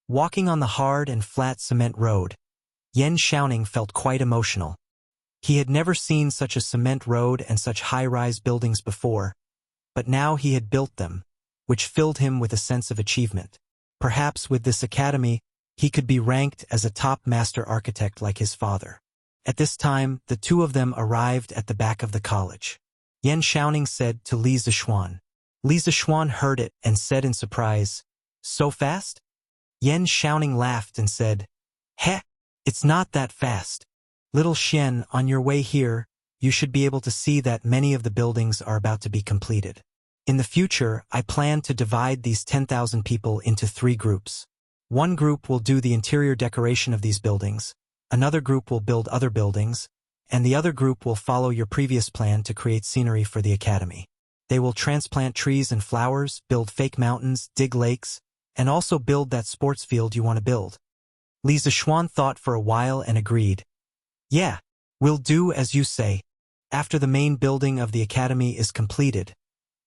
Walking on the hard and flat cement road, Yen Xiaoning felt quite emotional. He had never seen such a cement road and such high-rise buildings before, but now he had built them, which filled him with a sense of achievement. Perhaps with this academy, he could be ranked as a top master architect like his father. At this time, the two of them arrived at the back of the college. Yen Xiaoning said to Li Zixuan. Li Zixuan heard it and said in surprise, "So fast?" Yen Xiaoning laughed and said, "Heh, it's not that fast. Little Xian, on your way here, you should be able to see that many of the buildings are about to be completed. In the future, I plan to divide these 10,000 people into 3 groups. One group will do the interior decoration of these buildings, another group will build other buildings, and the other group will follow your previous plan to create scenery for the academy. They will transplant trees and flowers, build fake mountains, dig lakes, and also build that sports field you want to build." Li Zixuan thought for a while and agreed. "Yeah, we'll do as you say. After the main building of the academy is completed,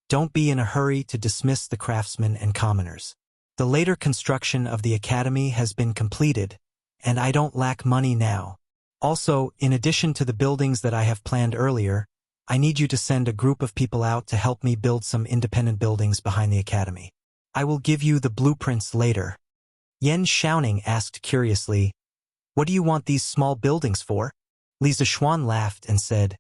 don't be in a hurry to dismiss the craftsmen and commoners. The later construction of the academy has been completed, and I don't lack money now. Also, in addition to the buildings that I have planned earlier, I need you to send a group of people out to help me build some independent buildings behind the academy. I will give you the blueprints later." Yen Xiaoning asked curiously, "What do you want these small buildings for?" Li Zixuan laughed and said,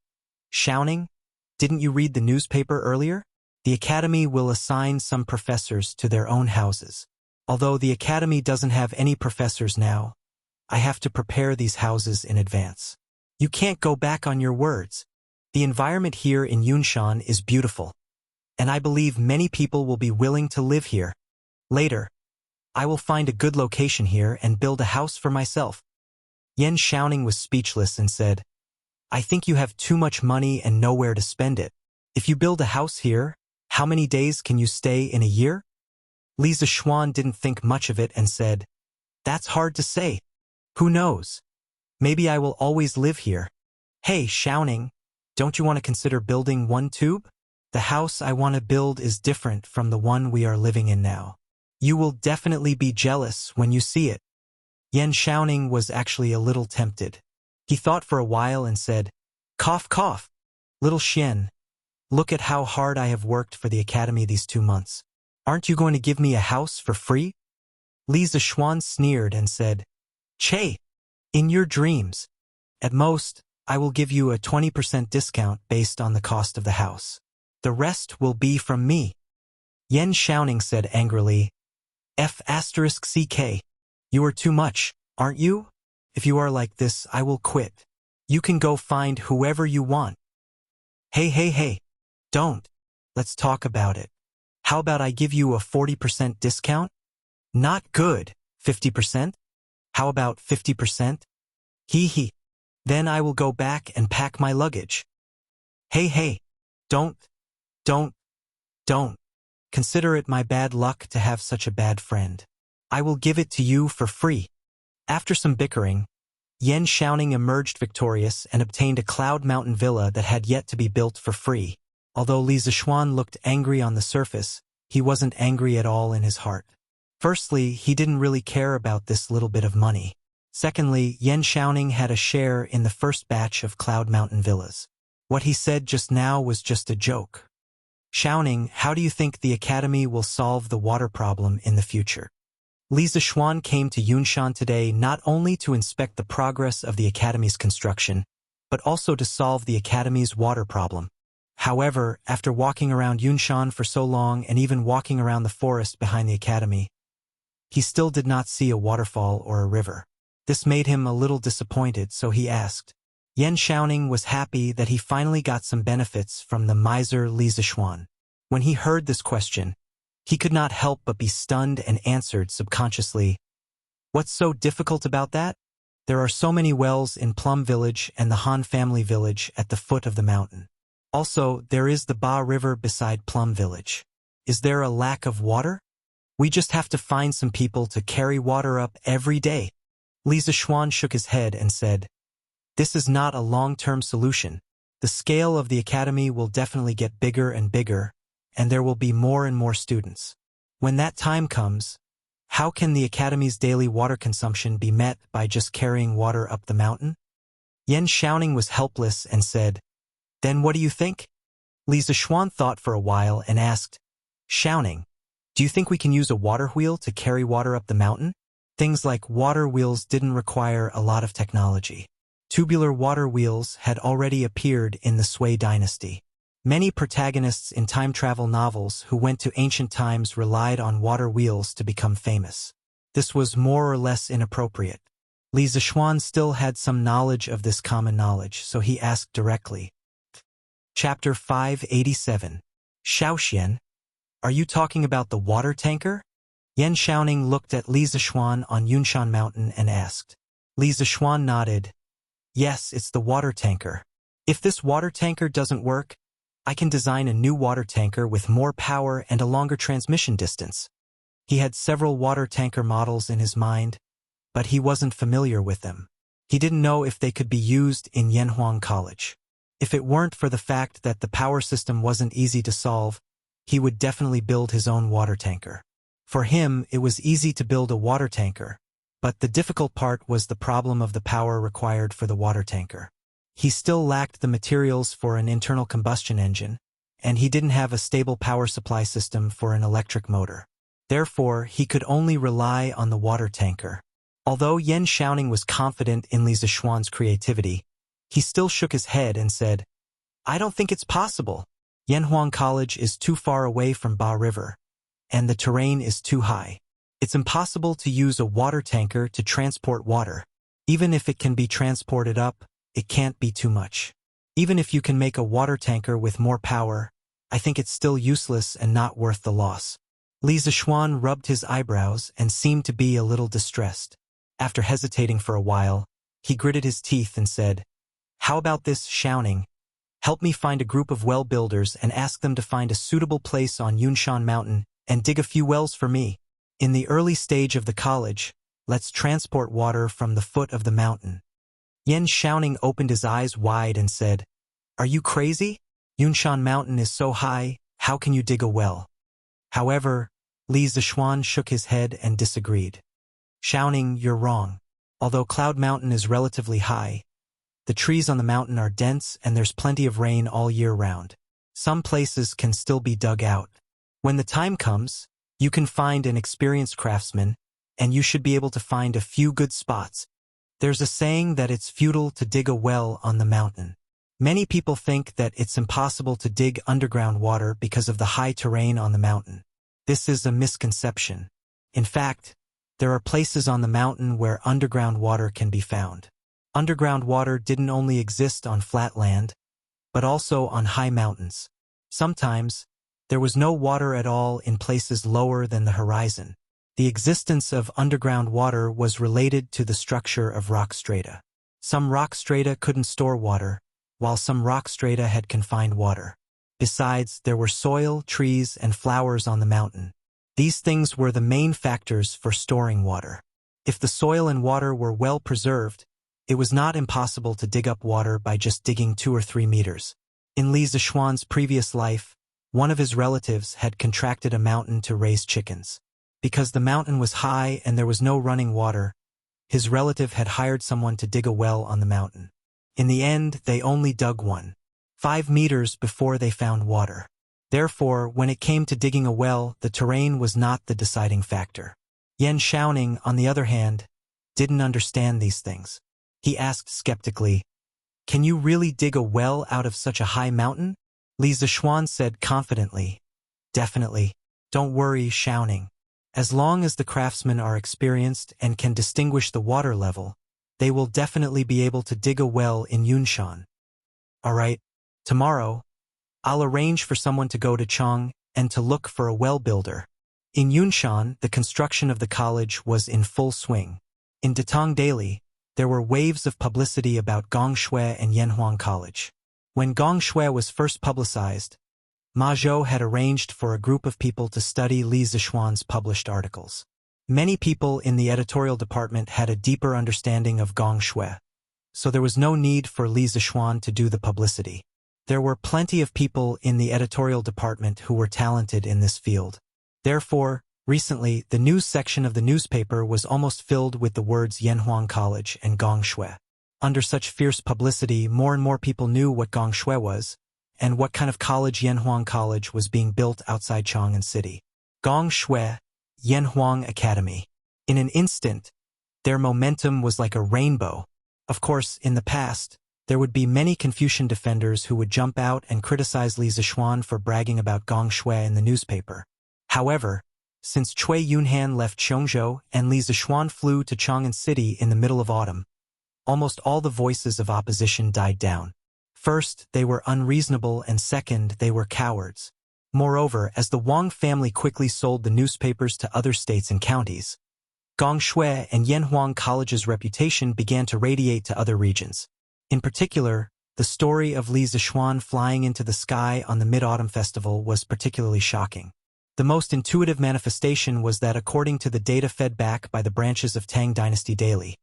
"Xiaoning, didn't you read the newspaper earlier? The academy will assign some professors to their own houses. Although the academy doesn't have any professors now, I have to prepare these houses in advance. You can't go back on your words. The environment here in Yunshan is beautiful, and I believe many people will be willing to live here. Later, I will find a good location here and build a house for myself." Yen Xiaoning was speechless and said, "I think you have too much money and nowhere to spend it. If you build a house here, how many days can you stay in a year?" Li Zixuan didn't think much of it and said, "That's hard to say. Who knows? Maybe I will always live here. Hey, Xiaoning, don't you want to consider building one tube? The house I want to build is different from the one we are living in now. You will definitely be jealous when you see it." Yen Xiaoning was actually a little tempted. He thought for a while and said, "Cough, cough. Little Xian, look at how hard I have worked for the academy these 2 months. Aren't you going to give me a house for free?" Li Zixuan sneered and said, "Che, in your dreams. At most, I will give you a 20% discount based on the cost of the house. The rest will be from me." Yen Xiaoning said angrily, "F***CK. You are too much, aren't you? If you are like this, I will quit. You can go find whoever you want." Hey, don't. Let's talk about it. How about I give you a 40% discount? Not good. 50%? How about 50%? Hee. Then I will go back and pack my luggage. Hey, don't. Consider it my bad luck to have such a bad friend. I will give it to you for free." After some bickering, Yen Xiaoning emerged victorious and obtained a Cloud Mountain villa that had yet to be built for free. Although Li Zixuan looked angry on the surface, he wasn't angry at all in his heart. Firstly, he didn't really care about this little bit of money. Secondly, Yan Xiaoning had a share in the first batch of Cloud Mountain villas. What he said just now was just a joke. Xiaoning, how do you think the academy will solve the water problem in the future? Li Zixuan came to Yunshan today not only to inspect the progress of the academy's construction, but also to solve the academy's water problem. However, after walking around Yunshan for so long and even walking around the forest behind the academy, he still did not see a waterfall or a river. This made him a little disappointed, so he asked. Yan Xiaoning was happy that he finally got some benefits from the miser Li Zixuan. When he heard this question, he could not help but be stunned and answered subconsciously, "What's so difficult about that? There are so many wells in Plum Village and the Han family village at the foot of the mountain. Also, there is the Ba River beside Plum Village. Is there a lack of water? We just have to find some people to carry water up every day." Li Zixuan shook his head and said, "This is not a long-term solution. The scale of the academy will definitely get bigger and bigger, and there will be more and more students. When that time comes, how can the academy's daily water consumption be met by just carrying water up the mountain?" Yan Xiaoning was helpless and said, "Then what do you think?" Li Zixuan thought for a while and asked, "Xiaoning, do you think we can use a water wheel to carry water up the mountain?" Things like water wheels didn't require a lot of technology. Tubular water wheels had already appeared in the Sui dynasty. Many protagonists in time travel novels who went to ancient times relied on water wheels to become famous. This was more or less inappropriate. Li Zixuan still had some knowledge of this common knowledge, so he asked directly. Chapter 587. Xiaoxian, are you talking about the water tanker? Yan Xiaoning looked at Li Zixuan on Yunshan Mountain and asked. Li Zixuan nodded. Yes, it's the water tanker. If this water tanker doesn't work, I can design a new water tanker with more power and a longer transmission distance. He had several water tanker models in his mind, but he wasn't familiar with them. He didn't know if they could be used in Yanhuang College. If it weren't for the fact that the power system wasn't easy to solve, he would definitely build his own water tanker. For him, it was easy to build a water tanker, but the difficult part was the problem of the power required for the water tanker. He still lacked the materials for an internal combustion engine, and he didn't have a stable power supply system for an electric motor. Therefore, he could only rely on the water tanker. Although Yan Xiaoning was confident in Li Zixuan's creativity, he still shook his head and said, I don't think it's possible. Yanhuang College is too far away from Ba River, and the terrain is too high. It's impossible to use a water tanker to transport water. Even if it can be transported up, it can't be too much. Even if you can make a water tanker with more power, I think it's still useless and not worth the loss. Li Zixuan rubbed his eyebrows and seemed to be a little distressed. After hesitating for a while, he gritted his teeth and said, How about this, Xiaoning? Help me find a group of well builders and ask them to find a suitable place on Yunshan Mountain and dig a few wells for me. In the early stage of the college, let's transport water from the foot of the mountain. Yan Xiaoning opened his eyes wide and said, Are you crazy? Yunshan Mountain is so high, how can you dig a well? However, Li Zixuan shook his head and disagreed. Xiaoning, you're wrong. Although Cloud Mountain is relatively high, the trees on the mountain are dense and there's plenty of rain all year round. Some places can still be dug out. When the time comes, you can find an experienced craftsman, and you should be able to find a few good spots. There's a saying that it's futile to dig a well on the mountain. Many people think that it's impossible to dig underground water because of the high terrain on the mountain. This is a misconception. In fact, there are places on the mountain where underground water can be found. Underground water didn't only exist on flat land, but also on high mountains. Sometimes, there was no water at all in places lower than the horizon. The existence of underground water was related to the structure of rock strata. Some rock strata couldn't store water, while some rock strata had confined water. Besides, there were soil, trees, and flowers on the mountain. These things were the main factors for storing water. If the soil and water were well preserved, it was not impossible to dig up water by just digging 2 or 3 meters. In Li Zixuan's previous life, one of his relatives had contracted a mountain to raise chickens. Because the mountain was high and there was no running water, his relative had hired someone to dig a well on the mountain. In the end, they only dug 5 meters before they found water. Therefore, when it came to digging a well, the terrain was not the deciding factor. Yan Shaoning, on the other hand, didn't understand these things. He asked skeptically, "Can you really dig a well out of such a high mountain?" Li Zixuan said confidently, "Definitely. Don't worry, Shaoning. As long as the craftsmen are experienced and can distinguish the water level, they will definitely be able to dig a well in Yunshan. All right, tomorrow, I'll arrange for someone to go to Chang and to look for a well builder." In Yunshan, the construction of the college was in full swing. In Datong Daily, there were waves of publicity about Gongshui and Yanhuang College. When Gongshui was first publicized, Ma Zhou had arranged for a group of people to study Li Zixuan's published articles. Many people in the editorial department had a deeper understanding of Gongshui, so there was no need for Li Zixuan to do the publicity. There were plenty of people in the editorial department who were talented in this field. Therefore, recently, the news section of the newspaper was almost filled with the words Yanhuang College and Gongshui. Under such fierce publicity, more and more people knew what Gongshui was, and what kind of college Yanhuang College was being built outside Chang'an City. Gongshui, Yanhuang Academy. In an instant, their momentum was like a rainbow. Of course, in the past, there would be many Confucian defenders who would jump out and criticize Li Zixuan for bragging about Gongshui in the newspaper. However, since Cui Yunhan left Chongzhou and Li Zixuan flew to Chang'an City in the middle of autumn, almost all the voices of opposition died down. First, they were unreasonable, and second, they were cowards. Moreover, as the Wang family quickly sold the newspapers to other states and counties, Gongshui and Yanhuang College's reputation began to radiate to other regions. In particular, the story of Li Zixuan flying into the sky on the Mid-Autumn Festival was particularly shocking. The most intuitive manifestation was that according to the data fed back by the branches of Tang Dynasty Daily,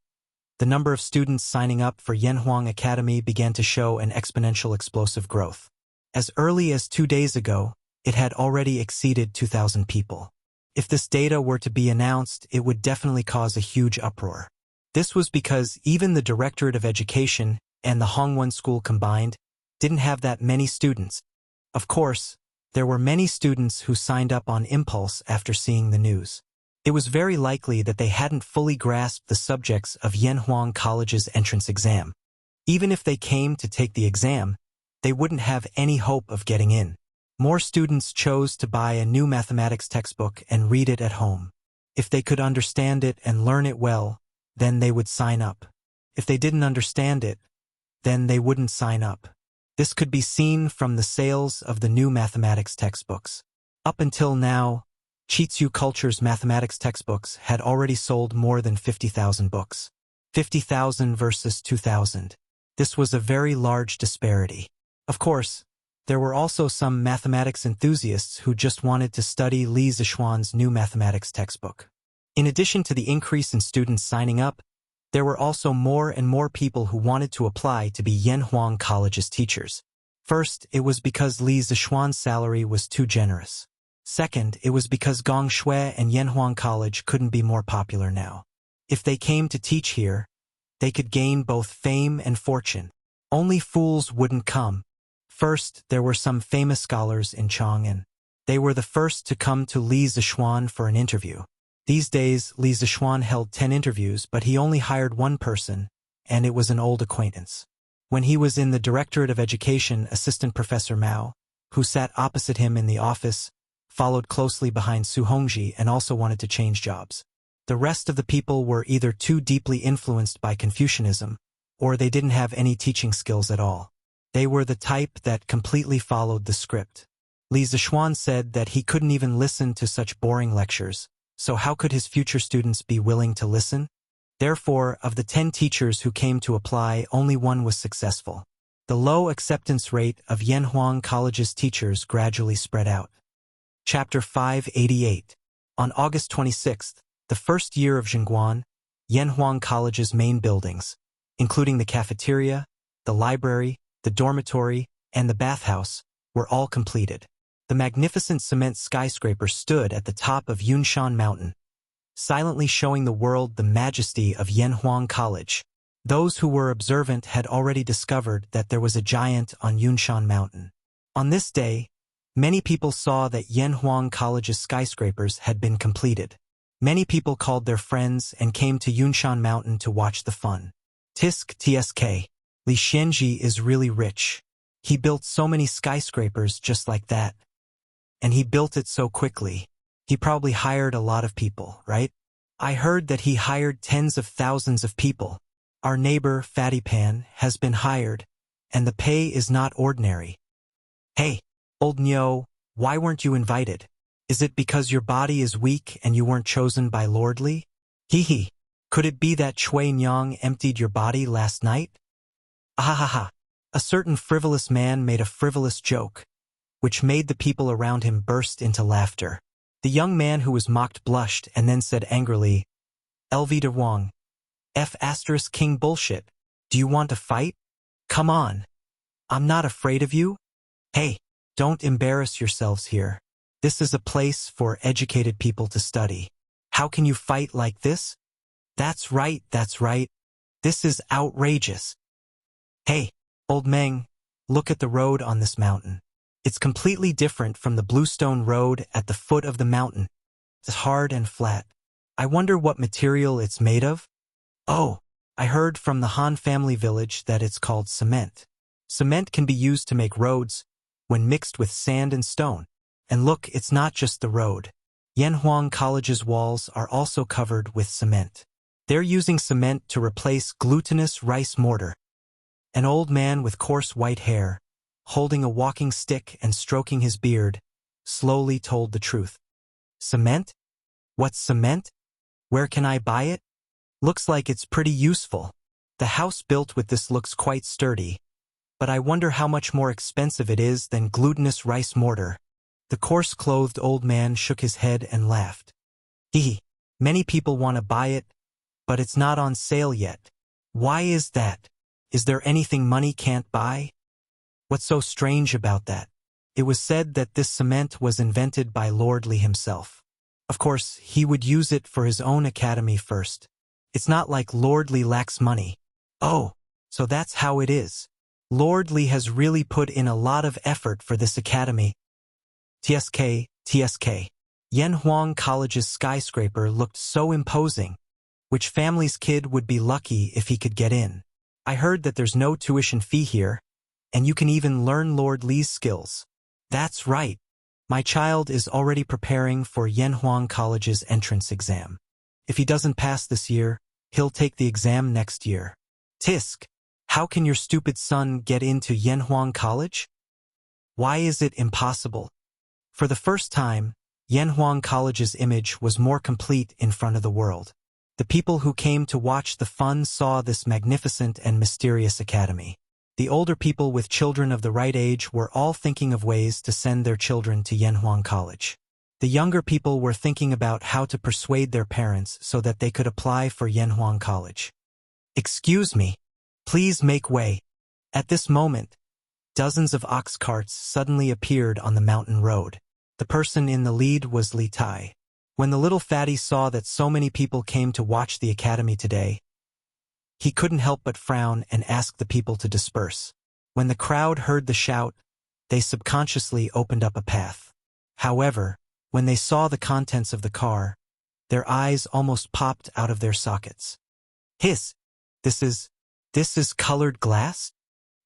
the number of students signing up for Yanhuang Academy began to show an exponential explosive growth. As early as 2 days ago, it had already exceeded 2,000 people. If this data were to be announced, it would definitely cause a huge uproar. This was because even the Directorate of Education and the Hongwen School combined didn't have that many students. Of course, there were many students who signed up on impulse after seeing the news. It was very likely that they hadn't fully grasped the subjects of Yanhuang College's entrance exam. Even if they came to take the exam, they wouldn't have any hope of getting in. More students chose to buy a new mathematics textbook and read it at home. If they could understand it and learn it well, then they would sign up. If they didn't understand it, then they wouldn't sign up. This could be seen from the sales of the new mathematics textbooks. Up until now, Chitsu Culture's mathematics textbooks had already sold more than 50,000 books. 50,000 versus 2,000. This was a very large disparity. Of course, there were also some mathematics enthusiasts who just wanted to study Li Zixuan's new mathematics textbook. In addition to the increase in students signing up, there were also more and more people who wanted to apply to be Yanhuang College's teachers. First, it was because Li Zixuan's salary was too generous. Second, it was because Gongshui and Yanhuang College couldn't be more popular now. If they came to teach here, they could gain both fame and fortune. Only fools wouldn't come. First, there were some famous scholars in Chang'an. They were the first to come to Li Zixuan for an interview. These days, Li Zixuan held 10 interviews, but he only hired one person, and it was an old acquaintance. When he was in the Directorate of Education, Assistant Professor Mao, who sat opposite him in the office, followed closely behind Su Hongji and also wanted to change jobs. The rest of the people were either too deeply influenced by Confucianism, or they didn't have any teaching skills at all. They were the type that completely followed the script. Li Zixuan said that he couldn't even listen to such boring lectures, so how could his future students be willing to listen? Therefore, of the 10 teachers who came to apply, only one was successful. The low acceptance rate of Yanhuang College's teachers gradually spread out. Chapter 588. On August 26th, the first year of Zhengguan, Yanhuang College's main buildings, including the cafeteria, the library, the dormitory, and the bathhouse were all completed. The magnificent cement skyscraper stood at the top of Yunshan Mountain, silently showing the world the majesty of Yanhuang College. Those who were observant had already discovered that there was a giant on Yunshan Mountain. On this day, many people saw that Yanhuang College's skyscrapers had been completed. Many people called their friends and came to Yunshan Mountain to watch the fun. Tsk. Li Xianji is really rich. He built so many skyscrapers just like that. And he built it so quickly. He probably hired a lot of people, right? I heard that he hired tens of thousands of people. Our neighbor, Fatty Pan, has been hired, and the pay is not ordinary. Hey, old Nyo, why weren't you invited? Is it because your body is weak and you weren't chosen by Lord Li? Hee. Could it be that Chui Nyang emptied your body last night? Ahahaha. A certain frivolous man made a frivolous joke, which made the people around him burst into laughter. The young man who was mocked blushed and then said angrily, Elvita Wang, King bullshit. Do you want to fight? Come on. I'm not afraid of you. Hey, don't embarrass yourselves here. This is a place for educated people to study. How can you fight like this? That's right. This is outrageous. Hey, old Meng, look at the road on this mountain. It's completely different from the bluestone road at the foot of the mountain. It's hard and flat. I wonder what material it's made of? Oh, I heard from the Han family village that it's called cement. Cement can be used to make roads when mixed with sand and stone. And look, it's not just the road. Yanhuang College's walls are also covered with cement. They're using cement to replace glutinous rice mortar. An old man with coarse white hair, holding a walking stick and stroking his beard, slowly told the truth. Cement? What's cement? Where can I buy it? Looks like it's pretty useful. The house built with this looks quite sturdy, but I wonder how much more expensive it is than glutinous rice mortar. The coarse-clothed old man shook his head and laughed. Hee. Many people want to buy it, but it's not on sale yet. Why is that? Is there anything money can't buy? What's so strange about that? It was said that this cement was invented by Lord Li himself. Of course, he would use it for his own academy first. It's not like Lord Li lacks money. Oh, so that's how it is. Lord Li has really put in a lot of effort for this academy. Tsk. Yanhuang College's skyscraper looked so imposing. Which family's kid would be lucky if he could get in? I heard that there's no tuition fee here, and you can even learn Lord Li's skills. That's right. My child is already preparing for Yanhuang College's entrance exam. If he doesn't pass this year, he'll take the exam next year. Tisk, how can your stupid son get into Yanhuang College? Why is it impossible? For the first time, Yanhuang College's image was more complete in front of the world. The people who came to watch the fun saw this magnificent and mysterious academy. The older people with children of the right age were all thinking of ways to send their children to Yanhuang College. The younger people were thinking about how to persuade their parents so that they could apply for Yanhuang College. Excuse me. Please make way. At this moment, dozens of ox carts suddenly appeared on the mountain road. The person in the lead was Li Tai. When the little fatty saw that so many people came to watch the academy today, he couldn't help but frown and ask the people to disperse. When the crowd heard the shout, they subconsciously opened up a path. However, when they saw the contents of the car, their eyes almost popped out of their sockets. Hiss! This is colored glass?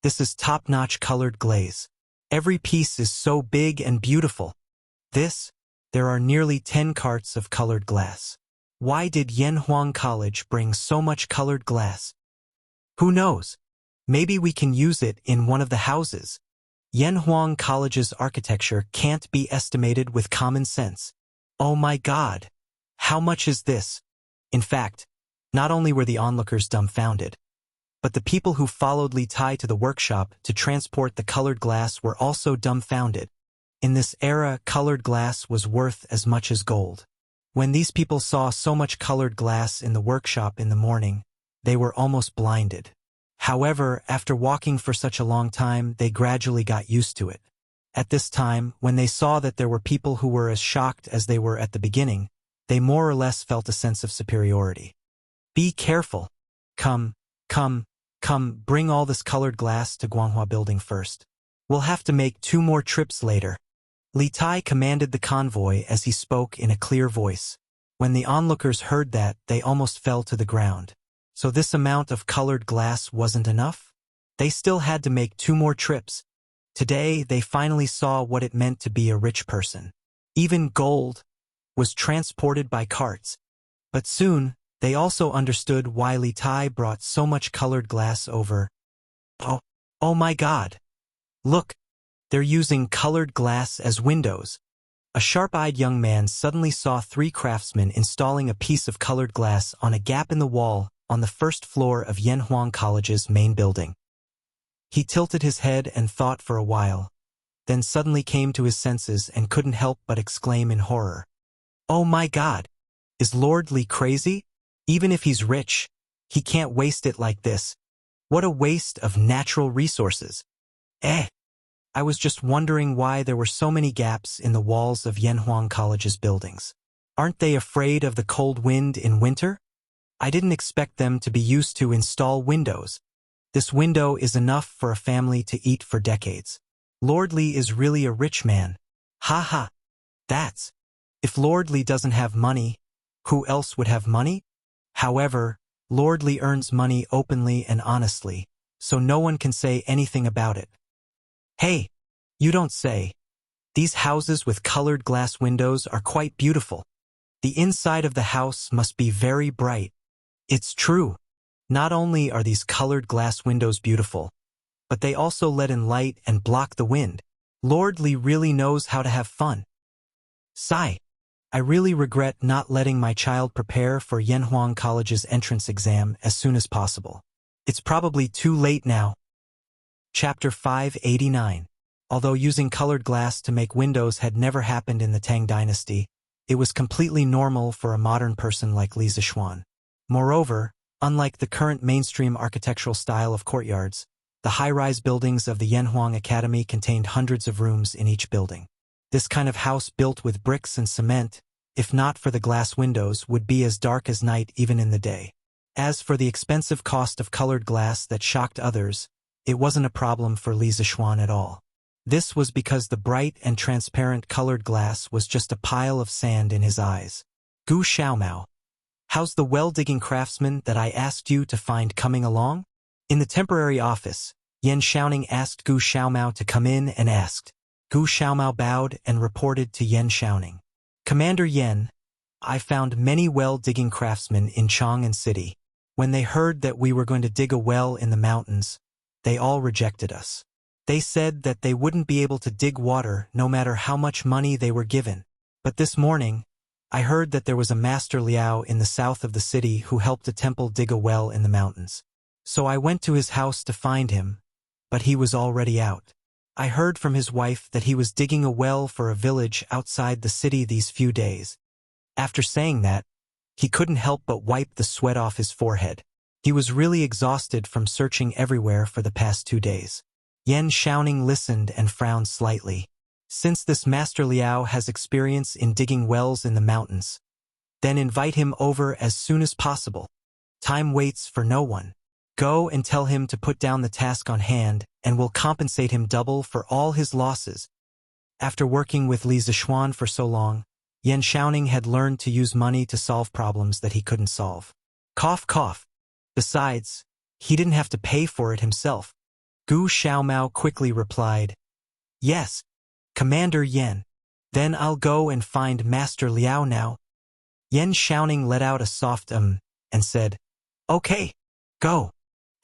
This is top-notch colored glaze. Every piece is so big and beautiful. There are nearly 10 carts of colored glass. Why did Yanhuang College bring so much colored glass? Who knows? Maybe we can use it in one of the houses. Yanhuang College's architecture can't be estimated with common sense. Oh my God! How much is this? In fact, not only were the onlookers dumbfounded, but the people who followed Li Tai to the workshop to transport the colored glass were also dumbfounded. In this era, colored glass was worth as much as gold. When these people saw so much colored glass in the workshop in the morning, they were almost blinded. However, after walking for such a long time, they gradually got used to it. At this time, when they saw that there were people who were as shocked as they were at the beginning, they more or less felt a sense of superiority. Be careful. Come, bring all this colored glass to Guanghua building first. We'll have to make 2 more trips later. Li Tai commanded the convoy as he spoke in a clear voice. When the onlookers heard that, they almost fell to the ground. So this amount of colored glass wasn't enough? They still had to make 2 more trips. Today, they finally saw what it meant to be a rich person. Even gold was transported by carts. But soon, they also understood why Li Tai brought so much colored glass over. Oh my God! Look, they're using colored glass as windows. A sharp-eyed young man suddenly saw 3 craftsmen installing a piece of colored glass on a gap in the wall on the first floor of Yanhuang College's main building. He tilted his head and thought for a while, then suddenly came to his senses and couldn't help but exclaim in horror. Oh my God! Is Lord Li crazy? Even if he's rich, he can't waste it like this. What a waste of natural resources. I was just wondering why there were so many gaps in the walls of Yanhuang College's buildings. Aren't they afraid of the cold wind in winter? I didn't expect them to be used to install windows. This window is enough for a family to eat for decades. Lord Li is really a rich man. Ha. That's. If Lord Li doesn't have money, who else would have money? However, Lord Li earns money openly and honestly, so no one can say anything about it. Hey, you don't say. These houses with colored glass windows are quite beautiful. The inside of the house must be very bright. It's true. Not only are these colored glass windows beautiful, but they also let in light and block the wind. Lord Li really knows how to have fun. Sigh. I really regret not letting my child prepare for Yanhuang College's entrance exam as soon as possible. It's probably too late now. Chapter 589. Although using colored glass to make windows had never happened in the Tang dynasty, it was completely normal for a modern person like Li Zixuan. Moreover, unlike the current mainstream architectural style of courtyards, the high-rise buildings of the Yanhuang Academy contained hundreds of rooms in each building. This kind of house built with bricks and cement, if not for the glass windows, would be as dark as night even in the day. As for the expensive cost of colored glass that shocked others, it wasn't a problem for Li Zixuan at all. This was because the bright and transparent colored glass was just a pile of sand in his eyes. Gu Xiaomao. How's the well-digging craftsman that I asked you to find coming along? In the temporary office, Yan Xiaoning asked Gu Xiaomao to come in and asked. Gu Xiaomao bowed and reported to Yan Xiaoning. Commander Yan, I found many well-digging craftsmen in Chang'an City. When they heard that we were going to dig a well in the mountains, they all rejected us. They said that they wouldn't be able to dig water no matter how much money they were given. But this morning, I heard that there was a Master Liao in the south of the city who helped a temple dig a well in the mountains. So I went to his house to find him, but he was already out. I heard from his wife that he was digging a well for a village outside the city these few days. After saying that, he couldn't help but wipe the sweat off his forehead. He was really exhausted from searching everywhere for the past 2 days. Yan Xiaoning listened and frowned slightly. Since this Master Liao has experience in digging wells in the mountains, then invite him over as soon as possible. Time waits for no one. Go and tell him to put down the task on hand and we'll compensate him double for all his losses. After working with Li Zixuan for so long, Yan Xiaoning had learned to use money to solve problems that he couldn't solve. Cough, cough. Besides, he didn't have to pay for it himself. Gu Xiaomao quickly replied, Yes, Commander Yan. Then I'll go and find Master Liao now. Yan Xiaoning let out a soft and said, Okay, go.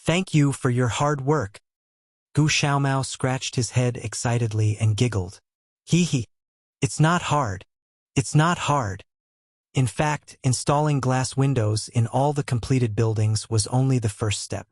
Thank you for your hard work. Gu Xiaomao scratched his head excitedly and giggled. Hee. It's not hard. It's not hard. In fact, installing glass windows in all the completed buildings was only the first step.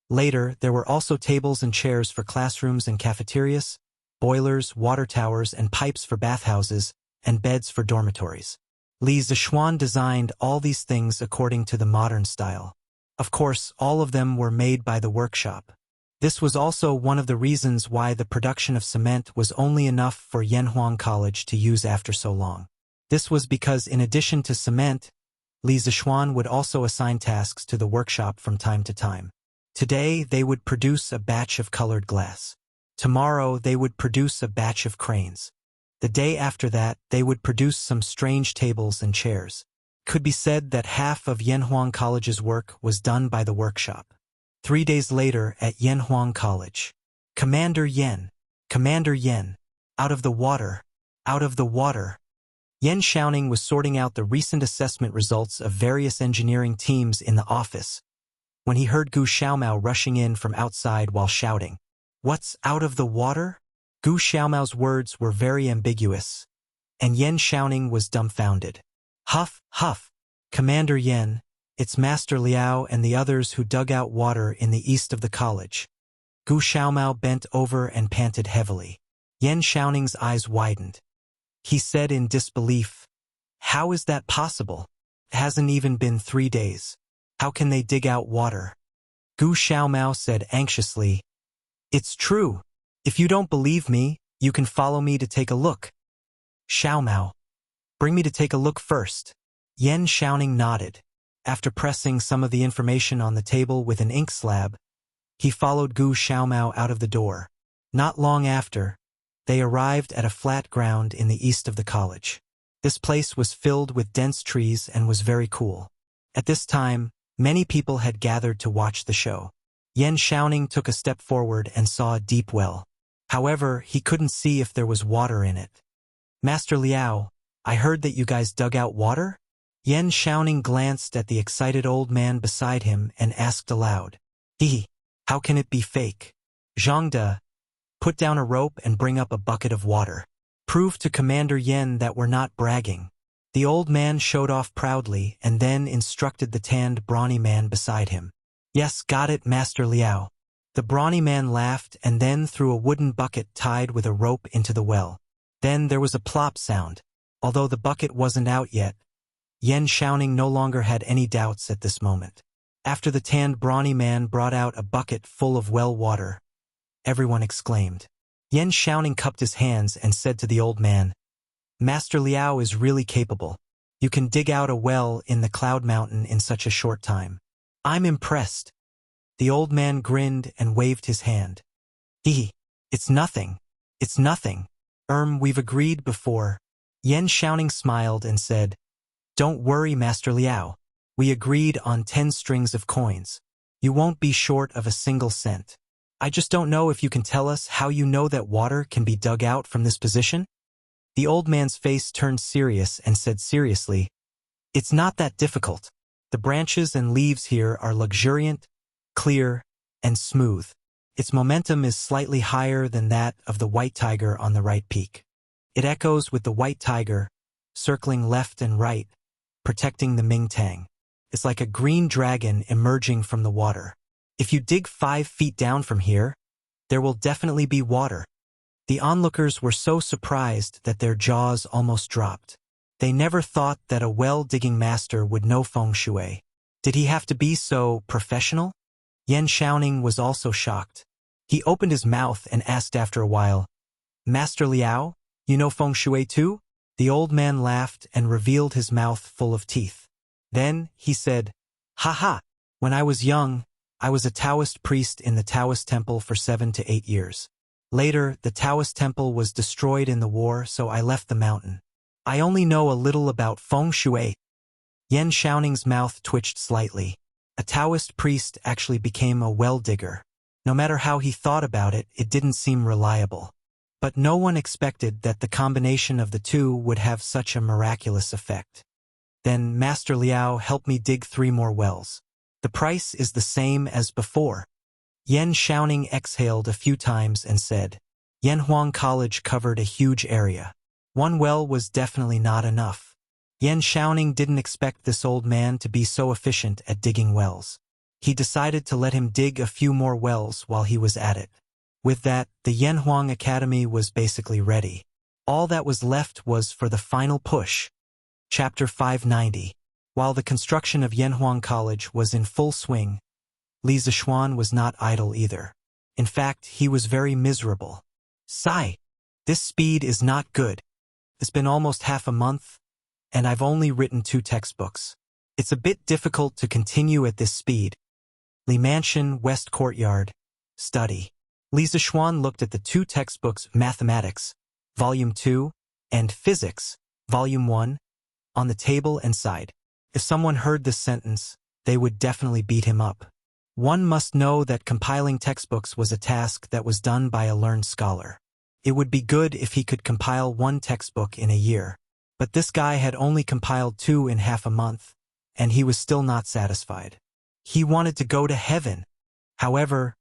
Later, there were also tables and chairs for classrooms and cafeterias, boilers, water towers, and pipes for bathhouses, and beds for dormitories. Li Zixuan designed all these things according to the modern style. Of course, all of them were made by the workshop. This was also one of the reasons why the production of cement was only enough for Yanhuang College to use after so long. This was because in addition to cement, Li Zishuan would also assign tasks to the workshop from time to time. Today, they would produce a batch of colored glass. Tomorrow, they would produce a batch of cranes. The day after that, they would produce some strange tables and chairs. Could be said that half of Yanhuang College's work was done by the workshop. 3 days later at Yanhuang College. Commander Yen, out of the water, out of the water. Yan Xiaoning was sorting out the recent assessment results of various engineering teams in the office when he heard Gu Xiaomao rushing in from outside while shouting, "What's out of the water?" Gu Xiaomao's words were very ambiguous, and Yan Xiaoning was dumbfounded. Huff, huff, Commander Yen, it's Master Liao and the others who dug out water in the east of the college. Gu Xiaomao bent over and panted heavily. Yan Xiaoning's eyes widened. He said in disbelief, "How is that possible? It hasn't even been 3 days. How can they dig out water?" Gu Xiaomao said anxiously, "It's true. If you don't believe me, you can follow me to take a look." "Xiaomao, bring me to take a look first." Yan Xiaoning nodded. After pressing some of the information on the table with an ink slab, he followed Gu Xiaomao out of the door. Not long after, they arrived at a flat ground in the east of the college. This place was filled with dense trees and was very cool. At this time, many people had gathered to watch the show. Yan Xiaoning took a step forward and saw a deep well. However, he couldn't see if there was water in it. "Master Liao, I heard that you guys dug out water?" Yan Xiaoning glanced at the excited old man beside him and asked aloud, How can it be fake?" "Zhangde, put down a rope and bring up a bucket of water. Prove to Commander Yen that we're not bragging." The old man showed off proudly and then instructed the tanned, brawny man beside him. "Yes, got it, Master Liao." The brawny man laughed and then threw a wooden bucket tied with a rope into the well. Then there was a plop sound. Although the bucket wasn't out yet, Yan Xiaoning no longer had any doubts at this moment. After the tanned brawny man brought out a bucket full of well water, everyone exclaimed. Yan Xiaoning cupped his hands and said to the old man, "Master Liao is really capable. You can dig out a well in the Cloud Mountain in such a short time. I'm impressed." The old man grinned and waved his hand. It's nothing. It's nothing. We've agreed before." Yan Xiaoning smiled and said, "Don't worry, Master Liao. We agreed on 10 strings of coins. You won't be short of a single cent. I just don't know if you can tell us how you know that water can be dug out from this position?" The old man's face turned serious and said seriously, "It's not that difficult. The branches and leaves here are luxuriant, clear, and smooth. Its momentum is slightly higher than that of the white tiger on the right peak. It echoes with the white tiger, circling left and right, protecting the Mingtang. It's like a green dragon emerging from the water. If you dig 5 feet down from here, there will definitely be water." The onlookers were so surprised that their jaws almost dropped. They never thought that a well-digging master would know feng shui. Did he have to be so professional? Yan Xiaoning was also shocked. He opened his mouth and asked after a while, "Master Liao, you know feng shui too?" The old man laughed and revealed his mouth full of teeth. Then he said, "Ha! When I was young, I was a Taoist priest in the Taoist temple for 7 to 8 years. Later, the Taoist temple was destroyed in the war, so I left the mountain. I only know a little about feng shui." Yan Xiaoning's mouth twitched slightly. A Taoist priest actually became a well digger. No matter how he thought about it, it didn't seem reliable. But no one expected that the combination of the two would have such a miraculous effect. "Then, Master Liao, help me dig 3 more wells. The price is the same as before." Yan Xiaoning exhaled a few times and said, Yanhuang College covered a huge area. 1 well was definitely not enough. Yan Xiaoning didn't expect this old man to be so efficient at digging wells. He decided to let him dig a few more wells while he was at it. With that, the Yanhuang Academy was basically ready. All that was left was for the final push. Chapter 590. While the construction of Yanhuang College was in full swing, Li Zixuan was not idle either. In fact, he was very miserable. Sigh. This speed is not good. It's been almost half a month, and I've only written 2 textbooks. It's a bit difficult to continue at this speed. Li Mansion, West Courtyard. Study. Li Zixuan looked at the 2 textbooks, Mathematics, Volume 2, and Physics, Volume 1, on the table and sighed. If someone heard this sentence, they would definitely beat him up. One must know that compiling textbooks was a task that was done by a learned scholar. It would be good if he could compile 1 textbook in a year. But this guy had only compiled 2 in half a month, and he was still not satisfied. He wanted to go to heaven. However,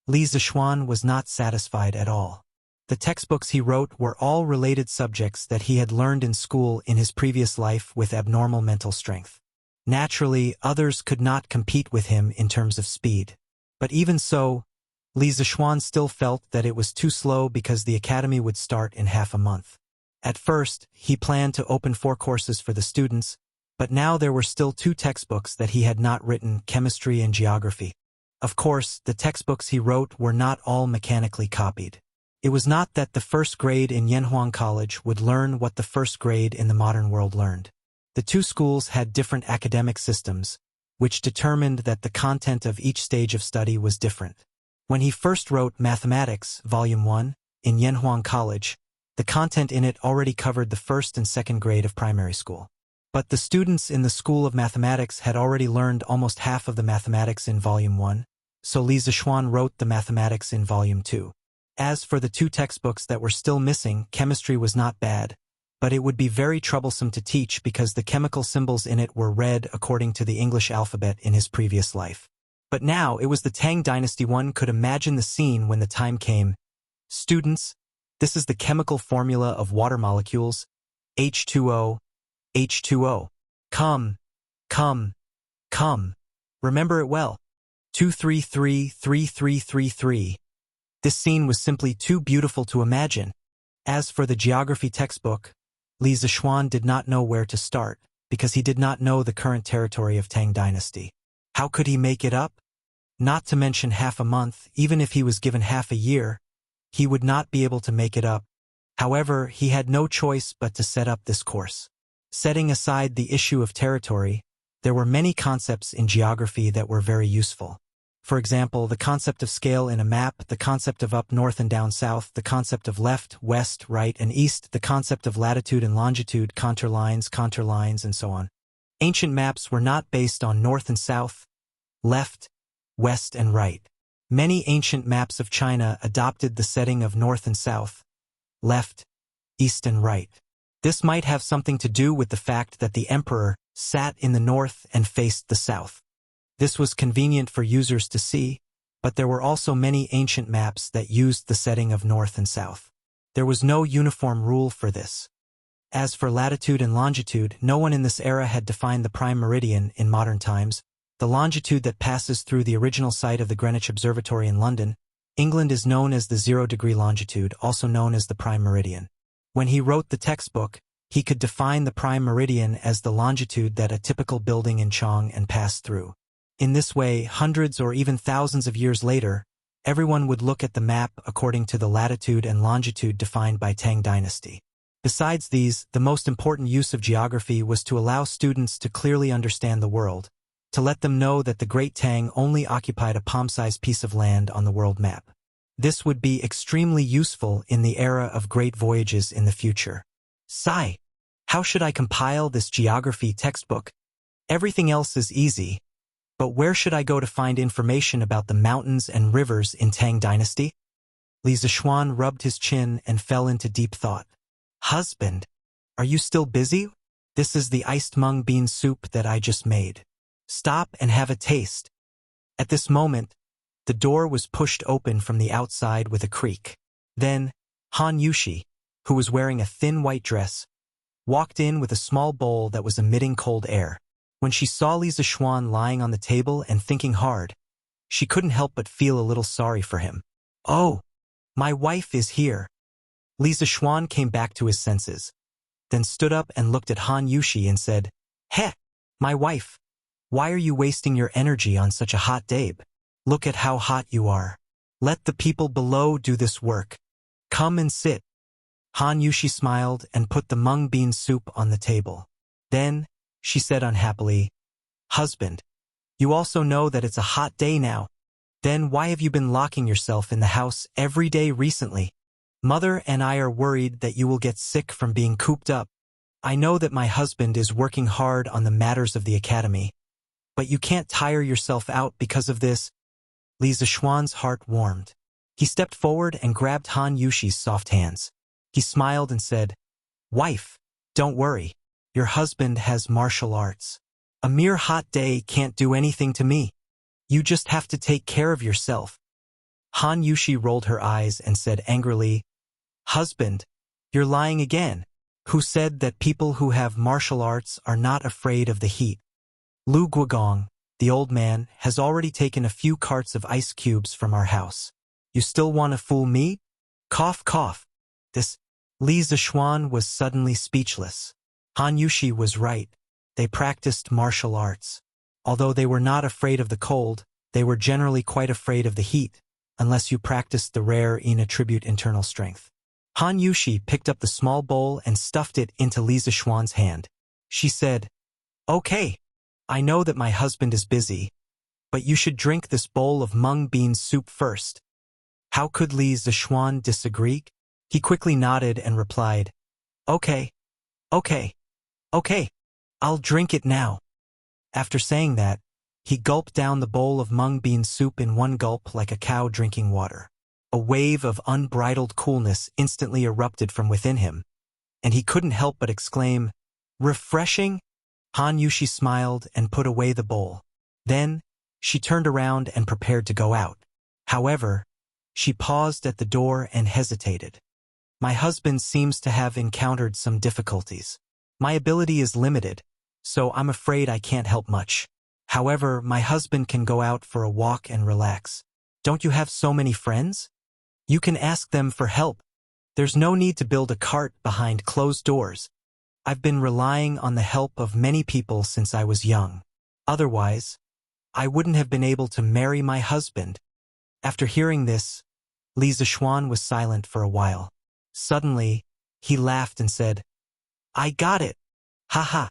Li Zixuan was not satisfied at all. The textbooks he wrote were all related subjects that he had learned in school in his previous life with abnormal mental strength. Naturally, others could not compete with him in terms of speed. But even so, Li Zixuan still felt that it was too slow because the academy would start in half a month. At first, he planned to open 4 courses for the students, but now there were still 2 textbooks that he had not written, chemistry and geography. Of course, the textbooks he wrote were not all mechanically copied. It was not that the first grade in Yanhuang College would learn what the first grade in the modern world learned. The 2 schools had different academic systems, which determined that the content of each stage of study was different. When he first wrote Mathematics, Volume 1, in Yanhuang College, the content in it already covered the first and second grade of primary school. But the students in the School of Mathematics had already learned almost half of the mathematics in Volume 1, so Li Zixuan wrote the mathematics in Volume 2. As for the 2 textbooks that were still missing, chemistry was not bad, but it would be very troublesome to teach because the chemical symbols in it were read according to the English alphabet in his previous life. But now it was the Tang Dynasty. One could imagine the scene when the time came. Students, this is the chemical formula of water molecules, H2O, H2O. Come. Remember it well. 2333333. This scene was simply too beautiful to imagine. As for the geography textbook, Li Zixuan did not know where to start, because he did not know the current territory of Tang Dynasty. How could he make it up? Not to mention half a month, even if he was given half a year, he would not be able to make it up. However, he had no choice but to set up this course. Setting aside the issue of territory, there were many concepts in geography that were very useful. For example, the concept of scale in a map, the concept of up north and down south, the concept of left, west, right, and east, the concept of latitude and longitude, contour lines, and so on. Ancient maps were not based on north and south, left, west, and right. Many ancient maps of China adopted the setting of north and south, left, east, and right. This might have something to do with the fact that the emperor sat in the north and faced the south. This was convenient for users to see, but there were also many ancient maps that used the setting of north and south. There was no uniform rule for this. As for latitude and longitude, no one in this era had defined the prime meridian in modern times, the longitude that passes through the original site of the Greenwich Observatory in London. England is known as the 0-degree longitude, also known as the prime meridian. When he wrote the textbook, he could define the prime meridian as the longitude that a typical building in Chong'an passed through. In this way, hundreds or even thousands of years later, everyone would look at the map according to the latitude and longitude defined by Tang Dynasty. Besides these, the most important use of geography was to allow students to clearly understand the world, to let them know that the Great Tang only occupied a palm-sized piece of land on the world map. This would be extremely useful in the era of great voyages in the future. Sigh. How should I compile this geography textbook? Everything else is easy. But where should I go to find information about the mountains and rivers in Tang Dynasty? Li Zixuan rubbed his chin and fell into deep thought. Husband, are you still busy? This is the iced mung bean soup that I just made. Stop and have a taste. At this moment, the door was pushed open from the outside with a creak. Then, Han Yushi, who was wearing a thin white dress, walked in with a small bowl that was emitting cold air. When she saw Li Zixuan lying on the table and thinking hard, she couldn't help but feel a little sorry for him. Oh, my wife is here. Li Zixuan came back to his senses, then stood up and looked at Han Yushi and said, Heh, My wife, why are you wasting your energy on such a hot day? Look at how hot you are. Let the people below do this work. Come and sit. Han Yushi smiled and put the mung bean soup on the table. Then, she said unhappily, Husband, you also know that it's a hot day now. Then why have you been locking yourself in the house every day recently? Mother and I are worried that you will get sick from being cooped up. I know that my husband is working hard on the matters of the academy, but you can't tire yourself out because of this. Li Zishuan's heart warmed. He stepped forward and grabbed Han Yushi's soft hands. He smiled and said, Wife, don't worry. Your husband has martial arts. A mere hot day can't do anything to me. You just have to take care of yourself. Han Yushi rolled her eyes and said angrily, Husband, you're lying again. Who said that people who have martial arts are not afraid of the heat? Lu Guogong, the old man, has already taken a few carts of ice cubes from our house. You still want to fool me? Cough, cough. Li Zishuan was suddenly speechless. Han Yushi was right. They practiced martial arts. Although they were not afraid of the cold, they were generally quite afraid of the heat, unless you practiced the rare Yin attribute internal strength. Han Yushi picked up the small bowl and stuffed it into Li Zishuan's hand. She said, Okay, I know that my husband is busy, but you should drink this bowl of mung bean soup first. How could Li Zishuan disagree? He quickly nodded and replied, Okay, I'll drink it now. After saying that, he gulped down the bowl of mung bean soup in one gulp like a cow drinking water. A wave of unbridled coolness instantly erupted from within him, and he couldn't help but exclaim, Refreshing? Han Yushi smiled and put away the bowl. Then, she turned around and prepared to go out. However, she paused at the door and hesitated. My husband seems to have encountered some difficulties. My ability is limited, so I'm afraid I can't help much. However, my husband can go out for a walk and relax. Don't you have so many friends? You can ask them for help. There's no need to build a cart behind closed doors. I've been relying on the help of many people since I was young. Otherwise, I wouldn't have been able to marry my husband. After hearing this, Li Zishuan was silent for a while. Suddenly, he laughed and said, I got it. Ha.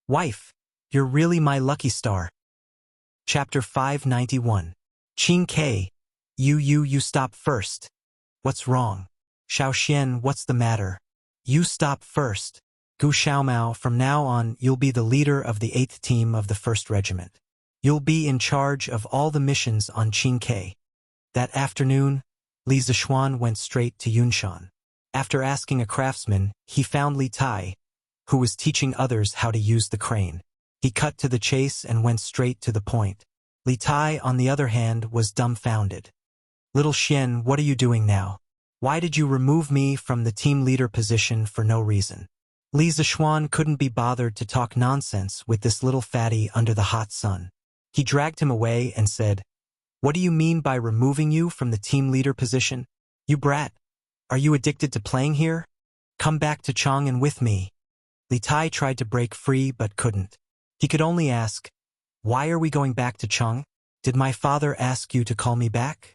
Wife, you're really my lucky star. Chapter 591. Qing Ke, you stop first. What's wrong? Xiao Xian, what's the matter? You stop first. Gu Xiaomao, from now on, you'll be the leader of the 8th team of the 1st Regiment. You'll be in charge of all the missions on Qing Ke. That afternoon, Li Zishuan went straight to Yunshan. After asking a craftsman, he found Li Tai, who was teaching others how to use the crane. He cut to the chase and went straight to the point. Li Tai, on the other hand, was dumbfounded. Little Xian, what are you doing now? Why did you remove me from the team leader position for no reason? Li Zishuan couldn't be bothered to talk nonsense with this little fatty under the hot sun. He dragged him away and said, What do you mean by removing you from the team leader position? You brat! Are you addicted to playing here? Come back to Chang'an with me. Li Tai tried to break free but couldn't. He could only ask, Why are we going back to Chang'an? Did my father ask you to call me back?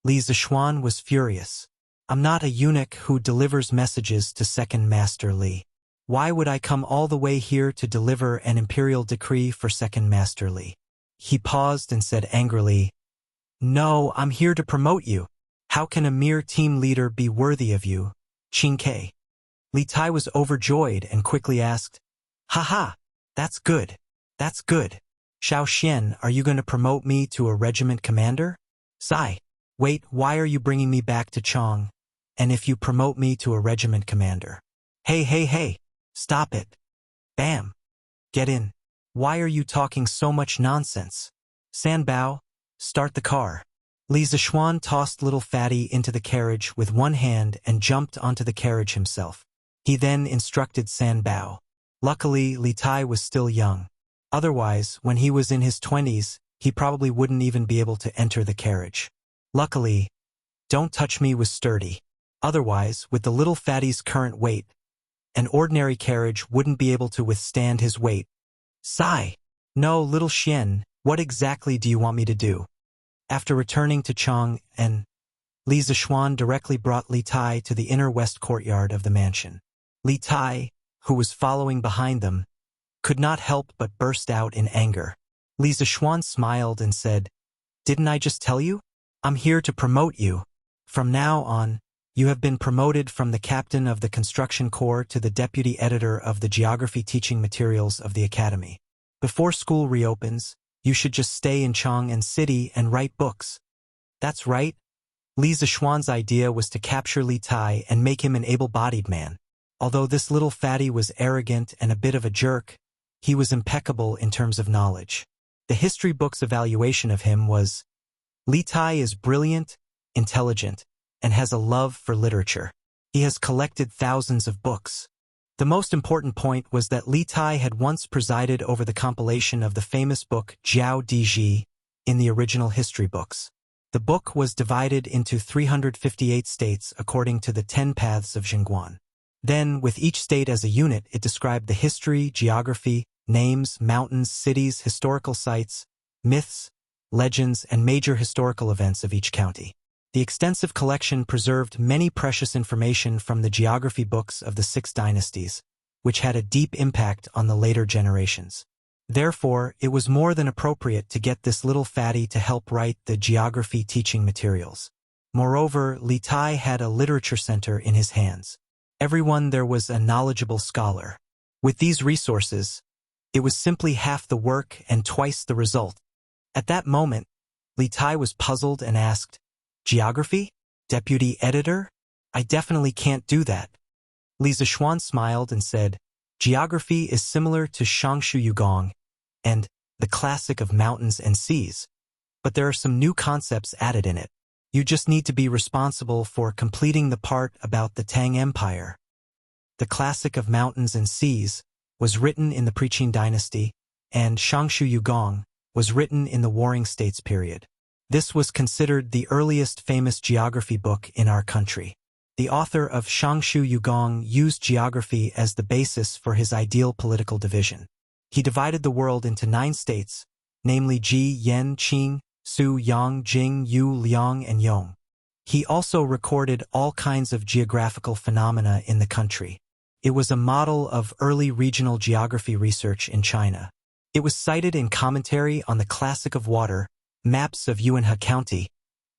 Li Zishuan was furious. I'm not a eunuch who delivers messages to Second Master Li. Why would I come all the way here to deliver an imperial decree for Second Master Li? He paused and said angrily, No, I'm here to promote you. How can a mere team leader be worthy of you, Qing Ke? Li Tai was overjoyed and quickly asked, Ha, that's good. That's good. Xiao Xian, are you going to promote me to a regiment commander? Sai, wait, why are you bringing me back to Chang? And if you promote me to a regiment commander? Hey, stop it. Bam. Get in. Why are you talking so much nonsense? Sanbao, start the car. Li Zishuan tossed little fatty into the carriage with one hand and jumped onto the carriage himself. He then instructed Sanbao. Luckily, Li Tai was still young. Otherwise, when he was in his 20s, he probably wouldn't even be able to enter the carriage. Luckily, Don't Touch Me was sturdy. Otherwise, with the little fatty's current weight, an ordinary carriage wouldn't be able to withstand his weight. Sigh. No, little Xian, what exactly do you want me to do? After returning to Chang and Li Zixuan directly brought Li Tai to the inner west courtyard of the mansion. Li Tai, who was following behind them, could not help but burst out in anger. Li Zixuan smiled and said, "Didn't I just tell you? I'm here to promote you. From now on, you have been promoted from the captain of the construction corps to the deputy editor of the geography teaching materials of the academy. Before school reopens, you should just stay in Chang'an City and write books." That's right. Li Zixuan's idea was to capture Li Tai and make him an able-bodied man. Although this little fatty was arrogant and a bit of a jerk, he was impeccable in terms of knowledge. The history book's evaluation of him was, Li Tai is brilliant, intelligent, and has a love for literature. He has collected thousands of books. The most important point was that Li Tai had once presided over the compilation of the famous book Jiao Diji in the original history books. The book was divided into 358 states according to the 10 paths of Jingguan. Then, with each state as a unit, it described the history, geography, names, mountains, cities, historical sites, myths, legends, and major historical events of each county. The extensive collection preserved many precious information from the geography books of the 6 dynasties, which had a deep impact on the later generations. Therefore, it was more than appropriate to get this little fatty to help write the geography teaching materials. Moreover, Li Tai had a literature center in his hands. Everyone there was a knowledgeable scholar. With these resources, it was simply half the work and twice the result. At that moment, Li Tai was puzzled and asked, "Geography? Deputy editor? I definitely can't do that." Li Zixuan smiled and said, "Geography is similar to Shangshu Yugong and the classic of mountains and seas, but there are some new concepts added in it. You just need to be responsible for completing the part about the Tang Empire. The classic of mountains and seas was written in the Preqin dynasty, and Shangshu Yugong was written in the Warring States period. This was considered the earliest famous geography book in our country. The author of Shangshu Yugong used geography as the basis for his ideal political division. He divided the world into 9 states, namely Ji, Yan, Qing, Su, Yang, Jing, Yu, Liang, and Yong. He also recorded all kinds of geographical phenomena in the country. It was a model of early regional geography research in China. It was cited in commentary on the Classic of Water, maps of Yuanhe County,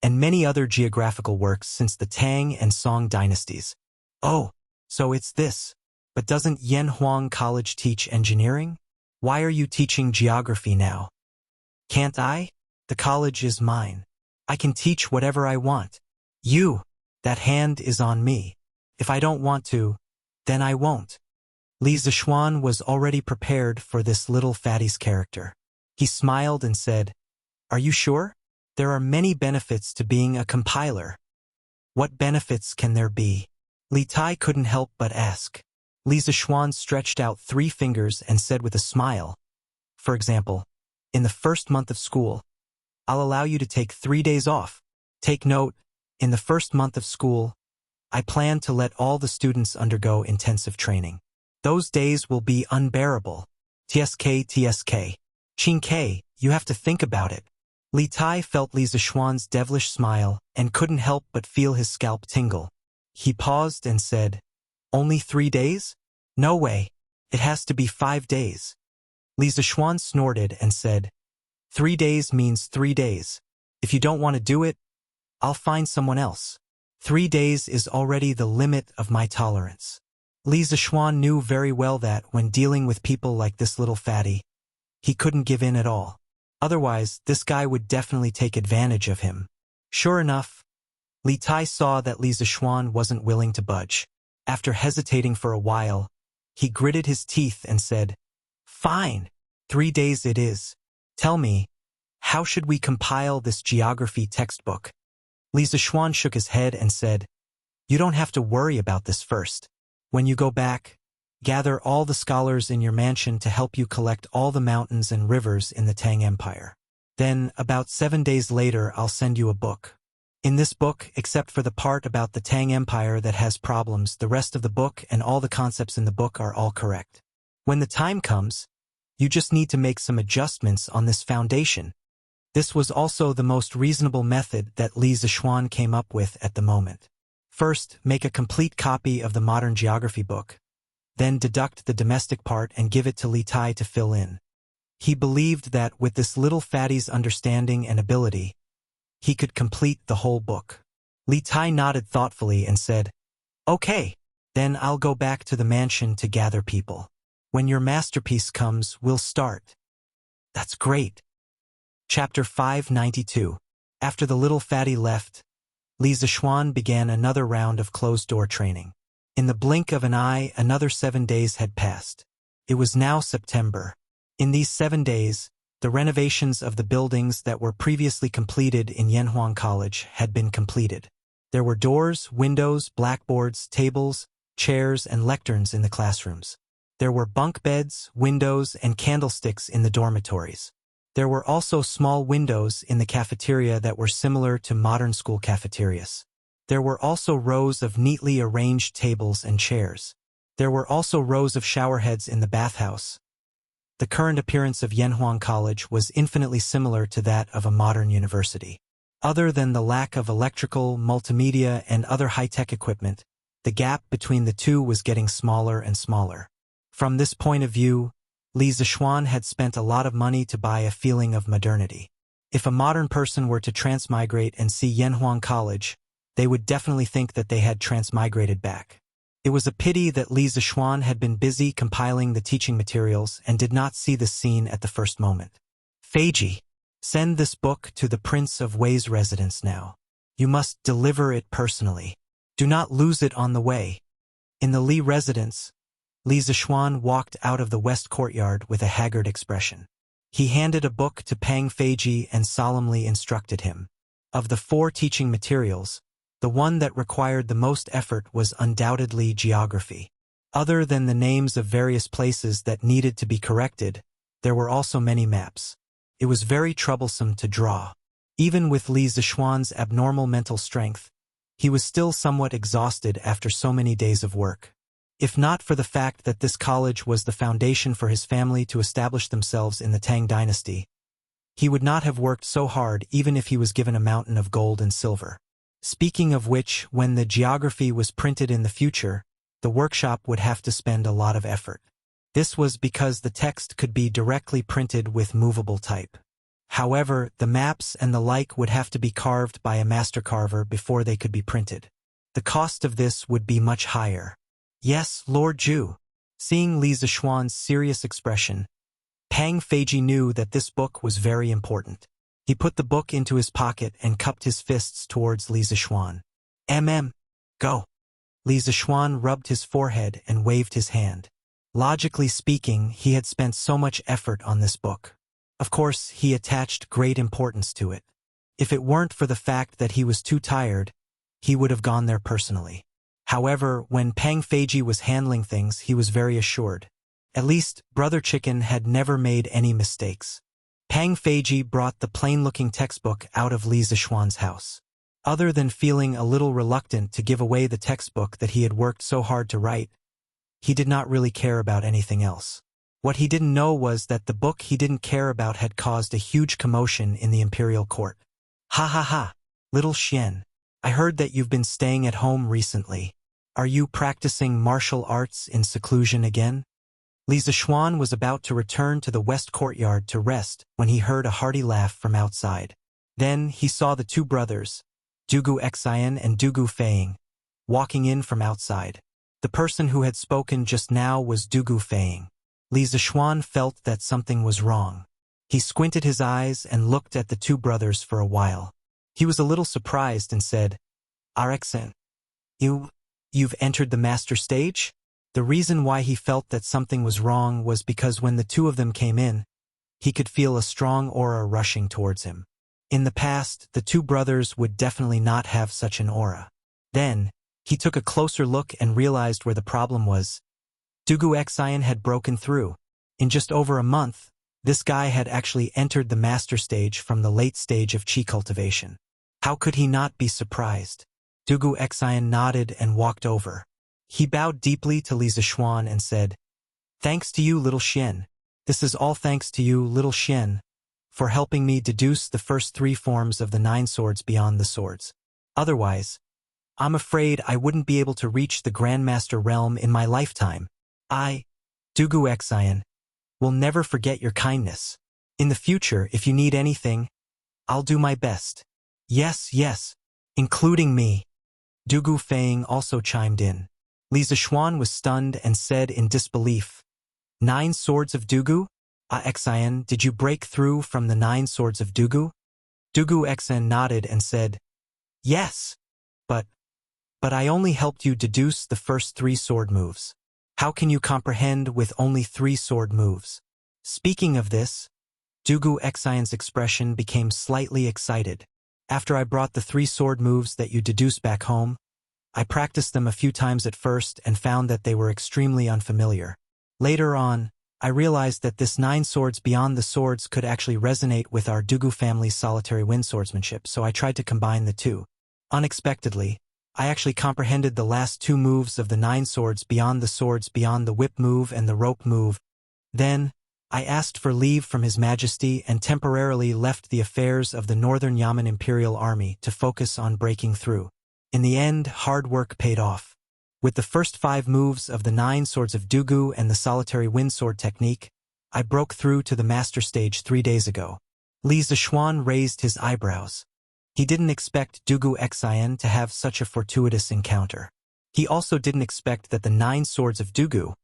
and many other geographical works since the Tang and Song dynasties. Oh, so it's this. But doesn't Yanhuang College teach engineering? Why are you teaching geography now? Can't I? The college is mine. I can teach whatever I want. You, that hand is on me. If I don't want to, then I won't. Li Zixuan was already prepared for this little fatty's character. He smiled and said, "Are you sure? There are many benefits to being a compiler." "What benefits can there be?" Li Tai couldn't help but ask. Li Zixuan stretched out 3 fingers and said with a smile, "For example, in the first month of school, I'll allow you to take 3 days off. Take note, in the first month of school, I plan to let all the students undergo intensive training. Those days will be unbearable. TSK. Qing, you have to think about it." Li Tai felt Li Zixuan's devilish smile and couldn't help but feel his scalp tingle. He paused and said, "Only 3 days? No way. It has to be 5 days." Li Zixuan snorted and said, 3 days means 3 days. If you don't want to do it, I'll find someone else. 3 days is already the limit of my tolerance." Li Zixuan knew very well that when dealing with people like this little fatty, he couldn't give in at all. Otherwise, this guy would definitely take advantage of him. Sure enough, Li Tai saw that Li Zixuan wasn't willing to budge. After hesitating for a while, he gritted his teeth and said, "Fine, 3 days it is. Tell me, how should we compile this geography textbook?" Li Zixuan shook his head and said, "You don't have to worry about this first. When you go back, gather all the scholars in your mansion to help you collect all the mountains and rivers in the Tang Empire. Then, about 7 days later, I'll send you a book. In this book, except for the part about the Tang Empire that has problems, the rest of the book and all the concepts in the book are all correct. When the time comes, You just need to make some adjustments on this foundation. This was also the most reasonable method that Li Zixuan came up with at the moment. First, make a complete copy of the modern geography book. Then deduct the domestic part and give it to Li Tai to fill in. He believed that with this little fatty's understanding and ability, he could complete the whole book. Li Tai nodded thoughtfully and said, "Okay, then I'll go back to the mansion to gather people. When your masterpiece comes, we'll start." "That's great." Chapter 592. After the little fatty left, Li Zixuan began another round of closed-door training. In the blink of an eye, another 7 days had passed. It was now September. In these 7 days, the renovations of the buildings that were previously completed in Yanhuang College had been completed. There were doors, windows, blackboards, tables, chairs, and lecterns in the classrooms. There were bunk beds, windows, and candlesticks in the dormitories. There were also small windows in the cafeteria that were similar to modern school cafeterias. There were also rows of neatly arranged tables and chairs. There were also rows of showerheads in the bathhouse. The current appearance of Yanhuang College was infinitely similar to that of a modern university. Other than the lack of electrical, multimedia, and other high-tech equipment, the gap between the two was getting smaller and smaller. From this point of view, Li Zixuan had spent a lot of money to buy a feeling of modernity. If a modern person were to transmigrate and see Yanhuang College, they would definitely think that they had transmigrated back. It was a pity that Li Zixuan had been busy compiling the teaching materials and did not see the scene at the first moment. "Feiji, send this book to the Prince of Wei's residence now. You must deliver it personally. Do not lose it on the way." In the Li residence, Li Zixuan walked out of the west courtyard with a haggard expression. He handed a book to Pang Feiji and solemnly instructed him. Of the 4 teaching materials, the one that required the most effort was undoubtedly geography. Other than the names of various places that needed to be corrected, there were also many maps. It was very troublesome to draw. Even with Li Zixuan's abnormal mental strength, he was still somewhat exhausted after so many days of work. If not for the fact that this college was the foundation for his family to establish themselves in the Tang dynasty, he would not have worked so hard even if he was given a mountain of gold and silver. Speaking of which, when the geography was printed in the future, the workshop would have to spend a lot of effort. This was because the text could be directly printed with movable type. However, the maps and the like would have to be carved by a master carver before they could be printed. The cost of this would be much higher. "Yes, Lord Zhu." Seeing Li Zixuan's serious expression, Pang Feiji knew that this book was very important. He put the book into his pocket and cupped his fists towards Li Zixuan. Go." Li Zixuan rubbed his forehead and waved his hand. Logically speaking, he had spent so much effort on this book. Of course, he attached great importance to it. If it weren't for the fact that he was too tired, he would have gone there personally. However, when Pang Feiji was handling things, he was very assured. At least, Brother Chicken had never made any mistakes. Pang Feiji brought the plain-looking textbook out of Li Zixuan's house. Other than feeling a little reluctant to give away the textbook that he had worked so hard to write, he did not really care about anything else. What he didn't know was that the book he didn't care about had caused a huge commotion in the imperial court. "Ha ha ha, little Xian. I heard that you've been staying at home recently. Are you practicing martial arts in seclusion again?" Li Zixuan was about to return to the west courtyard to rest when he heard a hearty laugh from outside. Then he saw the 2 brothers, Dugu Xian and Dugu Feiying, walking in from outside. The person who had spoken just now was Dugu Feiying. Li Zixuan felt that something was wrong. He squinted his eyes and looked at the 2 brothers for a while. He was a little surprised and said, "Arexen, you've entered the master stage?" The reason why he felt that something was wrong was because when the 2 of them came in, he could feel a strong aura rushing towards him. In the past, the 2 brothers would definitely not have such an aura. Then, he took a closer look and realized where the problem was. Dugu Xian had broken through. In just over a month, this guy had actually entered the master stage from the late stage of qi cultivation. How could he not be surprised? Dugu Xian nodded and walked over. He bowed deeply to Li Zixuan and said, "Thanks to you, little Xian. This is all thanks to you, little Xian, for helping me deduce the first 3 forms of the 9 swords beyond the swords. Otherwise, I'm afraid I wouldn't be able to reach the Grandmaster realm in my lifetime. I, Dugu Xian, will never forget your kindness. In the future, if you need anything, I'll do my best. Yes, yes, including me. Dugu Feng also chimed in. Li Zishuan was stunned and said in disbelief, 9 swords of Dugu? Xian, did you break through from the 9 swords of Dugu? Dugu Xian nodded and said, yes, but I only helped you deduce the first 3 sword moves. How can you comprehend with only 3 sword moves? Speaking of this, Dugu Xian's expression became slightly excited. After I brought the 3 sword moves that you deduced back home, I practiced them a few times at first and found that they were extremely unfamiliar. Later on, I realized that this 9 swords beyond the swords could actually resonate with our Dugu family's solitary wind swordsmanship, so I tried to combine the 2. Unexpectedly, I actually comprehended the last 2 moves of the 9 swords beyond the whip move and the rope move. Then, I asked for leave from His Majesty and temporarily left the affairs of the Northern Yamen Imperial Army to focus on breaking through. In the end, hard work paid off. With the first 5 moves of the 9 swords of Dugu and the solitary wind sword technique, I broke through to the master stage 3 days ago. Li Zishuan raised his eyebrows. He didn't expect Dugu Xian to have such a fortuitous encounter. He also didn't expect that the 9 swords of Dugu,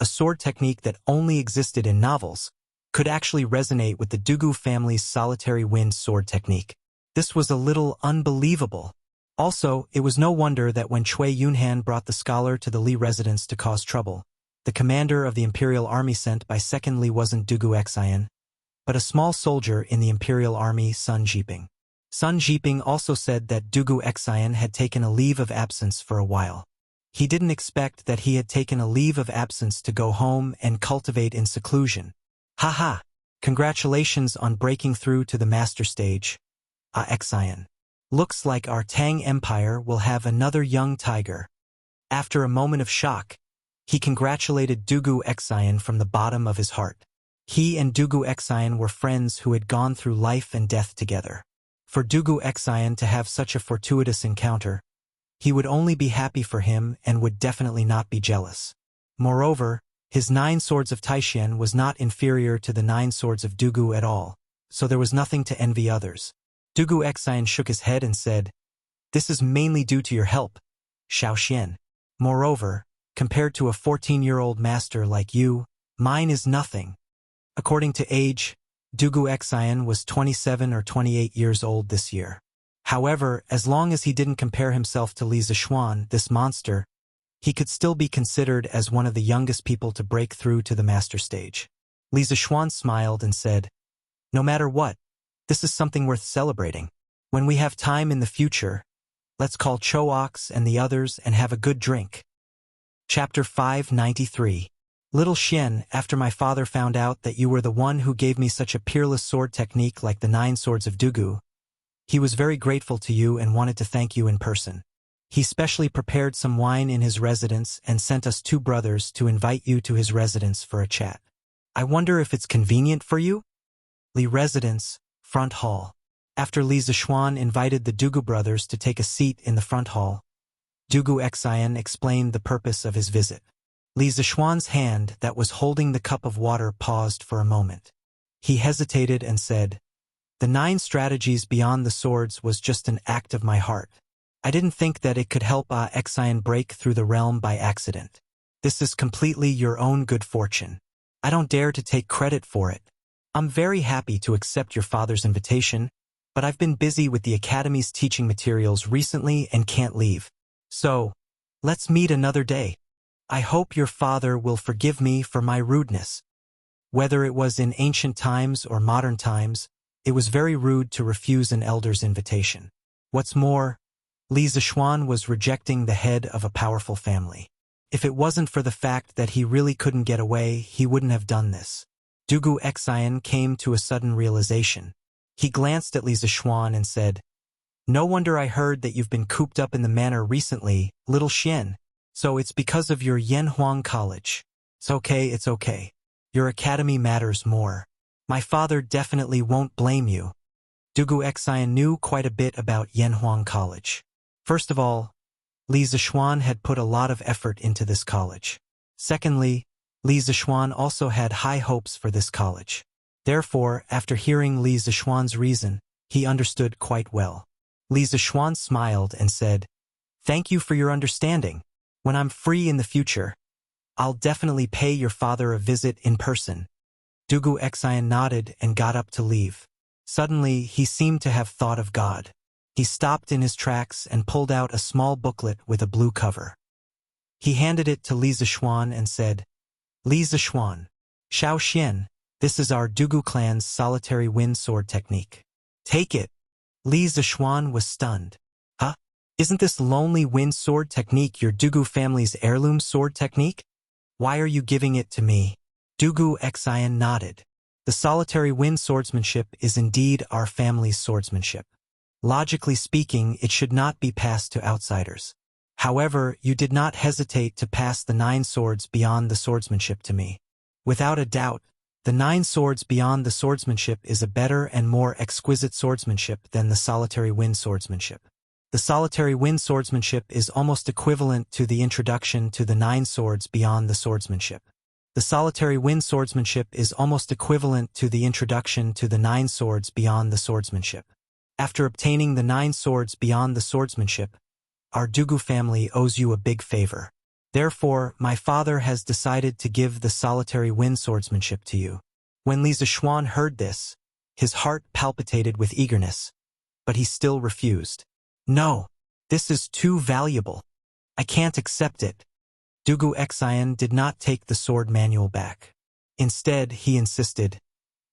a sword technique that only existed in novels, could actually resonate with the Dugu family's solitary wind sword technique. This was a little unbelievable. Also, it was no wonder that when Cui Yunhan brought the scholar to the Li residence to cause trouble, the commander of the Imperial Army sent by Second Li wasn't Dugu Xian, but a small soldier in the Imperial Army, Sun Jiping. Sun Jiping also said that Dugu Xian had taken a leave of absence for a while. He didn't expect that he had taken a leave of absence to go home and cultivate in seclusion. Haha! Congratulations on breaking through to the master stage, Xian. Looks like our Tang Empire will have another young tiger. After a moment of shock, he congratulated Dugu Xian from the bottom of his heart. He and Dugu Xian were friends who had gone through life and death together. For Dugu Xian to have such a fortuitous encounter, he would only be happy for him and would definitely not be jealous. Moreover, his 9 swords of Taishan was not inferior to the 9 swords of Dugu at all, so there was nothing to envy others. Dugu Xian shook his head and said, this is mainly due to your help, Xiao Xian. Moreover, compared to a 14-year-old master like you, mine is nothing. According to age, Dugu Xian was 27 or 28 years old this year. However, as long as he didn't compare himself to Li Zishuan, this monster, he could still be considered as one of the youngest people to break through to the master stage. Li Zishuan smiled and said, no matter what, this is something worth celebrating. When we have time in the future, let's call Choox and the others and have a good drink. Chapter 593. Little Xian, after my father found out that you were the one who gave me such a peerless sword technique like the 9 swords of Dugu, he was very grateful to you and wanted to thank you in person. He specially prepared some wine in his residence and sent us 2 brothers to invite you to his residence for a chat. I wonder if it's convenient for you? Li residence, front hall. After Li Zishuan invited the Dugu brothers to take a seat in the front hall, Dugu Xian explained the purpose of his visit. Li Zishuan's hand that was holding the cup of water paused for a moment. He hesitated and said, the 9 strategies beyond the swords was just an act of my heart. I didn't think that it could help Xian break through the realm by accident. This is completely your own good fortune. I don't dare to take credit for it. I'm very happy to accept your father's invitation, but I've been busy with the Academy's teaching materials recently and can't leave. So, let's meet another day. I hope your father will forgive me for my rudeness. Whether it was in ancient times or modern times, it was very rude to refuse an elder's invitation. What's more, Li Zishuan was rejecting the head of a powerful family. If it wasn't for the fact that he really couldn't get away, he wouldn't have done this. Dugu Xian came to a sudden realization. He glanced at Li Zishuan and said, no wonder I heard that you've been cooped up in the manor recently, little Xian. So it's because of your Yanhuang College. It's okay. Your academy matters more. My father definitely won't blame you. Dugu Xian knew quite a bit about Yanhuang College. First of all, Li Zishuan had put a lot of effort into this college. Secondly, Li Zishuan also had high hopes for this college. Therefore, after hearing Li Zishuan's reason, he understood quite well. Li Zishuan smiled and said, "Thank you for your understanding. When I'm free in the future, I'll definitely pay your father a visit in person." Dugu Xian nodded and got up to leave. Suddenly, he seemed to have thought of God. He stopped in his tracks and pulled out a small booklet with a blue cover. He handed it to Li Zishuan and said, "Li Zishuan, Xiao Xian, this is our Dugu clan's solitary wind sword technique. Take it." Li Zishuan was stunned. "Huh? Isn't this lonely wind sword technique your Dugu family's heirloom sword technique? Why are you giving it to me?" Dugu Xian nodded. "The solitary wind swordsmanship is indeed our family's swordsmanship. Logically speaking, it should not be passed to outsiders. However, you did not hesitate to pass the 9 swords beyond the swordsmanship to me. Without a doubt, the 9 swords beyond the swordsmanship is a better and more exquisite swordsmanship than the solitary wind swordsmanship. The solitary wind swordsmanship is almost equivalent to the introduction to the 9 swords beyond the swordsmanship. The solitary wind swordsmanship is almost equivalent to the introduction to the 9 swords beyond the swordsmanship. After obtaining the 9 swords beyond the swordsmanship, our Dugu family owes you a big favor. Therefore, my father has decided to give the solitary wind swordsmanship to you." When Li Zishuan heard this, his heart palpitated with eagerness, but he still refused. "No, this is too valuable. I can't accept it." Dugu Xian did not take the sword manual back. Instead, he insisted,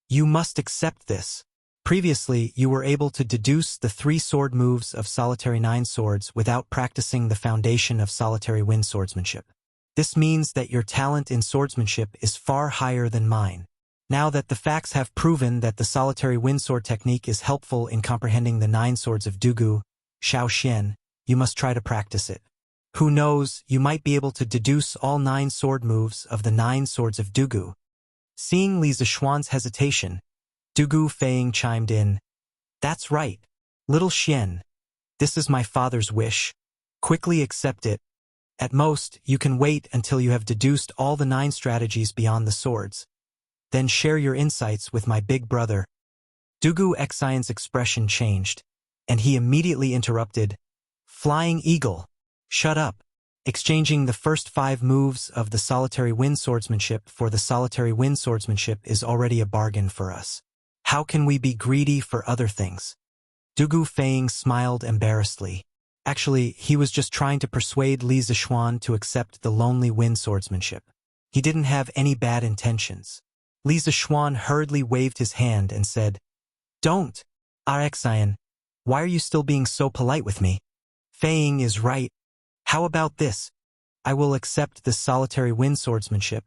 "You must accept this. Previously, you were able to deduce the 3 sword moves of solitary 9 swords without practicing the foundation of solitary wind swordsmanship. This means that your talent in swordsmanship is far higher than mine. Now that the facts have proven that the solitary wind sword technique is helpful in comprehending the 9 swords of Dugu, Xiao Xian, you must try to practice it. Who knows, you might be able to deduce all 9 sword moves of the 9 swords of Dugu." Seeing Li Zishuan's hesitation, Dugu Feiying chimed in, "That's right, little Xian. This is my father's wish. Quickly accept it. At most, you can wait until you have deduced all the 9 strategies beyond the swords. Then share your insights with my big brother." Dugu Xian's expression changed, and he immediately interrupted, "Flying Eagle, shut up." Exchanging the first 5 moves of the solitary wind swordsmanship for the solitary wind swordsmanship is already a bargain for us. How can we be greedy for other things? Dugu Feiying smiled embarrassedly. Actually, he was just trying to persuade Li Zishuan to accept the lonely wind swordsmanship. He didn't have any bad intentions. Li Zishuan hurriedly waved his hand and said, "Don't, Xian. Why are you still being so polite with me? Feiying is right. How about this? I will accept this solitary wind swordsmanship,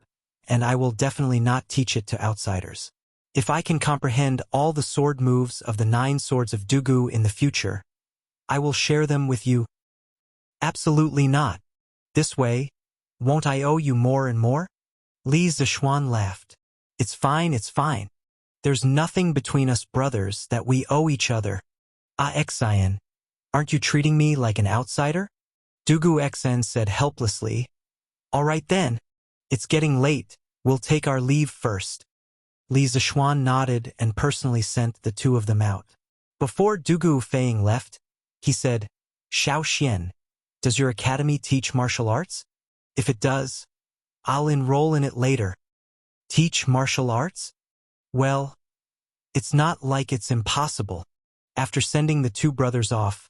and I will definitely not teach it to outsiders. If I can comprehend all the sword moves of the 9 swords of Dugu in the future, I will share them with you." "Absolutely not. This way, won't I owe you more and more?" Li Zishuan laughed. It's fine. There's nothing between us brothers that we owe each other." Xian, aren't you treating me like an outsider?" Dugu Xian said helplessly. "All right then. It's getting late. We'll take our leave first." Li Zishuan nodded and personally sent the 2 of them out. Before Dugu Feiying left, he said, "Xiao Xian, does your academy teach martial arts? If it does, I'll enroll in it later." "Teach martial arts? Well, it's not like it's impossible." After sending the 2 brothers off,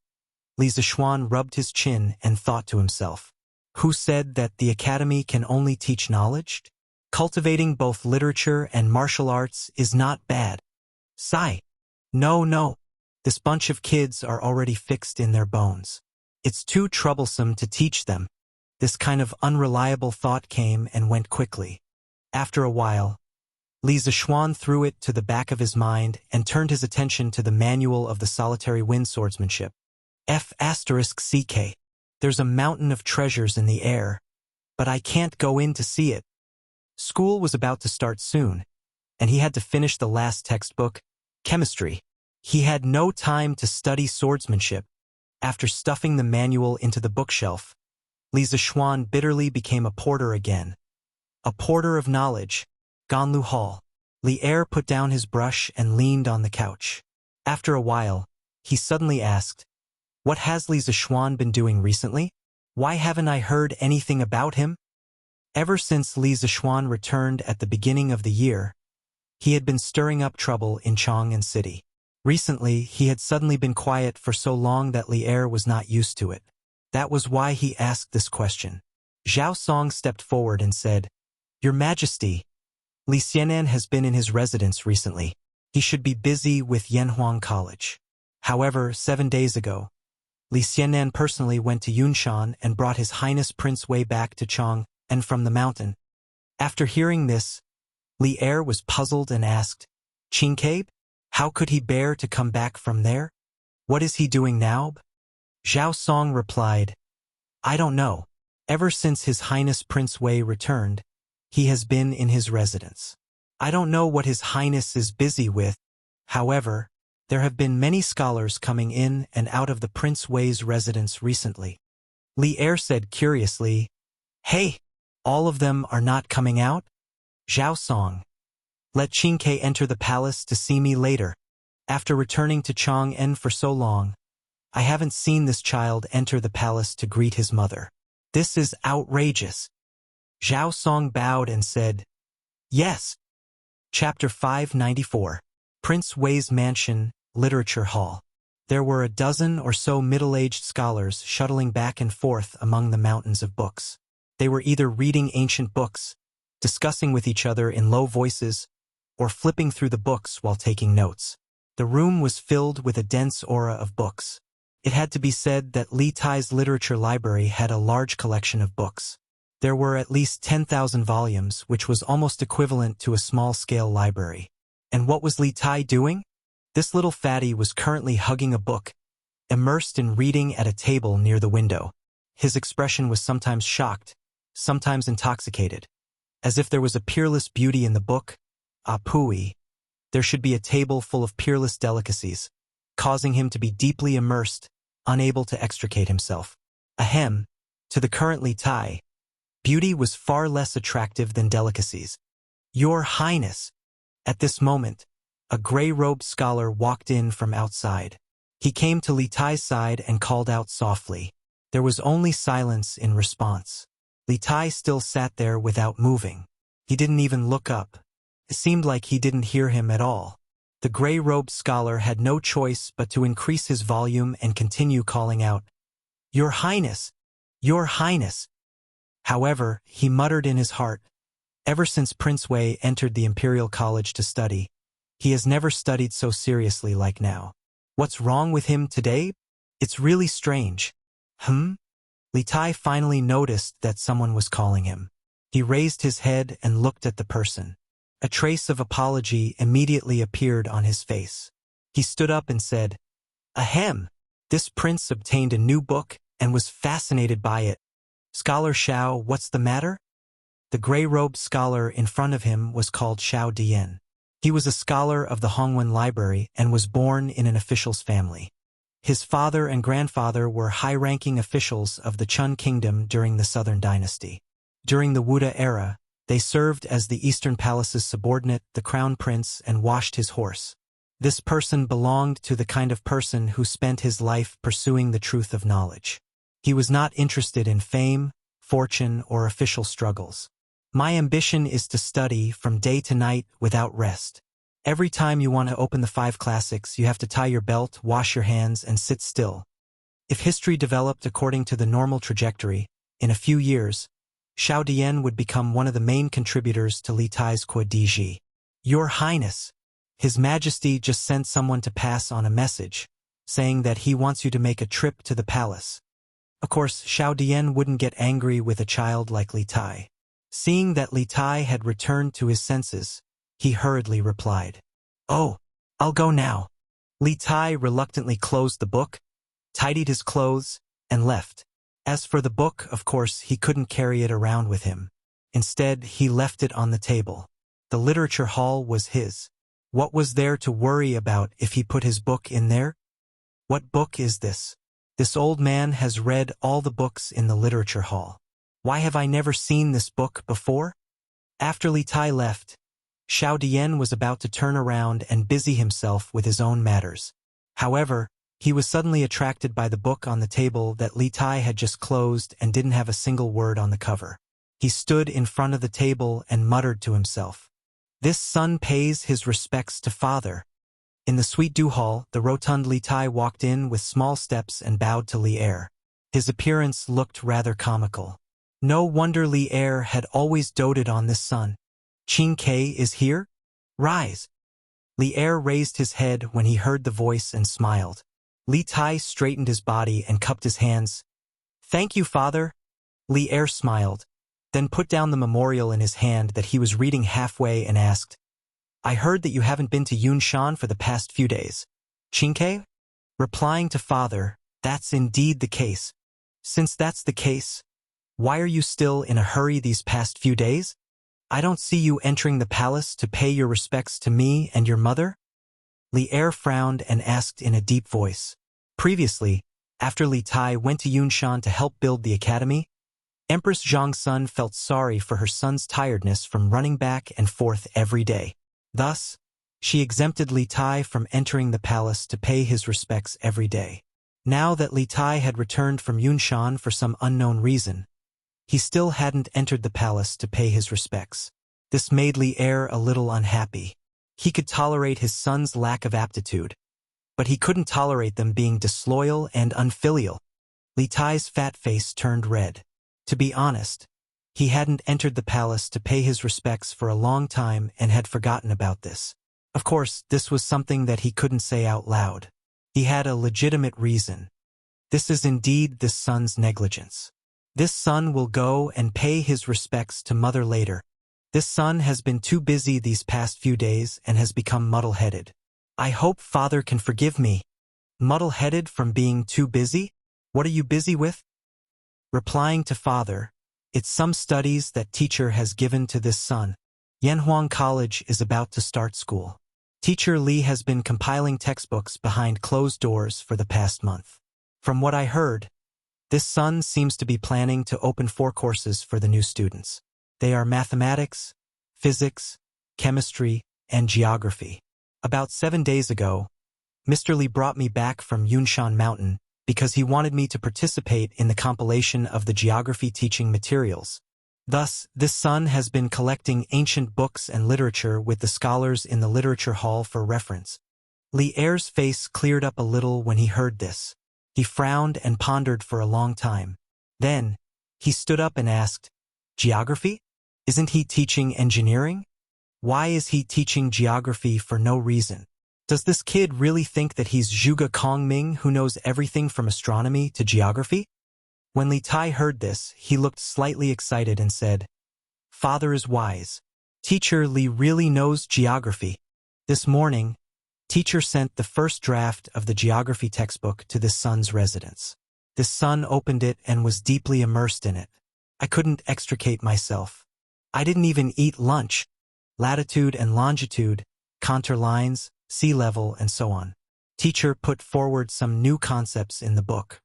Li Zishuan rubbed his chin and thought to himself, "Who said that the academy can only teach knowledge? Cultivating both literature and martial arts is not bad. Sigh. No. This bunch of kids are already fixed in their bones. It's too troublesome to teach them." This kind of unreliable thought came and went quickly. After a while, Li Zishuan threw it to the back of his mind and turned his attention to the manual of the solitary wind swordsmanship. F***CK. There's a mountain of treasures in the air, but I can't go in to see it. School was about to start soon, and he had to finish the last textbook, chemistry. He had no time to study swordsmanship. After stuffing the manual into the bookshelf, Li Zixuan bitterly became a porter again. A porter of knowledge. Ganlu Hall. Li Er put down his brush and leaned on the couch. After a while, he suddenly asked, "What has Li Zixuan been doing recently? Why haven't I heard anything about him?" Ever since Li Zixuan returned at the beginning of the year, he had been stirring up trouble in Chang'an City. Recently, he had suddenly been quiet for so long that Li Er was not used to it. That was why he asked this question. Zhao Song stepped forward and said, "Your Majesty, Li Xianan has been in his residence recently. He should be busy with Yanhuang College. However, 7 days ago, Li Xianan personally went to Yunshan and brought His Highness Prince Wei back to Chang and from the mountain." After hearing this, Li Er was puzzled and asked, "Qingke, how could he bear to come back from there? What is he doing now?" Zhao Song replied, "I don't know. Ever since His Highness Prince Wei returned, he has been in his residence. I don't know what His Highness is busy with. However, there have been many scholars coming in and out of the Prince Wei's residence recently." Li Er said curiously, "Hey, all of them are not coming out?" Zhao Song, "Let Qingke enter the palace to see me later. After returning to Chang'an for so long, I haven't seen this child enter the palace to greet his mother. This is outrageous." Zhao Song bowed and said, "Yes." Chapter 594. Prince Wei's Mansion, Literature Hall. There were a dozen or so middle-aged scholars shuttling back and forth among the mountains of books. They were either reading ancient books, discussing with each other in low voices, or flipping through the books while taking notes. The room was filled with a dense aura of books. It had to be said that Li Tai's literature library had a large collection of books. There were at least 10,000 volumes, which was almost equivalent to a small-scale library. And what was Li Tai doing? This little fatty was currently hugging a book, immersed in reading at a table near the window. His expression was sometimes shocked, sometimes intoxicated. As if there was a peerless beauty in the book, Pui, there should be a table full of peerless delicacies, causing him to be deeply immersed, unable to extricate himself. Ahem, to the current Li Tai, beauty was far less attractive than delicacies. "Your Highness." At this moment, a gray-robed scholar walked in from outside. He came to Li Tai's side and called out softly. There was only silence in response. Li Tai still sat there without moving. He didn't even look up. It seemed like he didn't hear him at all. The gray-robed scholar had no choice but to increase his volume and continue calling out, "Your Highness! Your Highness!" However, he muttered in his heart, "Ever since Prince Wei entered the Imperial College to study, he has never studied so seriously like now. What's wrong with him today? It's really strange." Li Tai finally noticed that someone was calling him. He raised his head and looked at the person. A trace of apology immediately appeared on his face. He stood up and said, "Ahem, this prince obtained a new book and was fascinated by it. Scholar Xiao, what's the matter?" The gray-robed scholar in front of him was called Xiao Dian. He was a scholar of the Hongwen Library and was born in an official's family. His father and grandfather were high-ranking officials of the Chun Kingdom during the Southern Dynasty. During the Wuda era, they served as the Eastern Palace's subordinate, the Crown Prince, and washed his horse. This person belonged to the kind of person who spent his life pursuing the truth of knowledge. He was not interested in fame, fortune, or official struggles. "My ambition is to study from day to night without rest. Every time you want to open the 5 classics, you have to tie your belt, wash your hands, and sit still." If history developed according to the normal trajectory, in a few years, Xiao Dian would become one of the main contributors to Li Tai's Kuodiji. "Your Highness, His Majesty just sent someone to pass on a message, saying that he wants you to make a trip to the palace." Of course, Xiao Dian wouldn't get angry with a child like Li Tai. Seeing that Li Tai had returned to his senses, he hurriedly replied, "Oh, I'll go now." Li Tai reluctantly closed the book, tidied his clothes, and left. As for the book, of course, he couldn't carry it around with him. Instead, he left it on the table. The literature hall was his. What was there to worry about if he put his book in there? What book is this? This old man has read all the books in the literature hall. Why have I never seen this book before? After Li Tai left, Xiao Dian was about to turn around and busy himself with his own matters. However, he was suddenly attracted by the book on the table that Li Tai had just closed and didn't have a single word on the cover. He stood in front of the table and muttered to himself, "This son pays his respects to father." In the Sweet Dew Hall, the rotund Li Tai walked in with small steps and bowed to Li Er. His appearance looked rather comical. No wonder Li Er had always doted on this son. "Qing Ke is here? Rise." Li Er raised his head when he heard the voice and smiled. Li Tai straightened his body and cupped his hands. "Thank you, father." Li Er smiled, then put down the memorial in his hand that he was reading halfway and asked, "I heard that you haven't been to Yunshan for the past few days. Qing Ke?" Replying to father, "That's indeed the case. Since that's the case, why are you still in a hurry these past few days? I don't see you entering the palace to pay your respects to me and your mother?" Li Er frowned and asked in a deep voice. Previously, after Li Tai went to Yunshan to help build the academy, Empress Zhongsun felt sorry for her son's tiredness from running back and forth every day. Thus, she exempted Li Tai from entering the palace to pay his respects every day. Now that Li Tai had returned from Yunshan for some unknown reason, he still hadn't entered the palace to pay his respects. This made Li Er a little unhappy. He could tolerate his son's lack of aptitude, but he couldn't tolerate them being disloyal and unfilial. Li Tai's fat face turned red. To be honest, he hadn't entered the palace to pay his respects for a long time and had forgotten about this. Of course, this was something that he couldn't say out loud. He had a legitimate reason. This is indeed this son's negligence. This son will go and pay his respects to mother later. This son has been too busy these past few days and has become muddle-headed. I hope father can forgive me. Muddle-headed from being too busy? What are you busy with? Replying to father, it's some studies that teacher has given to this son. Yanhuang College is about to start school. Teacher Li has been compiling textbooks behind closed doors for the past month. From what I heard, this son seems to be planning to open 4 courses for the new students. They are mathematics, physics, chemistry, and geography. About 7 days ago, Mr. Li brought me back from Yunshan Mountain because he wanted me to participate in the compilation of the geography teaching materials. Thus, this son has been collecting ancient books and literature with the scholars in the literature hall for reference. Li Er's face cleared up a little when he heard this. He frowned and pondered for a long time. Then, he stood up and asked, "Geography? Isn't he teaching engineering? Why is he teaching geography for no reason? Does this kid really think that he's Zhuge Kongming who knows everything from astronomy to geography?" When Li Tai heard this, he looked slightly excited and said, "Father is wise. Teacher Li really knows geography. This morning, teacher sent the first draft of the geography textbook to this son's residence. This son opened it and was deeply immersed in it. I couldn't extricate myself. I didn't even eat lunch. Latitude and longitude, contour lines, sea level, and so on. Teacher put forward some new concepts in the book.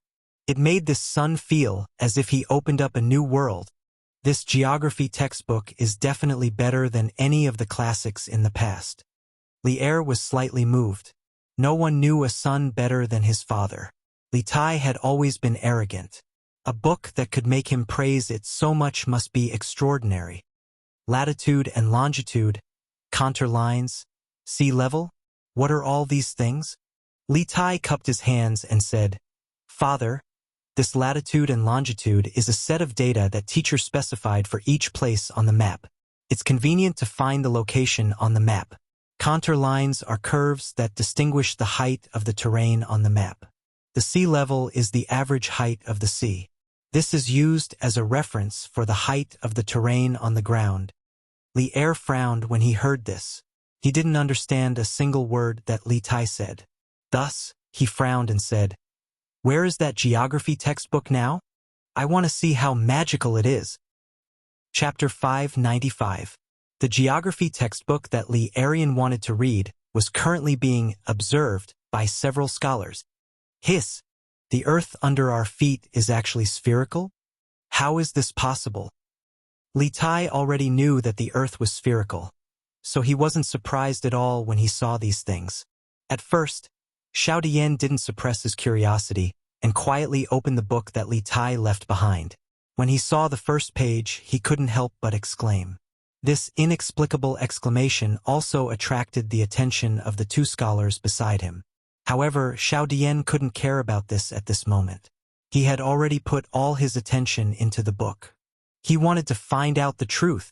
It made this son feel as if he opened up a new world. This geography textbook is definitely better than any of the classics in the past." Li Er was slightly moved. No one knew a son better than his father. Li Tai had always been arrogant. A book that could make him praise it so much must be extraordinary. Latitude and longitude, contour lines, sea level, what are all these things? Li Tai cupped his hands and said, "Father, this latitude and longitude is a set of data that teacher specified for each place on the map. It's convenient to find the location on the map. Contour lines are curves that distinguish the height of the terrain on the map. The sea level is the average height of the sea. This is used as a reference for the height of the terrain on the ground." Li Er frowned when he heard this. He didn't understand a single word that Li Tai said. Thus, he frowned and said, "Where is that geography textbook now? I want to see how magical it is." Chapter 595. The geography textbook that Li Arian wanted to read was currently being observed by several scholars. Hiss! The earth under our feet is actually spherical? How is this possible? Li Tai already knew that the earth was spherical, so he wasn't surprised at all when he saw these things. At first, Xiao Dian didn't suppress his curiosity and quietly opened the book that Li Tai left behind. When he saw the first page, he couldn't help but exclaim. This inexplicable exclamation also attracted the attention of the two scholars beside him. However, Xiao Dian couldn't care about this at this moment. He had already put all his attention into the book. He wanted to find out the truth.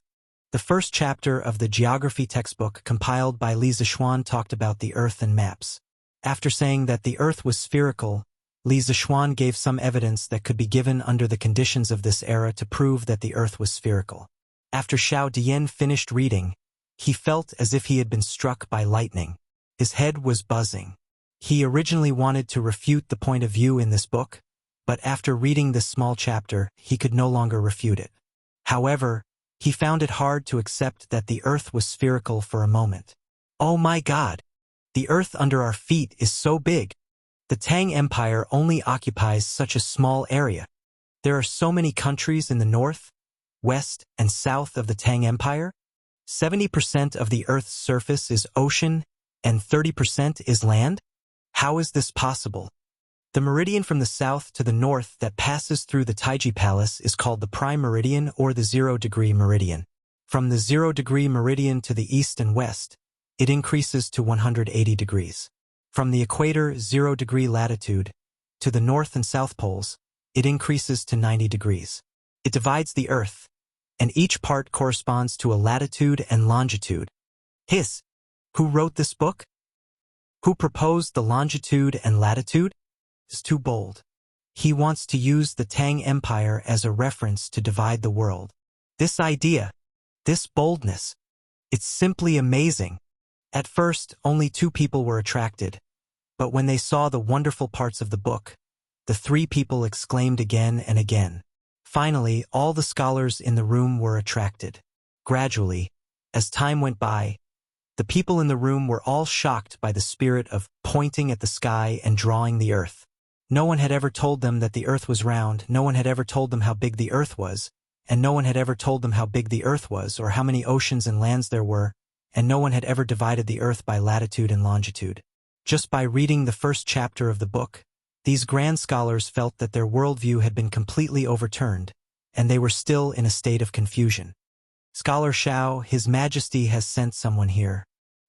The first chapter of the geography textbook compiled by Li Zixuan talked about the earth and maps. After saying that the earth was spherical, Li Zixuan gave some evidence that could be given under the conditions of this era to prove that the earth was spherical. After Xiao Dian finished reading, he felt as if he had been struck by lightning. His head was buzzing. He originally wanted to refute the point of view in this book, but after reading this small chapter, he could no longer refute it. However, he found it hard to accept that the earth was spherical for a moment. Oh my God! The earth under our feet is so big. The Tang Empire only occupies such a small area. There are so many countries in the north, west, and south of the Tang Empire. 70% of the Earth's surface is ocean, and 30% is land? How is this possible? The meridian from the south to the north that passes through the Taiji Palace is called the prime meridian or the 0-degree meridian. From the 0-degree meridian to the east and west, it increases to 180 degrees. From the equator 0-degree latitude to the north and south poles, it increases to 90 degrees. It divides the Earth, and each part corresponds to a latitude and longitude. Hiss! Who wrote this book? Who proposed the longitude and latitude? Is too bold. He wants to use the Tang Empire as a reference to divide the world. This idea, this boldness, it's simply amazing. At first, only 2 people were attracted, but when they saw the wonderful parts of the book, the 3 people exclaimed again and again. Finally, all the scholars in the room were attracted. Gradually, as time went by, the people in the room were all shocked by the spirit of pointing at the sky and drawing the earth. No one had ever told them that the earth was round, no one had ever told them how big the earth was, and no one had ever told them how big the earth was or how many oceans and lands there were, and no one had ever divided the earth by latitude and longitude. Just by reading the first chapter of the book, these grand scholars felt that their worldview had been completely overturned, and they were still in a state of confusion. Scholar Xiao, His Majesty has sent someone here.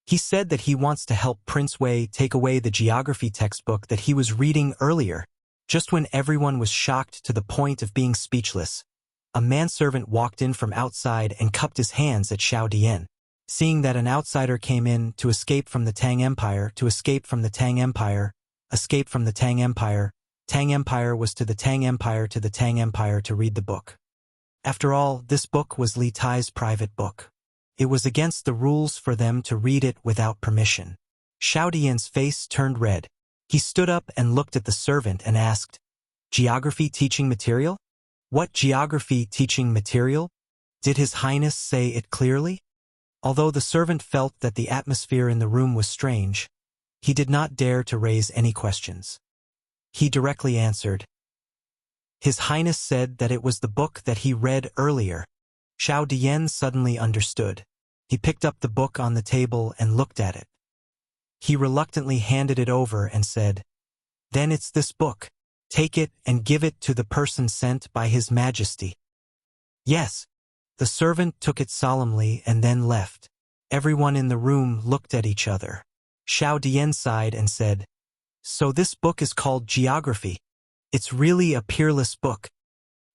He said that he wants to help Prince Wei take away the geography textbook that he was reading earlier. Just when everyone was shocked to the point of being speechless, a manservant walked in from outside and cupped his hands at Xiao Dian. Seeing that an outsider came in to escape from the Tang Empire, to escape from the Tang Empire, escape from the Tang Empire was to the Tang Empire to the Tang Empire to read the book. After all, this book was Li Tai's private book. It was against the rules for them to read it without permission. Xiao Dian's face turned red. He stood up and looked at the servant and asked, "Geography teaching material? What geography teaching material? Did His Highness say it clearly?" Although the servant felt that the atmosphere in the room was strange, he did not dare to raise any questions. He directly answered, "His Highness said that it was the book that he read earlier." Xiao Dian suddenly understood. He picked up the book on the table and looked at it. He reluctantly handed it over and said, "Then it's this book. Take it and give it to the person sent by His Majesty." "Yes." The servant took it solemnly and then left. Everyone in the room looked at each other. Xiao Dian sighed and said, "So this book is called Geography. It's really a peerless book."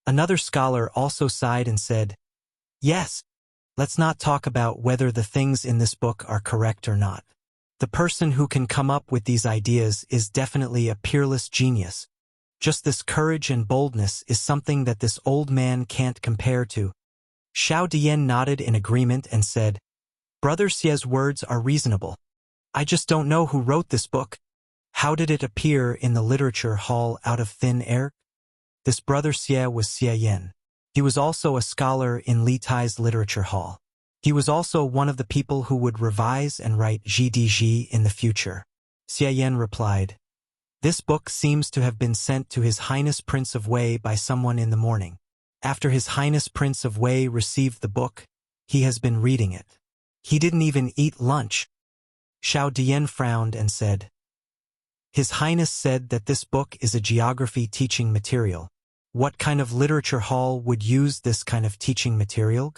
Another scholar also sighed and said, "Yes. Let's not talk about whether the things in this book are correct or not. The person who can come up with these ideas is definitely a peerless genius. Just this courage and boldness is something that this old man can't compare to." Xiao Dian nodded in agreement and said, "Brother Xie's words are reasonable. I just don't know who wrote this book. How did it appear in the literature hall out of thin air?" This brother Xie was Xie Yan. He was also a scholar in Li Tai's literature hall. He was also one of the people who would revise and write GDG in the future. Xie Yan replied, "This book seems to have been sent to His Highness Prince of Wei by someone in the morning. After His Highness Prince of Wei received the book, he has been reading it. He didn't even eat lunch." Xiao Dian frowned and said, "His Highness said that this book is a geography teaching material. What kind of literature hall would use this kind of teaching material?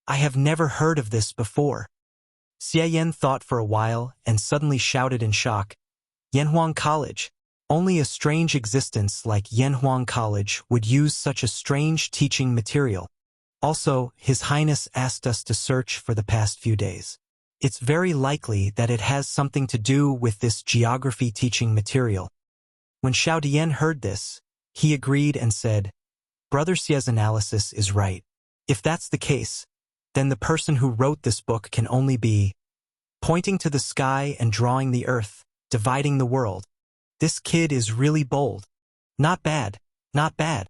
I have never heard of this before." Xie Yan thought for a while and suddenly shouted in shock, "Yanhuang College! Only a strange existence like Yanhuang College would use such a strange teaching material. Also, His Highness asked us to search for the past few days. It's very likely that it has something to do with this geography teaching material." When Xiao Dian heard this, he agreed and said, "Brother Xie's analysis is right. If that's the case, then the person who wrote this book can only be pointing to the sky and drawing the earth, dividing the world. This kid is really bold. Not bad, not bad."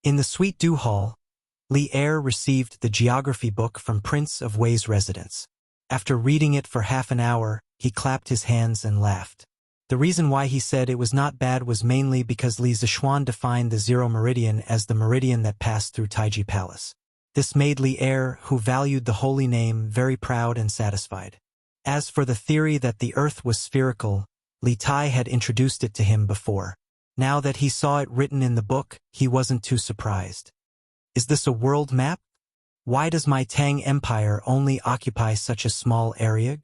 In the Sweet Dew Hall, Li Er received the geography book from Prince of Wei's residence. After reading it for half an hour, he clapped his hands and laughed. The reason why he said it was not bad was mainly because Li Zixuan defined the zero meridian as the meridian that passed through Taiji Palace. This made Li Er, who valued the holy name, very proud and satisfied. As for the theory that the earth was spherical, Li Tai had introduced it to him before. Now that he saw it written in the book, he wasn't too surprised. "Is this a world map? Why does my Tang Empire only occupy such a small area?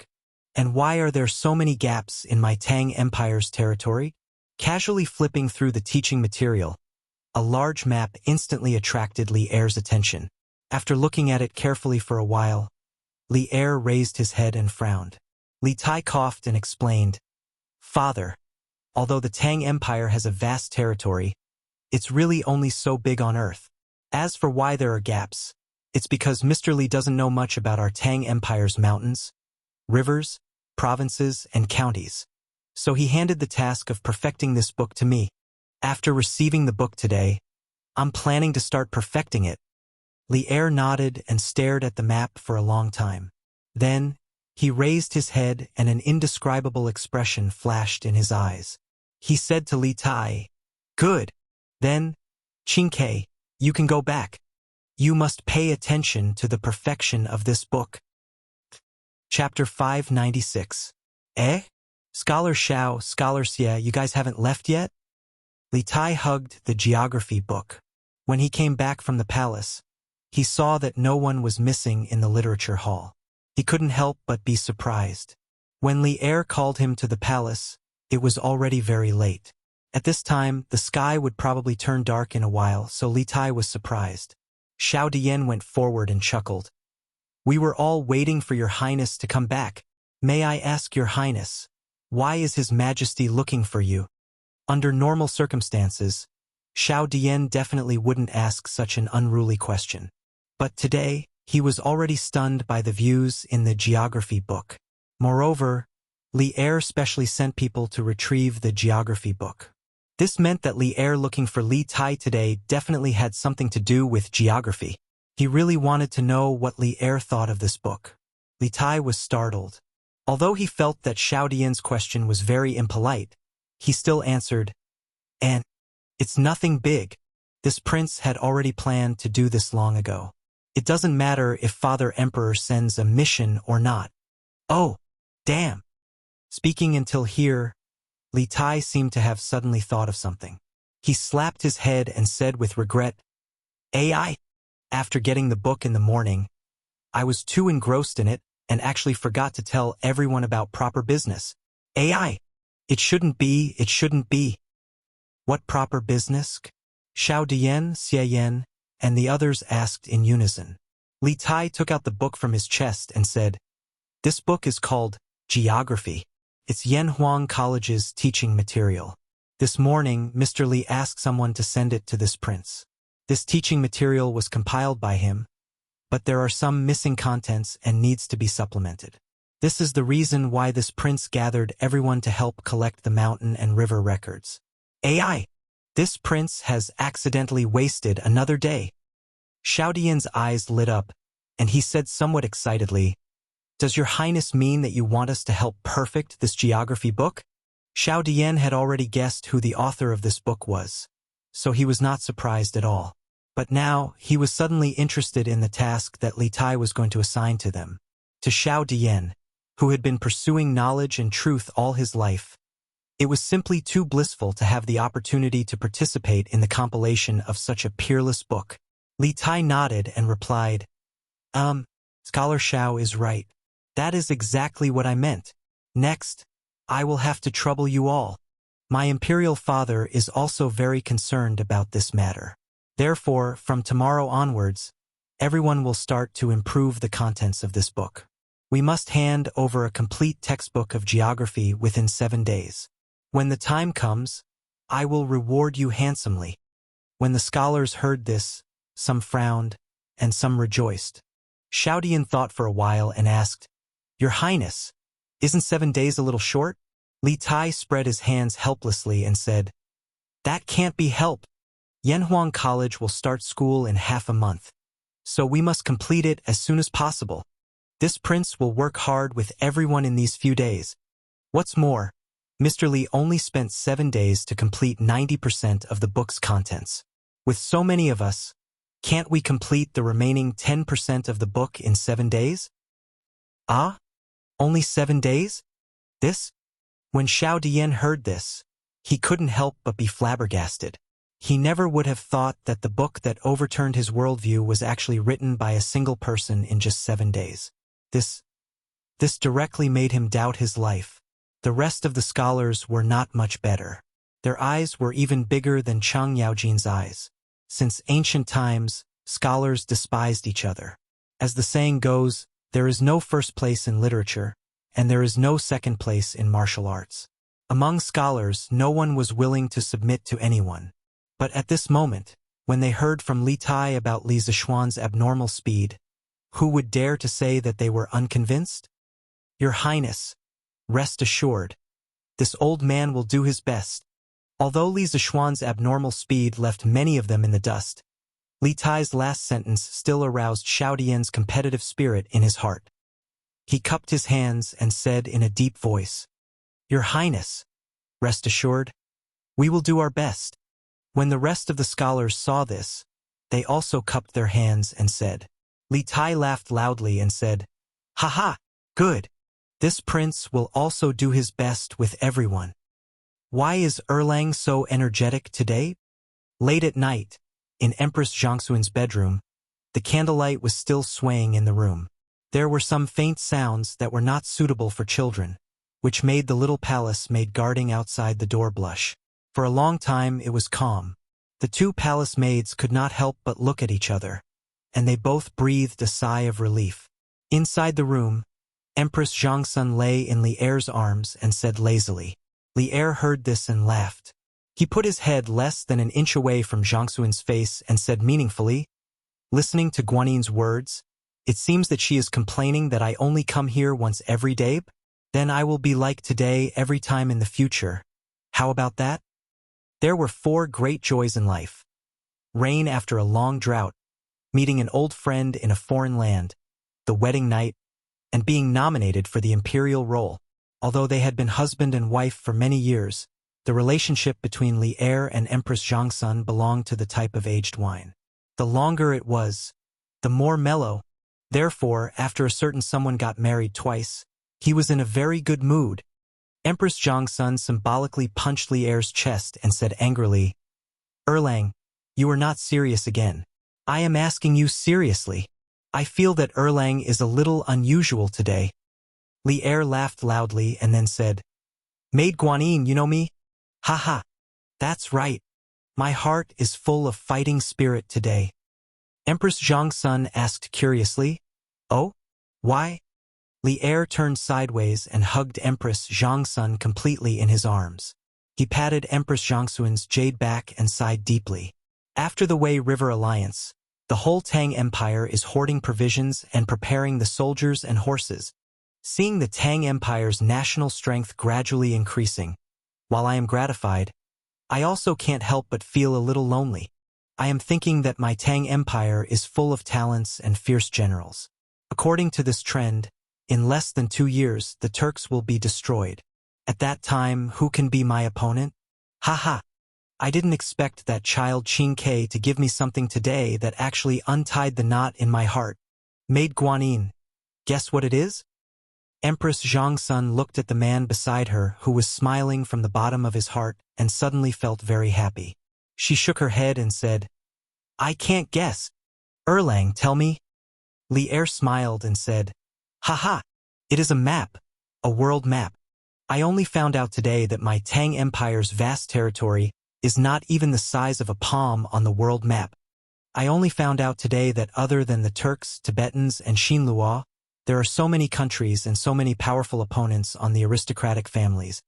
And why are there so many gaps in my Tang Empire's territory?" Casually flipping through the teaching material, a large map instantly attracted Li Er's attention. After looking at it carefully for a while, Li Er raised his head and frowned. Li Tai coughed and explained, "Father, although the Tang Empire has a vast territory, it's really only so big on Earth. As for why there are gaps, it's because Mr. Li doesn't know much about our Tang Empire's mountains, rivers, provinces, and counties. So he handed the task of perfecting this book to me. After receiving the book today, I'm planning to start perfecting it." Li Er nodded and stared at the map for a long time. Then, he raised his head and an indescribable expression flashed in his eyes. He said to Li Tai, "Good. Then, Qingke, you can go back. You must pay attention to the perfection of this book." Chapter 596. Eh? Scholar Xiao, Scholar Xie, you guys haven't left yet? Li Tai hugged the geography book. When he came back from the palace, he saw that no one was missing in the literature hall. He couldn't help but be surprised. When Li Er called him to the palace, it was already very late. At this time, the sky would probably turn dark in a while, so Li Tai was surprised. Xiao Dian went forward and chuckled. "We were all waiting for your highness to come back. May I ask your highness, why is his majesty looking for you?" Under normal circumstances, Xiao Dian definitely wouldn't ask such an unruly question. But today, he was already stunned by the views in the geography book. Moreover, Li Er specially sent people to retrieve the geography book. This meant that Li Er looking for Li Tai today definitely had something to do with geography. He really wanted to know what Li Er thought of this book. Li Tai was startled. Although he felt that Xiao Dian's question was very impolite, he still answered, "And it's nothing big. This prince had already planned to do this long ago. It doesn't matter if Father Emperor sends a mission or not." "Oh, damn." Speaking until here, Li Tai seemed to have suddenly thought of something. He slapped his head and said with regret, "AI, after getting the book in the morning, I was too engrossed in it and actually forgot to tell everyone about proper business. AI, it shouldn't be. What proper business?" Xiao Dian, Xie Yan, and the others asked in unison. Li Tai took out the book from his chest and said, "This book is called Geography. It's Yanhuang College's teaching material. This morning, Mr. Li asked someone to send it to this prince. This teaching material was compiled by him, but there are some missing contents and needs to be supplemented. This is the reason why this prince gathered everyone to help collect the mountain and river records. AI, this prince has accidentally wasted another day." Xiao Dian's eyes lit up, and he said somewhat excitedly, "Does your highness mean that you want us to help perfect this geography book?" Xiao Dian had already guessed who the author of this book was, so he was not surprised at all. But now, he was suddenly interested in the task that Li Tai was going to assign to them. To Xiao Dian, who had been pursuing knowledge and truth all his life, it was simply too blissful to have the opportunity to participate in the compilation of such a peerless book. Li Tai nodded and replied, Scholar Xiao is right. That is exactly what I meant. Next, I will have to trouble you all. My imperial father is also very concerned about this matter. Therefore, from tomorrow onwards, everyone will start to improve the contents of this book. We must hand over a complete textbook of geography within 7 days. When the time comes, I will reward you handsomely. When the scholars heard this, some frowned, and some rejoiced. Xiao Dian thought for a while and asked, Your Highness, isn't 7 days a little short? Li Tai spread his hands helplessly and said, That can't be helped. Yanhuang College will start school in half a month, so we must complete it as soon as possible. This prince will work hard with everyone in these few days. What's more, Mr. Li only spent 7 days to complete 90% of the book's contents. With so many of us, can't we complete the remaining 10% of the book in 7 days? Ah? Only 7 days? This? When Xiao Dian heard this, he couldn't help but be flabbergasted. He never would have thought that the book that overturned his worldview was actually written by a single person in just 7 days. This directly made him doubt his life. The rest of the scholars were not much better. Their eyes were even bigger than Chang Yaojin's eyes. Since ancient times, scholars despised each other. As the saying goes, there is no first place in literature, and there is no second place in martial arts. Among scholars, no one was willing to submit to anyone. But at this moment, when they heard from Li Tai about Li Zishuan's abnormal speed, who would dare to say that they were unconvinced? Your Highness, rest assured, this old man will do his best. Although Li Zishuan's abnormal speed left many of them in the dust, Li Tai's last sentence still aroused Xiao Dian's competitive spirit in his heart. He cupped his hands and said in a deep voice, Your Highness, rest assured, we will do our best. When the rest of the scholars saw this, they also cupped their hands and said. Li Tai laughed loudly and said, Ha ha, good. This prince will also do his best with everyone. Why is Erlang so energetic today? Late at night, in Empress Zhangxuan's bedroom, the candlelight was still swaying in the room. There were some faint sounds that were not suitable for children, which made the little palace maid guarding outside the door blush. For a long time it was calm. The two palace maids could not help but look at each other, and they both breathed a sigh of relief. Inside the room, Empress Zhangxun lay in Li Er's arms and said lazily. Li Er heard this and laughed. He put his head less than an inch away from Zhangxuan's face and said meaningfully, Listening to Guanin's words, it seems that she is complaining that I only come here once every day? Then I will be like today every time in the future. How about that? There were 4 great joys in life. Rain after a long drought, meeting an old friend in a foreign land, the wedding night, and being nominated for the imperial role. Although they had been husband and wife for many years, the relationship between Li Er and Empress Zhangxun belonged to the type of aged wine. The longer it was, the more mellow. Therefore, after a certain someone got married twice, he was in a very good mood. Empress Zhangxun symbolically punched Li Er's chest and said angrily, Erlang, you are not serious again. I am asking you seriously. I feel that Erlang is a little unusual today. Li Er laughed loudly and then said, Maid Guanin, you know me? Ha ha. That's right. My heart is full of fighting spirit today. Empress Zhangxun asked curiously, Oh? Why? Li Er turned sideways and hugged Empress Zhangxun completely in his arms. He patted Empress Zhangxuan's jade back and sighed deeply. After the Wei River Alliance, the whole Tang Empire is hoarding provisions and preparing the soldiers and horses. Seeing the Tang Empire's national strength gradually increasing, while I am gratified, I also can't help but feel a little lonely. I am thinking that my Tang Empire is full of talents and fierce generals. According to this trend, in less than 2 years, the Turks will be destroyed. At that time, who can be my opponent? Haha. I didn't expect that child Qin Ke to give me something today that actually untied the knot in my heart. Maid Guanyin. Guess what it is? Empress Zhongsun looked at the man beside her, who was smiling from the bottom of his heart, and suddenly felt very happy. She shook her head and said, I can't guess. Erlang, tell me. Li Er smiled and said, Haha, it is a map, a world map. I only found out today that my Tang Empire's vast territory is not even the size of a palm on the world map. I only found out today that other than the Turks, Tibetans, and Xinlua, there are so many countries and so many powerful opponents on the aristocratic families.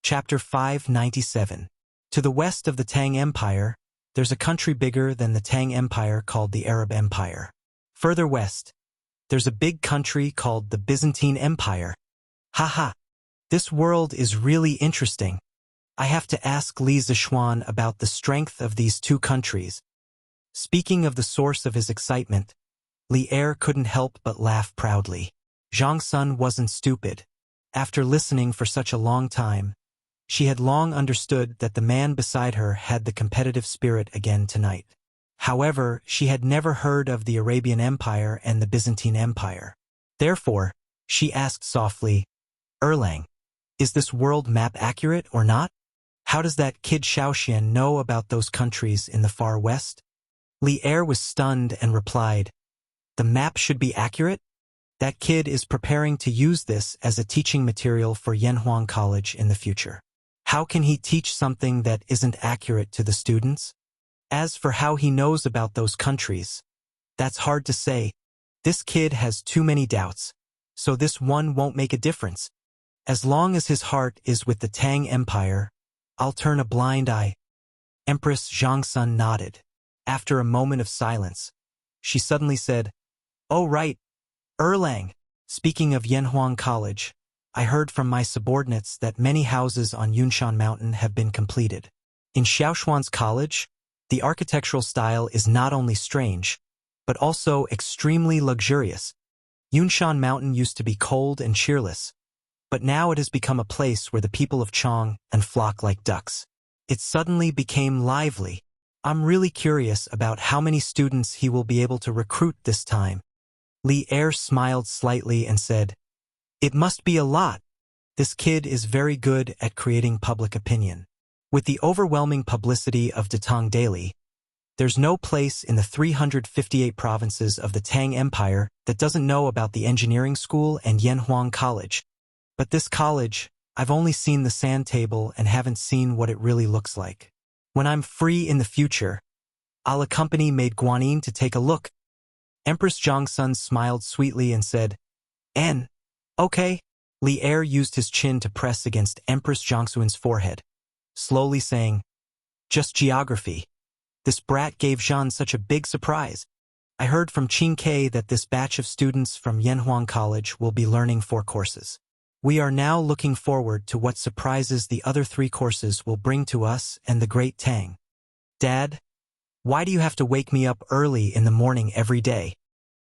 Chapter 597. To the west of the Tang Empire, there's a country bigger than the Tang Empire called the Arab Empire. Further west, there's a big country called the Byzantine Empire. Haha, this world is really interesting. I have to ask Li Zishuan about the strength of these two countries. Speaking of the source of his excitement, Li Er couldn't help but laugh proudly. Zhang Sun wasn't stupid. After listening for such a long time, she had long understood that the man beside her had the competitive spirit again tonight. However, she had never heard of the Arabian Empire and the Byzantine Empire. Therefore, she asked softly, Erlang, is this world map accurate or not? How does that kid Xiaoxian know about those countries in the far west? Li Er was stunned and replied, The map should be accurate? That kid is preparing to use this as a teaching material for Yanhuang College in the future. How can he teach something that isn't accurate to the students? As for how he knows about those countries, that's hard to say. This kid has too many doubts, so this one won't make a difference. As long as his heart is with the Tang Empire, I'll turn a blind eye. Empress Zhongsun nodded. After a moment of silence, she suddenly said, Oh right, Erlang, speaking of Yanhuang College, I heard from my subordinates that many houses on Yunshan Mountain have been completed. In Xiaoshuan's college, the architectural style is not only strange, but also extremely luxurious. Yunshan Mountain used to be cold and cheerless, but now it has become a place where the people of Chong and flock like ducks. It suddenly became lively. I'm really curious about how many students he will be able to recruit this time. Li Er smiled slightly and said, It must be a lot. This kid is very good at creating public opinion. With the overwhelming publicity of Datong Daily, there's no place in the 358 provinces of the Tang Empire that doesn't know about the engineering school and Yanhuang College. But this college, I've only seen the sand table and haven't seen what it really looks like. When I'm free in the future, I'll accompany Maid Guanyin to take a look. Empress Zhongsun smiled sweetly and said, Okay. Li Er used his chin to press against Empress Zhongsun's forehead, slowly saying, Just geography. This brat gave Zhan such a big surprise. I heard from Qin Ke that this batch of students from Yanhuang College will be learning 4 courses. We are now looking forward to what surprises the other 3 courses will bring to us and the Great Tang. Dad, why do you have to wake me up early in the morning every day?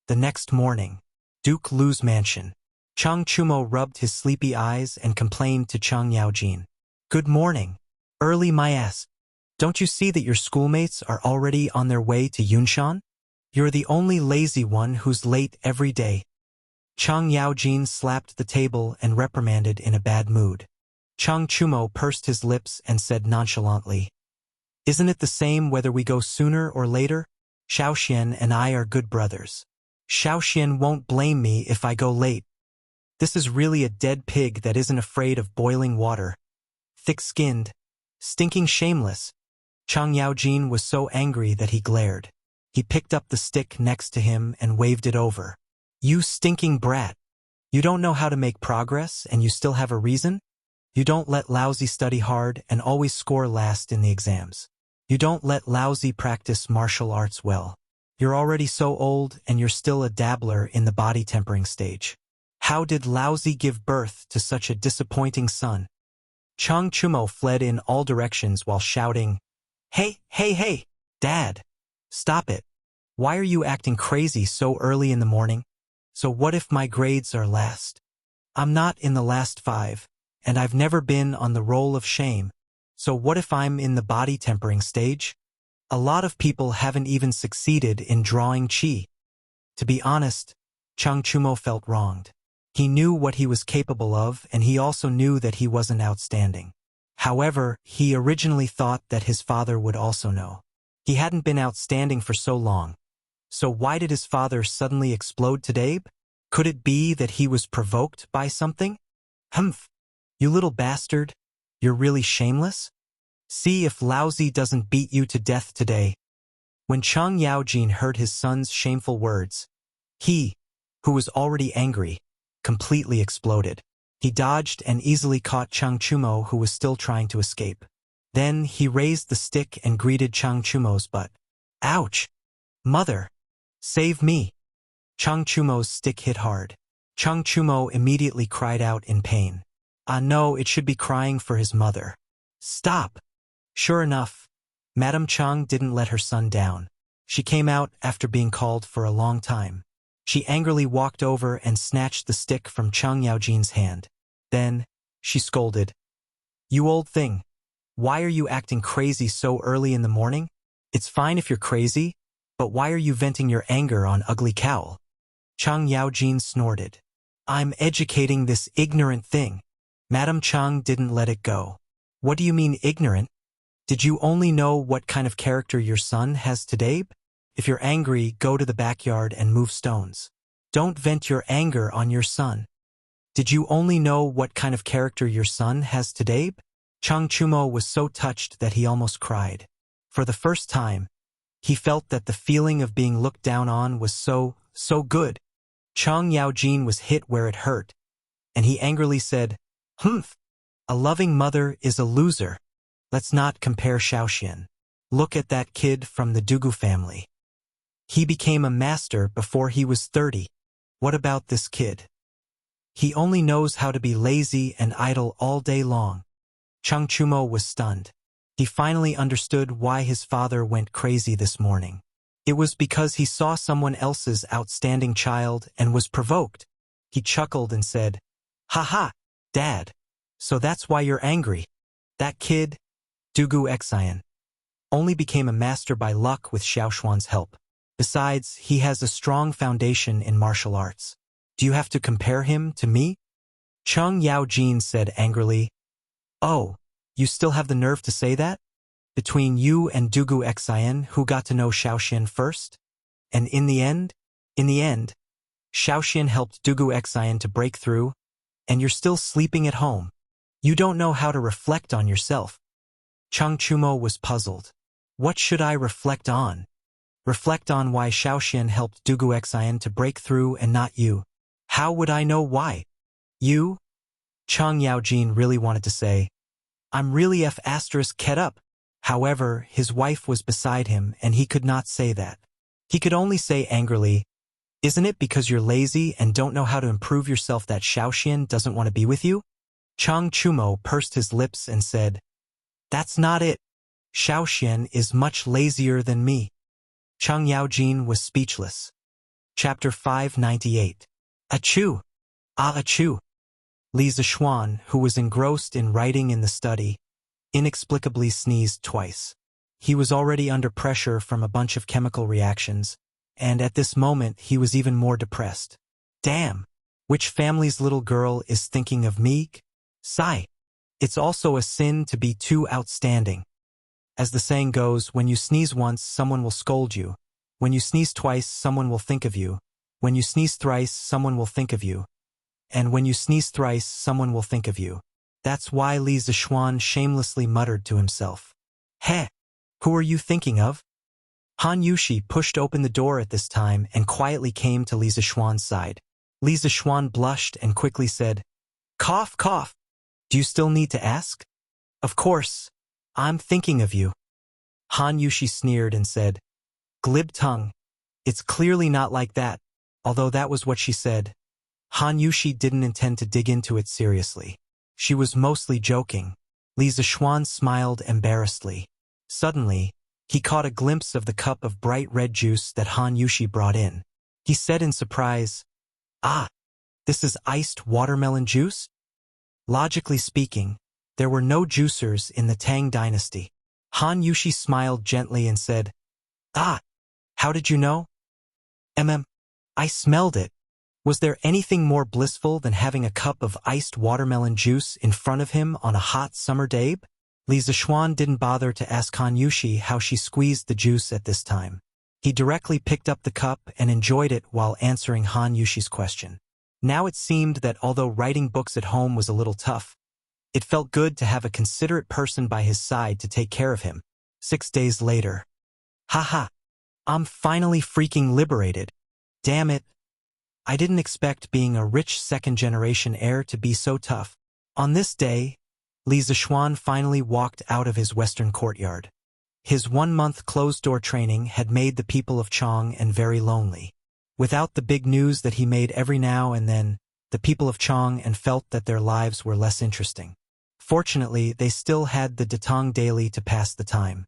The next morning, Duke Lu's mansion. Chang Chumo rubbed his sleepy eyes and complained to Chang Yaojin. Good morning. Early my ass. Don't you see that your schoolmates are already on their way to Yunshan? You're the only lazy one who's late every day. Chang Yaojin slapped the table and reprimanded in a bad mood. Chang Chumo pursed his lips and said nonchalantly, Isn't it the same whether we go sooner or later? Xiaoxian and I are good brothers. Xiaoxian won't blame me if I go late. This is really a dead pig that isn't afraid of boiling water. Thick-skinned, stinking shameless. Chang Yaojin was so angry that he glared. He picked up the stick next to him and waved it over. You stinking brat. You don't know how to make progress and you still have a reason? You don't let lousy study hard and always score last in the exams. You don't let lousy practice martial arts well. You're already so old and you're still a dabbler in the body tempering stage. How did lousy give birth to such a disappointing son? Chang Chumo fled in all directions while shouting, Hey! Dad, stop it. Why are you acting crazy so early in the morning? So what if my grades are last? I'm not in the last 5, and I've never been on the roll of shame. So what if I'm in the body tempering stage? A lot of people haven't even succeeded in drawing chi. To be honest, Chang Chumo felt wronged. He knew what he was capable of, and he also knew that he wasn't outstanding. However, he originally thought that his father would also know. He hadn't been outstanding for so long. So why did his father suddenly explode today? Could it be that he was provoked by something? Humph! You little bastard! You're really shameless? See if Lousy doesn't beat you to death today. When Chang Yaojin heard his son's shameful words, he, who was already angry, completely exploded. He dodged and easily caught Chang Chumo, who was still trying to escape. Then he raised the stick and greeted Chang Chumo's butt. Ouch! Mother! Save me! Chang Chumo's stick hit hard. Chang Chumo immediately cried out in pain. Ah no, it should be crying for his mother. Stop! Sure enough, Madame Chang didn't let her son down. She came out after being called for a long time. She angrily walked over and snatched the stick from Chang Yaojin's hand. Then, she scolded. You old thing! Why are you acting crazy so early in the morning? It's fine if you're crazy, but why are you venting your anger on Ugly Cowl? Chang Yaojin snorted. I'm educating this ignorant thing. Madame Chang didn't let it go. What do you mean ignorant? Did you only know what kind of character your son has today? If you're angry, go to the backyard and move stones. Don't vent your anger on your son. Did you only know what kind of character your son has today? Chang Chumo was so touched that he almost cried. For the first time, he felt that the feeling of being looked down on was so good. Chang Yaojin was hit where it hurt, and he angrily said, Humph! A loving mother is a loser. Let's not compare Xiaoxian. Look at that kid from the Dugu family. He became a master before he was 30. What about this kid? He only knows how to be lazy and idle all day long. Chang Chumo was stunned. He finally understood why his father went crazy this morning. It was because he saw someone else's outstanding child and was provoked. He chuckled and said, Ha, Dad. So that's why you're angry. That kid, Dugu Xian, only became a master by luck with Xiaoshuan's help. Besides, he has a strong foundation in martial arts. Do you have to compare him to me? Chang Yaojin said angrily. Oh, you still have the nerve to say that? Between you and Dugu Xian, who got to know Xiaoxian first? And in the end, Xiaoxian helped Dugu Xian to break through, and you're still sleeping at home. You don't know how to reflect on yourself. Chang Chumo was puzzled. What should I reflect on? Reflect on why Xiaoxian helped Dugu Xian to break through and not you. How would I know why? You? Chang Yaojin really wanted to say, I'm really F***ket up. However, his wife was beside him and he could not say that. He could only say angrily, Isn't it because you're lazy and don't know how to improve yourself that Xiaoxian doesn't want to be with you? Chang Chumo pursed his lips and said, That's not it. Xiaoxian is much lazier than me. Chang Yaojin was speechless. Chapter 598. Achoo! Ah, achoo! Li Zishuan, who was engrossed in writing in the study, inexplicably sneezed twice. He was already under pressure from a bunch of chemical reactions, and at this moment he was even more depressed. Damn! Which family's little girl is thinking of me? Sigh! It's also a sin to be too outstanding. As the saying goes, when you sneeze once, someone will scold you. When you sneeze twice, someone will think of you. When you sneeze thrice, someone will think of you. And when you sneeze thrice, someone will think of you. That's why Li Zishuan shamelessly muttered to himself. Heh! Who are you thinking of? Han Yushi pushed open the door at this time and quietly came to Li Zishuan's side. Li Zishuan blushed and quickly said, Cough, cough. Do you still need to ask? Of course. I'm thinking of you. Han Yushi sneered and said, Glib tongue. It's clearly not like that. Although that was what she said, Han Yushi didn't intend to dig into it seriously. She was mostly joking. Li Zishuan smiled embarrassedly. Suddenly, He caught a glimpse of the cup of bright red juice that Han Yushi brought in. He said in surprise, "Ah, this is iced watermelon juice?" Logically speaking, there were no juicers in the Tang dynasty. Han Yushi smiled gently and said, "Ah, how did you know?" I smelled it. Was there anything more blissful than having a cup of iced watermelon juice in front of him on a hot summer day? Li Zixuan didn't bother to ask Han Yushi how she squeezed the juice at this time. He directly picked up the cup and enjoyed it while answering Han Yushi's question. Now it seemed that although writing books at home was a little tough, it felt good to have a considerate person by his side to take care of him. 6 days later. Haha, I'm finally freaking liberated. Damn it. I didn't expect being a rich second-generation heir to be so tough. On this day, Li Zixuan finally walked out of his western courtyard. His 1-month closed-door training had made the people of Chong and very lonely. Without the big news that he made every now and then, the people of Chong and felt that their lives were less interesting. Fortunately, they still had the Datong daily to pass the time.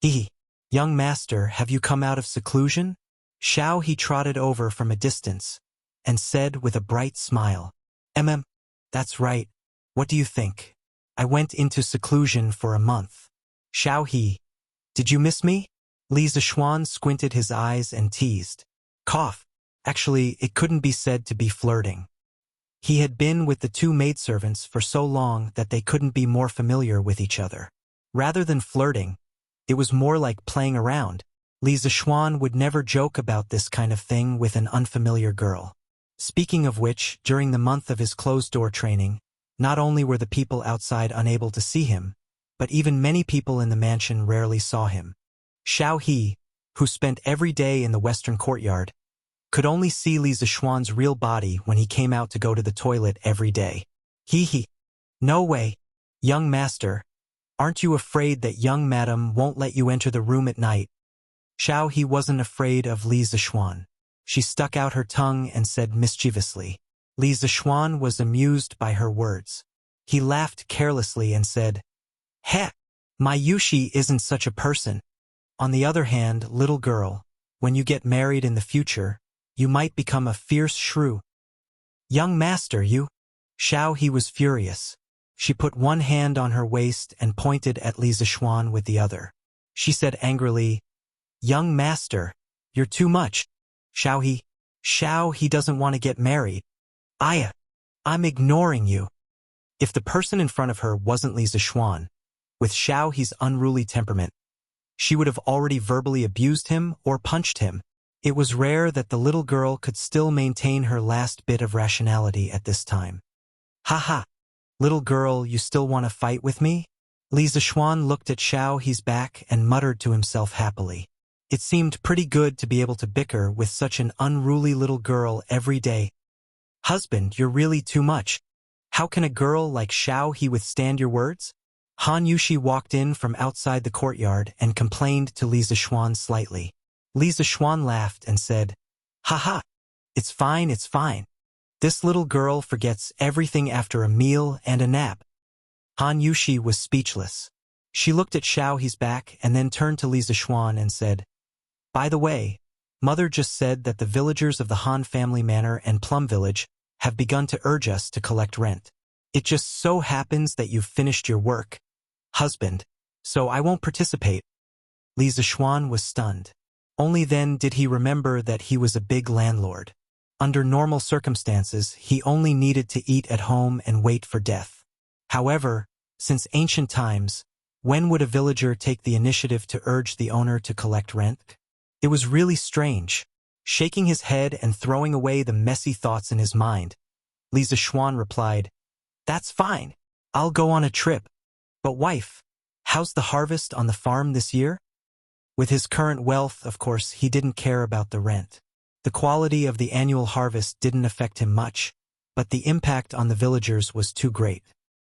Hee, young master, have you come out of seclusion? Xiao he trotted over from a distance and said with a bright smile, That's right. What do you think? I went into seclusion for a month. Xiao he, did you miss me? Li Zixuan squinted his eyes and teased. Cough. Actually, it couldn't be said to be flirting. He had been with the 2 maidservants for so long that they couldn't be more familiar with each other. Rather than flirting, it was more like playing around. Li Zixuan would never joke about this kind of thing with an unfamiliar girl. Speaking of which, during the month of his closed-door training, not only were the people outside unable to see him, but even many people in the mansion rarely saw him. Xiao He, who spent every day in the western courtyard, could only see Li Zixuan's real body when he came out to go to the toilet every day. He. No way. Young master, aren't you afraid that young madam won't let you enter the room at night? Xiao He wasn't afraid of Li Zixuan. She stuck out her tongue and said mischievously. Li Zixuan was amused by her words. He laughed carelessly and said, Heh, my Yushi isn't such a person. On the other hand, little girl, when you get married in the future, you might become a fierce shrew. Young master, you? Xiao He was furious. She put one hand on her waist and pointed at Li Zixuan with the other. She said angrily, Young master, you're too much. Xiao He doesn't want to get married. I'm ignoring you. If the person in front of her wasn't Li Zixuan, with Xiao He's unruly temperament, she would have already verbally abused him or punched him. It was rare that the little girl could still maintain her last bit of rationality at this time. Haha, little girl, you still want to fight with me? Li Zixuan looked at Xiao He's back and muttered to himself happily. It seemed pretty good to be able to bicker with such an unruly little girl every day. Husband, you're really too much. How can a girl like Xiao He withstand your words? Han Yushi walked in from outside the courtyard and complained to Li Zixuan slightly. Li Zixuan laughed and said, Haha, it's fine, it's fine. This little girl forgets everything after a meal and a nap. Han Yushi was speechless. She looked at Xiao He's back and then turned to Li Zixuan and said, By the way, Mother just said that the villagers of the Han family manor and Plum Village have begun to urge us to collect rent. It just so happens that you've finished your work, husband, so I won't participate. Li Zixuan was stunned. Only then did he remember that he was a big landlord. Under normal circumstances, he only needed to eat at home and wait for death. However, since ancient times, when would a villager take the initiative to urge the owner to collect rent? It was really strange. Shaking his head and throwing away the messy thoughts in his mind, Li Zixuan replied, That's fine. I'll go on a trip. But wife, how's the harvest on the farm this year? With his current wealth, of course, he didn't care about the rent. The quality of the annual harvest didn't affect him much, but the impact on the villagers was too great.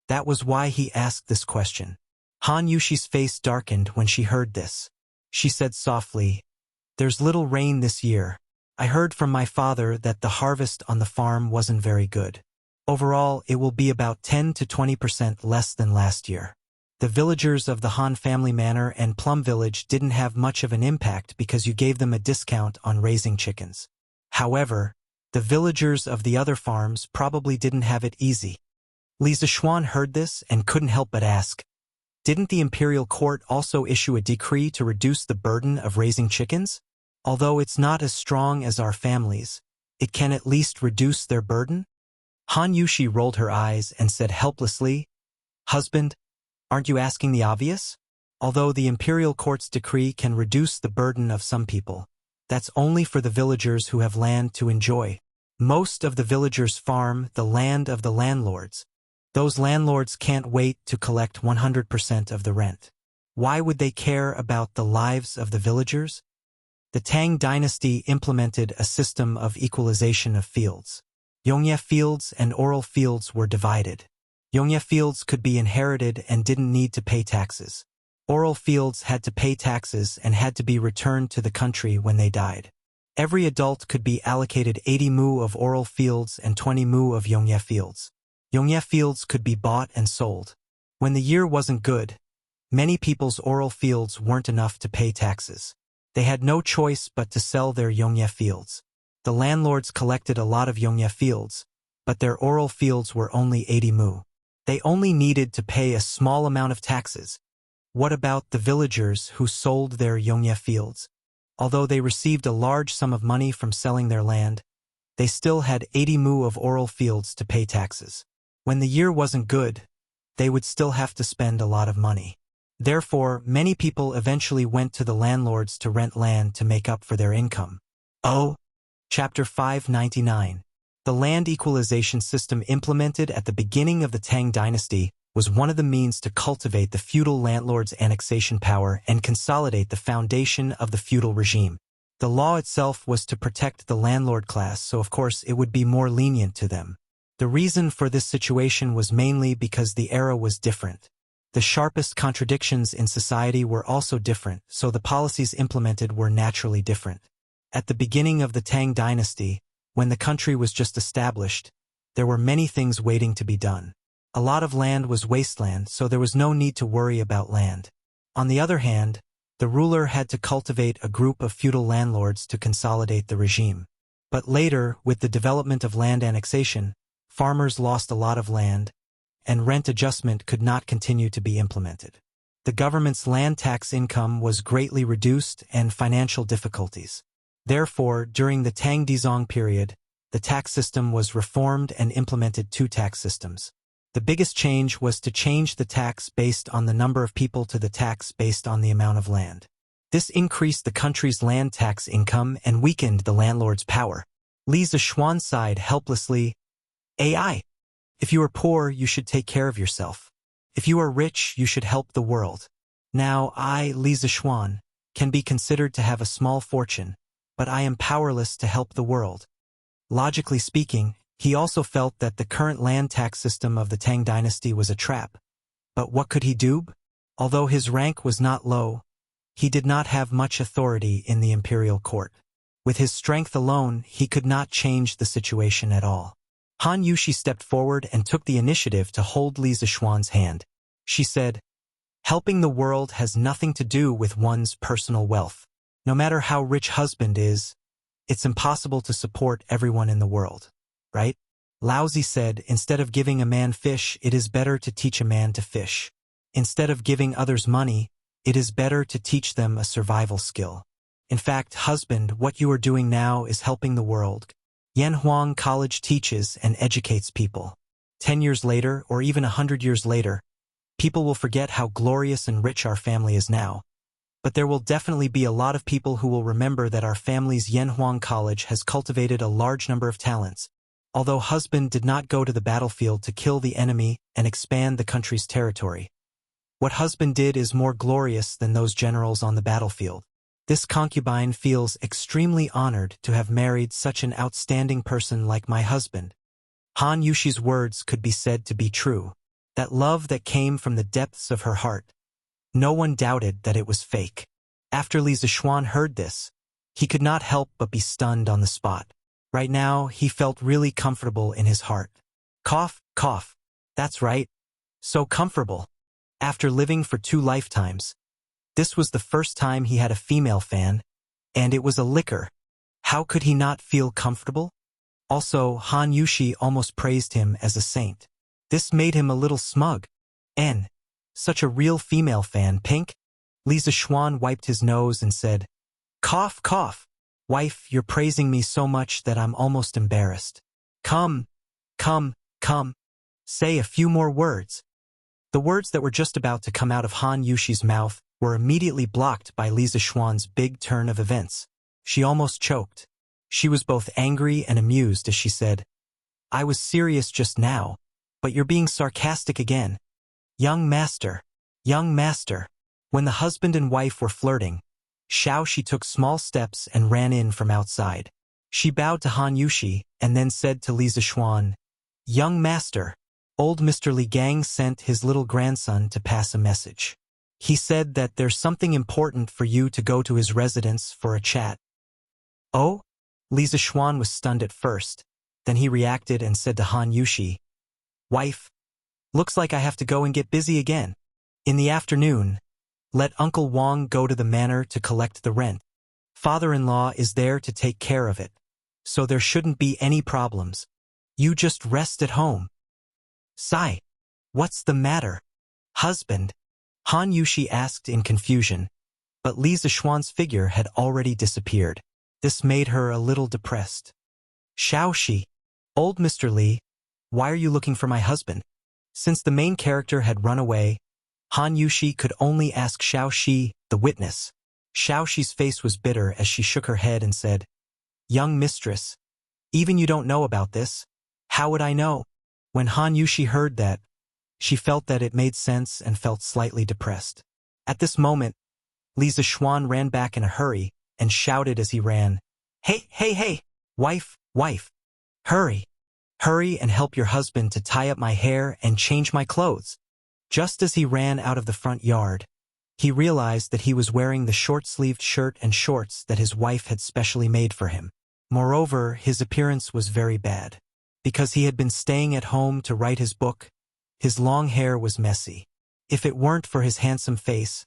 That was why he asked this question. Han Yushi's face darkened when she heard this. She said softly, There's little rain this year. I heard from my father that the harvest on the farm wasn't very good. Overall, it will be about 10 to 20% less than last year. The villagers of the Han family manor and Plum Village didn't have much of an impact because you gave them a discount on raising chickens. However, the villagers of the other farms probably didn't have it easy. Li Zishuan heard this and couldn't help but ask, didn't the imperial court also issue a decree to reduce the burden of raising chickens? Although it's not as strong as our families, it can at least reduce their burden? Han Yushi rolled her eyes and said helplessly, Husband, aren't you asking the obvious? Although the imperial court's decree can reduce the burden of some people, that's only for the villagers who have land to enjoy. Most of the villagers farm the land of the landlords. Those landlords can't wait to collect 100% of the rent. Why would they care about the lives of the villagers? The Tang dynasty implemented a system of equalization of fields. Yongye fields and oral fields were divided. Yongye fields could be inherited and didn't need to pay taxes. Oral fields had to pay taxes and had to be returned to the country when they died. Every adult could be allocated 80 mu of oral fields and 20 mu of Yongye fields. Yongye fields could be bought and sold. When the year wasn't good, many people's oral fields weren't enough to pay taxes. They had no choice but to sell their Yongye fields. The landlords collected a lot of Yongye fields, but their oral fields were only 80 mu. They only needed to pay a small amount of taxes. What about the villagers who sold their Yongye fields? Although they received a large sum of money from selling their land, they still had 80 mu of oral fields to pay taxes. When the year wasn't good, they would still have to spend a lot of money. Therefore, many people eventually went to the landlords to rent land to make up for their income. Oh, Chapter 599. The land equalization system implemented at the beginning of the Tang dynasty was one of the means to cultivate the feudal landlord's annexation power and consolidate the foundation of the feudal regime. The law itself was to protect the landlord class, so of course it would be more lenient to them. The reason for this situation was mainly because the era was different. The sharpest contradictions in society were also different, so the policies implemented were naturally different. At the beginning of the Tang dynasty, when the country was just established, there were many things waiting to be done. A lot of land was wasteland, so there was no need to worry about land. On the other hand, the ruler had to cultivate a group of feudal landlords to consolidate the regime. But later, with the development of land annexation, farmers lost a lot of land, and rent adjustment could not continue to be implemented. The government's land tax income was greatly reduced and financial difficulties. Therefore, during the Tang Dizong period, the tax system was reformed and implemented two tax systems. The biggest change was to change the tax based on the number of people to the tax based on the amount of land. This increased the country's land tax income and weakened the landlord's power. Li Zishuan sighed helplessly. AI. If you are poor, you should take care of yourself. If you are rich, you should help the world. Now I, Li Zishuan, can be considered to have a small fortune, but I am powerless to help the world. Logically speaking, he also felt that the current land tax system of the Tang dynasty was a trap. But what could he do? Although his rank was not low, he did not have much authority in the imperial court. With his strength alone, he could not change the situation at all. Han Yushi stepped forward and took the initiative to hold Li Zishuan's hand. She said, helping the world has nothing to do with one's personal wealth. No matter how rich husband is, it's impossible to support everyone in the world, right? Laozi said, instead of giving a man fish, it is better to teach a man to fish. Instead of giving others money, it is better to teach them a survival skill. In fact, husband, what you are doing now is helping the world. Yanhuang College teaches and educates people. 10 years later, or even 100 years later, people will forget how glorious and rich our family is now. But there will definitely be a lot of people who will remember that our family's Yanhuang College has cultivated a large number of talents. Although husband did not go to the battlefield to kill the enemy and expand the country's territory, what husband did is more glorious than those generals on the battlefield. This concubine feels extremely honored to have married such an outstanding person like my husband. Han Yushi's words could be said to be true. That love that came from the depths of her heart. No one doubted that it was fake. After Li Zishuan heard this, he could not help but be stunned on the spot. Right now, he felt really comfortable in his heart. Cough, cough. That's right. So comfortable. After living for 2 lifetimes, this was the first time he had a female fan, and it was a licker. How could he not feel comfortable? Also, Han Yushi almost praised him as a saint. This made him a little smug. Such a real female fan, Pink? Li Zishuan wiped his nose and said, "Cough, cough. Wife, you're praising me so much that I'm almost embarrassed. Come. Say a few more words." The words that were just about to come out of Han Yushi's mouth were immediately blocked by Li Zishuan's big turn of events. She almost choked. She was both angry and amused as she said, "I was serious just now, but you're being sarcastic again. Young master. When the husband and wife were flirting, Shi took small steps and ran in from outside. She bowed to Han Yushi and then said to Li Zishuan, "Young master, old Mr. Li Gang sent his little grandson to pass a message. He said that there's something important for you to go to his residence for a chat." "Oh?" Li Zishuan was stunned at first. Then he reacted and said to Han Yushi, "Wife, looks like I have to go and get busy again. In the afternoon, let Uncle Wang go to the manor to collect the rent. Father-in-law is there to take care of it, so there shouldn't be any problems. You just rest at home." "Sai, what's the matter, husband?" Han Yushi asked in confusion, but Li Zishuan's figure had already disappeared. This made her a little depressed. "Shi, old Mr. Li, why are you looking for my husband?" Since the main character had run away, Han Yushi could only ask Shi, the witness. Shi's face was bitter as she shook her head and said, "Young mistress, even you don't know about this. How would I know?" When Han Yushi heard that, she felt that it made sense and felt slightly depressed. At this moment, Li Zishuan ran back in a hurry and shouted as he ran, Hey, wife, hurry and help your husband to tie up my hair and change my clothes." Just as he ran out of the front yard, he realized that he was wearing the short-sleeved shirt and shorts that his wife had specially made for him. Moreover, his appearance was very bad. Because he had been staying at home to write his book, his long hair was messy. If it weren't for his handsome face,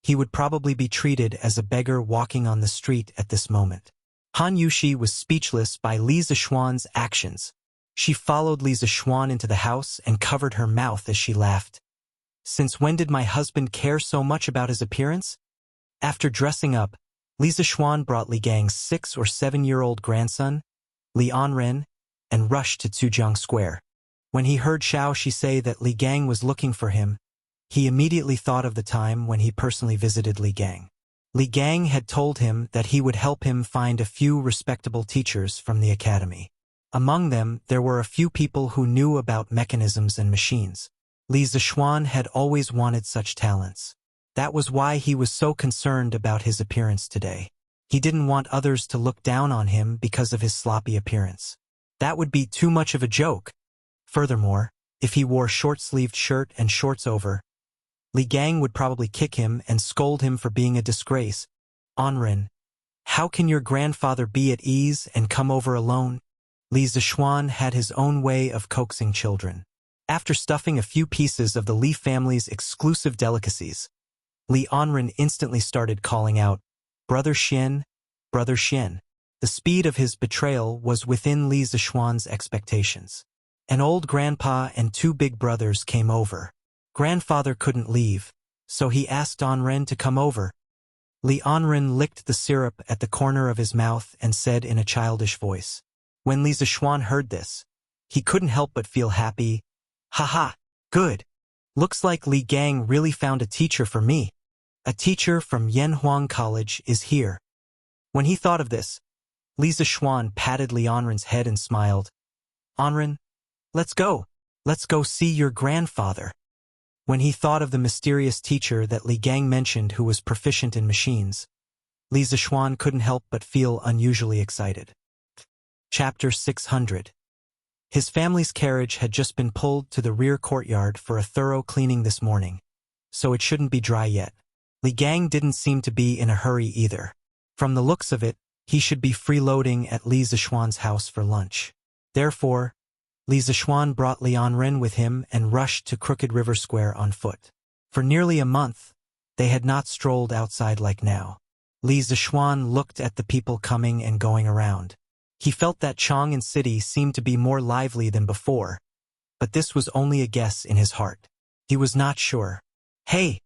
he would probably be treated as a beggar walking on the street at this moment. Han Yushi was speechless by Li Zishuan's actions. She followed Li Zishuan into the house and covered her mouth as she laughed. "Since when did my husband care so much about his appearance?" After dressing up, Li Zishuan brought Li Gang's 6 or 7-year-old grandson, Li Anren, and rushed to Tujiang Square. When he heard Shi say that Li Gang was looking for him, he immediately thought of the time when he personally visited Li Gang. Li Gang had told him that he would help him find a few respectable teachers from the academy. Among them, there were a few people who knew about mechanisms and machines. Li Zishuan had always wanted such talents. That was why he was so concerned about his appearance today. He didn't want others to look down on him because of his sloppy appearance. That would be too much of a joke. Furthermore, if he wore short-sleeved shirt and shorts over, Li Gang would probably kick him and scold him for being a disgrace. "Anren, how can your grandfather be at ease and come over alone?" Li Zishuan had his own way of coaxing children. After stuffing a few pieces of the Li family's exclusive delicacies, Li Anren instantly started calling out, Brother Xian. The speed of his betrayal was within Li Zishuan's expectations. An old grandpa and 2 big brothers came over. Grandfather couldn't leave, so he asked Anren to come over. Li Anren licked the syrup at the corner of his mouth and said in a childish voice. When Li Zishuan heard this, he couldn't help but feel happy. "Haha, good. Looks like Li Gang really found a teacher for me. A teacher from Yanhuang College is here." When he thought of this, Li Zishuan patted Li Anren's head and smiled. "Anren, let's go. Let's go see your grandfather." When he thought of the mysterious teacher that Li Gang mentioned who was proficient in machines, Li Zishuan couldn't help but feel unusually excited. Chapter 600. His family's carriage had just been pulled to the rear courtyard for a thorough cleaning this morning, so it shouldn't be dry yet. Li Gang didn't seem to be in a hurry either. From the looks of it, he should be freeloading at Li Zishuan's house for lunch. Therefore, Li Zishuan brought Li Anren with him and rushed to Crooked River Square on foot. For nearly a month, they had not strolled outside like now. Li Zishuan looked at the people coming and going around. He felt that Chang'an City seemed to be more lively than before, but this was only a guess in his heart. He was not sure. "Hey,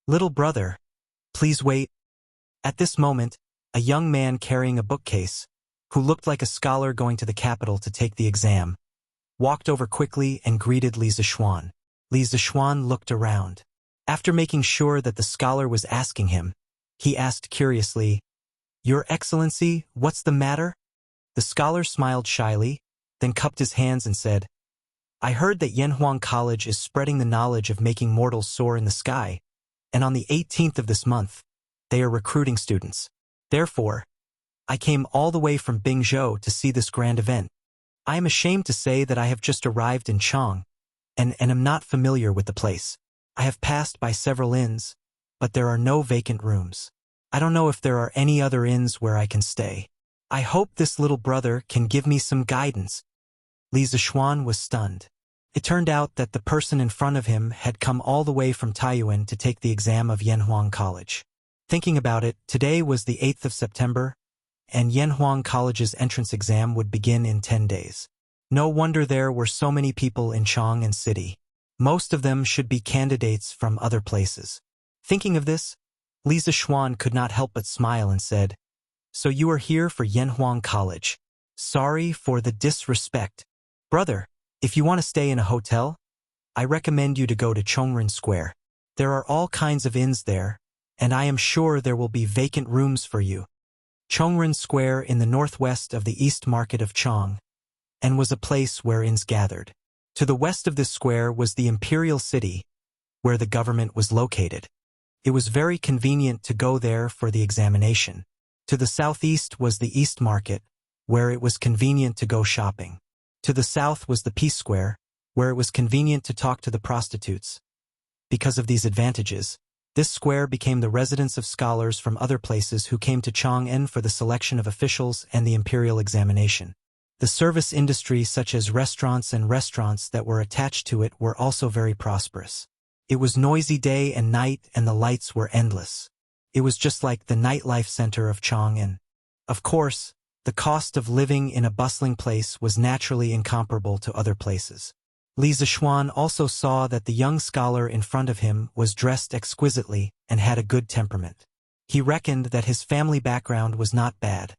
little brother, please wait." At this moment, a young man carrying a bookcase, who looked like a scholar going to the capital to take the exam, walked over quickly and greeted Li Zishuan. Li Zishuan looked around. After making sure that the scholar was asking him, he asked curiously, "Your Excellency, what's the matter?" The scholar smiled shyly, then cupped his hands and said, "I heard that Yanhuang College is spreading the knowledge of making mortals soar in the sky, and on the 18th of this month, they are recruiting students. Therefore, I came all the way from Bingzhou to see this grand event. I am ashamed to say that I have just arrived in Chang, and am not familiar with the place. I have passed by several inns, but there are no vacant rooms. I don't know if there are any other inns where I can stay. I hope this little brother can give me some guidance." Li Zishuan was stunned. It turned out that the person in front of him had come all the way from Taiyuan to take the exam of Yanhuang College. Thinking about it, today was the 8th of September, and Yanhuang College's entrance exam would begin in 10 days. No wonder there were so many people in Chang'an City. Most of them should be candidates from other places. Thinking of this, Li Zishuan could not help but smile and said, "So you are here for Yanhuang College. Sorry for the disrespect. Brother, if you want to stay in a hotel, I recommend you to go to Chongren Square. There are all kinds of inns there, and I am sure there will be vacant rooms for you." Chongren Square in the northwest of the East Market of Chang, and was a place where inns gathered. To the west of this square was the Imperial City, where the government was located. It was very convenient to go there for the examination. To the southeast was the East Market, where it was convenient to go shopping. To the south was the Peace Square, where it was convenient to talk to the prostitutes. Because of these advantages, this square became the residence of scholars from other places who came to Chang'an for the selection of officials and the imperial examination. The service industry, such as restaurants that were attached to it, were also very prosperous. It was noisy day and night, and the lights were endless. It was just like the nightlife center of Chang'an. Of course, the cost of living in a bustling place was naturally incomparable to other places. Li Zishuan also saw that the young scholar in front of him was dressed exquisitely and had a good temperament. He reckoned that his family background was not bad,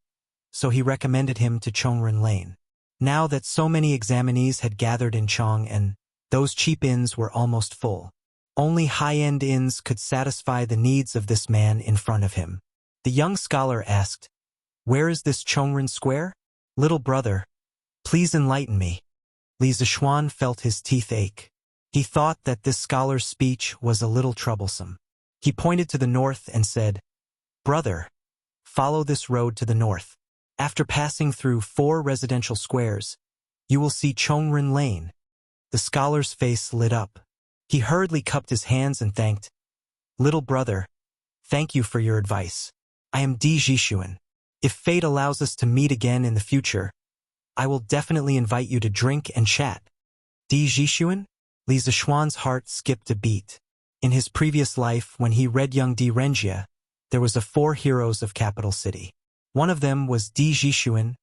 so he recommended him to Chongren Lane. Now that so many examinees had gathered in Chang'an, those cheap inns were almost full. Only high-end inns could satisfy the needs of this man in front of him. The young scholar asked, "Where is this Chongren Square? Little brother, please enlighten me." Li Zishuan felt his teeth ache. He thought that this scholar's speech was a little troublesome. He pointed to the north and said, "Brother, follow this road to the north. After passing through 4 residential squares, you will see Chongren Lane." The scholar's face lit up. He hurriedly cupped his hands and thanked, "Little brother, thank you for your advice. I am Di Jishuan. If fate allows us to meet again in the future, I will definitely invite you to drink and chat." Di Jishuan? Li Zishuan's heart skipped a beat. In his previous life, when he read Young Di Renjia, there was 4 heroes of capital city. One of them was Di Jishuan,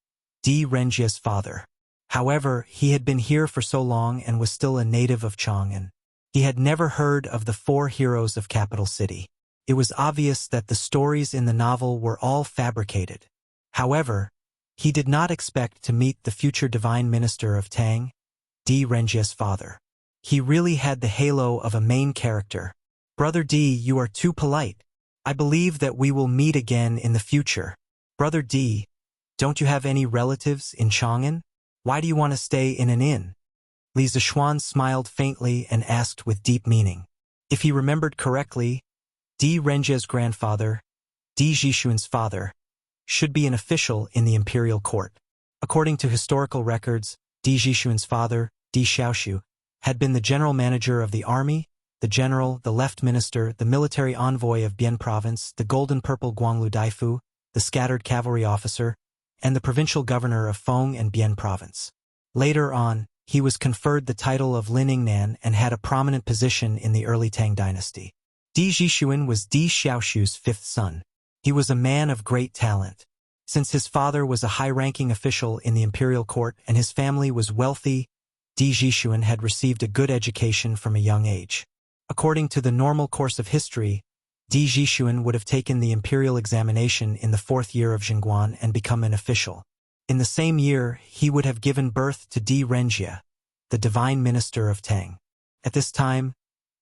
Di Renjia's father. However, he had been here for so long and was still a native of Chang'an. He had never heard of the 4 heroes of capital city. It was obvious that the stories in the novel were all fabricated. However, he did not expect to meet the future divine minister of Tang, Di Renjia's father. He really had the halo of a main character. "Brother Di, you are too polite. I believe that we will meet again in the future." "Brother Di, don't you have any relatives in Chang'an? Why do you want to stay in an inn?" Li Zishuan smiled faintly and asked with deep meaning. If he remembered correctly, Di Renjia's grandfather, Di Jishuan's father, should be an official in the imperial court. According to historical records, Di Jishuan's father, Di Xiaoshu, had been the general manager of the army, the general, the left minister, the military envoy of Bian province, the golden-purple Guanglu Daifu, the scattered cavalry officer, and the provincial governor of Feng and Bian province. Later on, he was conferred the title of Liningnan and had a prominent position in the early Tang dynasty. Di Jixuan was Di Xiaoshu's fifth son. He was a man of great talent. Since his father was a high-ranking official in the imperial court and his family was wealthy, Di Jixuan had received a good education from a young age. According to the normal course of history, Di Jixuan would have taken the imperial examination in the 4th year of Jingguan and become an official. In the same year, he would have given birth to Di Renjia, the divine minister of Tang. At this time,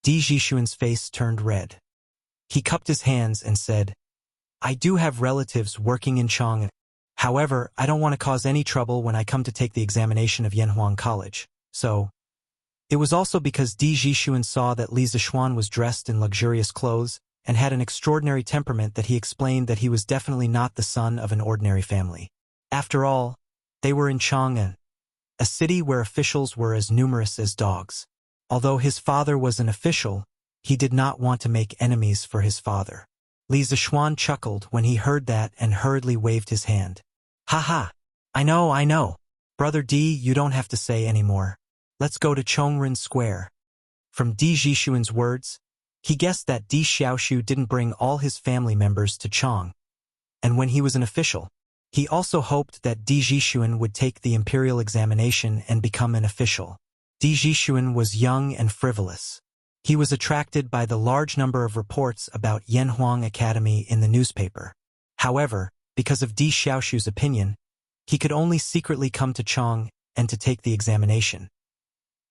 Di Jixuan's face turned red. He cupped his hands and said, "I do have relatives working in Chang. However, I don't want to cause any trouble when I come to take the examination of Yanhuang College. So, it was also because Di Jixuan saw that Li Zixuan was dressed in luxurious clothes and had an extraordinary temperament that he explained that he was definitely not the son of an ordinary family. After all, they were in Chang'an, a city where officials were as numerous as dogs. Although his father was an official, he did not want to make enemies for his father." Li Zixuan chuckled when he heard that and hurriedly waved his hand. "Ha ha! I know. Brother Di, you don't have to say any more. Let's go to Chongren Square." From Di Jixuan's words, he guessed that Di Xiaoshu didn't bring all his family members to Chang. And when he was an official, he also hoped that Di Jixuan would take the imperial examination and become an official. Di Jixuan was young and frivolous. He was attracted by the large number of reports about Yanhuang Academy in the newspaper. However, because of Di Xiaoshu's opinion, he could only secretly come to Chang and to take the examination.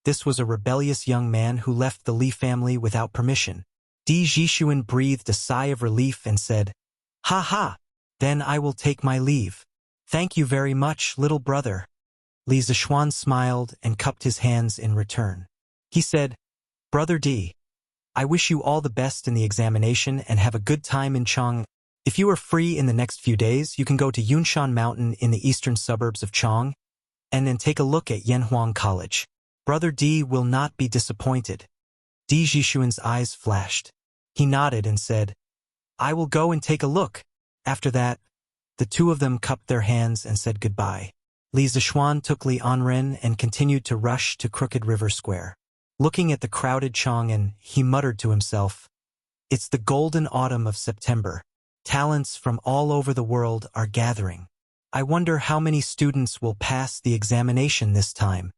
This was a rebellious young man who left the Li family without permission. Di Jixuan breathed a sigh of relief and said, "Ha ha! Then I will take my leave. Thank you very much, little brother." Li Zixuan smiled and cupped his hands in return. He said, "Brother Di, I wish you all the best in the examination and have a good time in Chang. If you are free in the next few days, you can go to Yunshan Mountain in the eastern suburbs of Chang and then take a look at Yanhuang College. Brother Di will not be disappointed." Di Jixuan's eyes flashed. He nodded and said, "I will go and take a look." After that, the two of them cupped their hands and said goodbye. Li Zixuan took Li Anren and continued to rush to Crooked River Square. Looking at the crowded Chang'an, he muttered to himself, "It's the golden autumn of September. Talents from all over the world are gathering. I wonder how many students will pass the examination this time."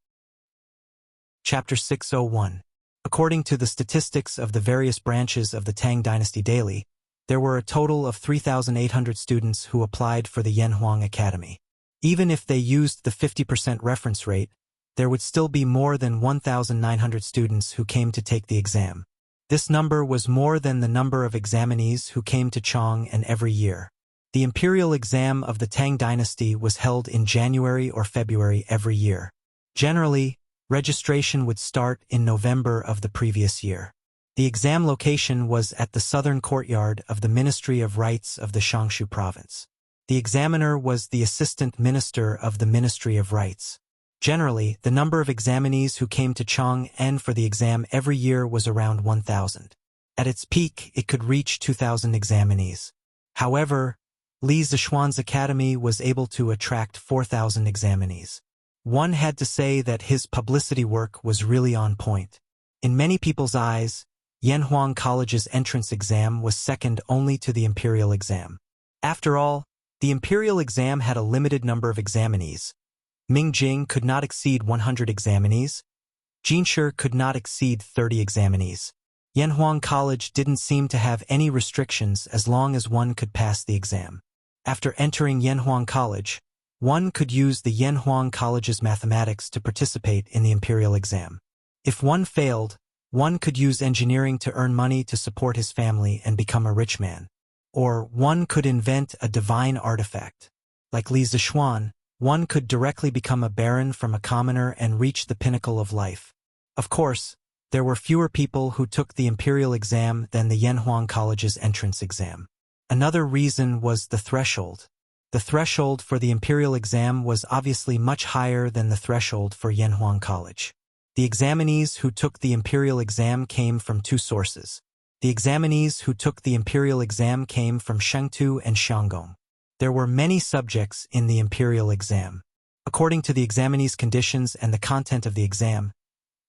Chapter 601. According to the statistics of the various branches of the Tang Dynasty Daily, there were a total of 3,800 students who applied for the Yanhuang Academy. Even if they used the 50% reference rate, there would still be more than 1,900 students who came to take the exam. This number was more than the number of examinees who came to Chang every year. The imperial exam of the Tang Dynasty was held in January or February every year. Generally, registration would start in November of the previous year. The exam location was at the southern courtyard of the Ministry of Rites of the Shangshu province. The examiner was the assistant minister of the Ministry of Rites. Generally, the number of examinees who came to Chang'an for the exam every year was around 1,000. At its peak, it could reach 2,000 examinees. However, Li Zixuan's academy was able to attract 4,000 examinees. One had to say that his publicity work was really on point. In many people's eyes, Yanhuang College's entrance exam was second only to the imperial exam. After all, the imperial exam had a limited number of examinees. Mingjing could not exceed 100 examinees. Jinshi could not exceed 30 examinees. Yanhuang College didn't seem to have any restrictions as long as one could pass the exam. After entering Yanhuang College, one could use the Yanhuang College's mathematics to participate in the imperial exam. If one failed, one could use engineering to earn money to support his family and become a rich man. Or one could invent a divine artifact. Like Li Zixuan, one could directly become a baron from a commoner and reach the pinnacle of life. Of course, there were fewer people who took the imperial exam than the Yanhuang College's entrance exam. Another reason was the threshold. The threshold for the imperial exam was obviously much higher than the threshold for Yanhuang College. The examinees who took the imperial exam came from two sources. The examinees who took the imperial exam came from Shengtu and Shanggong. There were many subjects in the imperial exam. According to the examinees' conditions and the content of the exam,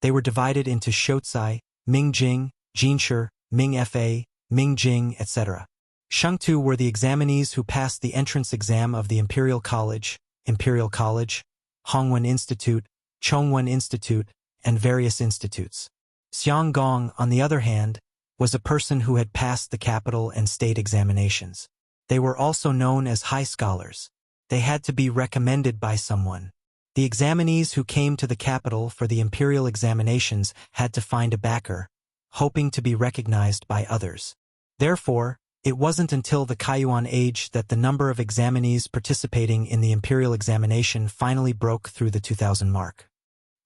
they were divided into Shouzai, Mingjing, Jinshi, Ming-Fa, Mingjing, etc. Shengtu were the examinees who passed the entrance exam of the Imperial College, Hongwen Institute, Chongwen Institute, and various institutes. Xianggong, on the other hand, was a person who had passed the capital and state examinations. They were also known as high scholars. They had to be recommended by someone. The examinees who came to the capital for the imperial examinations had to find a backer, hoping to be recognized by others. Therefore, it wasn't until the Kaiyuan age that the number of examinees participating in the imperial examination finally broke through the 2,000 mark.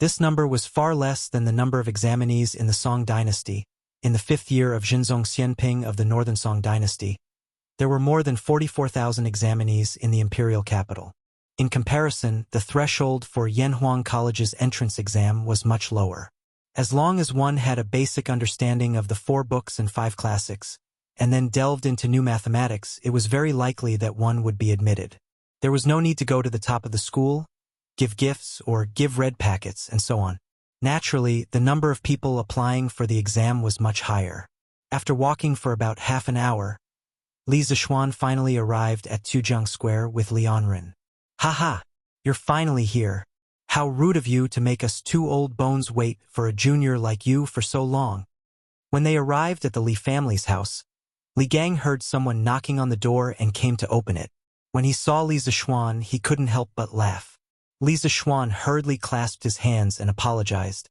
This number was far less than the number of examinees in the Song dynasty. In the 5th year of Jinzong Xianping of the Northern Song dynasty, there were more than 44,000 examinees in the imperial capital. In comparison, the threshold for Yanhuang College's entrance exam was much lower. As long as one had a basic understanding of the 4 books and 5 classics, and then delved into new mathematics, it was very likely that one would be admitted. There was no need to go to the top of the school, give gifts, or give red packets, and so on. Naturally, the number of people applying for the exam was much higher. After walking for about half an hour, Li Zixuan finally arrived at Tujiang Square with Li Anren. "Haha, you're finally here. How rude of you to make us 2 old bones wait for a junior like you for so long." When they arrived at the Li family's house, Li Gang heard someone knocking on the door and came to open it. When he saw Li Zixuan, he couldn't help but laugh. Li Zixuan hurriedly clasped his hands and apologized.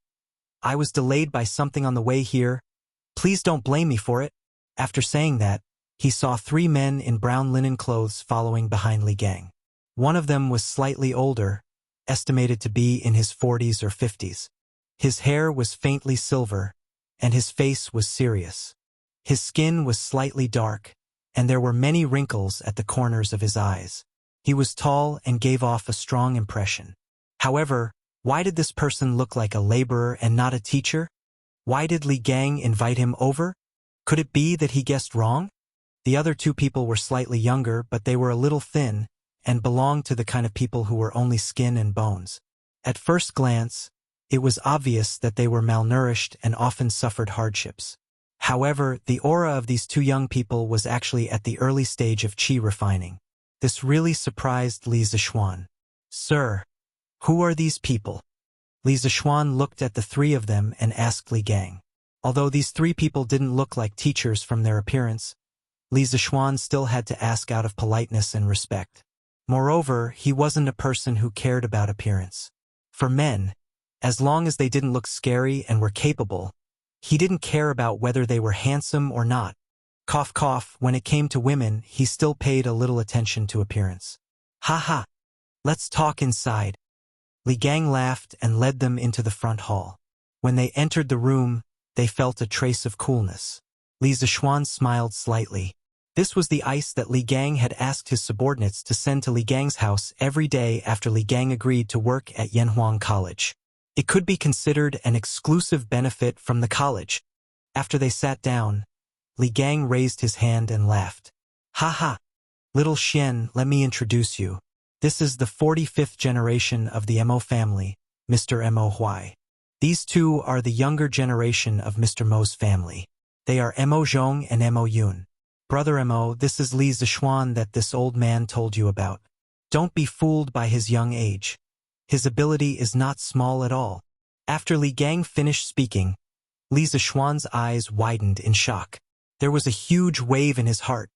"I was delayed by something on the way here. Please don't blame me for it." After saying that, he saw 3 men in brown linen clothes following behind Li Gang. One of them was slightly older, estimated to be in his 40s or 50s. His hair was faintly silver, and his face was serious. His skin was slightly dark, and there were many wrinkles at the corners of his eyes. He was tall and gave off a strong impression. However, why did this person look like a laborer and not a teacher? Why did Li Gang invite him over? Could it be that he guessed wrong? The other 2 people were slightly younger, but they were a little thin, and belonged to the kind of people who were only skin and bones. At first glance, it was obvious that they were malnourished and often suffered hardships. However, the aura of these 2 young people was actually at the early stage of qi refining. This really surprised Li Zixuan. "Sir, who are these people?" Li Zixuan looked at the 3 of them and asked Li Gang. Although these 3 people didn't look like teachers from their appearance, Li Zixuan still had to ask out of politeness and respect. Moreover, he wasn't a person who cared about appearance. For men, as long as they didn't look scary and were capable, he didn't care about whether they were handsome or not. Cough cough, when it came to women, he still paid a little attention to appearance. "Haha, let's talk inside." Li Gang laughed and led them into the front hall. When they entered the room, they felt a trace of coolness. Li Zixuan smiled slightly. This was the ice that Li Gang had asked his subordinates to send to Li Gang's house every day after Li Gang agreed to work at Yanhuang College. It could be considered an exclusive benefit from the college. After they sat down, Li Gang raised his hand and laughed. "Haha, little Xian, let me introduce you. This is the 45th generation of the Mo family, Mr. Mo Huai. These 2 are the younger generation of Mr. Mo's family. They are Mo Zhong and Mo Yun. Brother Mo, this is Li Zixuan that this old man told you about. Don't be fooled by his young age. His ability is not small at all." After Li Gang finished speaking, Li Zixuan's eyes widened in shock. There was a huge wave in his heart.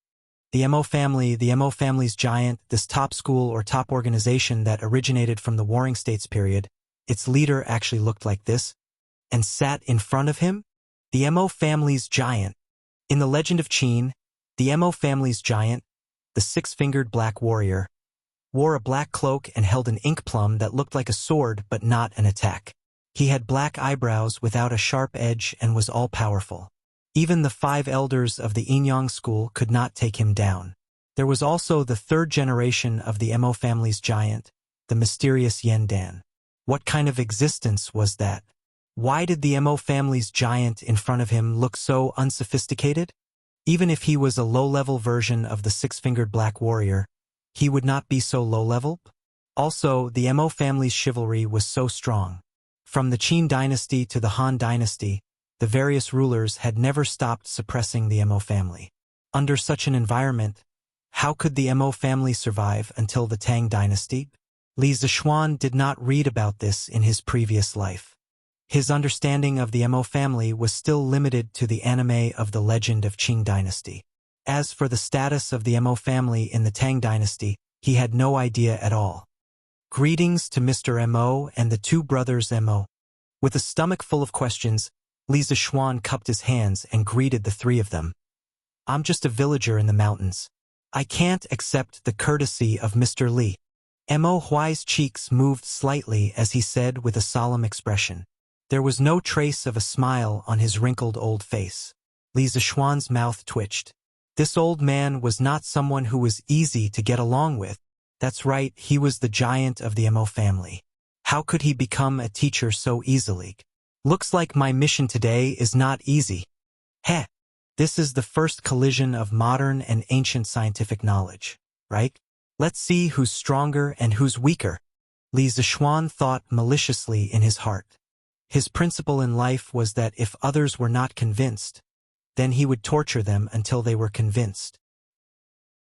The Mo family's giant, this top school or top organization that originated from the Warring States period, its leader actually looked like this, and sat in front of him? The Mo family's giant. In the legend of Qin, the Mo family's giant, the 6-fingered black warrior, wore a black cloak and held an ink plum that looked like a sword but not an attack. He had black eyebrows without a sharp edge and was all-powerful. Even the 5 elders of the Yinyang school could not take him down. There was also the 3rd generation of the Mo family's giant, the mysterious Yan Dan. What kind of existence was that? Why did the Mo family's giant in front of him look so unsophisticated? Even if he was a low-level version of the 6-fingered black warrior, he would not be so low-level? Also, the Mo family's chivalry was so strong. From the Qin dynasty to the Han dynasty, the various rulers had never stopped suppressing the Mo family. Under such an environment, how could the Mo family survive until the Tang dynasty? Li Zishuan did not read about this in his previous life. His understanding of the Mo family was still limited to the anime of the legend of Qing dynasty. As for the status of the Mo family in the Tang dynasty, he had no idea at all. Greetings to Mr. Mo and the two brothers Mo. With a stomach full of questions, Li Zishuan cupped his hands and greeted the three of them. I'm just a villager in the mountains. I can't accept the courtesy of Mr. Li. Mo Huai's cheeks moved slightly as he said with a solemn expression. There was no trace of a smile on his wrinkled old face. Li Zishuan's mouth twitched. This old man was not someone who was easy to get along with. That's right, he was the giant of the Mo family. How could he become a teacher so easily? Looks like my mission today is not easy. Heh. This is the first collision of modern and ancient scientific knowledge, right? Let's see who's stronger and who's weaker. Li Zishuan thought maliciously in his heart. His principle in life was that if others were not convinced, then he would torture them until they were convinced.